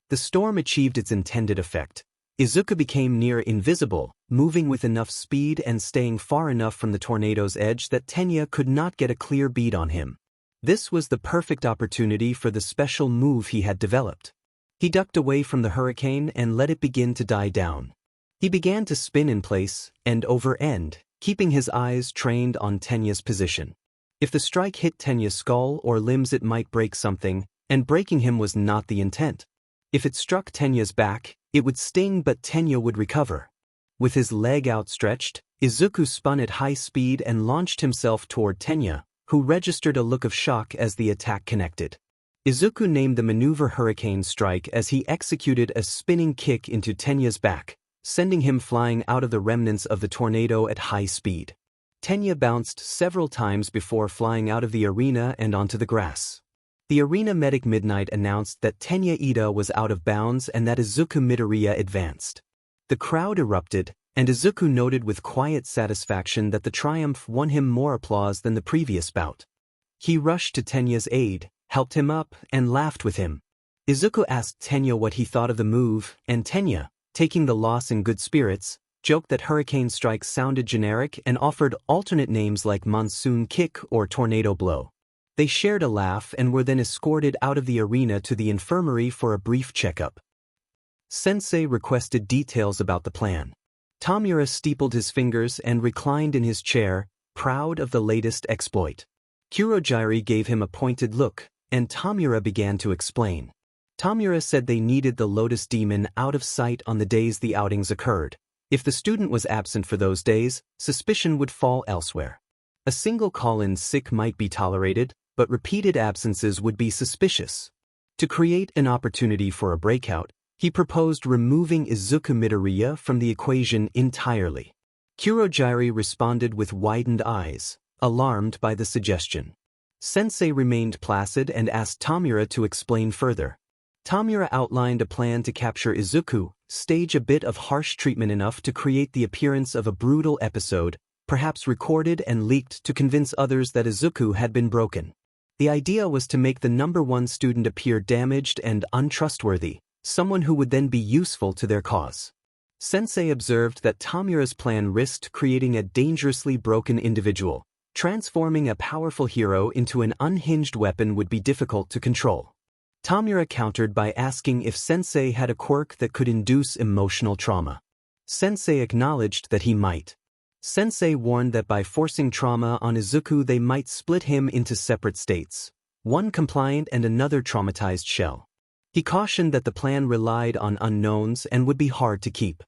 The storm achieved its intended effect. Izuku became near invisible, moving with enough speed and staying far enough from the tornado's edge that Tenya could not get a clear bead on him. This was the perfect opportunity for the special move he had developed. He ducked away from the hurricane and let it begin to die down. He began to spin in place, end over end, keeping his eyes trained on Tenya's position. If the strike hit Tenya's skull or limbs it might break something, and breaking him was not the intent. If it struck Tenya's back, it would sting but Tenya would recover. With his leg outstretched, Izuku spun at high speed and launched himself toward Tenya, who registered a look of shock as the attack connected. Izuku named the maneuver Hurricane Strike as he executed a spinning kick into Tenya's back, sending him flying out of the remnants of the tornado at high speed. Tenya bounced several times before flying out of the arena and onto the grass. The arena medic Midnight announced that Tenya Ida was out of bounds and that Izuku Midoriya advanced. The crowd erupted, and Izuku noted with quiet satisfaction that the triumph won him more applause than the previous bout. He rushed to Tenya's aid, helped him up, and laughed with him. Izuku asked Tenya what he thought of the move, and Tenya, taking the loss in good spirits, joked that Hurricane Strike sounded generic and offered alternate names like Monsoon Kick or Tornado Blow. They shared a laugh and were then escorted out of the arena to the infirmary for a brief checkup. Sensei requested details about the plan. Tamura steepled his fingers and reclined in his chair, proud of the latest exploit. Kurogiri gave him a pointed look, and Tamura began to explain. Tamura said they needed the Lotus Demon out of sight on the days the outings occurred. If the student was absent for those days, suspicion would fall elsewhere. A single call-in sick might be tolerated, but repeated absences would be suspicious. To create an opportunity for a breakout, he proposed removing Izuku Midoriya from the equation entirely. Kurogiri responded with widened eyes, alarmed by the suggestion. Sensei remained placid and asked Tamura to explain further. Tamura outlined a plan to capture Izuku, stage a bit of harsh treatment enough to create the appearance of a brutal episode, perhaps recorded and leaked to convince others that Izuku had been broken. The idea was to make the #1 student appear damaged and untrustworthy, someone who would then be useful to their cause. Sensei observed that Tamura's plan risked creating a dangerously broken individual. Transforming a powerful hero into an unhinged weapon would be difficult to control. Tamura countered by asking if Sensei had a quirk that could induce emotional trauma. Sensei acknowledged that he might. Sensei warned that by forcing trauma on Izuku they might split him into separate states, one compliant and another traumatized shell. He cautioned that the plan relied on unknowns and would be hard to keep.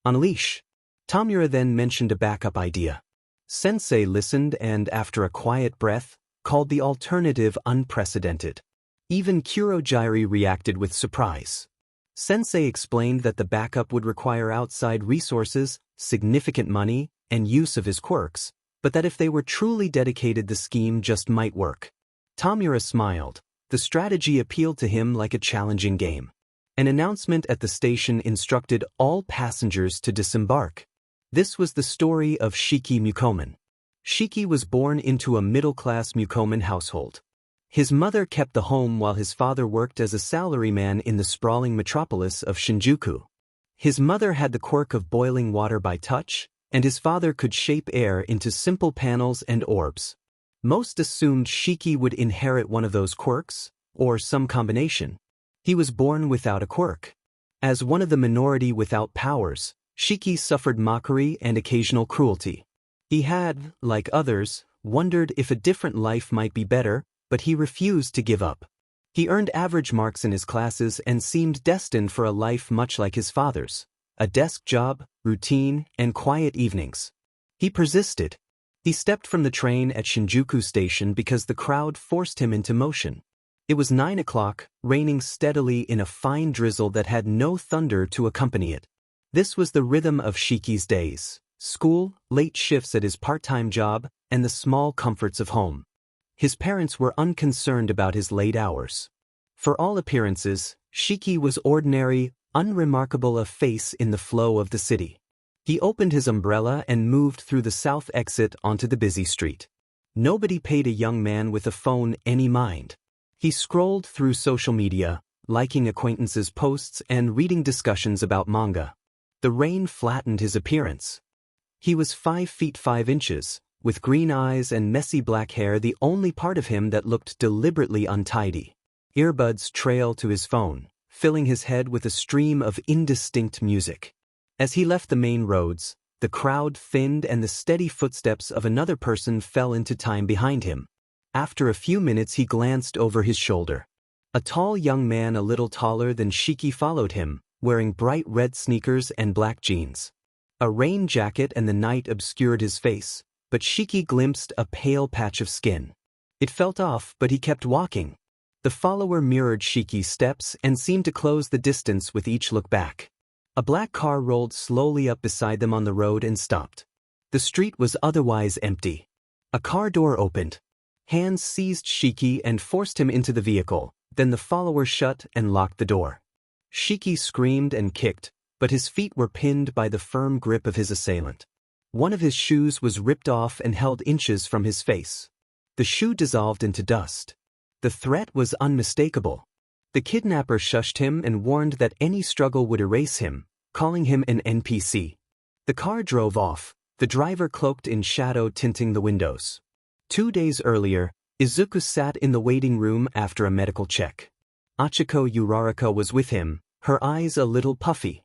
Unleash. Tamura then mentioned a backup idea. Sensei listened and, after a quiet breath, called the alternative unprecedented. Even Kurogyari reacted with surprise. Sensei explained that the backup would require outside resources, significant money, and use of his quirks, but that if they were truly dedicated the scheme just might work. Tamura smiled. The strategy appealed to him like a challenging game. An announcement at the station instructed all passengers to disembark. This was the story of Shiki Mukomen. Shiki was born into a middle-class Mukomen household. His mother kept the home while his father worked as a salaryman in the sprawling metropolis of Shinjuku. His mother had the quirk of boiling water by touch, and his father could shape air into simple panels and orbs. Most assumed Shiki would inherit one of those quirks, or some combination. He was born without a quirk. As one of the minority without powers, Shiki suffered mockery and occasional cruelty. He had, like others, wondered if a different life might be better, but he refused to give up. He earned average marks in his classes and seemed destined for a life much like his father's, a desk job, routine, and quiet evenings. He persisted. He stepped from the train at Shinjuku Station because the crowd forced him into motion. It was 9 o'clock, raining steadily in a fine drizzle that had no thunder to accompany it. This was the rhythm of Shiki's days: school, late shifts at his part-time job, and the small comforts of home. His parents were unconcerned about his late hours. For all appearances, Shiki was ordinary, unremarkable, a face in the flow of the city. He opened his umbrella and moved through the south exit onto the busy street. Nobody paid a young man with a phone any mind. He scrolled through social media, liking acquaintances' posts and reading discussions about manga. The rain flattened his appearance. He was 5 feet 5 inches, with green eyes and messy black hair, the only part of him that looked deliberately untidy. Earbuds trailed to his phone, filling his head with a stream of indistinct music. As he left the main roads, the crowd thinned and the steady footsteps of another person fell into time behind him. After a few minutes he glanced over his shoulder. A tall young man a little taller than Shiki followed him, wearing bright red sneakers and black jeans. A rain jacket and the night obscured his face, but Shiki glimpsed a pale patch of skin. It felt off, but he kept walking. The follower mirrored Shiki's steps and seemed to close the distance with each look back. A black car rolled slowly up beside them on the road and stopped. The street was otherwise empty. A car door opened. Hands seized Shiki and forced him into the vehicle, then the follower shut and locked the door. Shiki screamed and kicked, but his feet were pinned by the firm grip of his assailant. One of his shoes was ripped off and held inches from his face. The shoe dissolved into dust. The threat was unmistakable. The kidnapper shushed him and warned that any struggle would erase him, calling him an NPC. The car drove off, the driver cloaked in shadow tinting the windows. 2 days earlier, Izuku sat in the waiting room after a medical check. Achiko Uraraka was with him, her eyes a little puffy.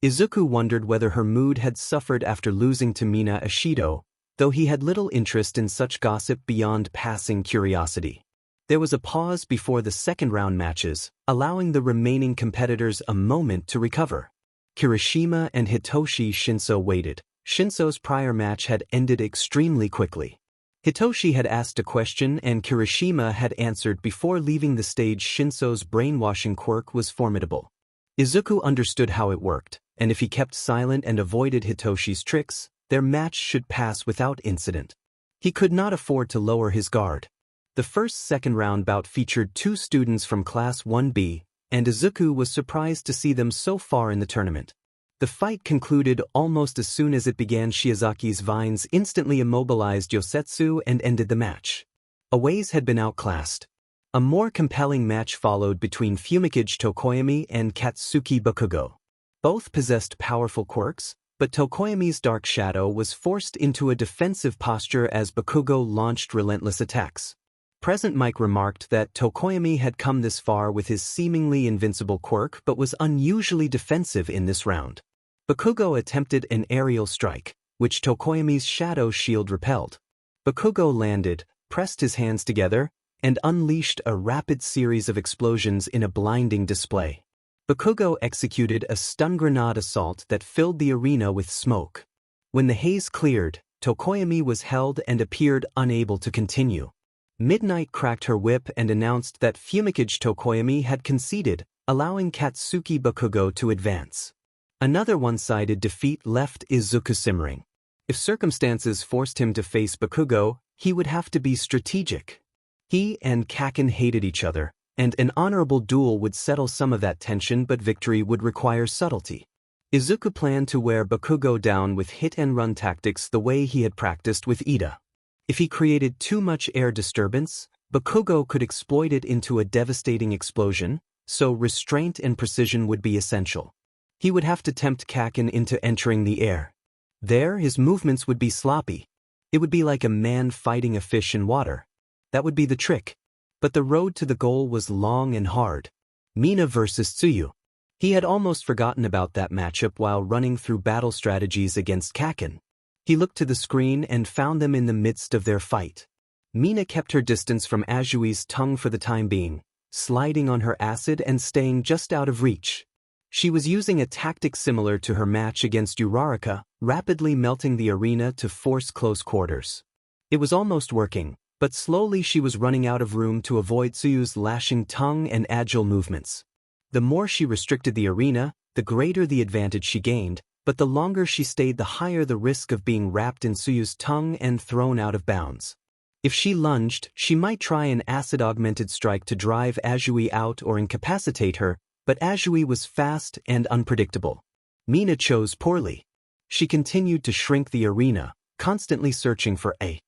Izuku wondered whether her mood had suffered after losing to Mina Ashido, though he had little interest in such gossip beyond passing curiosity. There was a pause before the second-round matches, allowing the remaining competitors a moment to recover. Kirishima and Hitoshi Shinso waited. Shinso's prior match had ended extremely quickly. Hitoshi had asked a question and Kirishima had answered before leaving the stage. Shinso's brainwashing quirk was formidable. Izuku understood how it worked, and if he kept silent and avoided Hitoshi's tricks, their match should pass without incident. He could not afford to lower his guard. The first second-round bout featured 2 students from Class 1B, and Izuku was surprised to see them so far in the tournament. The fight concluded almost as soon as it began. Shiozaki's vines instantly immobilized Yosetsu and ended the match. A-Ways had been outclassed. A more compelling match followed between Fumikage Tokoyami and Katsuki Bakugo. Both possessed powerful quirks, but Tokoyami's Dark Shadow was forced into a defensive posture as Bakugo launched relentless attacks. Present Mike remarked that Tokoyami had come this far with his seemingly invincible quirk but was unusually defensive in this round. Bakugo attempted an aerial strike, which Tokoyami's shadow shield repelled. Bakugo landed, pressed his hands together, and unleashed a rapid series of explosions in a blinding display. Bakugo executed a stun grenade assault that filled the arena with smoke. When the haze cleared, Tokoyami was held and appeared unable to continue. Midnight cracked her whip and announced that Fumikage Tokoyami had conceded, allowing Katsuki Bakugo to advance. Another one-sided defeat left Izuku simmering. If circumstances forced him to face Bakugo, he would have to be strategic. He and Kaken hated each other, and an honorable duel would settle some of that tension, but victory would require subtlety. Izuku planned to wear Bakugo down with hit-and-run tactics the way he had practiced with Ida. If he created too much air disturbance, Bakugo could exploit it into a devastating explosion, so restraint and precision would be essential. He would have to tempt Kaken into entering the air. There, his movements would be sloppy. It would be like a man fighting a fish in water. That would be the trick. But the road to the goal was long and hard. Mina versus Tsuyu. He had almost forgotten about that matchup while running through battle strategies against Kaken. He looked to the screen and found them in the midst of their fight. Mina kept her distance from Ajui's tongue for the time being, sliding on her acid and staying just out of reach. She was using a tactic similar to her match against Uraraka, rapidly melting the arena to force close quarters. It was almost working, but slowly she was running out of room to avoid Tsuyu's lashing tongue and agile movements. The more she restricted the arena, the greater the advantage she gained, but the longer she stayed, the higher the risk of being wrapped in Tsuyu's tongue and thrown out of bounds. If she lunged, she might try an acid-augmented strike to drive Ajui out or incapacitate her, but Ajui was fast and unpredictable. Mina chose poorly. She continued to shrink the arena, constantly searching for a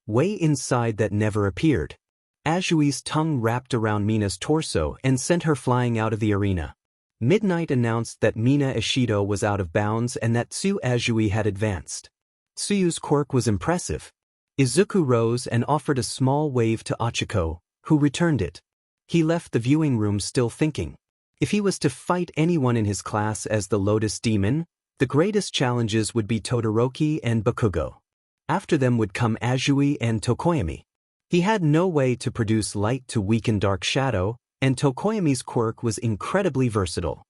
way inside that never appeared. Ajui's tongue wrapped around Mina's torso and sent her flying out of the arena. Midnight announced that Mina Ishido was out of bounds and that Tsuyu Ajui had advanced. Tsuyu's quirk was impressive. Izuku rose and offered a small wave to Ochiko, who returned it. He left the viewing room still thinking. If he was to fight anyone in his class as the Lotus Demon, the greatest challenges would be Todoroki and Bakugo. After them would come Ajui and Tokoyami. He had no way to produce light to weaken Dark Shadow, and Tokoyami's quirk was incredibly versatile.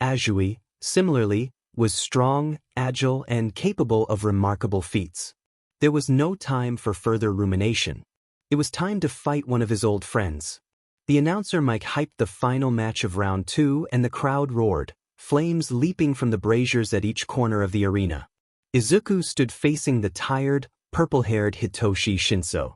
Ajui, similarly, was strong, agile, and capable of remarkable feats. There was no time for further rumination. It was time to fight one of his old friends. The announcer mic hyped the final match of round 2 and the crowd roared, flames leaping from the braziers at each corner of the arena. Izuku stood facing the tired, purple-haired Hitoshi Shinso.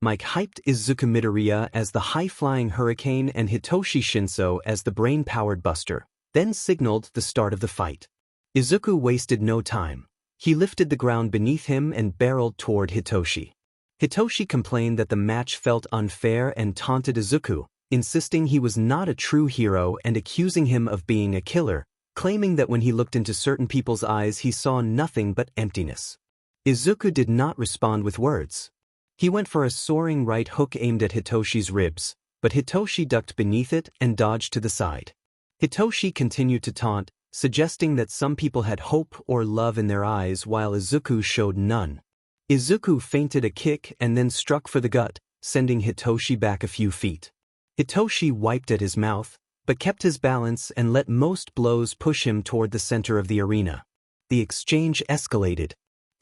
Mike hyped Izuku Midoriya as the high-flying hurricane and Hitoshi Shinso as the brain-powered buster, then signaled the start of the fight. Izuku wasted no time. He lifted the ground beneath him and barreled toward Hitoshi. Hitoshi complained that the match felt unfair and taunted Izuku, insisting he was not a true hero and accusing him of being a killer, claiming that when he looked into certain people's eyes he saw nothing but emptiness. Izuku did not respond with words. He went for a soaring right hook aimed at Hitoshi's ribs, but Hitoshi ducked beneath it and dodged to the side. Hitoshi continued to taunt, suggesting that some people had hope or love in their eyes while Izuku showed none. Izuku feinted a kick and then struck for the gut, sending Hitoshi back a few feet. Hitoshi wiped at his mouth, but kept his balance and let most blows push him toward the center of the arena. The exchange escalated.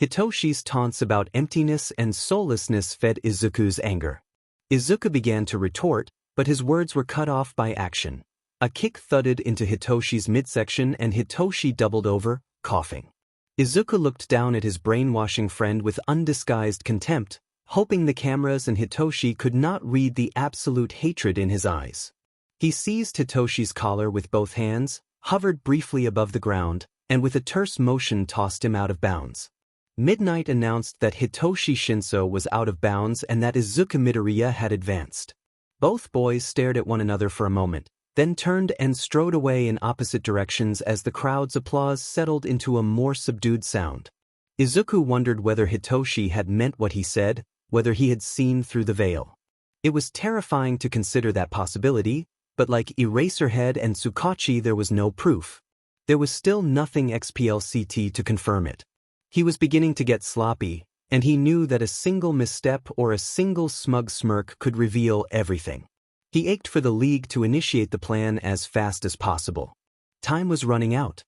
Hitoshi's taunts about emptiness and soullessness fed Izuku's anger. Izuku began to retort, but his words were cut off by action. A kick thudded into Hitoshi's midsection and Hitoshi doubled over, coughing. Izuku looked down at his brainwashing friend with undisguised contempt, hoping the cameras and Hitoshi could not read the absolute hatred in his eyes. He seized Hitoshi's collar with both hands, hovered briefly above the ground, and with a terse motion tossed him out of bounds. Midnight announced that Hitoshi Shinso was out of bounds and that Izuku Midoriya had advanced. Both boys stared at one another for a moment, then turned and strode away in opposite directions as the crowd's applause settled into a more subdued sound. Izuku wondered whether Hitoshi had meant what he said, whether he had seen through the veil. It was terrifying to consider that possibility, but like Eraserhead and Tsukachi, there was no proof. There was still nothing XPLCT to confirm it. He was beginning to get sloppy, and he knew that a single misstep or a single smug smirk could reveal everything. He ached for the league to initiate the plan as fast as possible. Time was running out.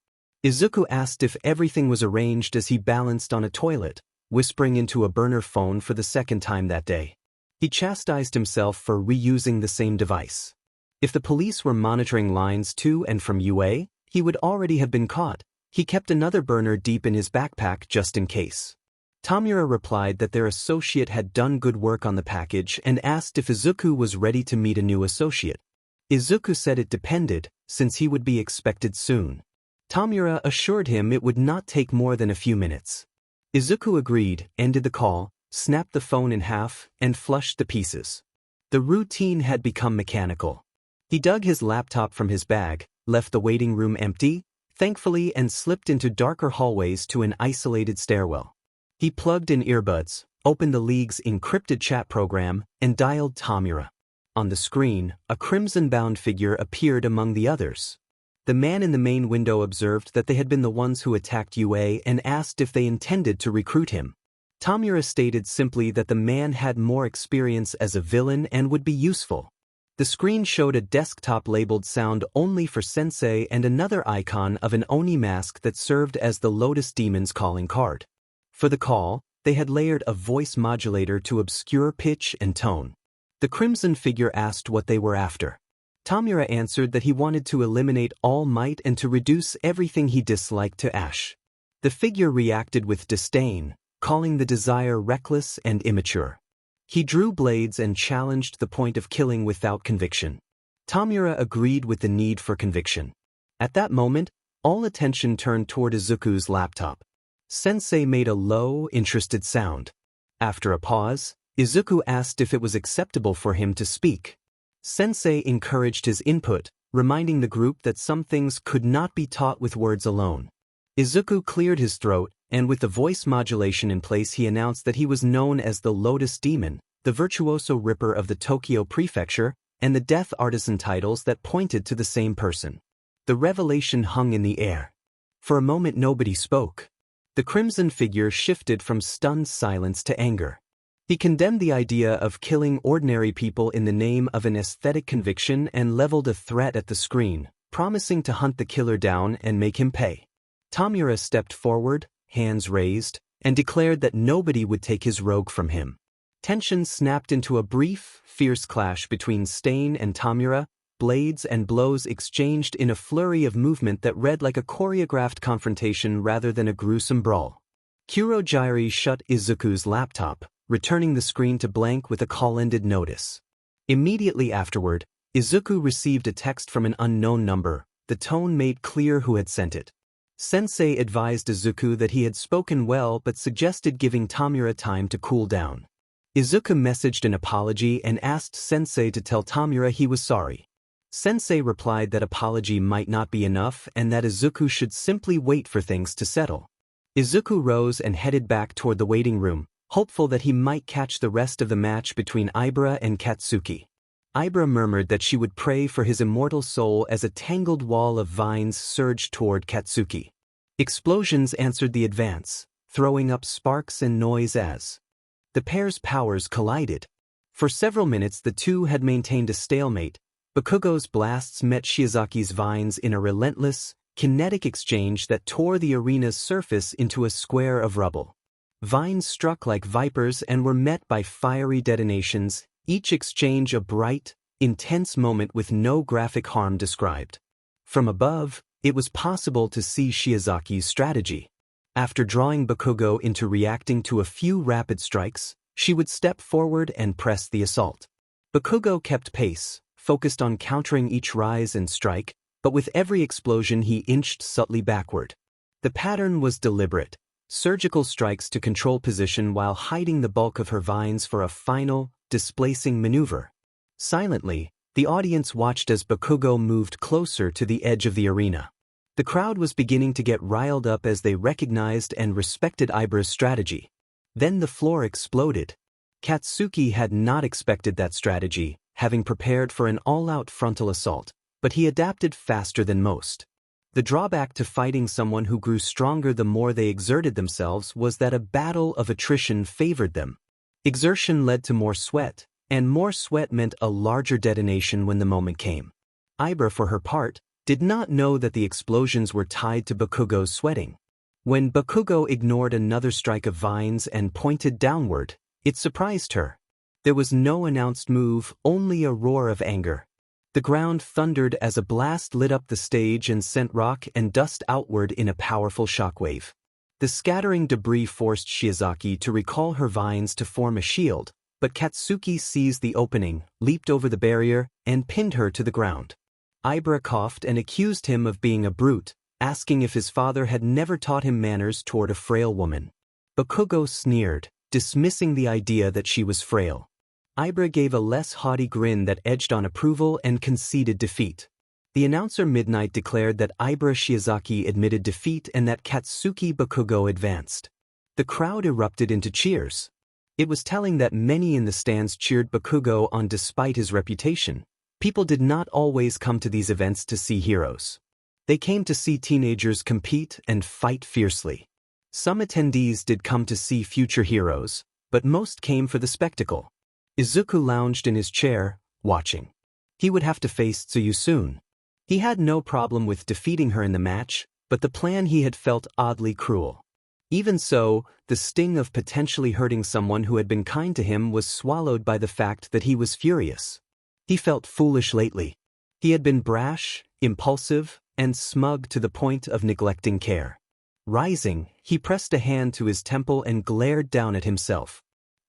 Izuku asked if everything was arranged as he balanced on a toilet, whispering into a burner phone for the second time that day. He chastised himself for reusing the same device. If the police were monitoring lines to and from UA, he would already have been caught. He kept another burner deep in his backpack just in case. Tamura replied that their associate had done good work on the package and asked if Izuku was ready to meet a new associate. Izuku said it depended, since he would be expected soon. Tamura assured him it would not take more than a few minutes. Izuku agreed, ended the call, snapped the phone in half, and flushed the pieces. The routine had become mechanical. He dug his laptop from his bag, left the waiting room empty, thankfully, and slipped into darker hallways to an isolated stairwell. He plugged in earbuds, opened the league's encrypted chat program, and dialed Tamura. On the screen, a crimson-bound figure appeared among the others. The man in the main window observed that they had been the ones who attacked UA and asked if they intended to recruit him. Tamura stated simply that the man had more experience as a villain and would be useful. The screen showed a desktop labeled "Sound Only for Sensei" and another icon of an Oni mask that served as the Lotus Demon's calling card. For the call, they had layered a voice modulator to obscure pitch and tone. The crimson figure asked what they were after. Tamura answered that he wanted to eliminate All Might and to reduce everything he disliked to ash. The figure reacted with disdain, calling the desire reckless and immature. He drew blades and challenged the point of killing without conviction. Tamura agreed with the need for conviction. At that moment, all attention turned toward Izuku's laptop. Sensei made a low, interested sound. After a pause, Izuku asked if it was acceptable for him to speak. Sensei encouraged his input, reminding the group that some things could not be taught with words alone. Izuku cleared his throat, and with the voice modulation in place he announced that he was known as the Lotus Demon, the Virtuoso Ripper of the Tokyo Prefecture, and the Death Artisan titles that pointed to the same person. The revelation hung in the air. For a moment nobody spoke. The crimson figure shifted from stunned silence to anger. He condemned the idea of killing ordinary people in the name of an aesthetic conviction and leveled a threat at the screen, promising to hunt the killer down and make him pay. Tamura stepped forward, hands raised, and declared that nobody would take his rogue from him. Tension snapped into a brief, fierce clash between Stain and Tamura, blades and blows exchanged in a flurry of movement that read like a choreographed confrontation rather than a gruesome brawl. Kurogyari shut Izuku's laptop, returning the screen to blank with a call-ended notice. Immediately afterward, Izuku received a text from an unknown number. The tone made clear who had sent it. Sensei advised Izuku that he had spoken well but suggested giving Tamura time to cool down. Izuku messaged an apology and asked Sensei to tell Tamura he was sorry. Sensei replied that apology might not be enough and that Izuku should simply wait for things to settle. Izuku rose and headed back toward the waiting room, hopeful that he might catch the rest of the match between Ibra and Katsuki. Ibra murmured that she would pray for his immortal soul as a tangled wall of vines surged toward Katsuki. Explosions answered the advance, throwing up sparks and noise as the pair's powers collided. For several minutes the two had maintained a stalemate. Bakugo's blasts met Shiozaki's vines in a relentless, kinetic exchange that tore the arena's surface into a square of rubble. Vines struck like vipers and were met by fiery detonations, each exchange a bright, intense moment with no graphic harm described. From above, it was possible to see Shiozaki's strategy. After drawing Bakugo into reacting to a few rapid strikes, she would step forward and press the assault. Bakugo kept pace, focused on countering each rise and strike, but with every explosion he inched subtly backward. The pattern was deliberate, surgical strikes to control position while hiding the bulk of her vines for a final, displacing maneuver. Silently, the audience watched as Bakugo moved closer to the edge of the arena. The crowd was beginning to get riled up as they recognized and respected Ibara's strategy. Then the floor exploded. Katsuki had not expected that strategy, having prepared for an all-out frontal assault, but he adapted faster than most. The drawback to fighting someone who grew stronger the more they exerted themselves was that a battle of attrition favored them. Exertion led to more sweat, and more sweat meant a larger detonation when the moment came. Ibara, for her part, did not know that the explosions were tied to Bakugo's sweating. When Bakugo ignored another strike of vines and pointed downward, it surprised her. There was no announced move, only a roar of anger. The ground thundered as a blast lit up the stage and sent rock and dust outward in a powerful shockwave. The scattering debris forced Shiozaki to recall her vines to form a shield, but Katsuki seized the opening, leaped over the barrier, and pinned her to the ground. Ibara coughed and accused him of being a brute, asking if his father had never taught him manners toward a frail woman. Bakugo sneered, dismissing the idea that she was frail. Ibara gave a less haughty grin that edged on approval and conceded defeat. The announcer Midnight declared that Ibara Shiozaki admitted defeat and that Katsuki Bakugo advanced. The crowd erupted into cheers. It was telling that many in the stands cheered Bakugo on despite his reputation. People did not always come to these events to see heroes. They came to see teenagers compete and fight fiercely. Some attendees did come to see future heroes, but most came for the spectacle. Izuku lounged in his chair, watching. He would have to face Tsuyu soon. He had no problem with defeating her in the match, but the plan he had felt oddly cruel. Even so, the sting of potentially hurting someone who had been kind to him was swallowed by the fact that he was furious. He felt foolish lately. He had been brash, impulsive, and smug to the point of neglecting care. Rising, he pressed a hand to his temple and glared down at himself.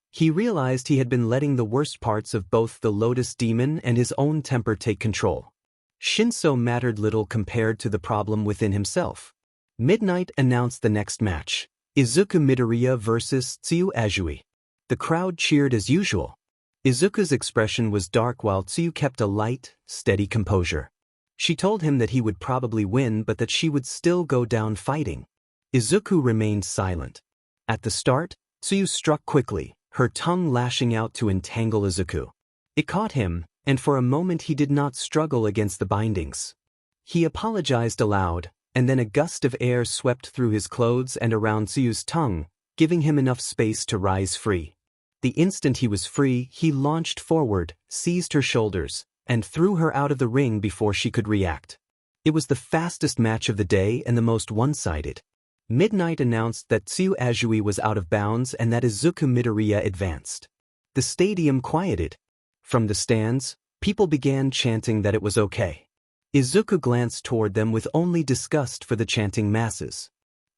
He realized he had been letting the worst parts of both the Lotus Demon and his own temper take control. Shinso mattered little compared to the problem within himself. Midnight announced the next match, Izuku Midoriya vs Tsuyu Ajui. The crowd cheered as usual. Izuku's expression was dark while Tsuyu kept a light, steady composure. She told him that he would probably win but that she would still go down fighting. Izuku remained silent. At the start, Tsuyu struck quickly, her tongue lashing out to entangle Izuku. It caught him, and for a moment he did not struggle against the bindings. He apologized aloud, and then a gust of air swept through his clothes and around Tsuyu's tongue, giving him enough space to rise free. The instant he was free, he launched forward, seized her shoulders, and threw her out of the ring before she could react. It was the fastest match of the day and the most one-sided. Midnight announced that Tsuyu Ajui was out of bounds and that Izuku Midoriya advanced. The stadium quieted. From the stands, people began chanting that it was okay. Izuku glanced toward them with only disgust for the chanting masses.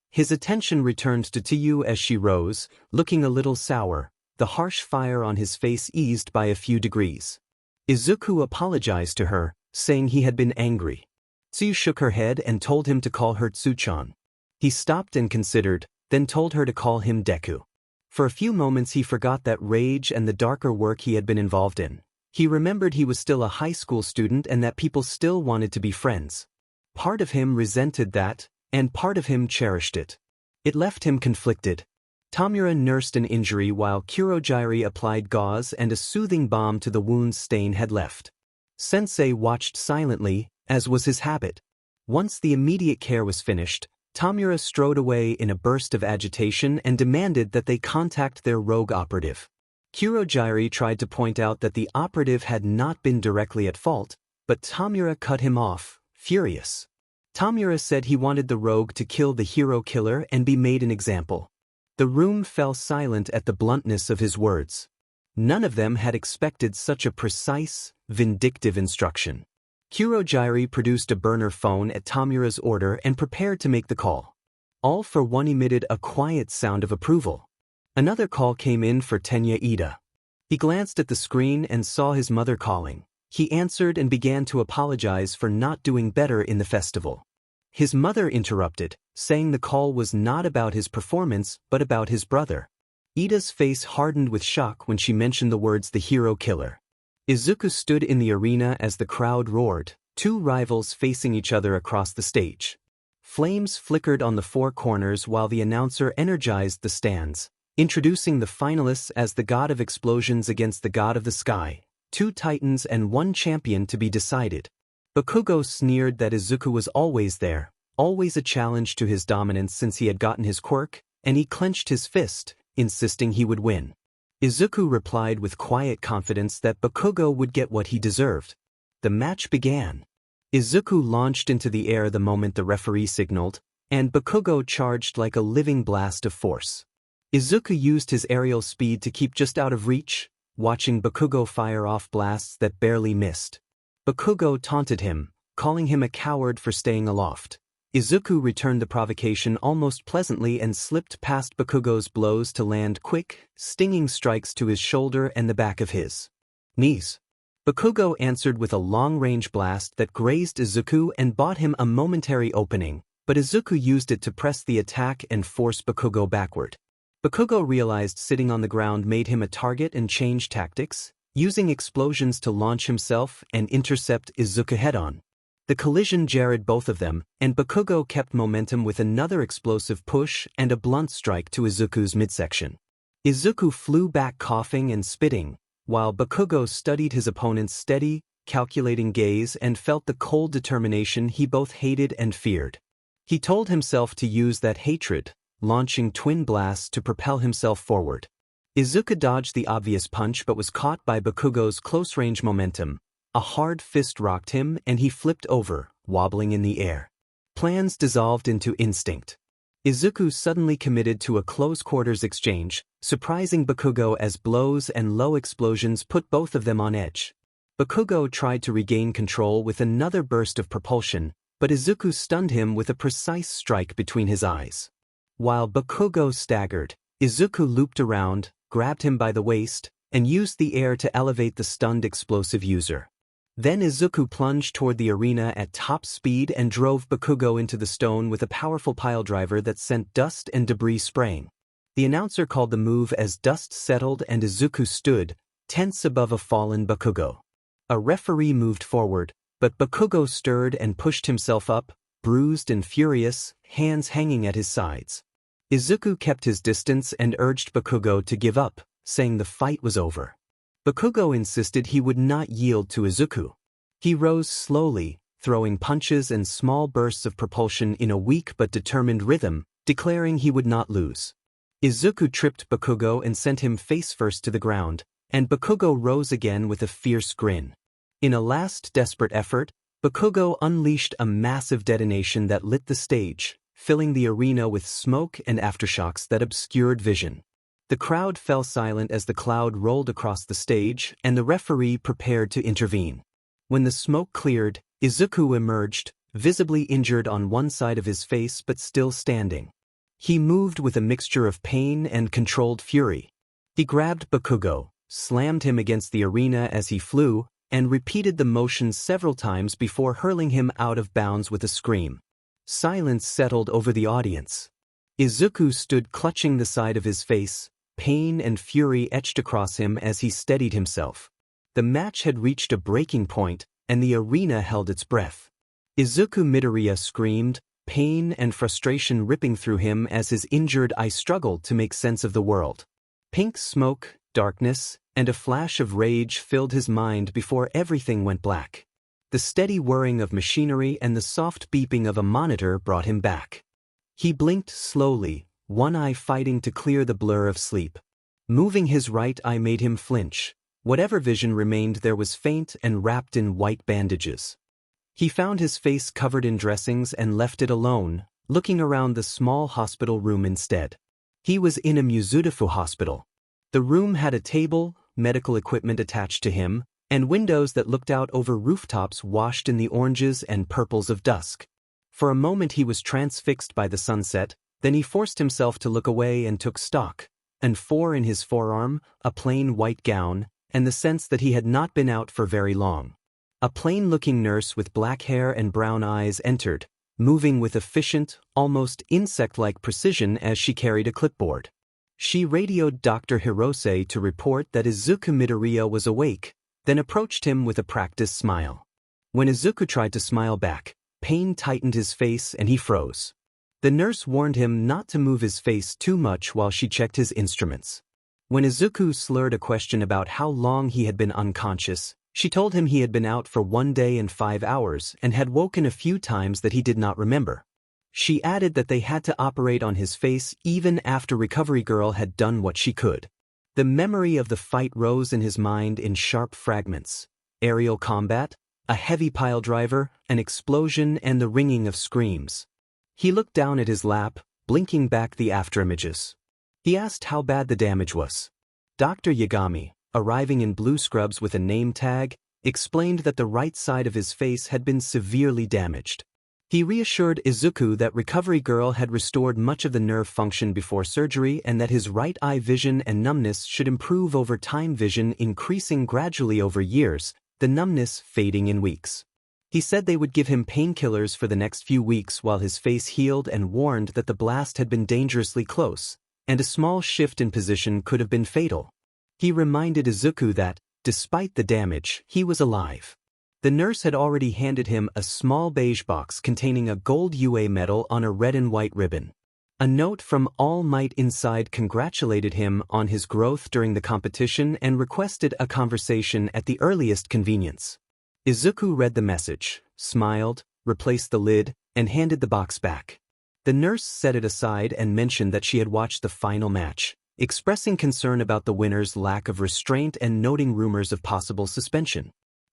His attention returned to Tsuyu as she rose, looking a little sour, the harsh fire on his face eased by a few degrees. Izuku apologized to her, saying he had been angry. Tsuyu shook her head and told him to call her Tsuchan. He stopped and considered, then told her to call him Deku. For a few moments he forgot that rage and the darker work he had been involved in. He remembered he was still a high school student and that people still wanted to be friends. Part of him resented that, and part of him cherished it. It left him conflicted. Tamura nursed an injury while Kurogiri applied gauze and a soothing balm to the wounds Stain had left. Sensei watched silently, as was his habit. Once the immediate care was finished, Tamura strode away in a burst of agitation and demanded that they contact their rogue operative. Kurogiri tried to point out that the operative had not been directly at fault, but Tamura cut him off, furious. Tamura said he wanted the rogue to kill the hero killer and be made an example. The room fell silent at the bluntness of his words. None of them had expected such a precise, vindictive instruction. Kurogiri produced a burner phone at Tamura's order and prepared to make the call. All for one emitted a quiet sound of approval. Another call came in for Tenya Ida. He glanced at the screen and saw his mother calling. He answered and began to apologize for not doing better in the festival. His mother interrupted, saying the call was not about his performance but about his brother. Ida's face hardened with shock when she mentioned the words "the hero killer." Izuku stood in the arena as the crowd roared, two rivals facing each other across the stage. Flames flickered on the four corners while the announcer energized the stands, introducing the finalists as the god of explosions against the god of the sky, two titans and one champion to be decided. Bakugo sneered that Izuku was always there, always a challenge to his dominance since he had gotten his quirk, and he clenched his fist, insisting he would win. Izuku replied with quiet confidence that Bakugo would get what he deserved. The match began. Izuku launched into the air the moment the referee signaled, and Bakugo charged like a living blast of force. Izuku used his aerial speed to keep just out of reach, watching Bakugo fire off blasts that barely missed. Bakugo taunted him, calling him a coward for staying aloft. Izuku returned the provocation almost pleasantly and slipped past Bakugo's blows to land quick, stinging strikes to his shoulder and the back of his knees. Bakugo answered with a long-range blast that grazed Izuku and bought him a momentary opening, but Izuku used it to press the attack and force Bakugo backward. Bakugo realized sitting on the ground made him a target and changed tactics, using explosions to launch himself and intercept Izuku head-on. The collision jarred both of them, and Bakugo kept momentum with another explosive push and a blunt strike to Izuku's midsection. Izuku flew back coughing and spitting, while Bakugo studied his opponent's steady, calculating gaze and felt the cold determination he both hated and feared. He told himself to use that hatred, launching twin blasts to propel himself forward. Izuku dodged the obvious punch but was caught by Bakugo's close-range momentum. A hard fist rocked him and he flipped over, wobbling in the air. Plans dissolved into instinct. Izuku suddenly committed to a close-quarters exchange, surprising Bakugo as blows and low explosions put both of them on edge. Bakugo tried to regain control with another burst of propulsion, but Izuku stunned him with a precise strike between his eyes. While Bakugo staggered, Izuku looped around, grabbed him by the waist, and used the air to elevate the stunned explosive user. Then Izuku plunged toward the arena at top speed and drove Bakugo into the stone with a powerful piledriver that sent dust and debris spraying. The announcer called the move as dust settled and Izuku stood, tense above a fallen Bakugo. A referee moved forward, but Bakugo stirred and pushed himself up, bruised and furious, hands hanging at his sides. Izuku kept his distance and urged Bakugo to give up, saying the fight was over. Bakugo insisted he would not yield to Izuku. He rose slowly, throwing punches and small bursts of propulsion in a weak but determined rhythm, declaring he would not lose. Izuku tripped Bakugo and sent him face-first to the ground, and Bakugo rose again with a fierce grin. In a last desperate effort, Bakugo unleashed a massive detonation that lit the stage, filling the arena with smoke and aftershocks that obscured vision. The crowd fell silent as the cloud rolled across the stage and the referee prepared to intervene. When the smoke cleared, Izuku emerged, visibly injured on one side of his face but still standing. He moved with a mixture of pain and controlled fury. He grabbed Bakugo, slammed him against the arena as he flew, and repeated the motion several times before hurling him out of bounds with a scream. Silence settled over the audience. Izuku stood clutching the side of his face, pain and fury etched across him as he steadied himself. The match had reached a breaking point, and the arena held its breath. Izuku Midoriya screamed, pain and frustration ripping through him as his injured eye struggled to make sense of the world. Pink smoke, darkness, and a flash of rage filled his mind before everything went black. The steady whirring of machinery and the soft beeping of a monitor brought him back. He blinked slowly, one eye fighting to clear the blur of sleep. Moving his right eye made him flinch. Whatever vision remained there was faint and wrapped in white bandages. He found his face covered in dressings and left it alone, looking around the small hospital room instead. He was in a Mizudafu hospital. The room had a table, medical equipment attached to him, and windows that looked out over rooftops washed in the oranges and purples of dusk. For a moment he was transfixed by the sunset, then he forced himself to look away and took stock, and 4 in his forearm, a plain white gown, and the sense that he had not been out for very long. A plain-looking nurse with black hair and brown eyes entered, moving with efficient, almost insect-like precision as she carried a clipboard. She radioed Dr. Hirose to report that Izuku Midoriya was awake, then approached him with a practiced smile. When Izuku tried to smile back, pain tightened his face and he froze. The nurse warned him not to move his face too much while she checked his instruments. When Izuku slurred a question about how long he had been unconscious, she told him he had been out for 1 day and 5 hours and had woken a few times that he did not remember. She added that they had to operate on his face even after Recovery Girl had done what she could. The memory of the fight rose in his mind in sharp fragments. Aerial combat, a heavy pile driver, an explosion, and the ringing of screams. He looked down at his lap, blinking back the afterimages. He asked how bad the damage was. Dr. Yagami, arriving in blue scrubs with a name tag, explained that the right side of his face had been severely damaged. He reassured Izuku that Recovery Girl had restored much of the nerve function before surgery and that his right eye vision and numbness should improve over time, vision increasing gradually over years, the numbness fading in weeks. He said they would give him painkillers for the next few weeks while his face healed and warned that the blast had been dangerously close, and a small shift in position could have been fatal. He reminded Izuku that, despite the damage, he was alive. The nurse had already handed him a small beige box containing a gold UA medal on a red and white ribbon. A note from All Might inside congratulated him on his growth during the competition and requested a conversation at the earliest convenience. Izuku read the message, smiled, replaced the lid, and handed the box back. The nurse set it aside and mentioned that she had watched the final match, expressing concern about the winner's lack of restraint and noting rumors of possible suspension.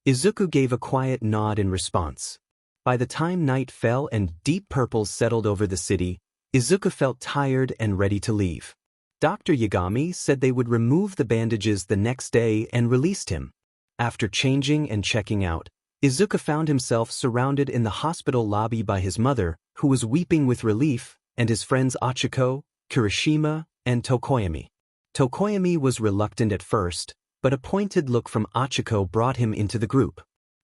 Izuku gave a quiet nod in response. By the time night fell and deep purple settled over the city, Izuku felt tired and ready to leave. Dr. Yagami said they would remove the bandages the next day and released him. After changing and checking out, Izuku found himself surrounded in the hospital lobby by his mother, who was weeping with relief, and his friends Achiko, Kirishima, and Tokoyami. Tokoyami was reluctant at first, but a pointed look from Achiko brought him into the group.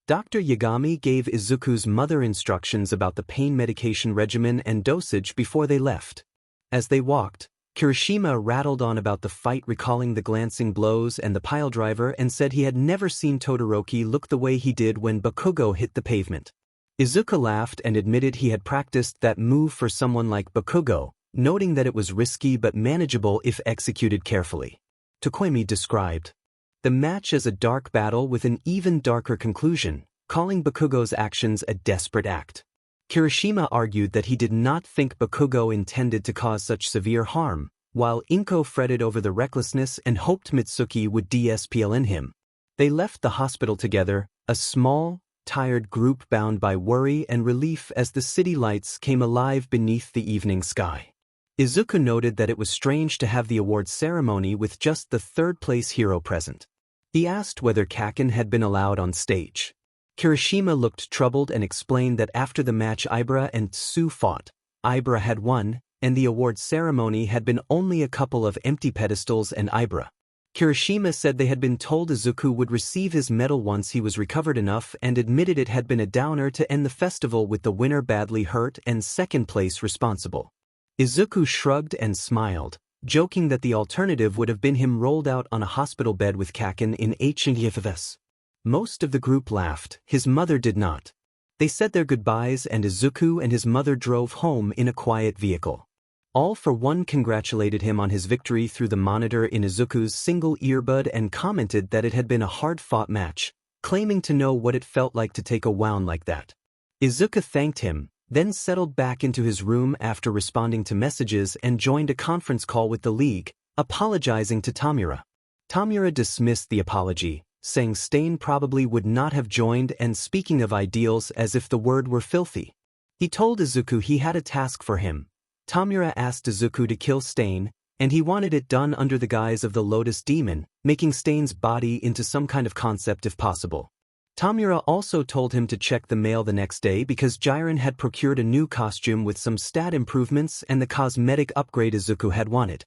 Dr. Yagami gave Izuku's mother instructions about the pain medication regimen and dosage before they left. As they walked, Kirishima rattled on about the fight, recalling the glancing blows and the piledriver, and said he had never seen Todoroki look the way he did when Bakugo hit the pavement. Izuku laughed and admitted he had practiced that move for someone like Bakugo, noting that it was risky but manageable if executed carefully. Tokoyami described the match as a dark battle with an even darker conclusion, calling Bakugo's actions a desperate act. Kirishima argued that he did not think Bakugo intended to cause such severe harm, while Inko fretted over the recklessness and hoped Mitsuki would DSPLN him. They left the hospital together, a small, tired group bound by worry and relief as the city lights came alive beneath the evening sky. Izuku noted that it was strange to have the awards ceremony with just the third-place hero present. He asked whether Kaken had been allowed on stage. Kirishima looked troubled and explained that after the match Ibara and Tsu fought, Ibara had won, and the awards ceremony had been only a couple of empty pedestals and Ibara. Kirishima said they had been told Izuku would receive his medal once he was recovered enough and admitted it had been a downer to end the festival with the winner badly hurt and second place responsible. Izuku shrugged and smiled, joking that the alternative would have been him rolled out on a hospital bed with Kaken in HNFS. Most of the group laughed, his mother did not. They said their goodbyes and Izuku and his mother drove home in a quiet vehicle. All for one congratulated him on his victory through the monitor in Izuku's single earbud and commented that it had been a hard-fought match, claiming to know what it felt like to take a wound like that. Izuku thanked him, then settled back into his room after responding to messages and joined a conference call with the league, apologizing to Tamura. Tamura dismissed the apology, saying Stain probably would not have joined and speaking of ideals as if the word were filthy. He told Izuku he had a task for him. Tamura asked Izuku to kill Stain, and he wanted it done under the guise of the Lotus Demon, making Stain's body into some kind of concept if possible. Tamura also told him to check the mail the next day because Jiren had procured a new costume with some stat improvements and the cosmetic upgrade Izuku had wanted.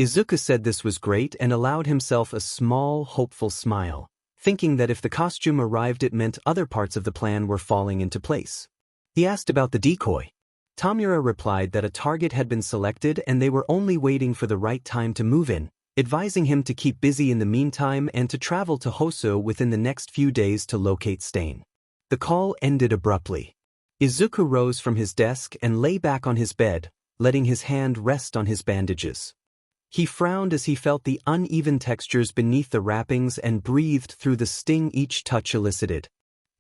Izuku said this was great and allowed himself a small, hopeful smile, thinking that if the costume arrived it meant other parts of the plan were falling into place. He asked about the decoy. Tamura replied that a target had been selected and they were only waiting for the right time to move in, advising him to keep busy in the meantime and to travel to Hoso within the next few days to locate Stain. The call ended abruptly. Izuku rose from his desk and lay back on his bed, letting his hand rest on his bandages. He frowned as he felt the uneven textures beneath the wrappings and breathed through the sting each touch elicited.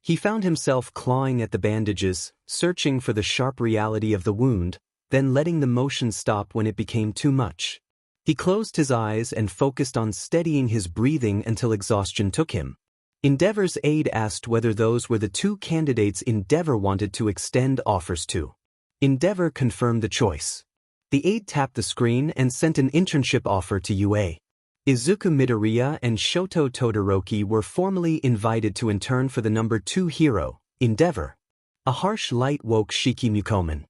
He found himself clawing at the bandages, searching for the sharp reality of the wound, then letting the motion stop when it became too much. He closed his eyes and focused on steadying his breathing until exhaustion took him. Endeavor's aide asked whether those were the two candidates Endeavor wanted to extend offers to. Endeavor confirmed the choice. The aide tapped the screen and sent an internship offer to UA. Izuku Midoriya and Shoto Todoroki were formally invited to intern for the number 2 hero, Endeavor. A harsh light woke Shiki Mukomen.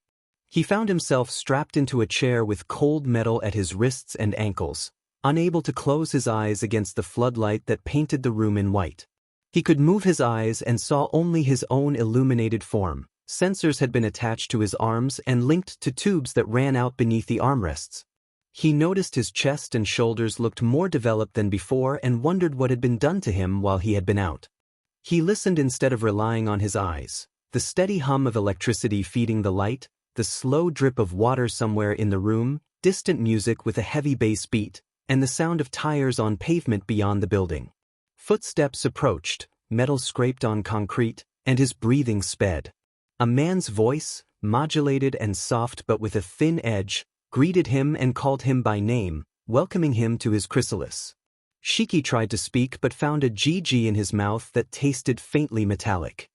He found himself strapped into a chair with cold metal at his wrists and ankles, unable to close his eyes against the floodlight that painted the room in white. He could move his eyes and saw only his own illuminated form. Sensors had been attached to his arms and linked to tubes that ran out beneath the armrests. He noticed his chest and shoulders looked more developed than before and wondered what had been done to him while he had been out. He listened instead of relying on his eyes. The steady hum of electricity feeding the light, the slow drip of water somewhere in the room, distant music with a heavy bass beat, and the sound of tires on pavement beyond the building. Footsteps approached, metal scraped on concrete, and his breathing sped. A man's voice, modulated and soft but with a thin edge, greeted him and called him by name, welcoming him to his chrysalis. Shiki tried to speak but found a GG in his mouth that tasted faintly metallic.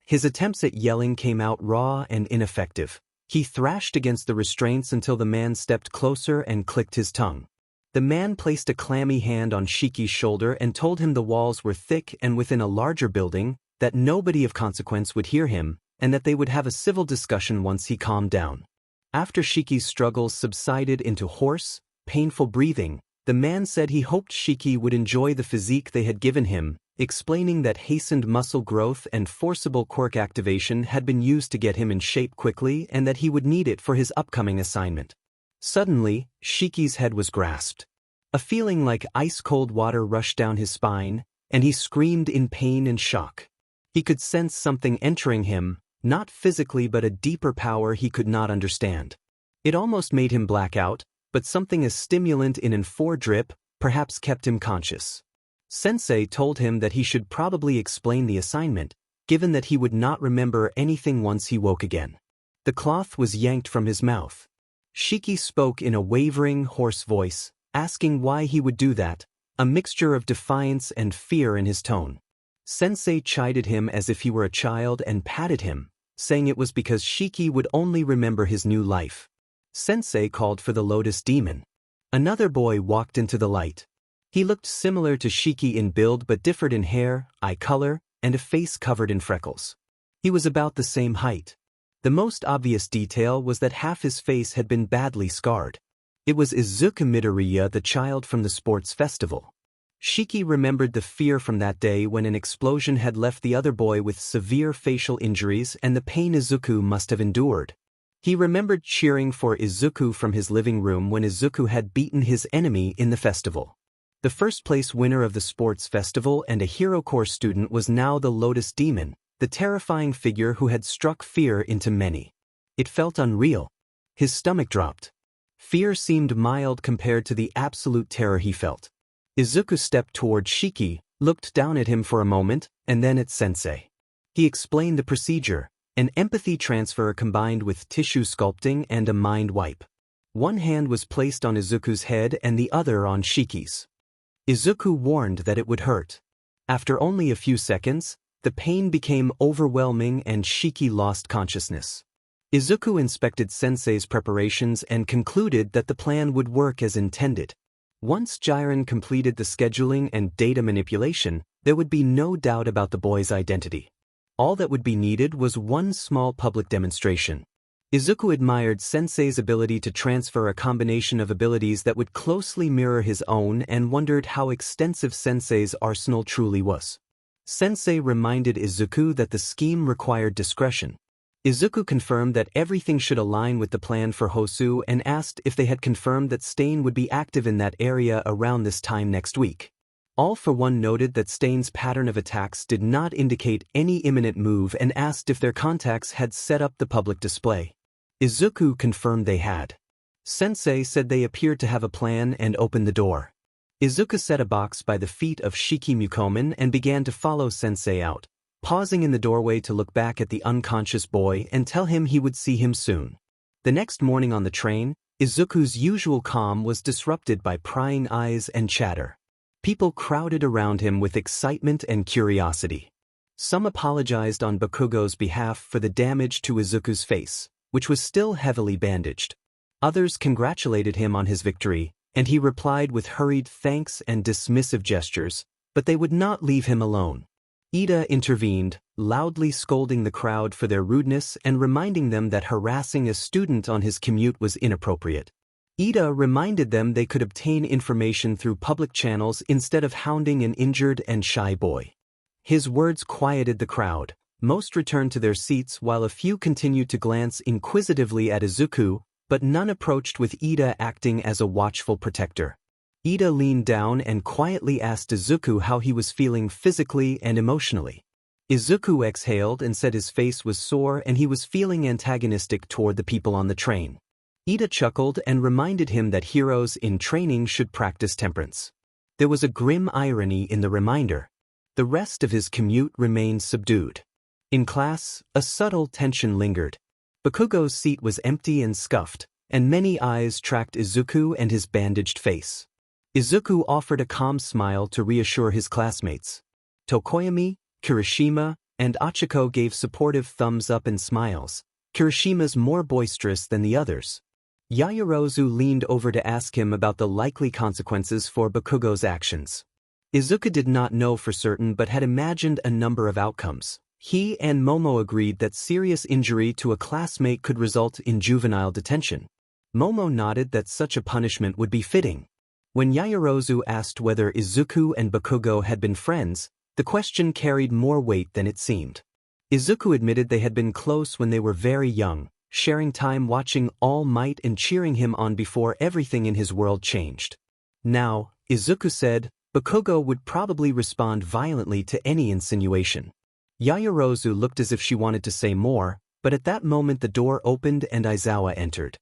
His attempts at yelling came out raw and ineffective. He thrashed against the restraints until the man stepped closer and clicked his tongue. The man placed a clammy hand on Shiki's shoulder and told him the walls were thick and within a larger building, that nobody of consequence would hear him, and that they would have a civil discussion once he calmed down. After Shiki's struggles subsided into hoarse, painful breathing, the man said he hoped Shiki would enjoy the physique they had given him, explaining that hastened muscle growth and forcible quirk activation had been used to get him in shape quickly and that he would need it for his upcoming assignment. Suddenly, Shiki's head was grasped. A feeling like ice-cold water rushed down his spine, and he screamed in pain and shock. He could sense something entering him, not physically but a deeper power he could not understand. It almost made him black out, but something as stimulant in an 4 drip perhaps kept him conscious. Sensei told him that he should probably explain the assignment, given that he would not remember anything once he woke again. The cloth was yanked from his mouth. Shiki spoke in a wavering, hoarse voice, asking why he would do that, a mixture of defiance and fear in his tone. Sensei chided him as if he were a child and patted him, saying it was because Shiki would only remember his new life. Sensei called for the Lotus Demon. Another boy walked into the light. He looked similar to Shiki in build but differed in hair, eye color, and a face covered in freckles. He was about the same height. The most obvious detail was that half his face had been badly scarred. It was Izuku Midoriya, the child from the sports festival. Shiki remembered the fear from that day when an explosion had left the other boy with severe facial injuries and the pain Izuku must have endured. He remembered cheering for Izuku from his living room when Izuku had beaten his enemy in the festival. The first-place winner of the sports festival and a Hero Corps student was now the Lotus Demon, the terrifying figure who had struck fear into many. It felt unreal. His stomach dropped. Fear seemed mild compared to the absolute terror he felt. Izuku stepped toward Shiki, looked down at him for a moment, and then at Sensei. He explained the procedure, an empathy transfer combined with tissue sculpting and a mind wipe. One hand was placed on Izuku's head and the other on Shiki's. Izuku warned that it would hurt. After only a few seconds, the pain became overwhelming and Shiki lost consciousness. Izuku inspected Sensei's preparations and concluded that the plan would work as intended. Once Jiren completed the scheduling and data manipulation, there would be no doubt about the boy's identity. All that would be needed was one small public demonstration. Izuku admired Sensei's ability to transfer a combination of abilities that would closely mirror his own and wondered how extensive Sensei's arsenal truly was. Sensei reminded Izuku that the scheme required discretion. Izuku confirmed that everything should align with the plan for Hosu and asked if they had confirmed that Stain would be active in that area around this time next week. All for One noted that Stain's pattern of attacks did not indicate any imminent move and asked if their contacts had set up the public display. Izuku confirmed they had. Sensei said they appeared to have a plan and opened the door. Izuku set a box by the feet of Shiki Mukomen and began to follow Sensei out, pausing in the doorway to look back at the unconscious boy and tell him he would see him soon. The next morning on the train, Izuku's usual calm was disrupted by prying eyes and chatter. People crowded around him with excitement and curiosity. Some apologized on Bakugo's behalf for the damage to Izuku's face, which was still heavily bandaged. Others congratulated him on his victory, and he replied with hurried thanks and dismissive gestures, but they would not leave him alone. Ida intervened, loudly scolding the crowd for their rudeness and reminding them that harassing a student on his commute was inappropriate. Ida reminded them they could obtain information through public channels instead of hounding an injured and shy boy. His words quieted the crowd. Most returned to their seats while a few continued to glance inquisitively at Izuku, but none approached with Ida acting as a watchful protector. Ida leaned down and quietly asked Izuku how he was feeling physically and emotionally. Izuku exhaled and said his face was sore and he was feeling antagonistic toward the people on the train. Ida chuckled and reminded him that heroes in training should practice temperance. There was a grim irony in the reminder. The rest of his commute remained subdued. In class, a subtle tension lingered. Bakugo's seat was empty and scuffed, and many eyes tracked Izuku and his bandaged face. Izuku offered a calm smile to reassure his classmates. Tokoyami, Kirishima, and Achiko gave supportive thumbs up and smiles, Kirishima's more boisterous than the others. Yaoyorozu leaned over to ask him about the likely consequences for Bakugo's actions. Izuku did not know for certain but had imagined a number of outcomes. He and Momo agreed that serious injury to a classmate could result in juvenile detention. Momo nodded that such a punishment would be fitting. When Yaoyorozu asked whether Izuku and Bakugo had been friends, the question carried more weight than it seemed. Izuku admitted they had been close when they were very young, sharing time watching All Might and cheering him on before everything in his world changed. Now, Izuku said, Bakugo would probably respond violently to any insinuation. Yaoyorozu looked as if she wanted to say more, but at that moment the door opened and Aizawa entered.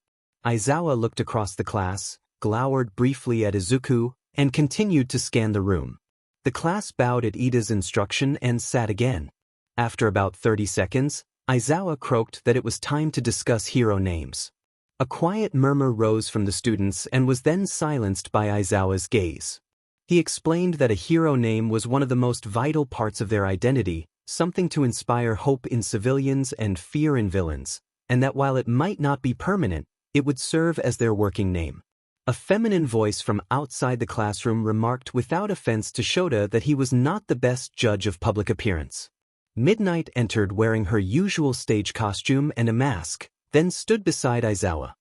Aizawa looked across the class, glowered briefly at Izuku, and continued to scan the room. The class bowed at Ida's instruction and sat again. After about 30 seconds, Aizawa croaked that it was time to discuss hero names. A quiet murmur rose from the students and was then silenced by Aizawa's gaze. He explained that a hero name was one of the most vital parts of their identity, something to inspire hope in civilians and fear in villains, and that while it might not be permanent, it would serve as their working name. A feminine voice from outside the classroom remarked without offense to Shota that he was not the best judge of public appearance. Midnight entered wearing her usual stage costume and a mask, then stood beside Aizawa.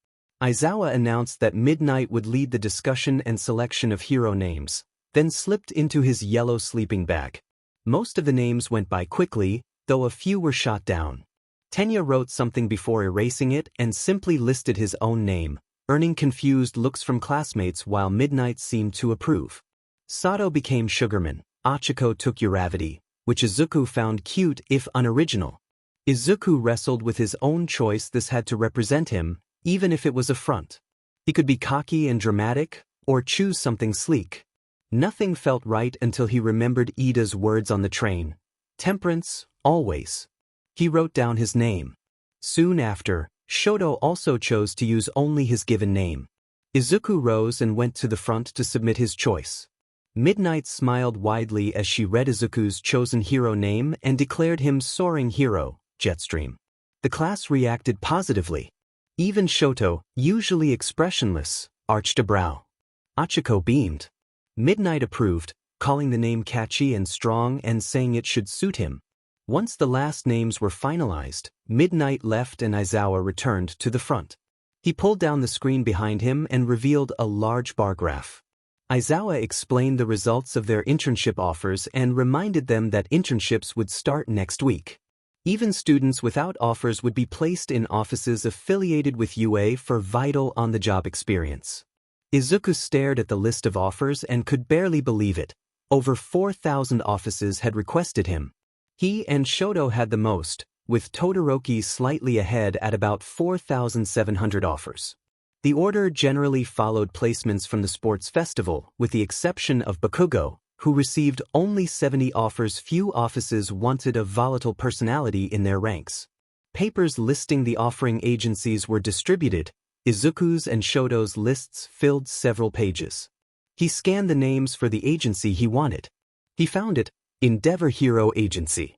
Aizawa announced that Midnight would lead the discussion and selection of hero names, then slipped into his yellow sleeping bag. Most of the names went by quickly, though a few were shot down. Tenya wrote something before erasing it and simply listed his own name, earning confused looks from classmates while Midnight seemed to approve. Sato became Sugarman, Achiko took Uravity, which Izuku found cute if unoriginal. Izuku wrestled with his own choice. This had to represent him, even if it was a front. He could be cocky and dramatic, or choose something sleek. Nothing felt right until he remembered Ida's words on the train. Temperance, always. He wrote down his name. Soon after, Shoto also chose to use only his given name. Izuku rose and went to the front to submit his choice. Midnight smiled widely as she read Izuku's chosen hero name and declared him Soaring Hero, Jetstream. The class reacted positively. Even Shoto, usually expressionless, arched a brow. Achiko beamed. Midnight approved, calling the name catchy and strong and saying it should suit him. Once the last names were finalized, Midnight left and Aizawa returned to the front. He pulled down the screen behind him and revealed a large bar graph. Aizawa explained the results of their internship offers and reminded them that internships would start next week. Even students without offers would be placed in offices affiliated with UA for vital on-the-job experience. Izuku stared at the list of offers and could barely believe it. Over 4,000 offices had requested him. He and Shoto had the most, with Todoroki slightly ahead at about 4,700 offers. The order generally followed placements from the sports festival, with the exception of Bakugo, who received only 70 offers. Few offices wanted a volatile personality in their ranks. Papers listing the offering agencies were distributed. Izuku's and Shoto's lists filled several pages. He scanned the names for the agency he wanted. He found it, Endeavor Hero Agency.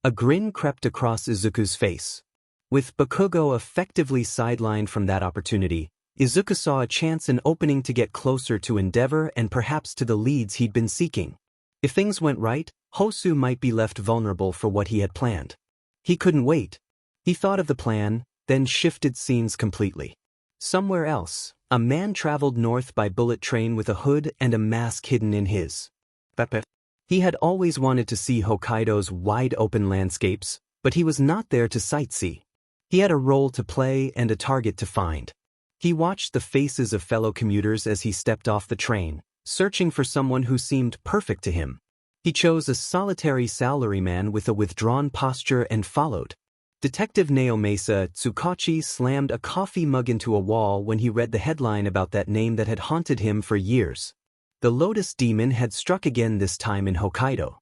A grin crept across Izuku's face. With Bakugo effectively sidelined from that opportunity, Izuku saw a chance and opening to get closer to Endeavor and perhaps to the leads he'd been seeking. If things went right, Hosu might be left vulnerable for what he had planned. He couldn't wait. He thought of the plan, then shifted scenes completely. Somewhere else, a man traveled north by bullet train with a hood and a mask hidden in his backpack. He had always wanted to see Hokkaido's wide-open landscapes, but he was not there to sightsee. He had a role to play and a target to find. He watched the faces of fellow commuters as he stepped off the train, searching for someone who seemed perfect to him. He chose a solitary salaryman with a withdrawn posture and followed. Detective Naomasa Tsukachi slammed a coffee mug into a wall when he read the headline about that name that had haunted him for years. The Lotus Demon had struck again, this time in Hokkaido.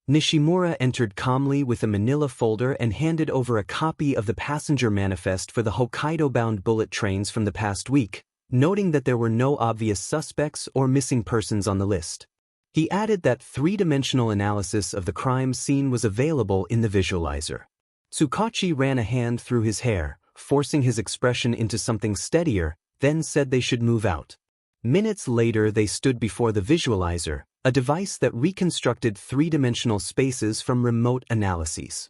Nishimura entered calmly with a manila folder and handed over a copy of the passenger manifest for the Hokkaido-bound bullet trains from the past week, noting that there were no obvious suspects or missing persons on the list. He added that three-dimensional analysis of the crime scene was available in the visualizer. Tsukachi ran a hand through his hair, forcing his expression into something steadier, then said they should move out. Minutes later they stood before the visualizer, a device that reconstructed three-dimensional spaces from remote analyses.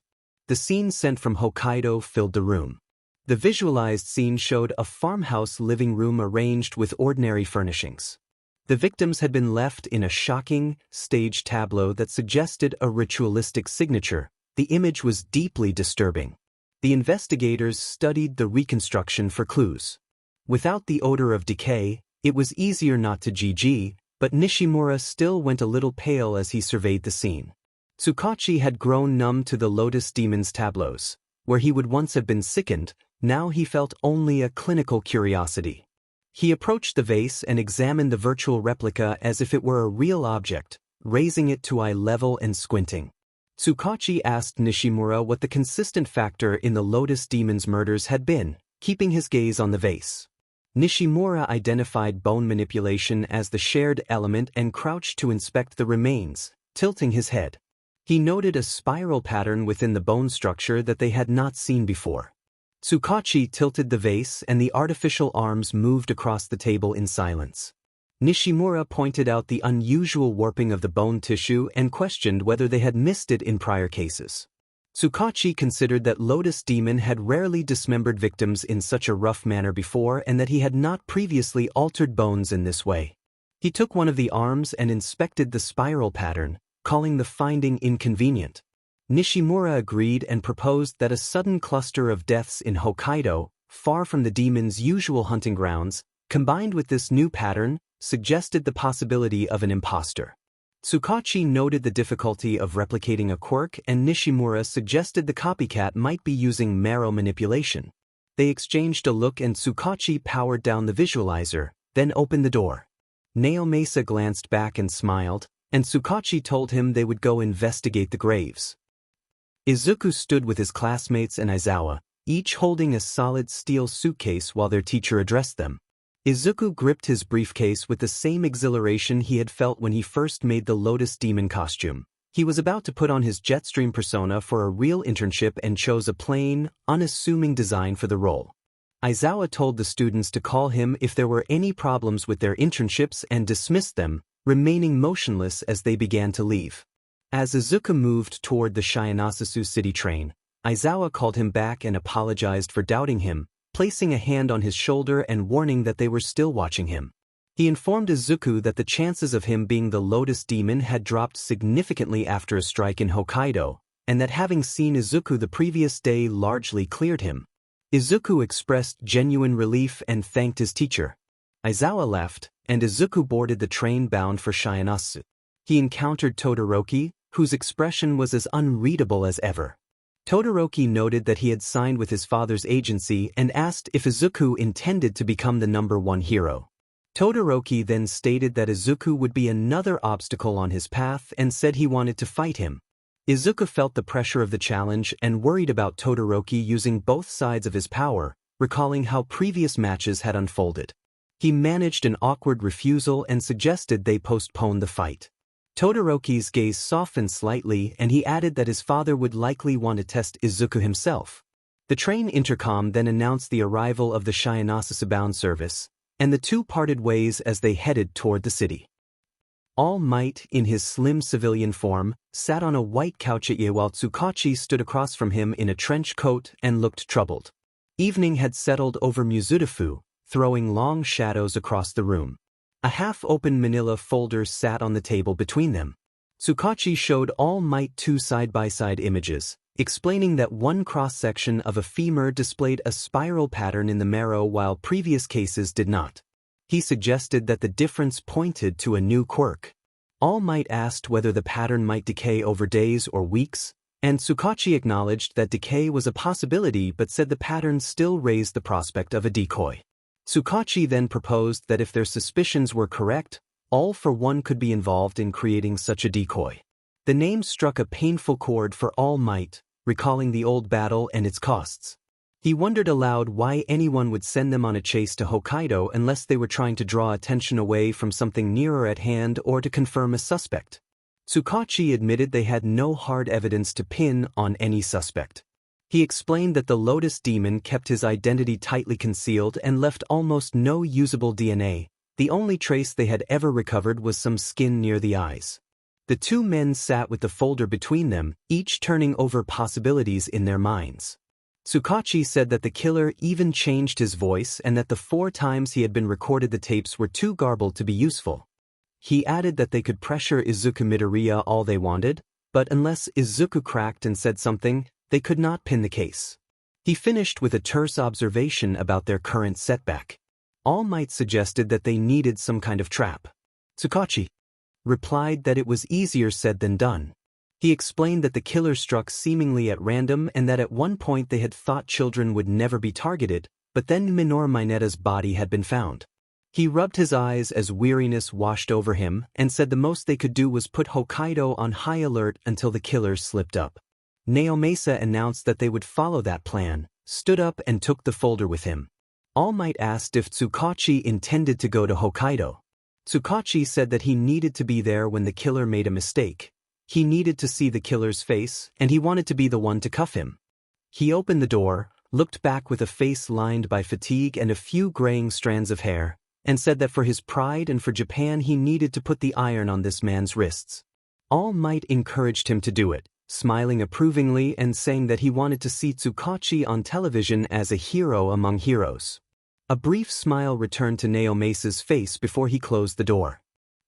The scene sent from Hokkaido filled the room. The visualized scene showed a farmhouse living room arranged with ordinary furnishings. The victims had been left in a shocking, staged tableau that suggested a ritualistic signature. The image was deeply disturbing. The investigators studied the reconstruction for clues. Without the odor of decay, it was easier not to GG, but Nishimura still went a little pale as he surveyed the scene. Tsukachi had grown numb to the Lotus Demon's tableaus. Where he would once have been sickened, now he felt only a clinical curiosity. He approached the vase and examined the virtual replica as if it were a real object, raising it to eye level and squinting. Tsukachi asked Nishimura what the consistent factor in the Lotus Demon's murders had been, keeping his gaze on the vase. Nishimura identified bone manipulation as the shared element and crouched to inspect the remains, tilting his head. He noted a spiral pattern within the bone structure that they had not seen before. Tsukachi tilted the vase and the artificial arms moved across the table in silence. Nishimura pointed out the unusual warping of the bone tissue and questioned whether they had missed it in prior cases. Tsukachi considered that Lotus Demon had rarely dismembered victims in such a rough manner before and that he had not previously altered bones in this way. He took one of the arms and inspected the spiral pattern, calling the finding inconvenient. Nishimura agreed and proposed that a sudden cluster of deaths in Hokkaido, far from the demon's usual hunting grounds, combined with this new pattern, suggested the possibility of an imposter. Tsukachi noted the difficulty of replicating a quirk and Nishimura suggested the copycat might be using marrow manipulation. They exchanged a look and Tsukachi powered down the visualizer, then opened the door. Naomasa glanced back and smiled, and Tsukachi told him they would go investigate the graves. Izuku stood with his classmates and Aizawa, each holding a solid steel suitcase while their teacher addressed them. Izuku gripped his briefcase with the same exhilaration he had felt when he first made the Lotus Demon costume. He was about to put on his Jetstream persona for a real internship and chose a plain, unassuming design for the role. Aizawa told the students to call him if there were any problems with their internships and dismissed them, remaining motionless as they began to leave. As Izuku moved toward the Shianasasu City train, Aizawa called him back and apologized for doubting him, placing a hand on his shoulder and warning that they were still watching him. He informed Izuku that the chances of him being the Lotus Demon had dropped significantly after a strike in Hokkaido, and that having seen Izuku the previous day largely cleared him. Izuku expressed genuine relief and thanked his teacher. Aizawa left, and Izuku boarded the train bound for Shayanasu. He encountered Todoroki, whose expression was as unreadable as ever. Todoroki noted that he had signed with his father's agency and asked if Izuku intended to become the #1 hero. Todoroki then stated that Izuku would be another obstacle on his path and said he wanted to fight him. Izuku felt the pressure of the challenge and worried about Todoroki using both sides of his power, recalling how previous matches had unfolded. He managed an awkward refusal and suggested they postpone the fight. Todoroki's gaze softened slightly and he added that his father would likely want to test Izuku himself. The train intercom then announced the arrival of the Shayanasu bound service, and the two parted ways as they headed toward the city. All Might, in his slim civilian form, sat on a white couch at Ie while Tsukachi stood across from him in a trench coat and looked troubled. Evening had settled over Mizudafu, throwing long shadows across the room. A half-open manila folder sat on the table between them. Tsukachi showed All Might two side-by-side images, explaining that one cross-section of a femur displayed a spiral pattern in the marrow while previous cases did not. He suggested that the difference pointed to a new quirk. All Might asked whether the pattern might decay over days or weeks, and Tsukachi acknowledged that decay was a possibility but said the pattern still raised the prospect of a decoy. Tsukachi then proposed that if their suspicions were correct, All for One could be involved in creating such a decoy. The name struck a painful chord for All Might, recalling the old battle and its costs. He wondered aloud why anyone would send them on a chase to Hokkaido unless they were trying to draw attention away from something nearer at hand or to confirm a suspect. Tsukachi admitted they had no hard evidence to pin on any suspect. He explained that the Lotus Demon kept his identity tightly concealed and left almost no usable DNA. The only trace they had ever recovered was some skin near the eyes. The two men sat with the folder between them, each turning over possibilities in their minds. Tsukachi said that the killer even changed his voice and that the 4 times he had been recorded the tapes were too garbled to be useful. He added that they could pressure Izuku Midoriya all they wanted, but unless Izuku cracked and said something, they could not pin the case. He finished with a terse observation about their current setback. All Might suggested that they needed some kind of trap. Tsukachi replied that it was easier said than done. He explained that the killer struck seemingly at random and that at one point they had thought children would never be targeted, but then Minoru Mineta's body had been found. He rubbed his eyes as weariness washed over him and said the most they could do was put Hokkaido on high alert until the killer slipped up. Naomasa announced that they would follow that plan, stood up and took the folder with him. All Might asked if Tsukachi intended to go to Hokkaido. Tsukachi said that he needed to be there when the killer made a mistake. He needed to see the killer's face, and he wanted to be the one to cuff him. He opened the door, looked back with a face lined by fatigue and a few graying strands of hair, and said that for his pride and for Japan he needed to put the iron on this man's wrists. All Might encouraged him to do it, smiling approvingly and saying that he wanted to see Tsukachi on television as a hero among heroes. A brief smile returned to Naomasa's face before he closed the door.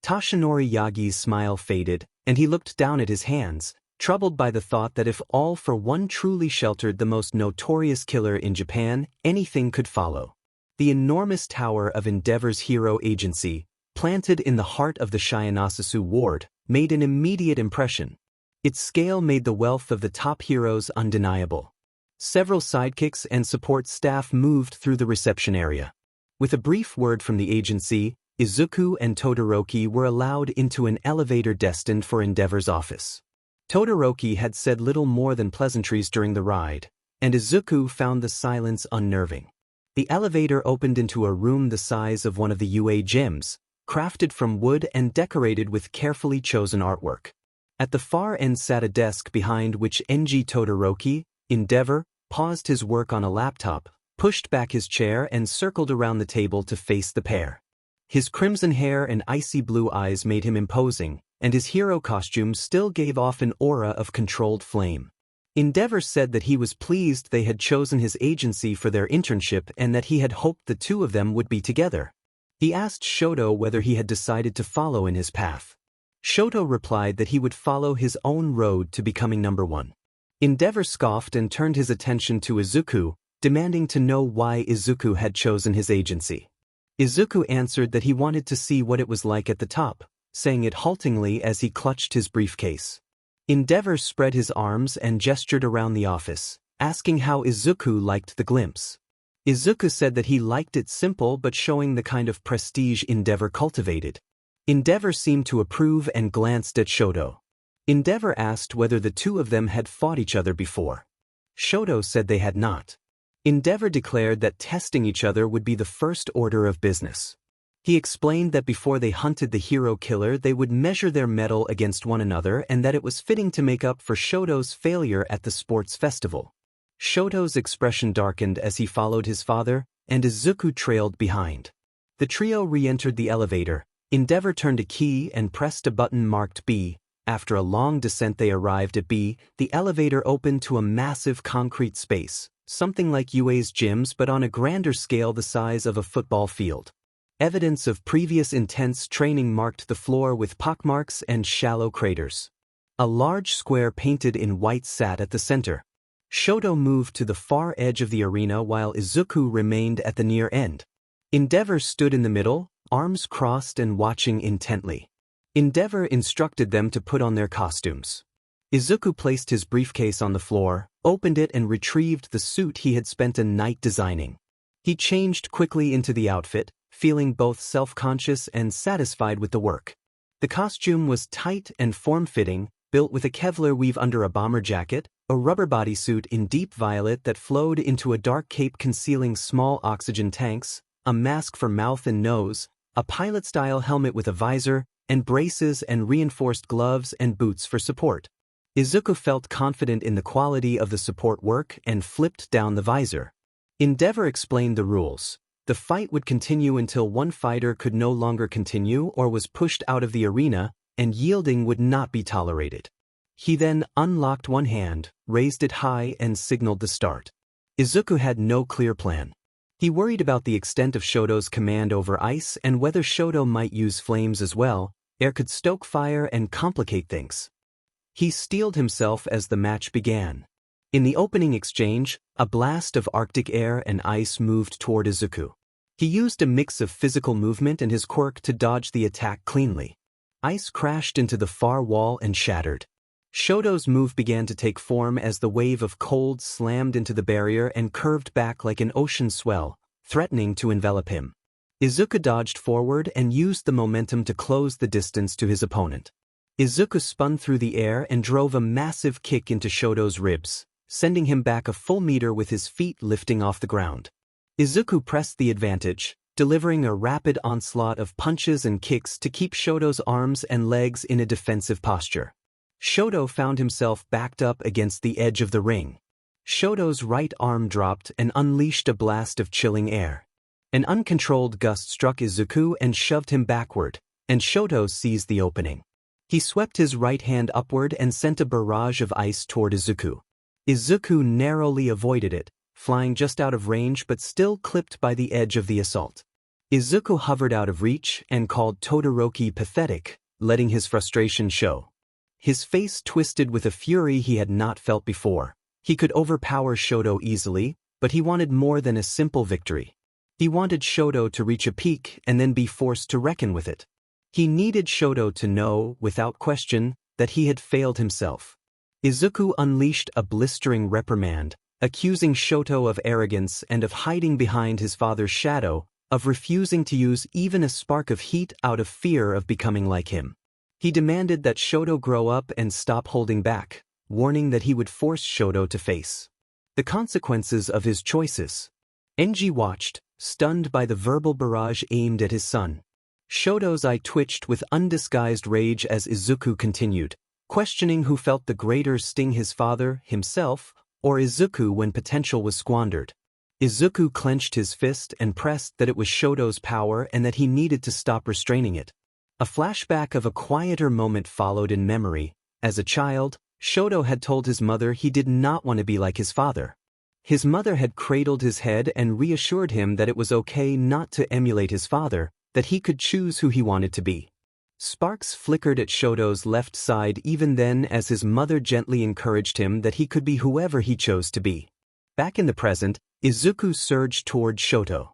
Toshinori Yagi's smile faded, and he looked down at his hands, troubled by the thought that if All for One truly sheltered the most notorious killer in Japan, anything could follow. The enormous tower of Endeavor's hero agency, planted in the heart of the Shayanasu ward, made an immediate impression. Its scale made the wealth of the top heroes undeniable. Several sidekicks and support staff moved through the reception area. With a brief word from the agency, Izuku and Todoroki were allowed into an elevator destined for Endeavor's office. Todoroki had said little more than pleasantries during the ride, and Izuku found the silence unnerving. The elevator opened into a room the size of one of the UA gyms, crafted from wood and decorated with carefully chosen artwork. At the far end sat a desk behind which Enji Todoroki, Endeavor, paused his work on a laptop, pushed back his chair and circled around the table to face the pair. His crimson hair and icy blue eyes made him imposing, and his hero costume still gave off an aura of controlled flame. Endeavor said that he was pleased they had chosen his agency for their internship and that he had hoped the two of them would be together. He asked Shoto whether he had decided to follow in his path. Shoto replied that he would follow his own road to becoming #1. Endeavor scoffed and turned his attention to Izuku, demanding to know why Izuku had chosen his agency. Izuku answered that he wanted to see what it was like at the top, saying it haltingly as he clutched his briefcase. Endeavor spread his arms and gestured around the office, asking how Izuku liked the glimpse. Izuku said that he liked it simple but showing the kind of prestige Endeavor cultivated. Endeavor seemed to approve and glanced at Shoto. Endeavor asked whether the two of them had fought each other before. Shoto said they had not. Endeavor declared that testing each other would be the first order of business. He explained that before they hunted the hero killer they would measure their mettle against one another and that it was fitting to make up for Shoto's failure at the sports festival. Shoto's expression darkened as he followed his father, and Izuku trailed behind. The trio re-entered the elevator. Endeavor turned a key and pressed a button marked B. After a long descent they arrived at B. The elevator opened to a massive concrete space, something like UA's gyms but on a grander scale the size of a football field. Evidence of previous intense training marked the floor with pockmarks and shallow craters. A large square painted in white sat at the center. Shoto moved to the far edge of the arena while Izuku remained at the near end. Endeavor stood in the middle, arms crossed and watching intently. Endeavor instructed them to put on their costumes. Izuku placed his briefcase on the floor, opened it and retrieved the suit he had spent a night designing. He changed quickly into the outfit, feeling both self-conscious and satisfied with the work. The costume was tight and form-fitting, built with a Kevlar weave under a bomber jacket, a rubber bodysuit in deep violet that flowed into a dark cape concealing small oxygen tanks, a mask for mouth and nose, a pilot-style helmet with a visor, and braces and reinforced gloves and boots for support. Izuku felt confident in the quality of the support work and flipped down the visor. Endeavor explained the rules. The fight would continue until one fighter could no longer continue or was pushed out of the arena, and yielding would not be tolerated. He then unlocked one hand, raised it high and signaled the start. Izuku had no clear plan. He worried about the extent of Shoto's command over ice and whether Shoto might use flames as well. Air could stoke fire and complicate things. He steeled himself as the match began. In the opening exchange, a blast of Arctic air and ice moved toward Izuku. He used a mix of physical movement and his quirk to dodge the attack cleanly. Ice crashed into the far wall and shattered. Shoto's move began to take form as the wave of cold slammed into the barrier and curved back like an ocean swell, threatening to envelop him. Izuku dodged forward and used the momentum to close the distance to his opponent. Izuku spun through the air and drove a massive kick into Shoto's ribs, sending him back a full meter with his feet lifting off the ground. Izuku pressed the advantage, delivering a rapid onslaught of punches and kicks to keep Shoto's arms and legs in a defensive posture. Shoto found himself backed up against the edge of the ring. Shoto's right arm dropped and unleashed a blast of chilling air. An uncontrolled gust struck Izuku and shoved him backward, and Shoto seized the opening. He swept his right hand upward and sent a barrage of ice toward Izuku. Izuku narrowly avoided it, flying just out of range but still clipped by the edge of the assault. Izuku hovered out of reach and called Todoroki pathetic, letting his frustration show. His face twisted with a fury he had not felt before. He could overpower Shoto easily, but he wanted more than a simple victory. He wanted Shoto to reach a peak and then be forced to reckon with it. He needed Shoto to know, without question, that he had failed himself. Izuku unleashed a blistering reprimand, accusing Shoto of arrogance and of hiding behind his father's shadow, of refusing to use even a spark of heat out of fear of becoming like him. He demanded that Shoto grow up and stop holding back, warning that he would force Shoto to face the consequences of his choices. Enji watched, stunned by the verbal barrage aimed at his son. Shoto's eye twitched with undisguised rage as Izuku continued, questioning who felt the greater sting, his father, himself, or Izuku when potential was squandered. Izuku clenched his fist and pressed that it was Shoto's power and that he needed to stop restraining it. A flashback of a quieter moment followed in memory. As a child, Shoto had told his mother he did not want to be like his father. His mother had cradled his head and reassured him that it was okay not to emulate his father, that he could choose who he wanted to be. Sparks flickered at Shoto's left side even then as his mother gently encouraged him that he could be whoever he chose to be. Back in the present, Izuku surged toward Shoto.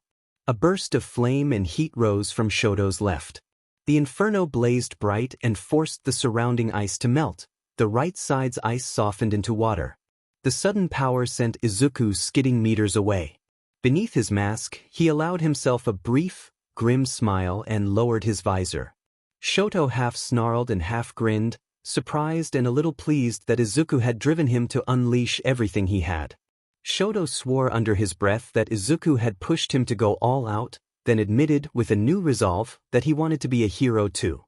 A burst of flame and heat rose from Shoto's left. The inferno blazed bright and forced the surrounding ice to melt. The right side's ice softened into water. The sudden power sent Izuku skidding meters away. Beneath his mask, he allowed himself a brief, grim smile and lowered his visor. Shoto half snarled and half grinned, surprised and a little pleased that Izuku had driven him to unleash everything he had. Shoto swore under his breath that Izuku had pushed him to go all out, then admitted with a new resolve that he wanted to be a hero too.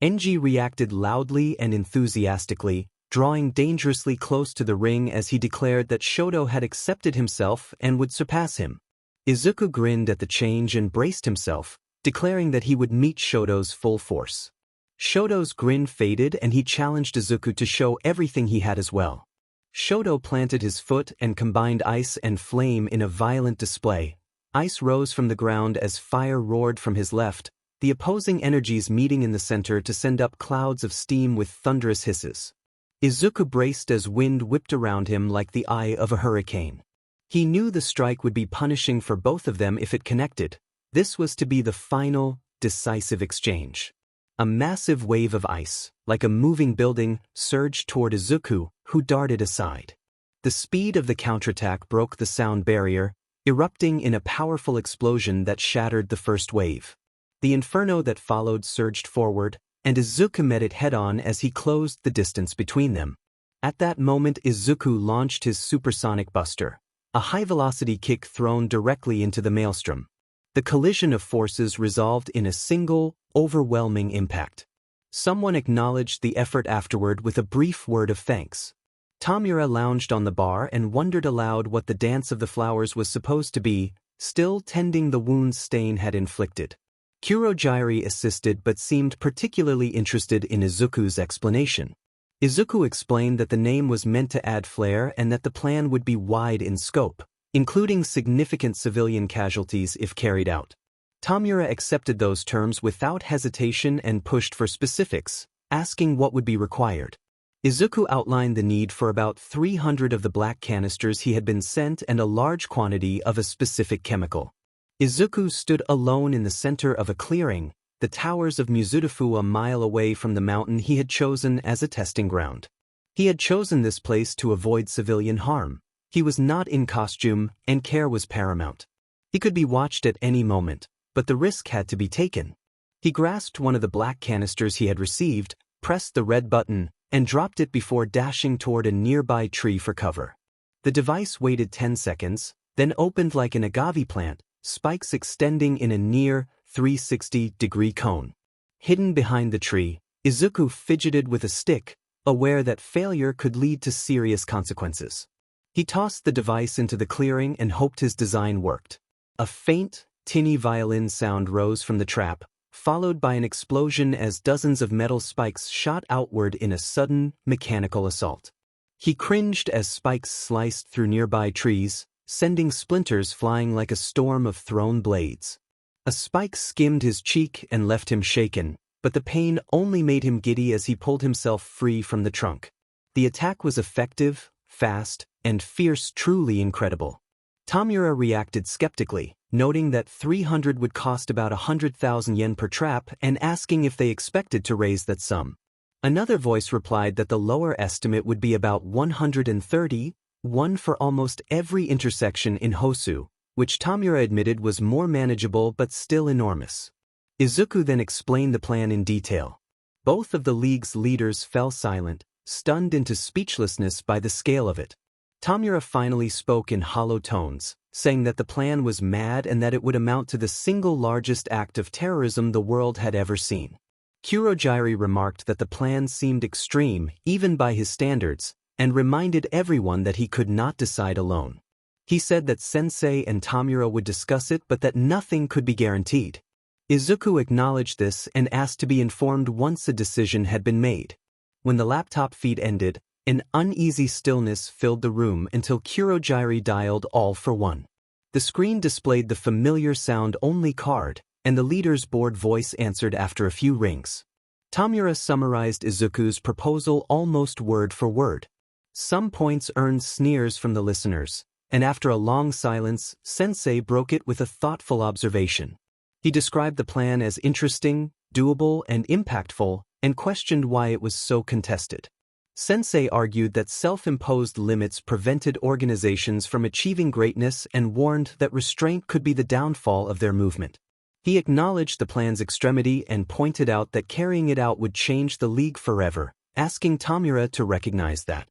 Enji reacted loudly and enthusiastically, drawing dangerously close to the ring as he declared that Shoto had accepted himself and would surpass him. Izuku grinned at the change and braced himself, declaring that he would meet Shoto's full force. Shoto's grin faded and he challenged Izuku to show everything he had as well. Shoto planted his foot and combined ice and flame in a violent display. Ice rose from the ground as fire roared from his left, the opposing energies meeting in the center to send up clouds of steam with thunderous hisses. Izuku braced as wind whipped around him like the eye of a hurricane. He knew the strike would be punishing for both of them if it connected. This was to be the final, decisive exchange. A massive wave of ice, like a moving building, surged toward Izuku, who darted aside. The speed of the counterattack broke the sound barrier, erupting in a powerful explosion that shattered the first wave. The inferno that followed surged forward, and Izuku met it head-on as he closed the distance between them. At that moment Izuku launched his supersonic buster, a high-velocity kick thrown directly into the maelstrom. The collision of forces resolved in a single, overwhelming impact. Someone acknowledged the effort afterward with a brief word of thanks. Tamura lounged on the bar and wondered aloud what the dance of the flowers was supposed to be, still tending the wounds Stain had inflicted. Kurojairi assisted but seemed particularly interested in Izuku's explanation. Izuku explained that the name was meant to add flair and that the plan would be wide in scope, including significant civilian casualties if carried out. Tamura accepted those terms without hesitation and pushed for specifics, asking what would be required. Izuku outlined the need for about 300 of the black canisters he had been sent and a large quantity of a specific chemical. Izuku stood alone in the center of a clearing, the towers of Mizutofu a mile away from the mountain he had chosen as a testing ground. He had chosen this place to avoid civilian harm. He was not in costume, and care was paramount. He could be watched at any moment, but the risk had to be taken. He grasped one of the black canisters he had received, pressed the red button, and dropped it before dashing toward a nearby tree for cover. The device waited 10 seconds, then opened like an agave plant, spikes extending in a near 360-degree cone. Hidden behind the tree, Izuku fidgeted with a stick, aware that failure could lead to serious consequences. He tossed the device into the clearing and hoped his design worked. A faint, tinny violin sound rose from the trap, followed by an explosion as dozens of metal spikes shot outward in a sudden, mechanical assault. He cringed as spikes sliced through nearby trees, sending splinters flying like a storm of thrown blades. A spike skimmed his cheek and left him shaken, but the pain only made him giddy as he pulled himself free from the trunk. The attack was effective, fast, and fierce, truly incredible. Tamura reacted skeptically, noting that 300 would cost about 100,000 yen per trap and asking if they expected to raise that sum. Another voice replied that the lower estimate would be about 130, one for almost every intersection in Hosu, which Tamura admitted was more manageable but still enormous. Izuku then explained the plan in detail. Both of the league's leaders fell silent, stunned into speechlessness by the scale of it. Tamura finally spoke in hollow tones, saying that the plan was mad and that it would amount to the single largest act of terrorism the world had ever seen. Kurojairi remarked that the plan seemed extreme, even by his standards, and reminded everyone that he could not decide alone. He said that Sensei and Tamura would discuss it but that nothing could be guaranteed. Izuku acknowledged this and asked to be informed once a decision had been made. When the laptop feed ended, an uneasy stillness filled the room until Kurojairi dialed all for one. The screen displayed the familiar sound-only card, and the leader's bored voice answered after a few rings. Tamura summarized Izuku's proposal almost word for word. Some points earned sneers from the listeners, and after a long silence, Sensei broke it with a thoughtful observation. He described the plan as interesting, doable, and impactful, and questioned why it was so contested. Sensei argued that self-imposed limits prevented organizations from achieving greatness and warned that restraint could be the downfall of their movement. He acknowledged the plan's extremity and pointed out that carrying it out would change the league forever, asking Tamura to recognize that.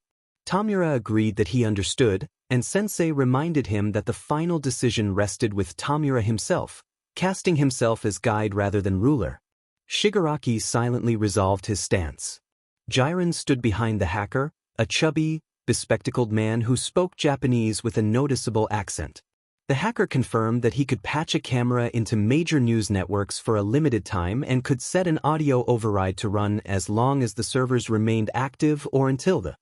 Tamura agreed that he understood, and Sensei reminded him that the final decision rested with Tamura himself, casting himself as guide rather than ruler. Shigaraki silently resolved his stance. Jiren stood behind the hacker, a chubby, bespectacled man who spoke Japanese with a noticeable accent. The hacker confirmed that he could patch a camera into major news networks for a limited time and could set an audio override to run as long as the servers remained active or until the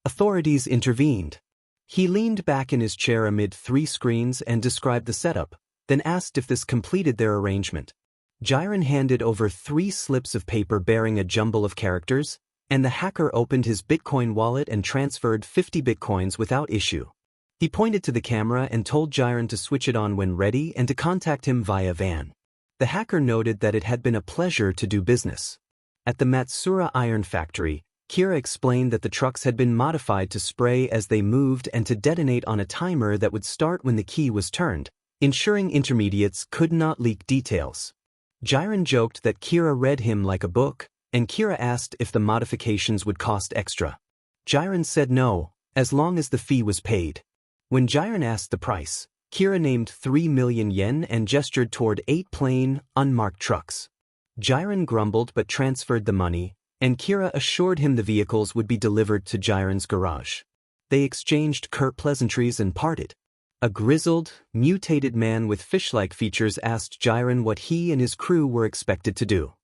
authorities intervened. He leaned back in his chair amid 3 screens and described the setup, then asked if this completed their arrangement. Jiren handed over 3 slips of paper bearing a jumble of characters, and the hacker opened his Bitcoin wallet and transferred 50 Bitcoins without issue. He pointed to the camera and told Jiren to switch it on when ready and to contact him via van. The hacker noted that it had been a pleasure to do business. At the Matsura Iron Factory, Kira explained that the trucks had been modified to spray as they moved and to detonate on a timer that would start when the key was turned, ensuring intermediates could not leak details. Jiren joked that Kira read him like a book, and Kira asked if the modifications would cost extra. Jiren said no, as long as the fee was paid. When Jiren asked the price, Kira named 3 million yen and gestured toward 8 plain, unmarked trucks. Jiren grumbled but transferred the money, and Kira assured him the vehicles would be delivered to Jiren's garage. They exchanged curt pleasantries and parted. A grizzled, mutated man with fish-like features asked Jiren what he and his crew were expected to do.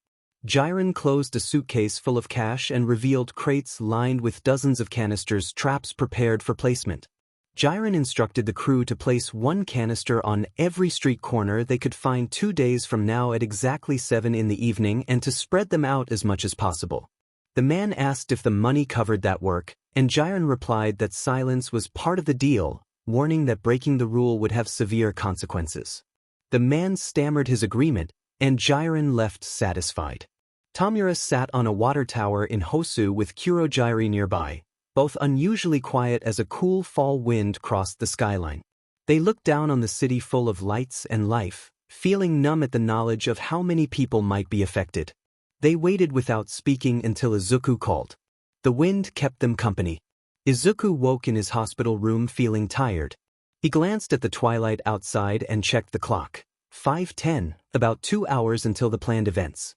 Jiren closed a suitcase full of cash and revealed crates lined with dozens of canisters, traps prepared for placement. Jiren instructed the crew to place 1 canister on every street corner they could find 2 days from now at exactly 7 in the evening and to spread them out as much as possible. The man asked if the money covered that work, and Jiren replied that silence was part of the deal, warning that breaking the rule would have severe consequences. The man stammered his agreement, and Jiren left satisfied. Tamura sat on a water tower in Hosu with Kurojiri nearby, both unusually quiet as a cool fall wind crossed the skyline. They looked down on the city full of lights and life, feeling numb at the knowledge of how many people might be affected. They waited without speaking until Izuku called. The wind kept them company. Izuku woke in his hospital room feeling tired. He glanced at the twilight outside and checked the clock. 5:10, about 2 hours until the planned events.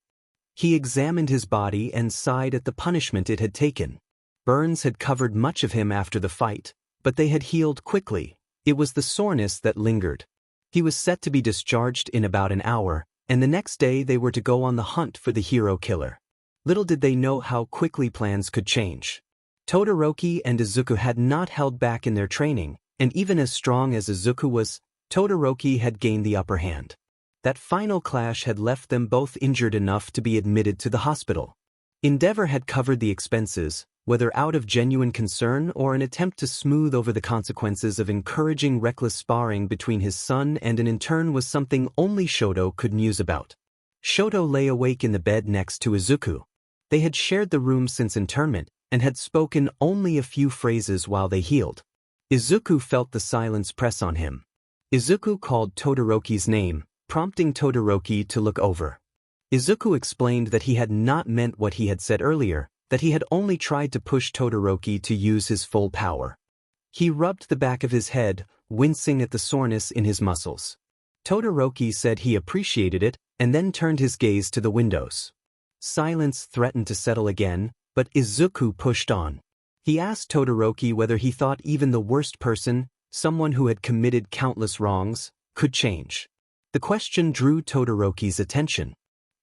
He examined his body and sighed at the punishment it had taken. Burns had covered much of him after the fight, but they had healed quickly. It was the soreness that lingered. He was set to be discharged in about an hour, and the next day they were to go on the hunt for the hero killer. Little did they know how quickly plans could change. Todoroki and Izuku had not held back in their training, and even as strong as Izuku was, Todoroki had gained the upper hand. That final clash had left them both injured enough to be admitted to the hospital. Endeavor had covered the expenses, whether out of genuine concern or an attempt to smooth over the consequences of encouraging reckless sparring between his son and an intern was something only Shoto could muse about. Shoto lay awake in the bed next to Izuku. They had shared the room since internment, and had spoken only a few phrases while they healed. Izuku felt the silence press on him. Izuku called Todoroki's name, prompting Todoroki to look over. Izuku explained that he had not meant what he had said earlier, that he had only tried to push Todoroki to use his full power. He rubbed the back of his head, wincing at the soreness in his muscles. Todoroki said he appreciated it, and then turned his gaze to the windows. Silence threatened to settle again, but Izuku pushed on. He asked Todoroki whether he thought even the worst person, someone who had committed countless wrongs, could change. The question drew Todoroki's attention.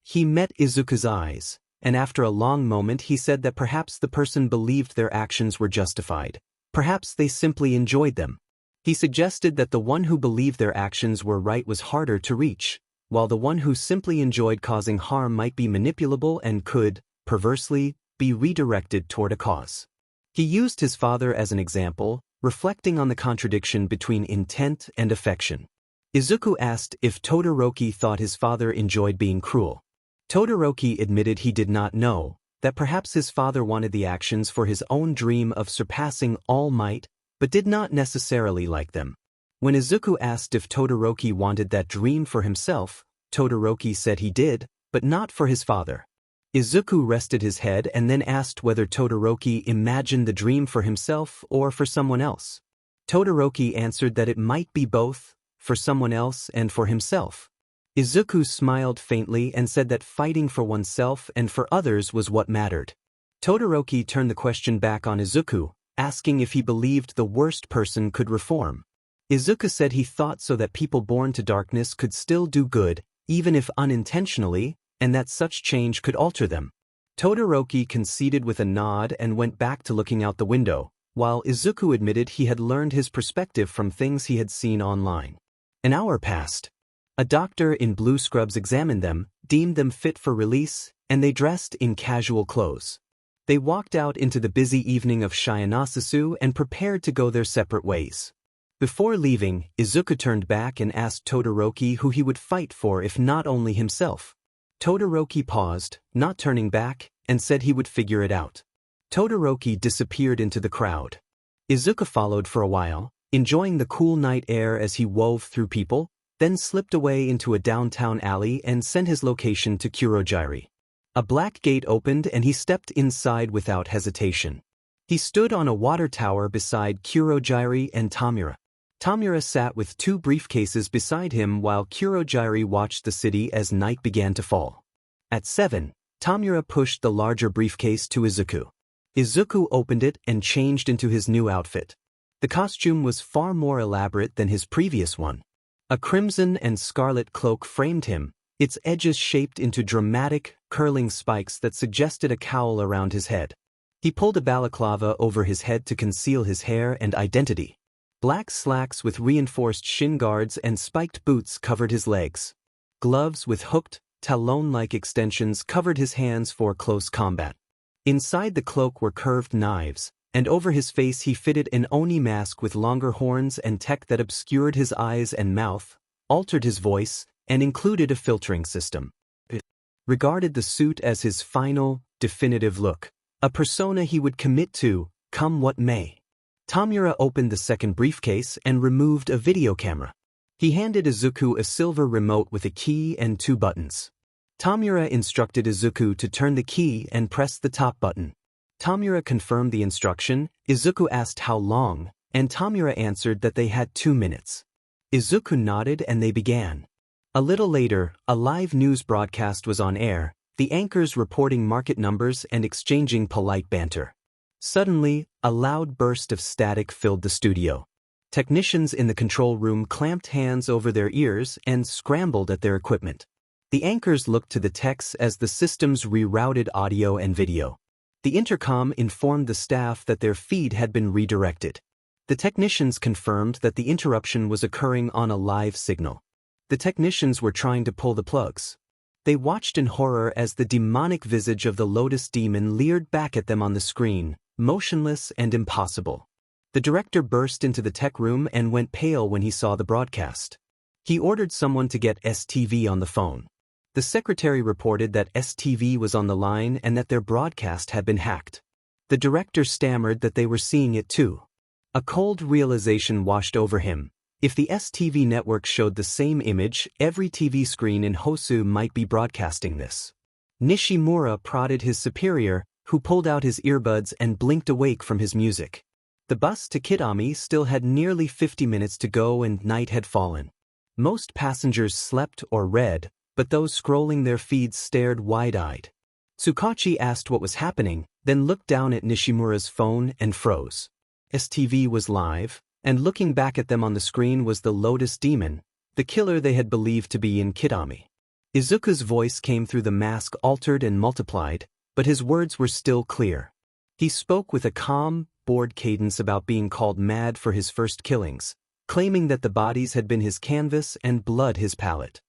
He met Izuku's eyes, and after a long moment he said that perhaps the person believed their actions were justified. Perhaps they simply enjoyed them. He suggested that the one who believed their actions were right was harder to reach, while the one who simply enjoyed causing harm might be manipulable and could, perversely, be redirected toward a cause. He used his father as an example, reflecting on the contradiction between intent and affection. Izuku asked if Todoroki thought his father enjoyed being cruel. Todoroki admitted he did not know, that perhaps his father wanted the actions for his own dream of surpassing all might, but did not necessarily like them. When Izuku asked if Todoroki wanted that dream for himself, Todoroki said he did, but not for his father. Izuku rested his head and then asked whether Todoroki imagined the dream for himself or for someone else. Todoroki answered that it might be both, for someone else and for himself. Izuku smiled faintly and said that fighting for oneself and for others was what mattered. Todoroki turned the question back on Izuku, asking if he believed the worst person could reform. Izuku said he thought so that people born to darkness could still do good, even if unintentionally, and that such change could alter them. Todoroki conceded with a nod and went back to looking out the window, while Izuku admitted he had learned his perspective from things he had seen online. An hour passed. A doctor in blue scrubs examined them, deemed them fit for release, and they dressed in casual clothes. They walked out into the busy evening of Shionasasu and prepared to go their separate ways. Before leaving, Izuku turned back and asked Todoroki who he would fight for if not only himself. Todoroki paused, not turning back, and said he would figure it out. Todoroki disappeared into the crowd. Izuku followed for a while, enjoying the cool night air as he wove through people, then slipped away into a downtown alley and sent his location to Kurojiri. A black gate opened and he stepped inside without hesitation. He stood on a water tower beside Kurojiri and Tamura. Tamura sat with two briefcases beside him while Kurojiri watched the city as night began to fall. At 7, Tamura pushed the larger briefcase to Izuku. Izuku opened it and changed into his new outfit. The costume was far more elaborate than his previous one. A crimson and scarlet cloak framed him, its edges shaped into dramatic, curling spikes that suggested a cowl around his head. He pulled a balaclava over his head to conceal his hair and identity. Black slacks with reinforced shin guards and spiked boots covered his legs. Gloves with hooked, talon-like extensions covered his hands for close combat. Inside the cloak were curved knives, and over his face he fitted an oni mask with longer horns and tech that obscured his eyes and mouth, altered his voice, and included a filtering system. It regarded the suit as his final, definitive look, a persona he would commit to, come what may. Tamura opened the second briefcase and removed a video camera. He handed Izuku a silver remote with a key and 2 buttons. Tamura instructed Izuku to turn the key and press the top button. Tamura confirmed the instruction, Izuku asked how long, and Tamura answered that they had 2 minutes. Izuku nodded and they began. A little later, a live news broadcast was on air, the anchors reporting market numbers and exchanging polite banter. Suddenly, a loud burst of static filled the studio. Technicians in the control room clamped hands over their ears and scrambled at their equipment. The anchors looked to the techs as the systems rerouted audio and video. The intercom informed the staff that their feed had been redirected. The technicians confirmed that the interruption was occurring on a live signal. The technicians were trying to pull the plugs. They watched in horror as the demonic visage of the Lotus Demon leered back at them on the screen, motionless and impossible. The director burst into the tech room and went pale when he saw the broadcast. He ordered someone to get STV on the phone. The secretary reported that STV was on the line and that their broadcast had been hacked. The director stammered that they were seeing it too. A cold realization washed over him. If the STV network showed the same image, every TV screen in Hosu might be broadcasting this. Nishimura prodded his superior, who pulled out his earbuds and blinked awake from his music. The bus to Kitami still had nearly 50 minutes to go and night had fallen. Most passengers slept or read, but those scrolling their feeds stared wide-eyed. Tsukachi asked what was happening, then looked down at Nishimura's phone and froze. STV was live, and looking back at them on the screen was the Lotus Demon, the killer they had believed to be in Kitami. Izuku's voice came through the mask altered and multiplied, but his words were still clear. He spoke with a calm, bored cadence about being called mad for his first killings, claiming that the bodies had been his canvas and blood his palette.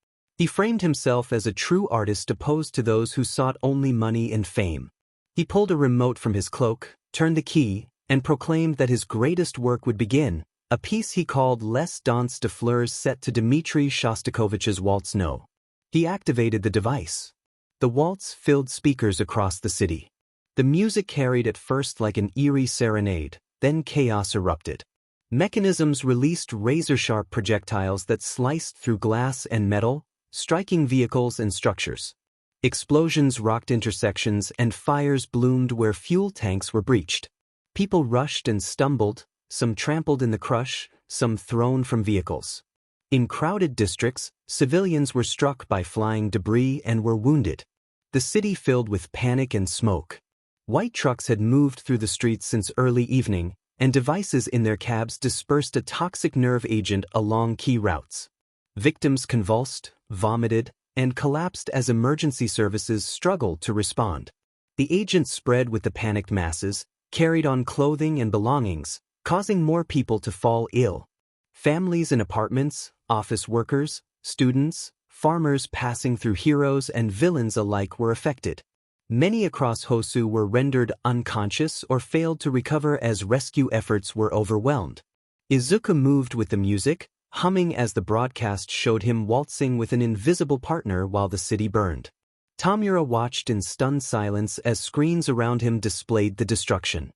He framed himself as a true artist opposed to those who sought only money and fame. He pulled a remote from his cloak, turned the key, and proclaimed that his greatest work would begin, a piece he called Les Danses de Fleurs set to Dmitri Shostakovich's Waltz No. He activated the device. The waltz filled speakers across the city. The music carried at first like an eerie serenade, then chaos erupted. Mechanisms released razor-sharp projectiles that sliced through glass and metal, striking vehicles and structures. Explosions rocked intersections and fires bloomed where fuel tanks were breached. People rushed and stumbled, some trampled in the crush, some thrown from vehicles. In crowded districts, civilians were struck by flying debris and were wounded. The city filled with panic and smoke. White trucks had moved through the streets since early evening, and devices in their cabs dispersed a toxic nerve agent along key routes. Victims convulsed, vomited, and collapsed as emergency services struggled to respond. The agent spread with the panicked masses, carried on clothing and belongings, causing more people to fall ill. Families in apartments, office workers, students, farmers passing through heroes and villains alike were affected. Many across Hosu were rendered unconscious or failed to recover as rescue efforts were overwhelmed. Izuku moved with the music, humming as the broadcast showed him waltzing with an invisible partner while the city burned. Tamura watched in stunned silence as screens around him displayed the destruction.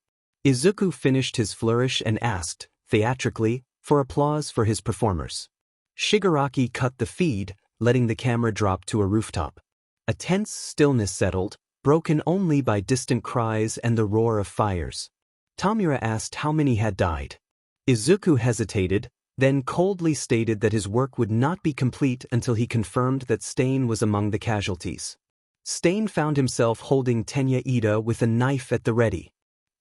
Izuku finished his flourish and asked, theatrically, for applause for his performers. Shigaraki cut the feed, letting the camera drop to a rooftop. A tense stillness settled, broken only by distant cries and the roar of fires. Tamura asked how many had died. Izuku hesitated, then coldly stated that his work would not be complete until he confirmed that Stain was among the casualties. Stain found himself holding Tenya Ida with a knife at the ready.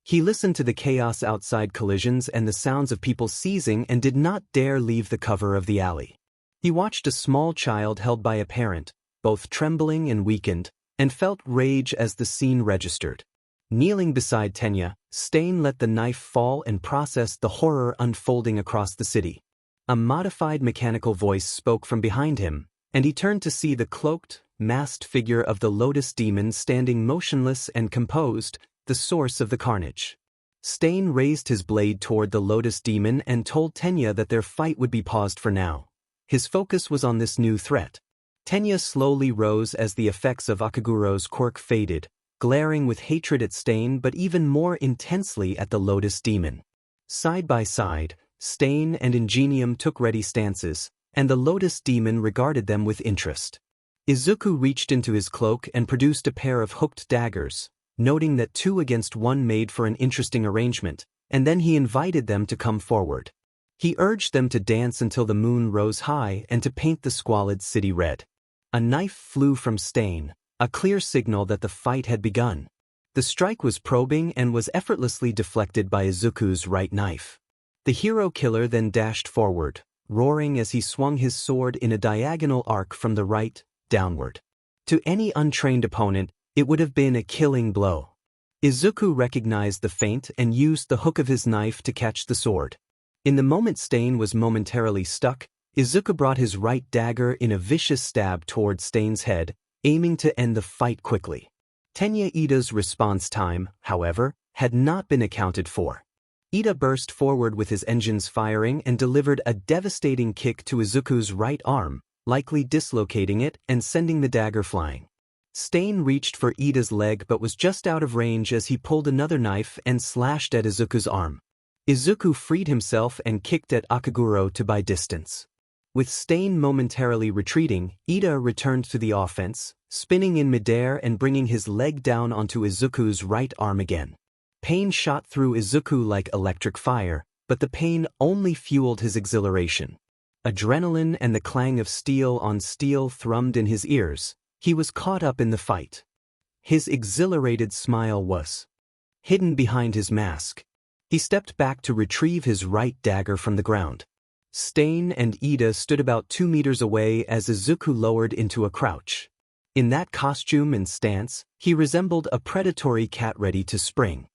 He listened to the chaos outside collisions and the sounds of people seizing and did not dare leave the cover of the alley. He watched a small child held by a parent, both trembling and weakened, and felt rage as the scene registered. Kneeling beside Tenya, Stain let the knife fall and processed the horror unfolding across the city. A modified mechanical voice spoke from behind him, and he turned to see the cloaked, masked figure of the Lotus Demon standing motionless and composed, the source of the carnage. Stain raised his blade toward the Lotus Demon and told Tenya that their fight would be paused for now. His focus was on this new threat. Tenya slowly rose as the effects of Akaguro's quirk faded, glaring with hatred at Stain but even more intensely at the Lotus Demon. Side by side, Stain and Ingenium took ready stances, and the Lotus Demon regarded them with interest. Izuku reached into his cloak and produced a pair of hooked daggers, noting that 2 against 1 made for an interesting arrangement, and then he invited them to come forward. He urged them to dance until the moon rose high and to paint the squalid city red. A knife flew from Stain, a clear signal that the fight had begun. The strike was probing and was effortlessly deflected by Izuku's right knife. The hero killer then dashed forward, roaring as he swung his sword in a diagonal arc from the right, downward. To any untrained opponent, it would have been a killing blow. Izuku recognized the feint and used the hook of his knife to catch the sword. In the moment Stain was momentarily stuck, Izuku brought his right dagger in a vicious stab toward Stain's head, aiming to end the fight quickly. Tenya Ida's response time, however, had not been accounted for. Ida burst forward with his engines firing and delivered a devastating kick to Izuku's right arm, likely dislocating it and sending the dagger flying. Stain reached for Ida's leg but was just out of range as he pulled another knife and slashed at Izuku's arm. Izuku freed himself and kicked at Akaguro to buy distance. With Stain momentarily retreating, Ida returned to the offense, spinning in midair and bringing his leg down onto Izuku's right arm again. Pain shot through Izuku like electric fire, but the pain only fueled his exhilaration. Adrenaline and the clang of steel on steel thrummed in his ears. He was caught up in the fight. His exhilarated smile was hidden behind his mask. He stepped back to retrieve his right dagger from the ground. Stain and Ida stood about 2 meters away as Izuku lowered into a crouch. In that costume and stance, he resembled a predatory cat ready to spring.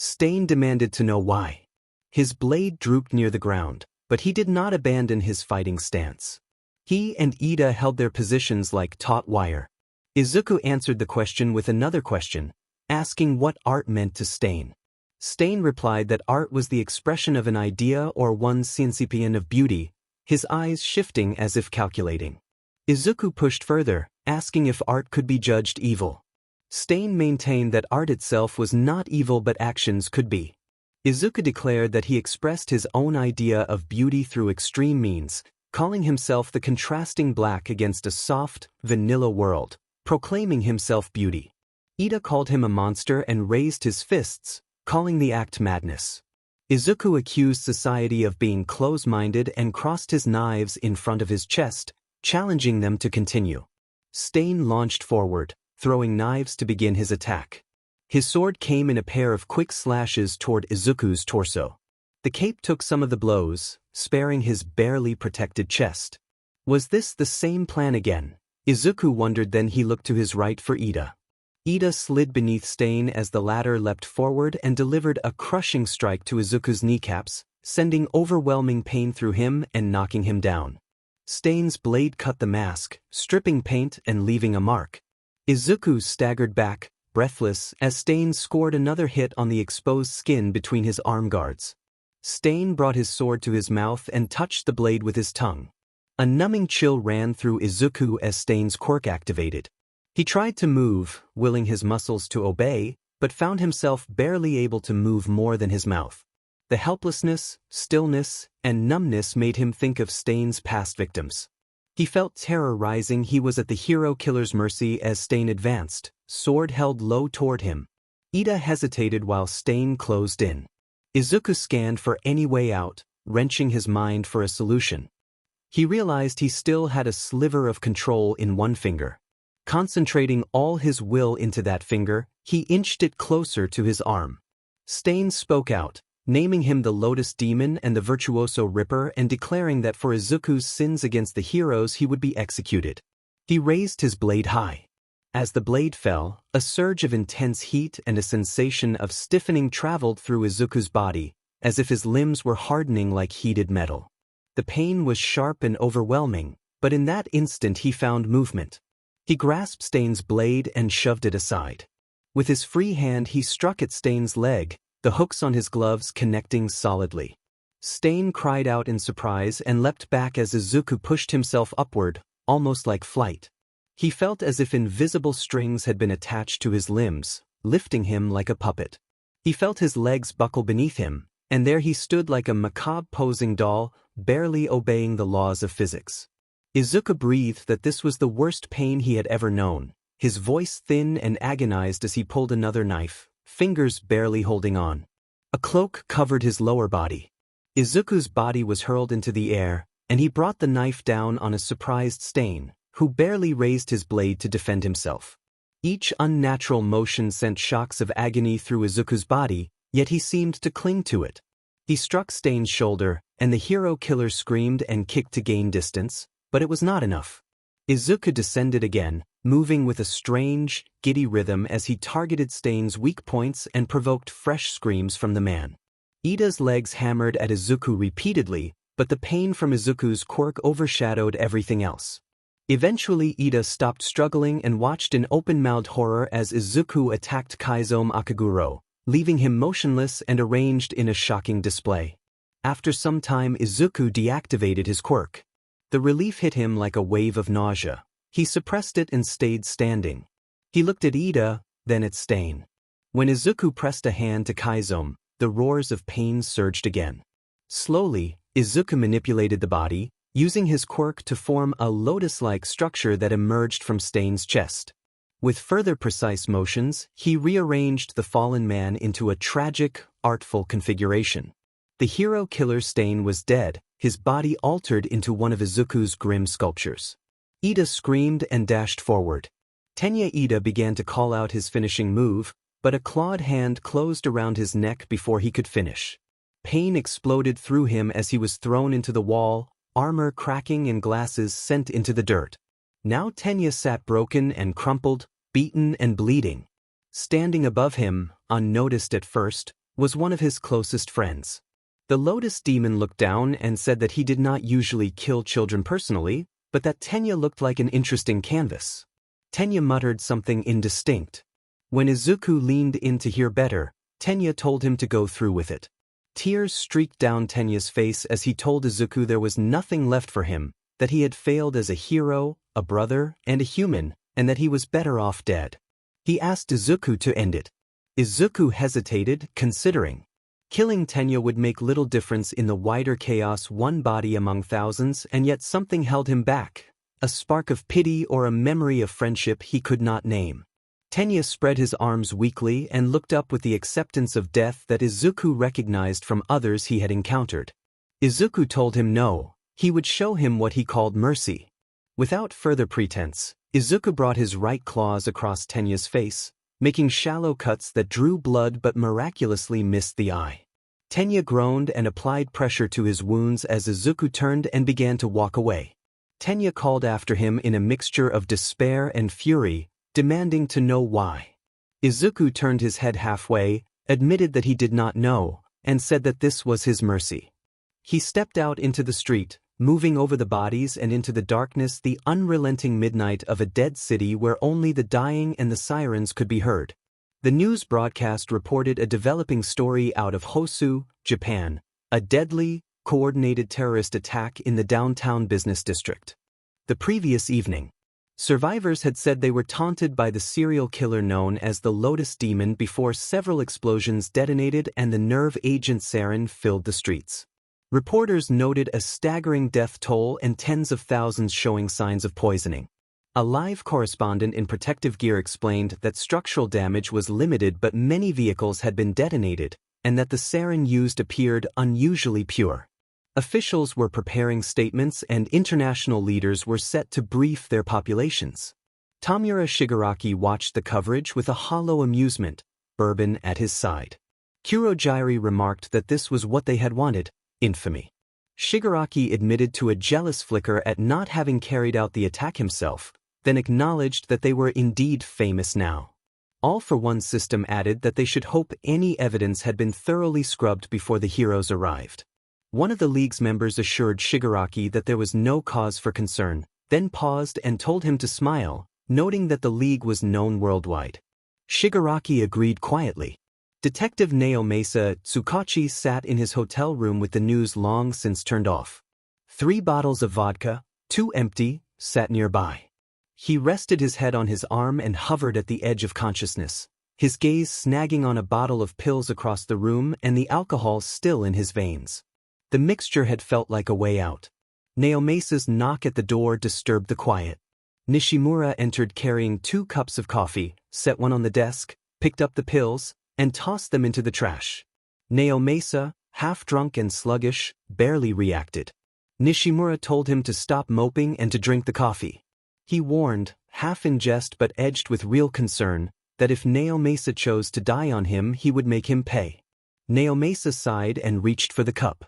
Stain demanded to know why. His blade drooped near the ground, but he did not abandon his fighting stance. He and Ida held their positions like taut wire. Izuku answered the question with another question, asking what art meant to Stain. Stain replied that art was the expression of an idea or one's incipient of beauty, his eyes shifting as if calculating. Izuku pushed further, asking if art could be judged evil. Stain maintained that art itself was not evil but actions could be. Izuku declared that he expressed his own idea of beauty through extreme means, calling himself the contrasting black against a soft, vanilla world, proclaiming himself beauty. Ida called him a monster and raised his fists, calling the act madness. Izuku accused society of being close-minded and crossed his knives in front of his chest, challenging them to continue. Stain launched forward, throwing knives to begin his attack. His sword came in a pair of quick slashes toward Izuku's torso. The cape took some of the blows, sparing his barely protected chest. Was this the same plan again? Izuku wondered, then he looked to his right for Ida. Ida slid beneath Stain as the latter leapt forward and delivered a crushing strike to Izuku's kneecaps, sending overwhelming pain through him and knocking him down. Stain's blade cut the mask, stripping paint and leaving a mark. Izuku staggered back, breathless, as Stain scored another hit on the exposed skin between his arm guards. Stain brought his sword to his mouth and touched the blade with his tongue. A numbing chill ran through Izuku as Stain's quirk activated. He tried to move, willing his muscles to obey, but found himself barely able to move more than his mouth. The helplessness, stillness, and numbness made him think of Stain's past victims. He felt terror rising. He was at the hero killer's mercy as Stain advanced, sword held low toward him. Ida hesitated while Stain closed in. Izuku scanned for any way out, wrenching his mind for a solution. He realized he still had a sliver of control in one finger. Concentrating all his will into that finger, he inched it closer to his arm. Stain spoke out, naming him the Lotus Demon and the Virtuoso Ripper and declaring that for Izuku's sins against the heroes he would be executed. He raised his blade high. As the blade fell, a surge of intense heat and a sensation of stiffening traveled through Izuku's body, as if his limbs were hardening like heated metal. The pain was sharp and overwhelming, but in that instant he found movement. He grasped Stain's blade and shoved it aside. With his free hand he struck at Stain's leg, the hooks on his gloves connecting solidly. Stain cried out in surprise and leapt back as Izuku pushed himself upward, almost like flight. He felt as if invisible strings had been attached to his limbs, lifting him like a puppet. He felt his legs buckle beneath him, and there he stood like a macabre posing doll, barely obeying the laws of physics. Izuku breathed that this was the worst pain he had ever known, his voice thin and agonized as he pulled another knife, fingers barely holding on. A cloak covered his lower body. Izuku's body was hurled into the air, and he brought the knife down on a surprised Stain, who barely raised his blade to defend himself. Each unnatural motion sent shocks of agony through Izuku's body, yet he seemed to cling to it. He struck Stain's shoulder, and the hero killer screamed and kicked to gain distance, but it was not enough. Izuku descended again, moving with a strange, giddy rhythm as he targeted Stain's weak points and provoked fresh screams from the man. Ida's legs hammered at Izuku repeatedly, but the pain from Izuku's quirk overshadowed everything else. Eventually Ida stopped struggling and watched in open-mouthed horror as Izuku attacked Kaizome Akaguro, leaving him motionless and arranged in a shocking display. After some time Izuku deactivated his quirk. The relief hit him like a wave of nausea. He suppressed it and stayed standing. He looked at Ida, then at Stain. When Izuku pressed a hand to Kaizome, the roars of pain surged again. Slowly, Izuku manipulated the body, using his quirk to form a lotus-like structure that emerged from Stain's chest. With further precise motions, he rearranged the fallen man into a tragic, artful configuration. The hero killer Stain was dead, his body altered into one of Izuku's grim sculptures. Ida screamed and dashed forward. Tenya Ida began to call out his finishing move, but a clawed hand closed around his neck before he could finish. Pain exploded through him as he was thrown into the wall, armor cracking and glasses sent into the dirt. Now Tenya sat broken and crumpled, beaten and bleeding. Standing above him, unnoticed at first, was one of his closest friends. The Lotus Demon looked down and said that he did not usually kill children personally, but that Tenya looked like an interesting canvas. Tenya muttered something indistinct. When Izuku leaned in to hear better, Tenya told him to go through with it. Tears streaked down Tenya's face as he told Izuku there was nothing left for him, that he had failed as a hero, a brother, and a human, and that he was better off dead. He asked Izuku to end it. Izuku hesitated, considering. Killing Tenya would make little difference in the wider chaos, one body among thousands, and yet something held him back. A spark of pity or a memory of friendship he could not name. Tenya spread his arms weakly and looked up with the acceptance of death that Izuku recognized from others he had encountered. Izuku told him no, he would show him what he called mercy. Without further pretense, Izuku brought his right claws across Tenya's face, making shallow cuts that drew blood but miraculously missed the eye. Tenya groaned and applied pressure to his wounds as Izuku turned and began to walk away. Tenya called after him in a mixture of despair and fury, demanding to know why. Izuku turned his head halfway, admitted that he did not know, and said that this was his mercy. He stepped out into the street, moving over the bodies and into the darkness, the unrelenting midnight of a dead city where only the dying and the sirens could be heard. The news broadcast reported a developing story out of Hosu, Japan, a deadly, coordinated terrorist attack in the downtown business district. The previous evening, survivors had said they were taunted by the serial killer known as the Lotus Demon before several explosions detonated and the nerve agent sarin filled the streets. Reporters noted a staggering death toll and tens of thousands showing signs of poisoning. A live correspondent in protective gear explained that structural damage was limited but many vehicles had been detonated, and that the sarin used appeared unusually pure. Officials were preparing statements and international leaders were set to brief their populations. Tamura Shigaraki watched the coverage with a hollow amusement, bourbon at his side. Kurojiiri remarked that this was what they had wanted, infamy. Shigaraki admitted to a jealous flicker at not having carried out the attack himself, then acknowledged that they were indeed famous now. All for One system added that they should hope any evidence had been thoroughly scrubbed before the heroes arrived. One of the League's members assured Shigaraki that there was no cause for concern, then paused and told him to smile, noting that the League was known worldwide. Shigaraki agreed quietly. Detective Naomasa Tsukachi sat in his hotel room with the news long since turned off. 3 bottles of vodka, 2 empty, sat nearby. He rested his head on his arm and hovered at the edge of consciousness, his gaze snagging on a bottle of pills across the room and the alcohol still in his veins. The mixture had felt like a way out. Naomasa's knock at the door disturbed the quiet. Nishimura entered carrying 2 cups of coffee, set one on the desk, picked up the pills, and tossed them into the trash. Naomasa, half drunk and sluggish, barely reacted. Nishimura told him to stop moping and to drink the coffee. He warned, half in jest but edged with real concern, that if Naomasa chose to die on him he would make him pay. Naomasa sighed and reached for the cup.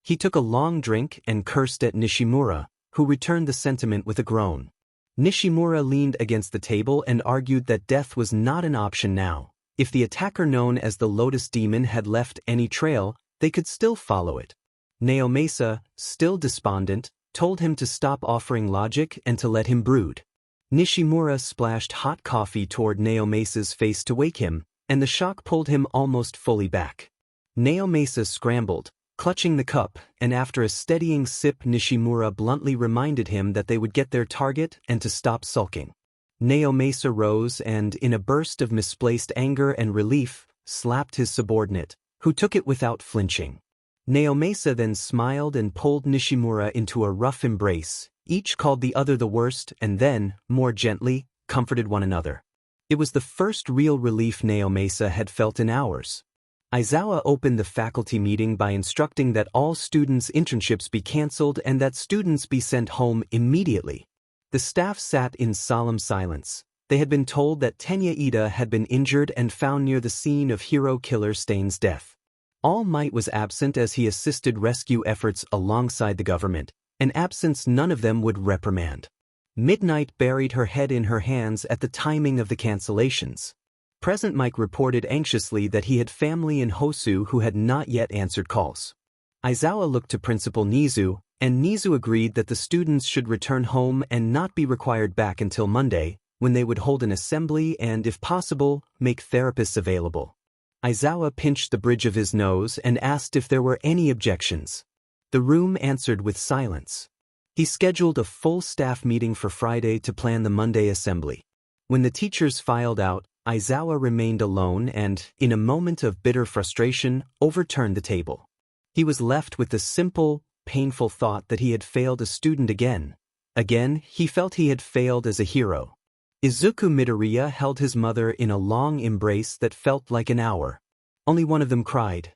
He took a long drink and cursed at Nishimura, who returned the sentiment with a groan. Nishimura leaned against the table and argued that death was not an option now. If the attacker known as the Lotus Demon had left any trail, they could still follow it. Naomasa, still despondent, told him to stop offering logic and to let him brood. Nishimura splashed hot coffee toward Naomasa's face to wake him, and the shock pulled him almost fully back. Naomasa scrambled, clutching the cup, and after a steadying sip Nishimura bluntly reminded him that they would get their target and to stop sulking. Naomasa rose and, in a burst of misplaced anger and relief, slapped his subordinate, who took it without flinching. Naomasa then smiled and pulled Nishimura into a rough embrace, each called the other the worst and then, more gently, comforted one another. It was the first real relief Naomasa had felt in hours. Aizawa opened the faculty meeting by instructing that all students' internships be cancelled and that students be sent home immediately. The staff sat in solemn silence. They had been told that Tenya Ida had been injured and found near the scene of hero killer Stain's death. All Might was absent as he assisted rescue efforts alongside the government, an absence none of them would reprimand. Midnight buried her head in her hands at the timing of the cancellations. Present Mike reported anxiously that he had family in Hosu who had not yet answered calls. Aizawa looked to Principal Nizu, and Nizu agreed that the students should return home and not be required back until Monday, when they would hold an assembly and, if possible, make therapists available. Aizawa pinched the bridge of his nose and asked if there were any objections. The room answered with silence. He scheduled a full staff meeting for Friday to plan the Monday assembly. When the teachers filed out, Aizawa remained alone and, in a moment of bitter frustration, overturned the table. He was left with the simple, painful thought that he had failed a student again. Again, he felt he had failed as a hero. Izuku Midoriya held his mother in a long embrace that felt like an hour. Only one of them cried.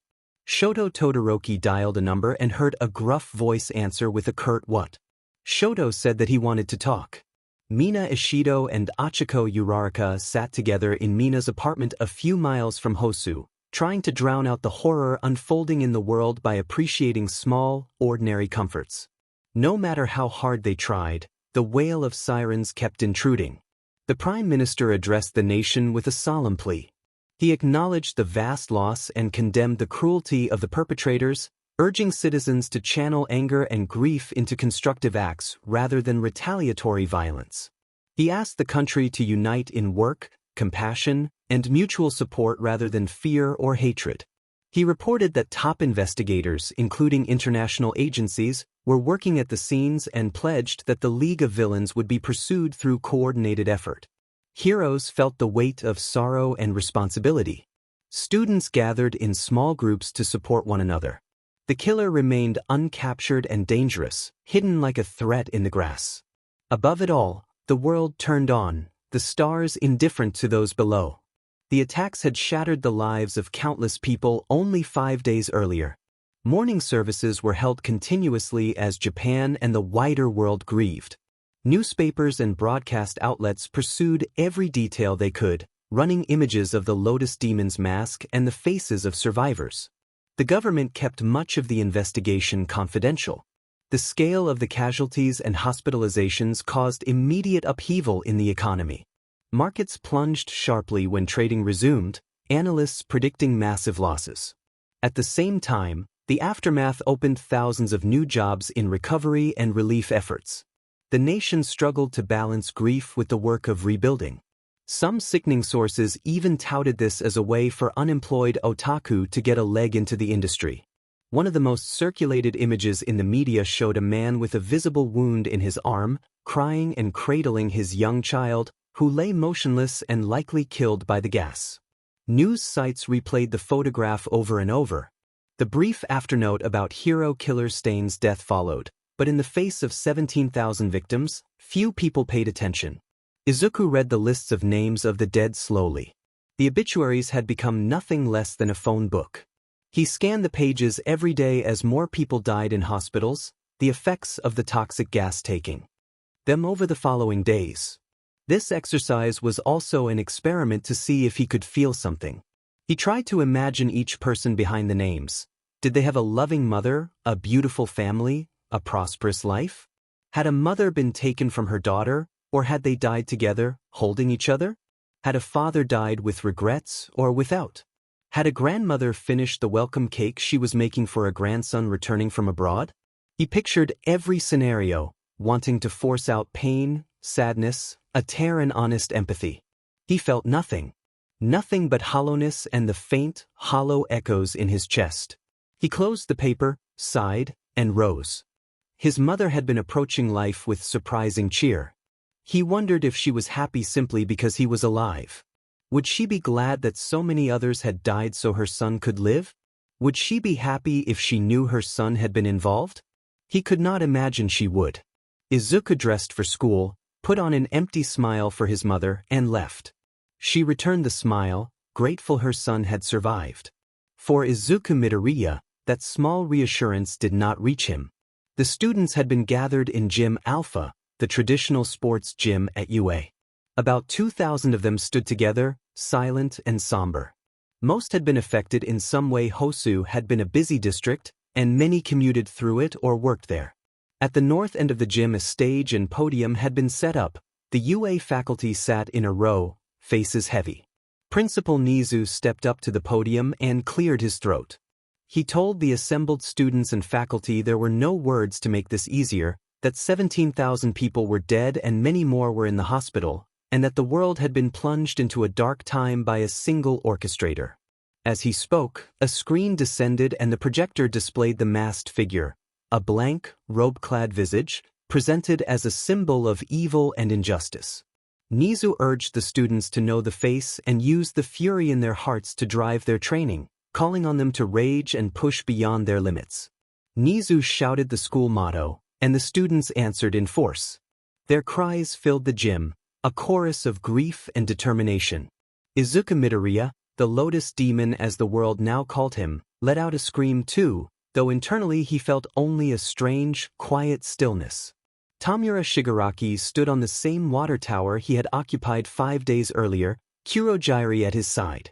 Shoto Todoroki dialed a number and heard a gruff voice answer with a curt "what?" Shoto said that he wanted to talk. Mina Ishido and Achiko Uraraka sat together in Mina's apartment a few miles from Hosu, trying to drown out the horror unfolding in the world by appreciating small, ordinary comforts. No matter how hard they tried, the wail of sirens kept intruding. The Prime Minister addressed the nation with a solemn plea. He acknowledged the vast loss and condemned the cruelty of the perpetrators, urging citizens to channel anger and grief into constructive acts rather than retaliatory violence. He asked the country to unite in work, compassion, and mutual support rather than fear or hatred. He reported that top investigators, including international agencies, were working at the scenes and pledged that the League of Villains would be pursued through coordinated effort. Heroes felt the weight of sorrow and responsibility. Students gathered in small groups to support one another. The killer remained uncaptured and dangerous, hidden like a threat in the grass. Above it all, the world turned on, the stars indifferent to those below. The attacks had shattered the lives of countless people only 5 days earlier. Morning services were held continuously as Japan and the wider world grieved. Newspapers and broadcast outlets pursued every detail they could, running images of the Lotus Demon's mask and the faces of survivors. The government kept much of the investigation confidential. The scale of the casualties and hospitalizations caused immediate upheaval in the economy. Markets plunged sharply when trading resumed, analysts predicting massive losses. At the same time, the aftermath opened thousands of new jobs in recovery and relief efforts. The nation struggled to balance grief with the work of rebuilding. Some sickening sources even touted this as a way for unemployed otaku to get a leg into the industry. One of the most circulated images in the media showed a man with a visible wound in his arm, crying and cradling his young child, who lay motionless and likely killed by the gas. News sites replayed the photograph over and over. The brief afternote about hero killer Stain's death followed, but in the face of 17,000 victims, few people paid attention. Izuku read the lists of names of the dead slowly. The obituaries had become nothing less than a phone book. He scanned the pages every day as more people died in hospitals, the effects of the toxic gas taking them over the following days. This exercise was also an experiment to see if he could feel something. He tried to imagine each person behind the names. Did they have a loving mother, a beautiful family, a prosperous life? Had a mother been taken from her daughter, or had they died together, holding each other? Had a father died with regrets or without? Had a grandmother finished the welcome cake she was making for a grandson returning from abroad? He pictured every scenario, wanting to force out pain, sadness, a tear in honest empathy. He felt nothing. Nothing but hollowness and the faint, hollow echoes in his chest. He closed the paper, sighed, and rose. His mother had been approaching life with surprising cheer. He wondered if she was happy simply because he was alive. Would she be glad that so many others had died so her son could live? Would she be happy if she knew her son had been involved? He could not imagine she would. Izuku dressed for school, put on an empty smile for his mother, and left. She returned the smile, grateful her son had survived. For Izuku Midoriya, that small reassurance did not reach him. The students had been gathered in Gym Alpha, the traditional sports gym at UA. About 2,000 of them stood together, silent and somber. Most had been affected in some way. Hosu had been a busy district, and many commuted through it or worked there. At the north end of the gym a stage and podium had been set up. The UA faculty sat in a row, faces heavy. Principal Nizu stepped up to the podium and cleared his throat. He told the assembled students and faculty there were no words to make this easier, that 17,000 people were dead and many more were in the hospital, and that the world had been plunged into a dark time by a single orchestrator. As he spoke, a screen descended and the projector displayed the masked figure, a blank, robe-clad visage, presented as a symbol of evil and injustice. Nizu urged the students to know the face and use the fury in their hearts to drive their training, calling on them to rage and push beyond their limits. Nizu shouted the school motto, and the students answered in force. Their cries filled the gym, a chorus of grief and determination. Izuku Midoriya, the Lotus Demon as the world now called him, let out a scream too, though internally he felt only a strange, quiet stillness. Tamura Shigaraki stood on the same water tower he had occupied 5 days earlier, Kurogyari at his side.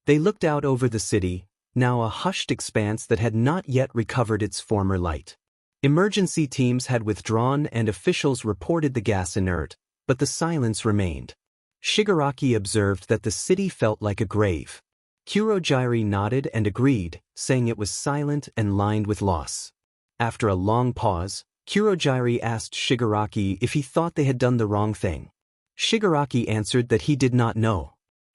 They looked out over the city, now a hushed expanse that had not yet recovered its former light. Emergency teams had withdrawn and officials reported the gas inert, but the silence remained. Shigaraki observed that the city felt like a grave. Kurogyari nodded and agreed, saying it was silent and lined with loss. After a long pause, Kurogyari asked Shigaraki if he thought they had done the wrong thing. Shigaraki answered that he did not know.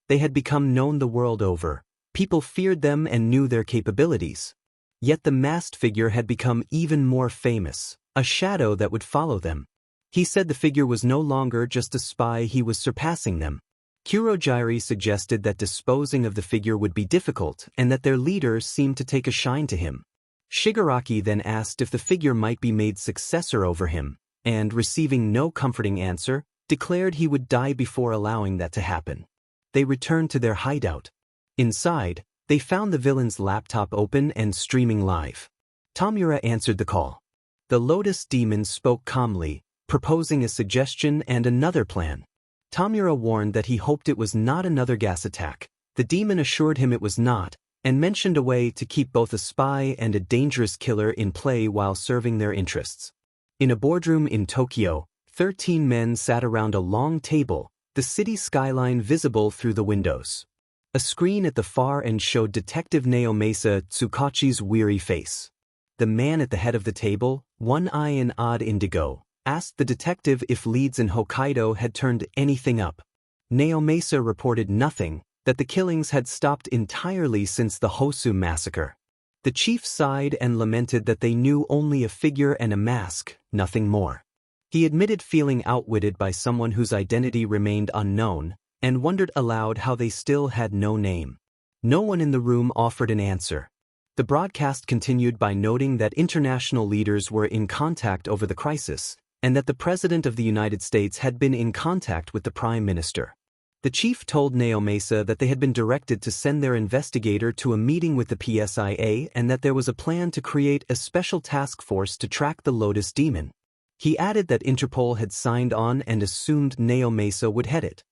They had become known the world over, people feared them and knew their capabilities. Yet the masked figure had become even more famous, a shadow that would follow them. He said the figure was no longer just a spy, he was surpassing them. Kurogyari suggested that disposing of the figure would be difficult and that their leader seemed to take a shine to him. Shigaraki then asked if the figure might be made successor over him, and, receiving no comforting answer, declared he would die before allowing that to happen. They returned to their hideout. Inside, they found the villain's laptop open and streaming live. Tamura answered the call. The Lotus Demon spoke calmly, proposing a suggestion and another plan. Tamura warned that he hoped it was not another gas attack. The demon assured him it was not, and mentioned a way to keep both a spy and a dangerous killer in play while serving their interests. In a boardroom in Tokyo, 13 men sat around a long table, the city skyline visible through the windows. A screen at the far end showed Detective Naomasa Tsukachi's weary face. The man at the head of the table, one eye an odd indigo, asked the detective if leads in Hokkaido had turned anything up. Naomasa reported nothing, that the killings had stopped entirely since the Hosu massacre. The chief sighed and lamented that they knew only a figure and a mask, nothing more. He admitted feeling outwitted by someone whose identity remained unknown, and wondered aloud how they still had no name. No one in the room offered an answer. The broadcast continued by noting that international leaders were in contact over the crisis, and that the President of the United States had been in contact with the Prime Minister. The chief told Naomasa that they had been directed to send their investigator to a meeting with the PSIA and that there was a plan to create a special task force to track the Lotus Demon. He added that Interpol had signed on and assumed Naomasa would head it.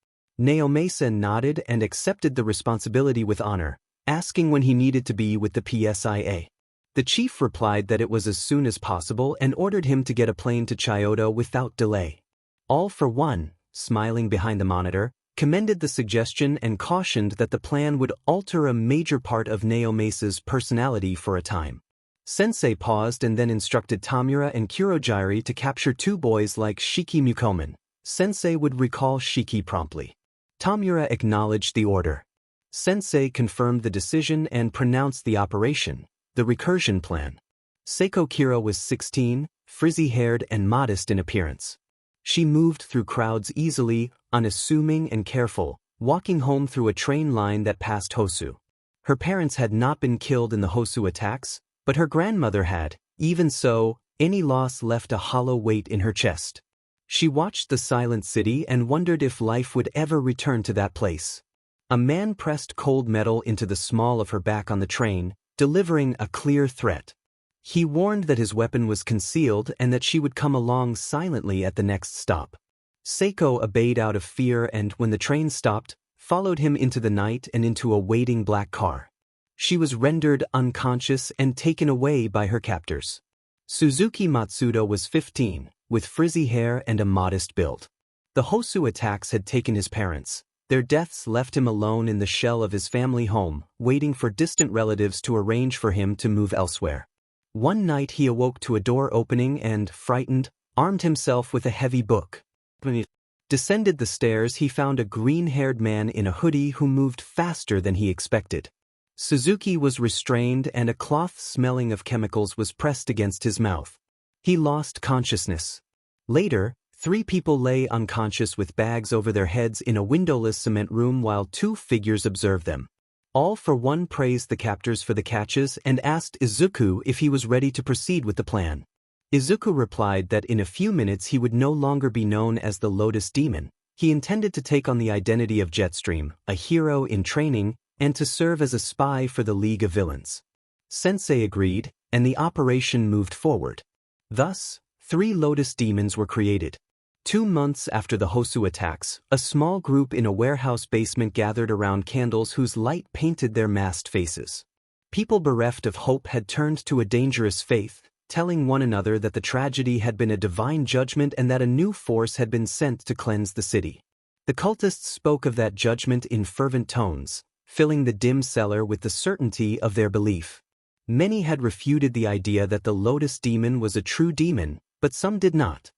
Naomasa nodded and accepted the responsibility with honor, asking when he needed to be with the PSIA. The chief replied that it was as soon as possible and ordered him to get a plane to Kyoto without delay. All for One, smiling behind the monitor, commended the suggestion and cautioned that the plan would alter a major part of Naomasa's personality for a time. Sensei paused and then instructed Tamura and Kurogyari to capture 2 boys like Shiki Mukomen. Sensei would recall Shiki promptly. Tamura acknowledged the order. Sensei confirmed the decision and pronounced the operation, the recursion plan. Seiko Kira was 16, frizzy-haired and modest in appearance. She moved through crowds easily, unassuming and careful, walking home through a train line that passed Hosu. Her parents had not been killed in the Hosu attacks, but her grandmother had. Even so, any loss left a hollow weight in her chest. She watched the silent city and wondered if life would ever return to that place. A man pressed cold metal into the small of her back on the train, delivering a clear threat. He warned that his weapon was concealed and that she would come along silently at the next stop. Seiko obeyed out of fear and, when the train stopped, followed him into the night and into a waiting black car. She was rendered unconscious and taken away by her captors. Suzuki Matsuda was 15, with frizzy hair and a modest build. The Hosu attacks had taken his parents, Their deaths left him alone in the shell of his family home, waiting for distant relatives to arrange for him to move elsewhere. One night he awoke to a door opening and, frightened, armed himself with a heavy book. When he descended the stairs, he found a green-haired man in a hoodie who moved faster than he expected. Suzuki was restrained and a cloth smelling of chemicals was pressed against his mouth. He lost consciousness. Later, 3 people lay unconscious with bags over their heads in a windowless cement room while 2 figures observed them. All for one praised the captors for the catches and asked Izuku if he was ready to proceed with the plan. Izuku replied that in a few minutes he would no longer be known as the Lotus Demon. He intended to take on the identity of Jetstream, a hero in training, and to serve as a spy for the League of Villains. Sensei agreed, and the operation moved forward. Thus, 3 Lotus Demons were created. 2 months after the Hosu attacks, a small group in a warehouse basement gathered around candles whose light painted their masked faces. People bereft of hope had turned to a dangerous faith, telling one another that the tragedy had been a divine judgment and that a new force had been sent to cleanse the city. The cultists spoke of that judgment in fervent tones, filling the dim cellar with the certainty of their belief. Many had refuted the idea that the Lotus Demon was a true demon, but some did not.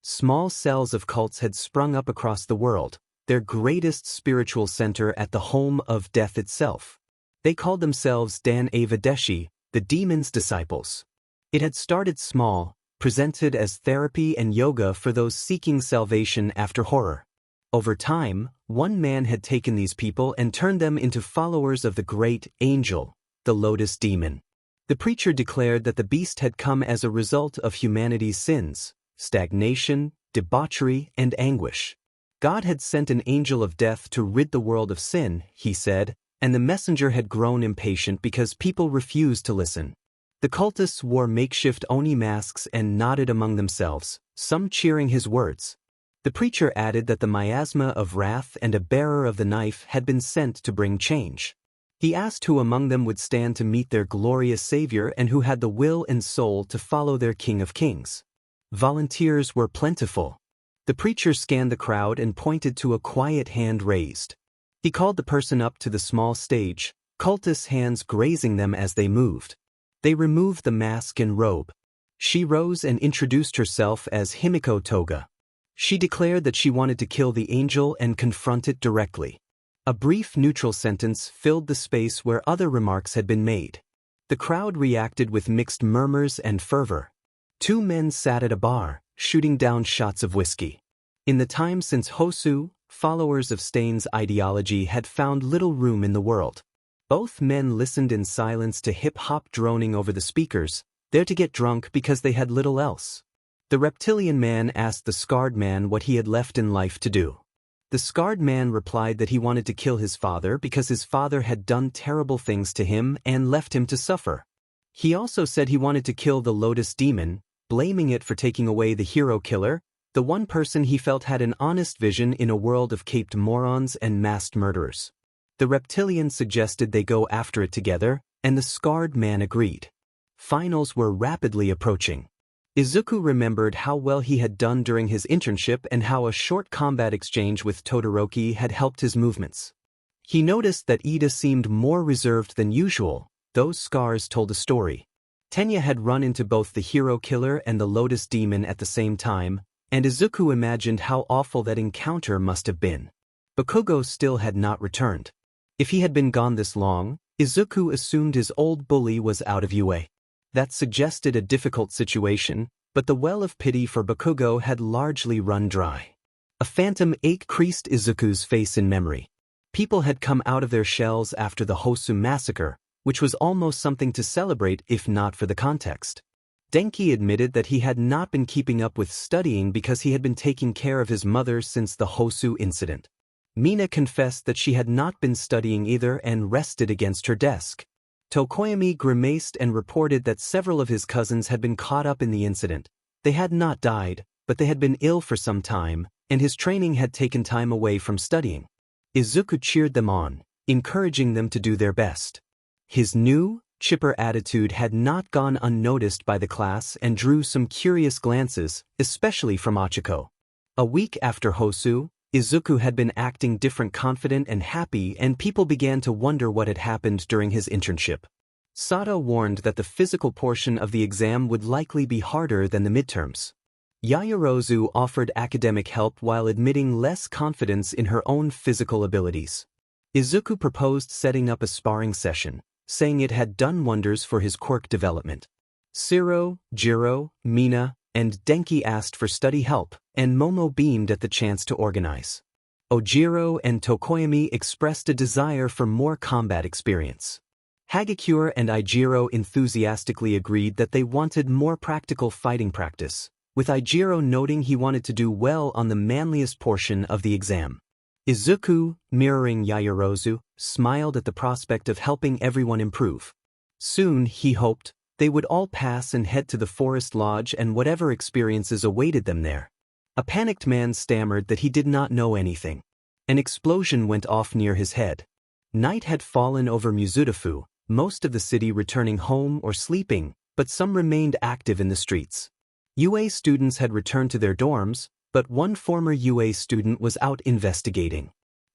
Small cells of cults had sprung up across the world, their greatest spiritual center at the home of death itself. They called themselves Dan Avadeshi, the demon's disciples. It had started small, presented as therapy and yoga for those seeking salvation after horror. Over time, one man had taken these people and turned them into followers of the great angel, the Lotus Demon. The preacher declared that the beast had come as a result of humanity's sins, stagnation, debauchery, and anguish. God had sent an angel of death to rid the world of sin, he said, and the messenger had grown impatient because people refused to listen. The cultists wore makeshift oni masks and nodded among themselves, some cheering his words. The preacher added that the miasma of wrath and a bearer of the knife had been sent to bring change. He asked who among them would stand to meet their glorious Savior and who had the will and soul to follow their King of Kings. Volunteers were plentiful. The preacher scanned the crowd and pointed to a quiet hand raised. He called the person up to the small stage, cultists' hands grazing them as they moved. They removed the mask and robe. She rose and introduced herself as Himiko Toga. She declared that she wanted to kill the angel and confront it directly. A brief neutral sentence filled the space where other remarks had been made. The crowd reacted with mixed murmurs and fervor. 2 men sat at a bar, shooting down shots of whiskey. In the time since Hosu, followers of Stain's ideology had found little room in the world. Both men listened in silence to hip-hop droning over the speakers, there to get drunk because they had little else. The reptilian man asked the scarred man what he had left in life to do. The scarred man replied that he wanted to kill his father because his father had done terrible things to him and left him to suffer. He also said he wanted to kill the Lotus Demon, blaming it for taking away the hero killer, the one person he felt had an honest vision in a world of caped morons and masked murderers. The reptilian suggested they go after it together, and the scarred man agreed. Finals were rapidly approaching. Izuku remembered how well he had done during his internship and how a short combat exchange with Todoroki had helped his movements. He noticed that Ida seemed more reserved than usual. Those scars told a story. Tenya had run into both the hero killer and the Lotus Demon at the same time, and Izuku imagined how awful that encounter must have been. Bakugo still had not returned. If he had been gone this long, Izuku assumed his old bully was out of UA. That suggested a difficult situation, but the well of pity for Bakugo had largely run dry. A phantom ache creased Izuku's face in memory. People had come out of their shells after the Hosu massacre, which was almost something to celebrate if not for the context. Denki admitted that he had not been keeping up with studying because he had been taking care of his mother since the Hosu incident. Mina confessed that she had not been studying either and rested against her desk. Tokoyami grimaced and reported that several of his cousins had been caught up in the incident. They had not died, but they had been ill for some time, and his training had taken time away from studying. Izuku cheered them on, encouraging them to do their best. His new, chipper attitude had not gone unnoticed by the class and drew some curious glances, especially from Achiko. A week after Hosu, Izuku had been acting different, confident and happy, and people began to wonder what had happened during his internship. Sato warned that the physical portion of the exam would likely be harder than the midterms. Yaoyorozu offered academic help while admitting less confidence in her own physical abilities. Izuku proposed setting up a sparring session, saying it had done wonders for his quirk development. Shiro, Jiro, Mina, and Denki asked for study help, and Momo beamed at the chance to organize. Ojiro and Tokoyami expressed a desire for more combat experience. Hagakure and Ijiro enthusiastically agreed that they wanted more practical fighting practice, with Ijiro noting he wanted to do well on the manliest portion of the exam. Izuku, mirroring Yaoyorozu, smiled at the prospect of helping everyone improve. Soon, he hoped, they would all pass and head to the forest lodge and whatever experiences awaited them there. A panicked man stammered that he did not know anything. An explosion went off near his head. Night had fallen over Mizudafu, most of the city returning home or sleeping, but some remained active in the streets. UA students had returned to their dorms, but one former UA student was out investigating.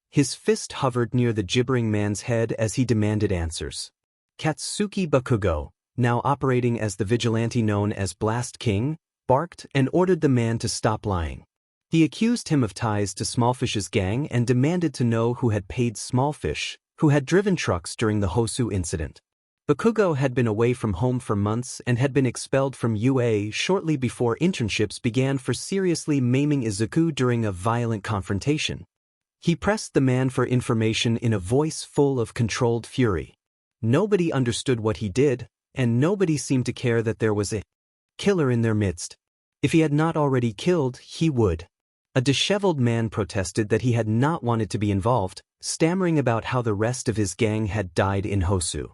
His fist hovered near the gibbering man's head as he demanded answers. Katsuki Bakugo, now operating as the vigilante known as Blast King, barked and ordered the man to stop lying. He accused him of ties to Smallfish's gang and demanded to know who had paid Smallfish, who had driven trucks during the Hosu incident. Bakugo had been away from home for months and had been expelled from UA shortly before internships began for seriously maiming Izuku during a violent confrontation. He pressed the man for information in a voice full of controlled fury. Nobody understood what he did, and nobody seemed to care that there was a killer in their midst. If he had not already killed, he would. A disheveled man protested that he had not wanted to be involved, stammering about how the rest of his gang had died in Hosu.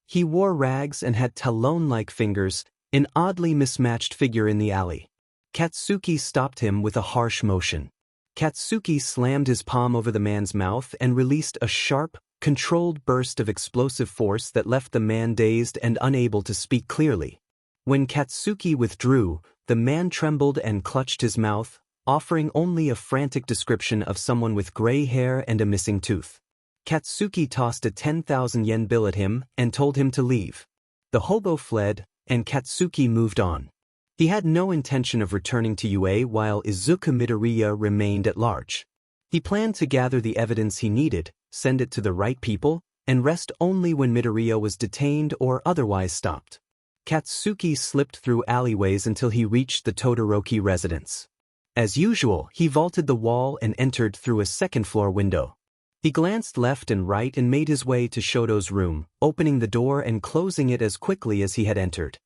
He wore rags and had talon-like fingers, an oddly mismatched figure in the alley. Katsuki stopped him with a harsh motion. Katsuki slammed his palm over the man's mouth and released a sharp, controlled burst of explosive force that left the man dazed and unable to speak clearly. When Katsuki withdrew, the man trembled and clutched his mouth, offering only a frantic description of someone with gray hair and a missing tooth. Katsuki tossed a 10,000 yen bill at him and told him to leave. The hobo fled, and Katsuki moved on. He had no intention of returning to UA while Izuku Midoriya remained at large. He planned to gather the evidence he needed, send it to the right people, and rest only when Midoriya was detained or otherwise stopped. Katsuki slipped through alleyways until he reached the Todoroki residence. As usual, he vaulted the wall and entered through a second-floor window. He glanced left and right and made his way to Shoto's room, opening the door and closing it as quickly as he had entered.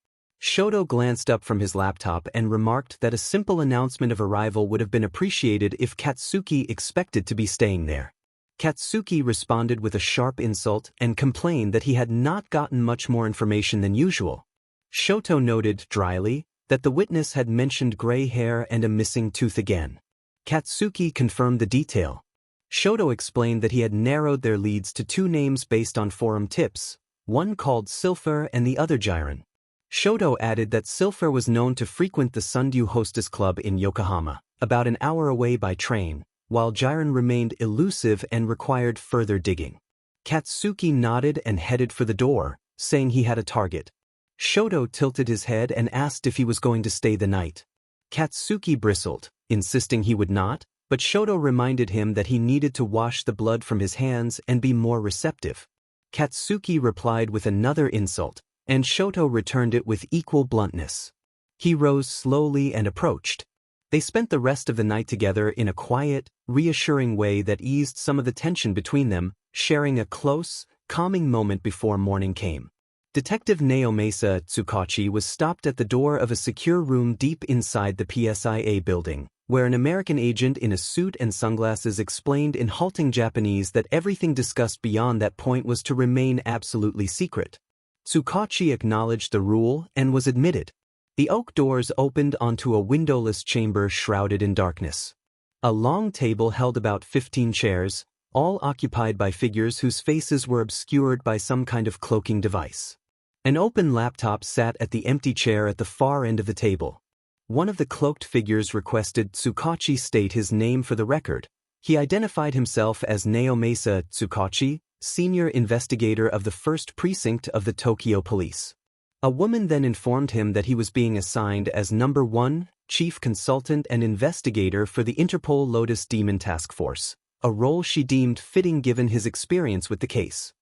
Shoto glanced up from his laptop and remarked that a simple announcement of arrival would have been appreciated if Katsuki expected to be staying there. Katsuki responded with a sharp insult and complained that he had not gotten much more information than usual. Shoto noted, dryly, that the witness had mentioned gray hair and a missing tooth again. Katsuki confirmed the detail. Shoto explained that he had narrowed their leads to two names based on forum tips, one called Silfer and the other Jiren. Shoto added that Silfer was known to frequent the Sundew Hostess Club in Yokohama, about an hour away by train, while Jiren remained elusive and required further digging. Katsuki nodded and headed for the door, saying he had a target. Shoto tilted his head and asked if he was going to stay the night. Katsuki bristled, insisting he would not, but Shoto reminded him that he needed to wash the blood from his hands and be more receptive. Katsuki replied with another insult, and Shoto returned it with equal bluntness. He rose slowly and approached. They spent the rest of the night together in a quiet, reassuring way that eased some of the tension between them, sharing a close, calming moment before morning came. Detective Naomasa Tsukachi was stopped at the door of a secure room deep inside the PSIA building, where an American agent in a suit and sunglasses explained in halting Japanese that everything discussed beyond that point was to remain absolutely secret. Tsukachi acknowledged the rule and was admitted. The oak doors opened onto a windowless chamber shrouded in darkness. A long table held about 15 chairs, all occupied by figures whose faces were obscured by some kind of cloaking device. An open laptop sat at the empty chair at the far end of the table. One of the cloaked figures requested Tsukachi state his name for the record, He identified himself as Naomasa Tsukachi, senior investigator of the 1st Precinct of the Tokyo Police. A woman then informed him that he was being assigned as number 1, chief consultant and investigator for the Interpol Lotus Demon Task Force, a role she deemed fitting given his experience with the case.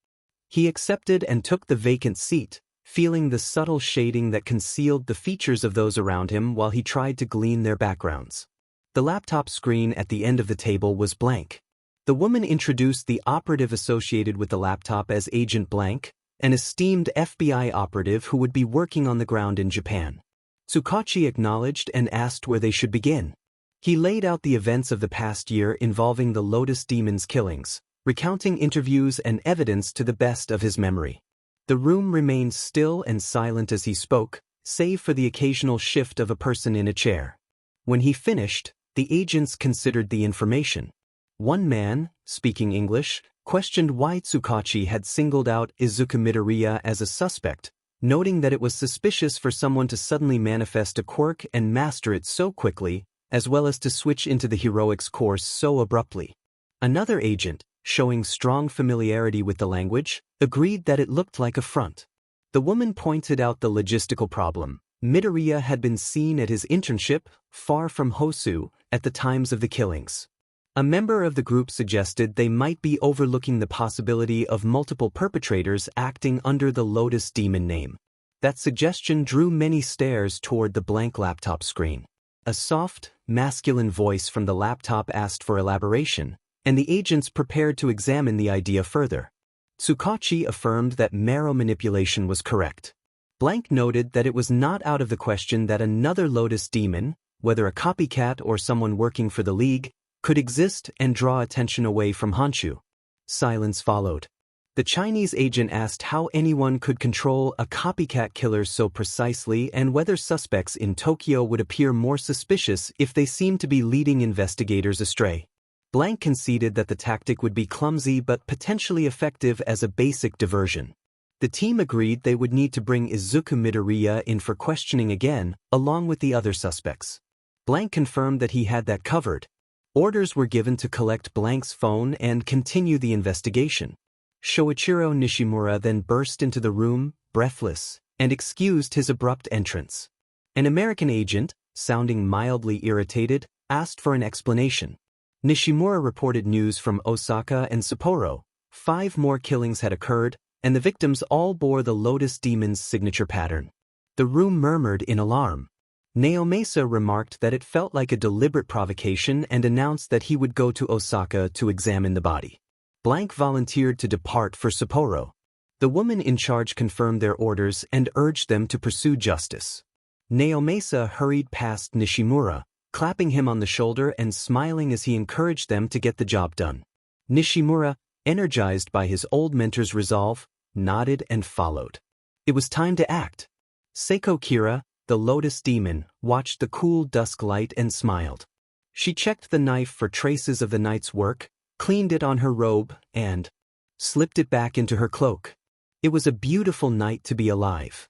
He accepted and took the vacant seat, feeling the subtle shading that concealed the features of those around him while he tried to glean their backgrounds. The laptop screen at the end of the table was blank. The woman introduced the operative associated with the laptop as Agent Blank, an esteemed FBI operative who would be working on the ground in Japan. Tsukachi acknowledged and asked where they should begin. He laid out the events of the past year involving the Lotus Demon's killings, recounting interviews and evidence to the best of his memory. The room remained still and silent as he spoke, save for the occasional shift of a person in a chair. When he finished, the agents considered the information. One man, speaking English, questioned why Tsukachi had singled out Izuku Midoriya as a suspect, noting that it was suspicious for someone to suddenly manifest a quirk and master it so quickly, as well as to switch into the heroics course so abruptly. Another agent, showing strong familiarity with the language, agreed that it looked like a front. The woman pointed out the logistical problem. Midoriya had been seen at his internship, far from Hosu, at the times of the killings. A member of the group suggested they might be overlooking the possibility of multiple perpetrators acting under the Lotus Demon name. That suggestion drew many stares toward the blank laptop screen. A soft, masculine voice from the laptop asked for elaboration, and the agents prepared to examine the idea further. Tsukachi affirmed that marrow manipulation was correct. Blank noted that it was not out of the question that another Lotus Demon, whether a copycat or someone working for the League, could exist and draw attention away from Honshu. Silence followed. The Chinese agent asked how anyone could control a copycat killer so precisely and whether suspects in Tokyo would appear more suspicious if they seemed to be leading investigators astray. Blank conceded that the tactic would be clumsy but potentially effective as a basic diversion. The team agreed they would need to bring Izuku Midoriya in for questioning again, along with the other suspects. Blank confirmed that he had that covered. Orders were given to collect Blank's phone and continue the investigation. Shoichiro Nishimura then burst into the room, breathless, and excused his abrupt entrance. An American agent, sounding mildly irritated, asked for an explanation. Nishimura reported news from Osaka and Sapporo. 5 more killings had occurred, and the victims all bore the Lotus Demon's signature pattern. The room murmured in alarm. Naomasa remarked that it felt like a deliberate provocation and announced that he would go to Osaka to examine the body. Blank volunteered to depart for Sapporo. The woman in charge confirmed their orders and urged them to pursue justice. Naomasa hurried past Nishimura, clapping him on the shoulder and smiling as he encouraged them to get the job done. Nishimura, energized by his old mentor's resolve, nodded and followed. It was time to act. Seiko Kira, the Lotus Demon, watched the cool dusk light and smiled. She checked the knife for traces of the night's work, cleaned it on her robe, and slipped it back into her cloak. It was a beautiful night to be alive.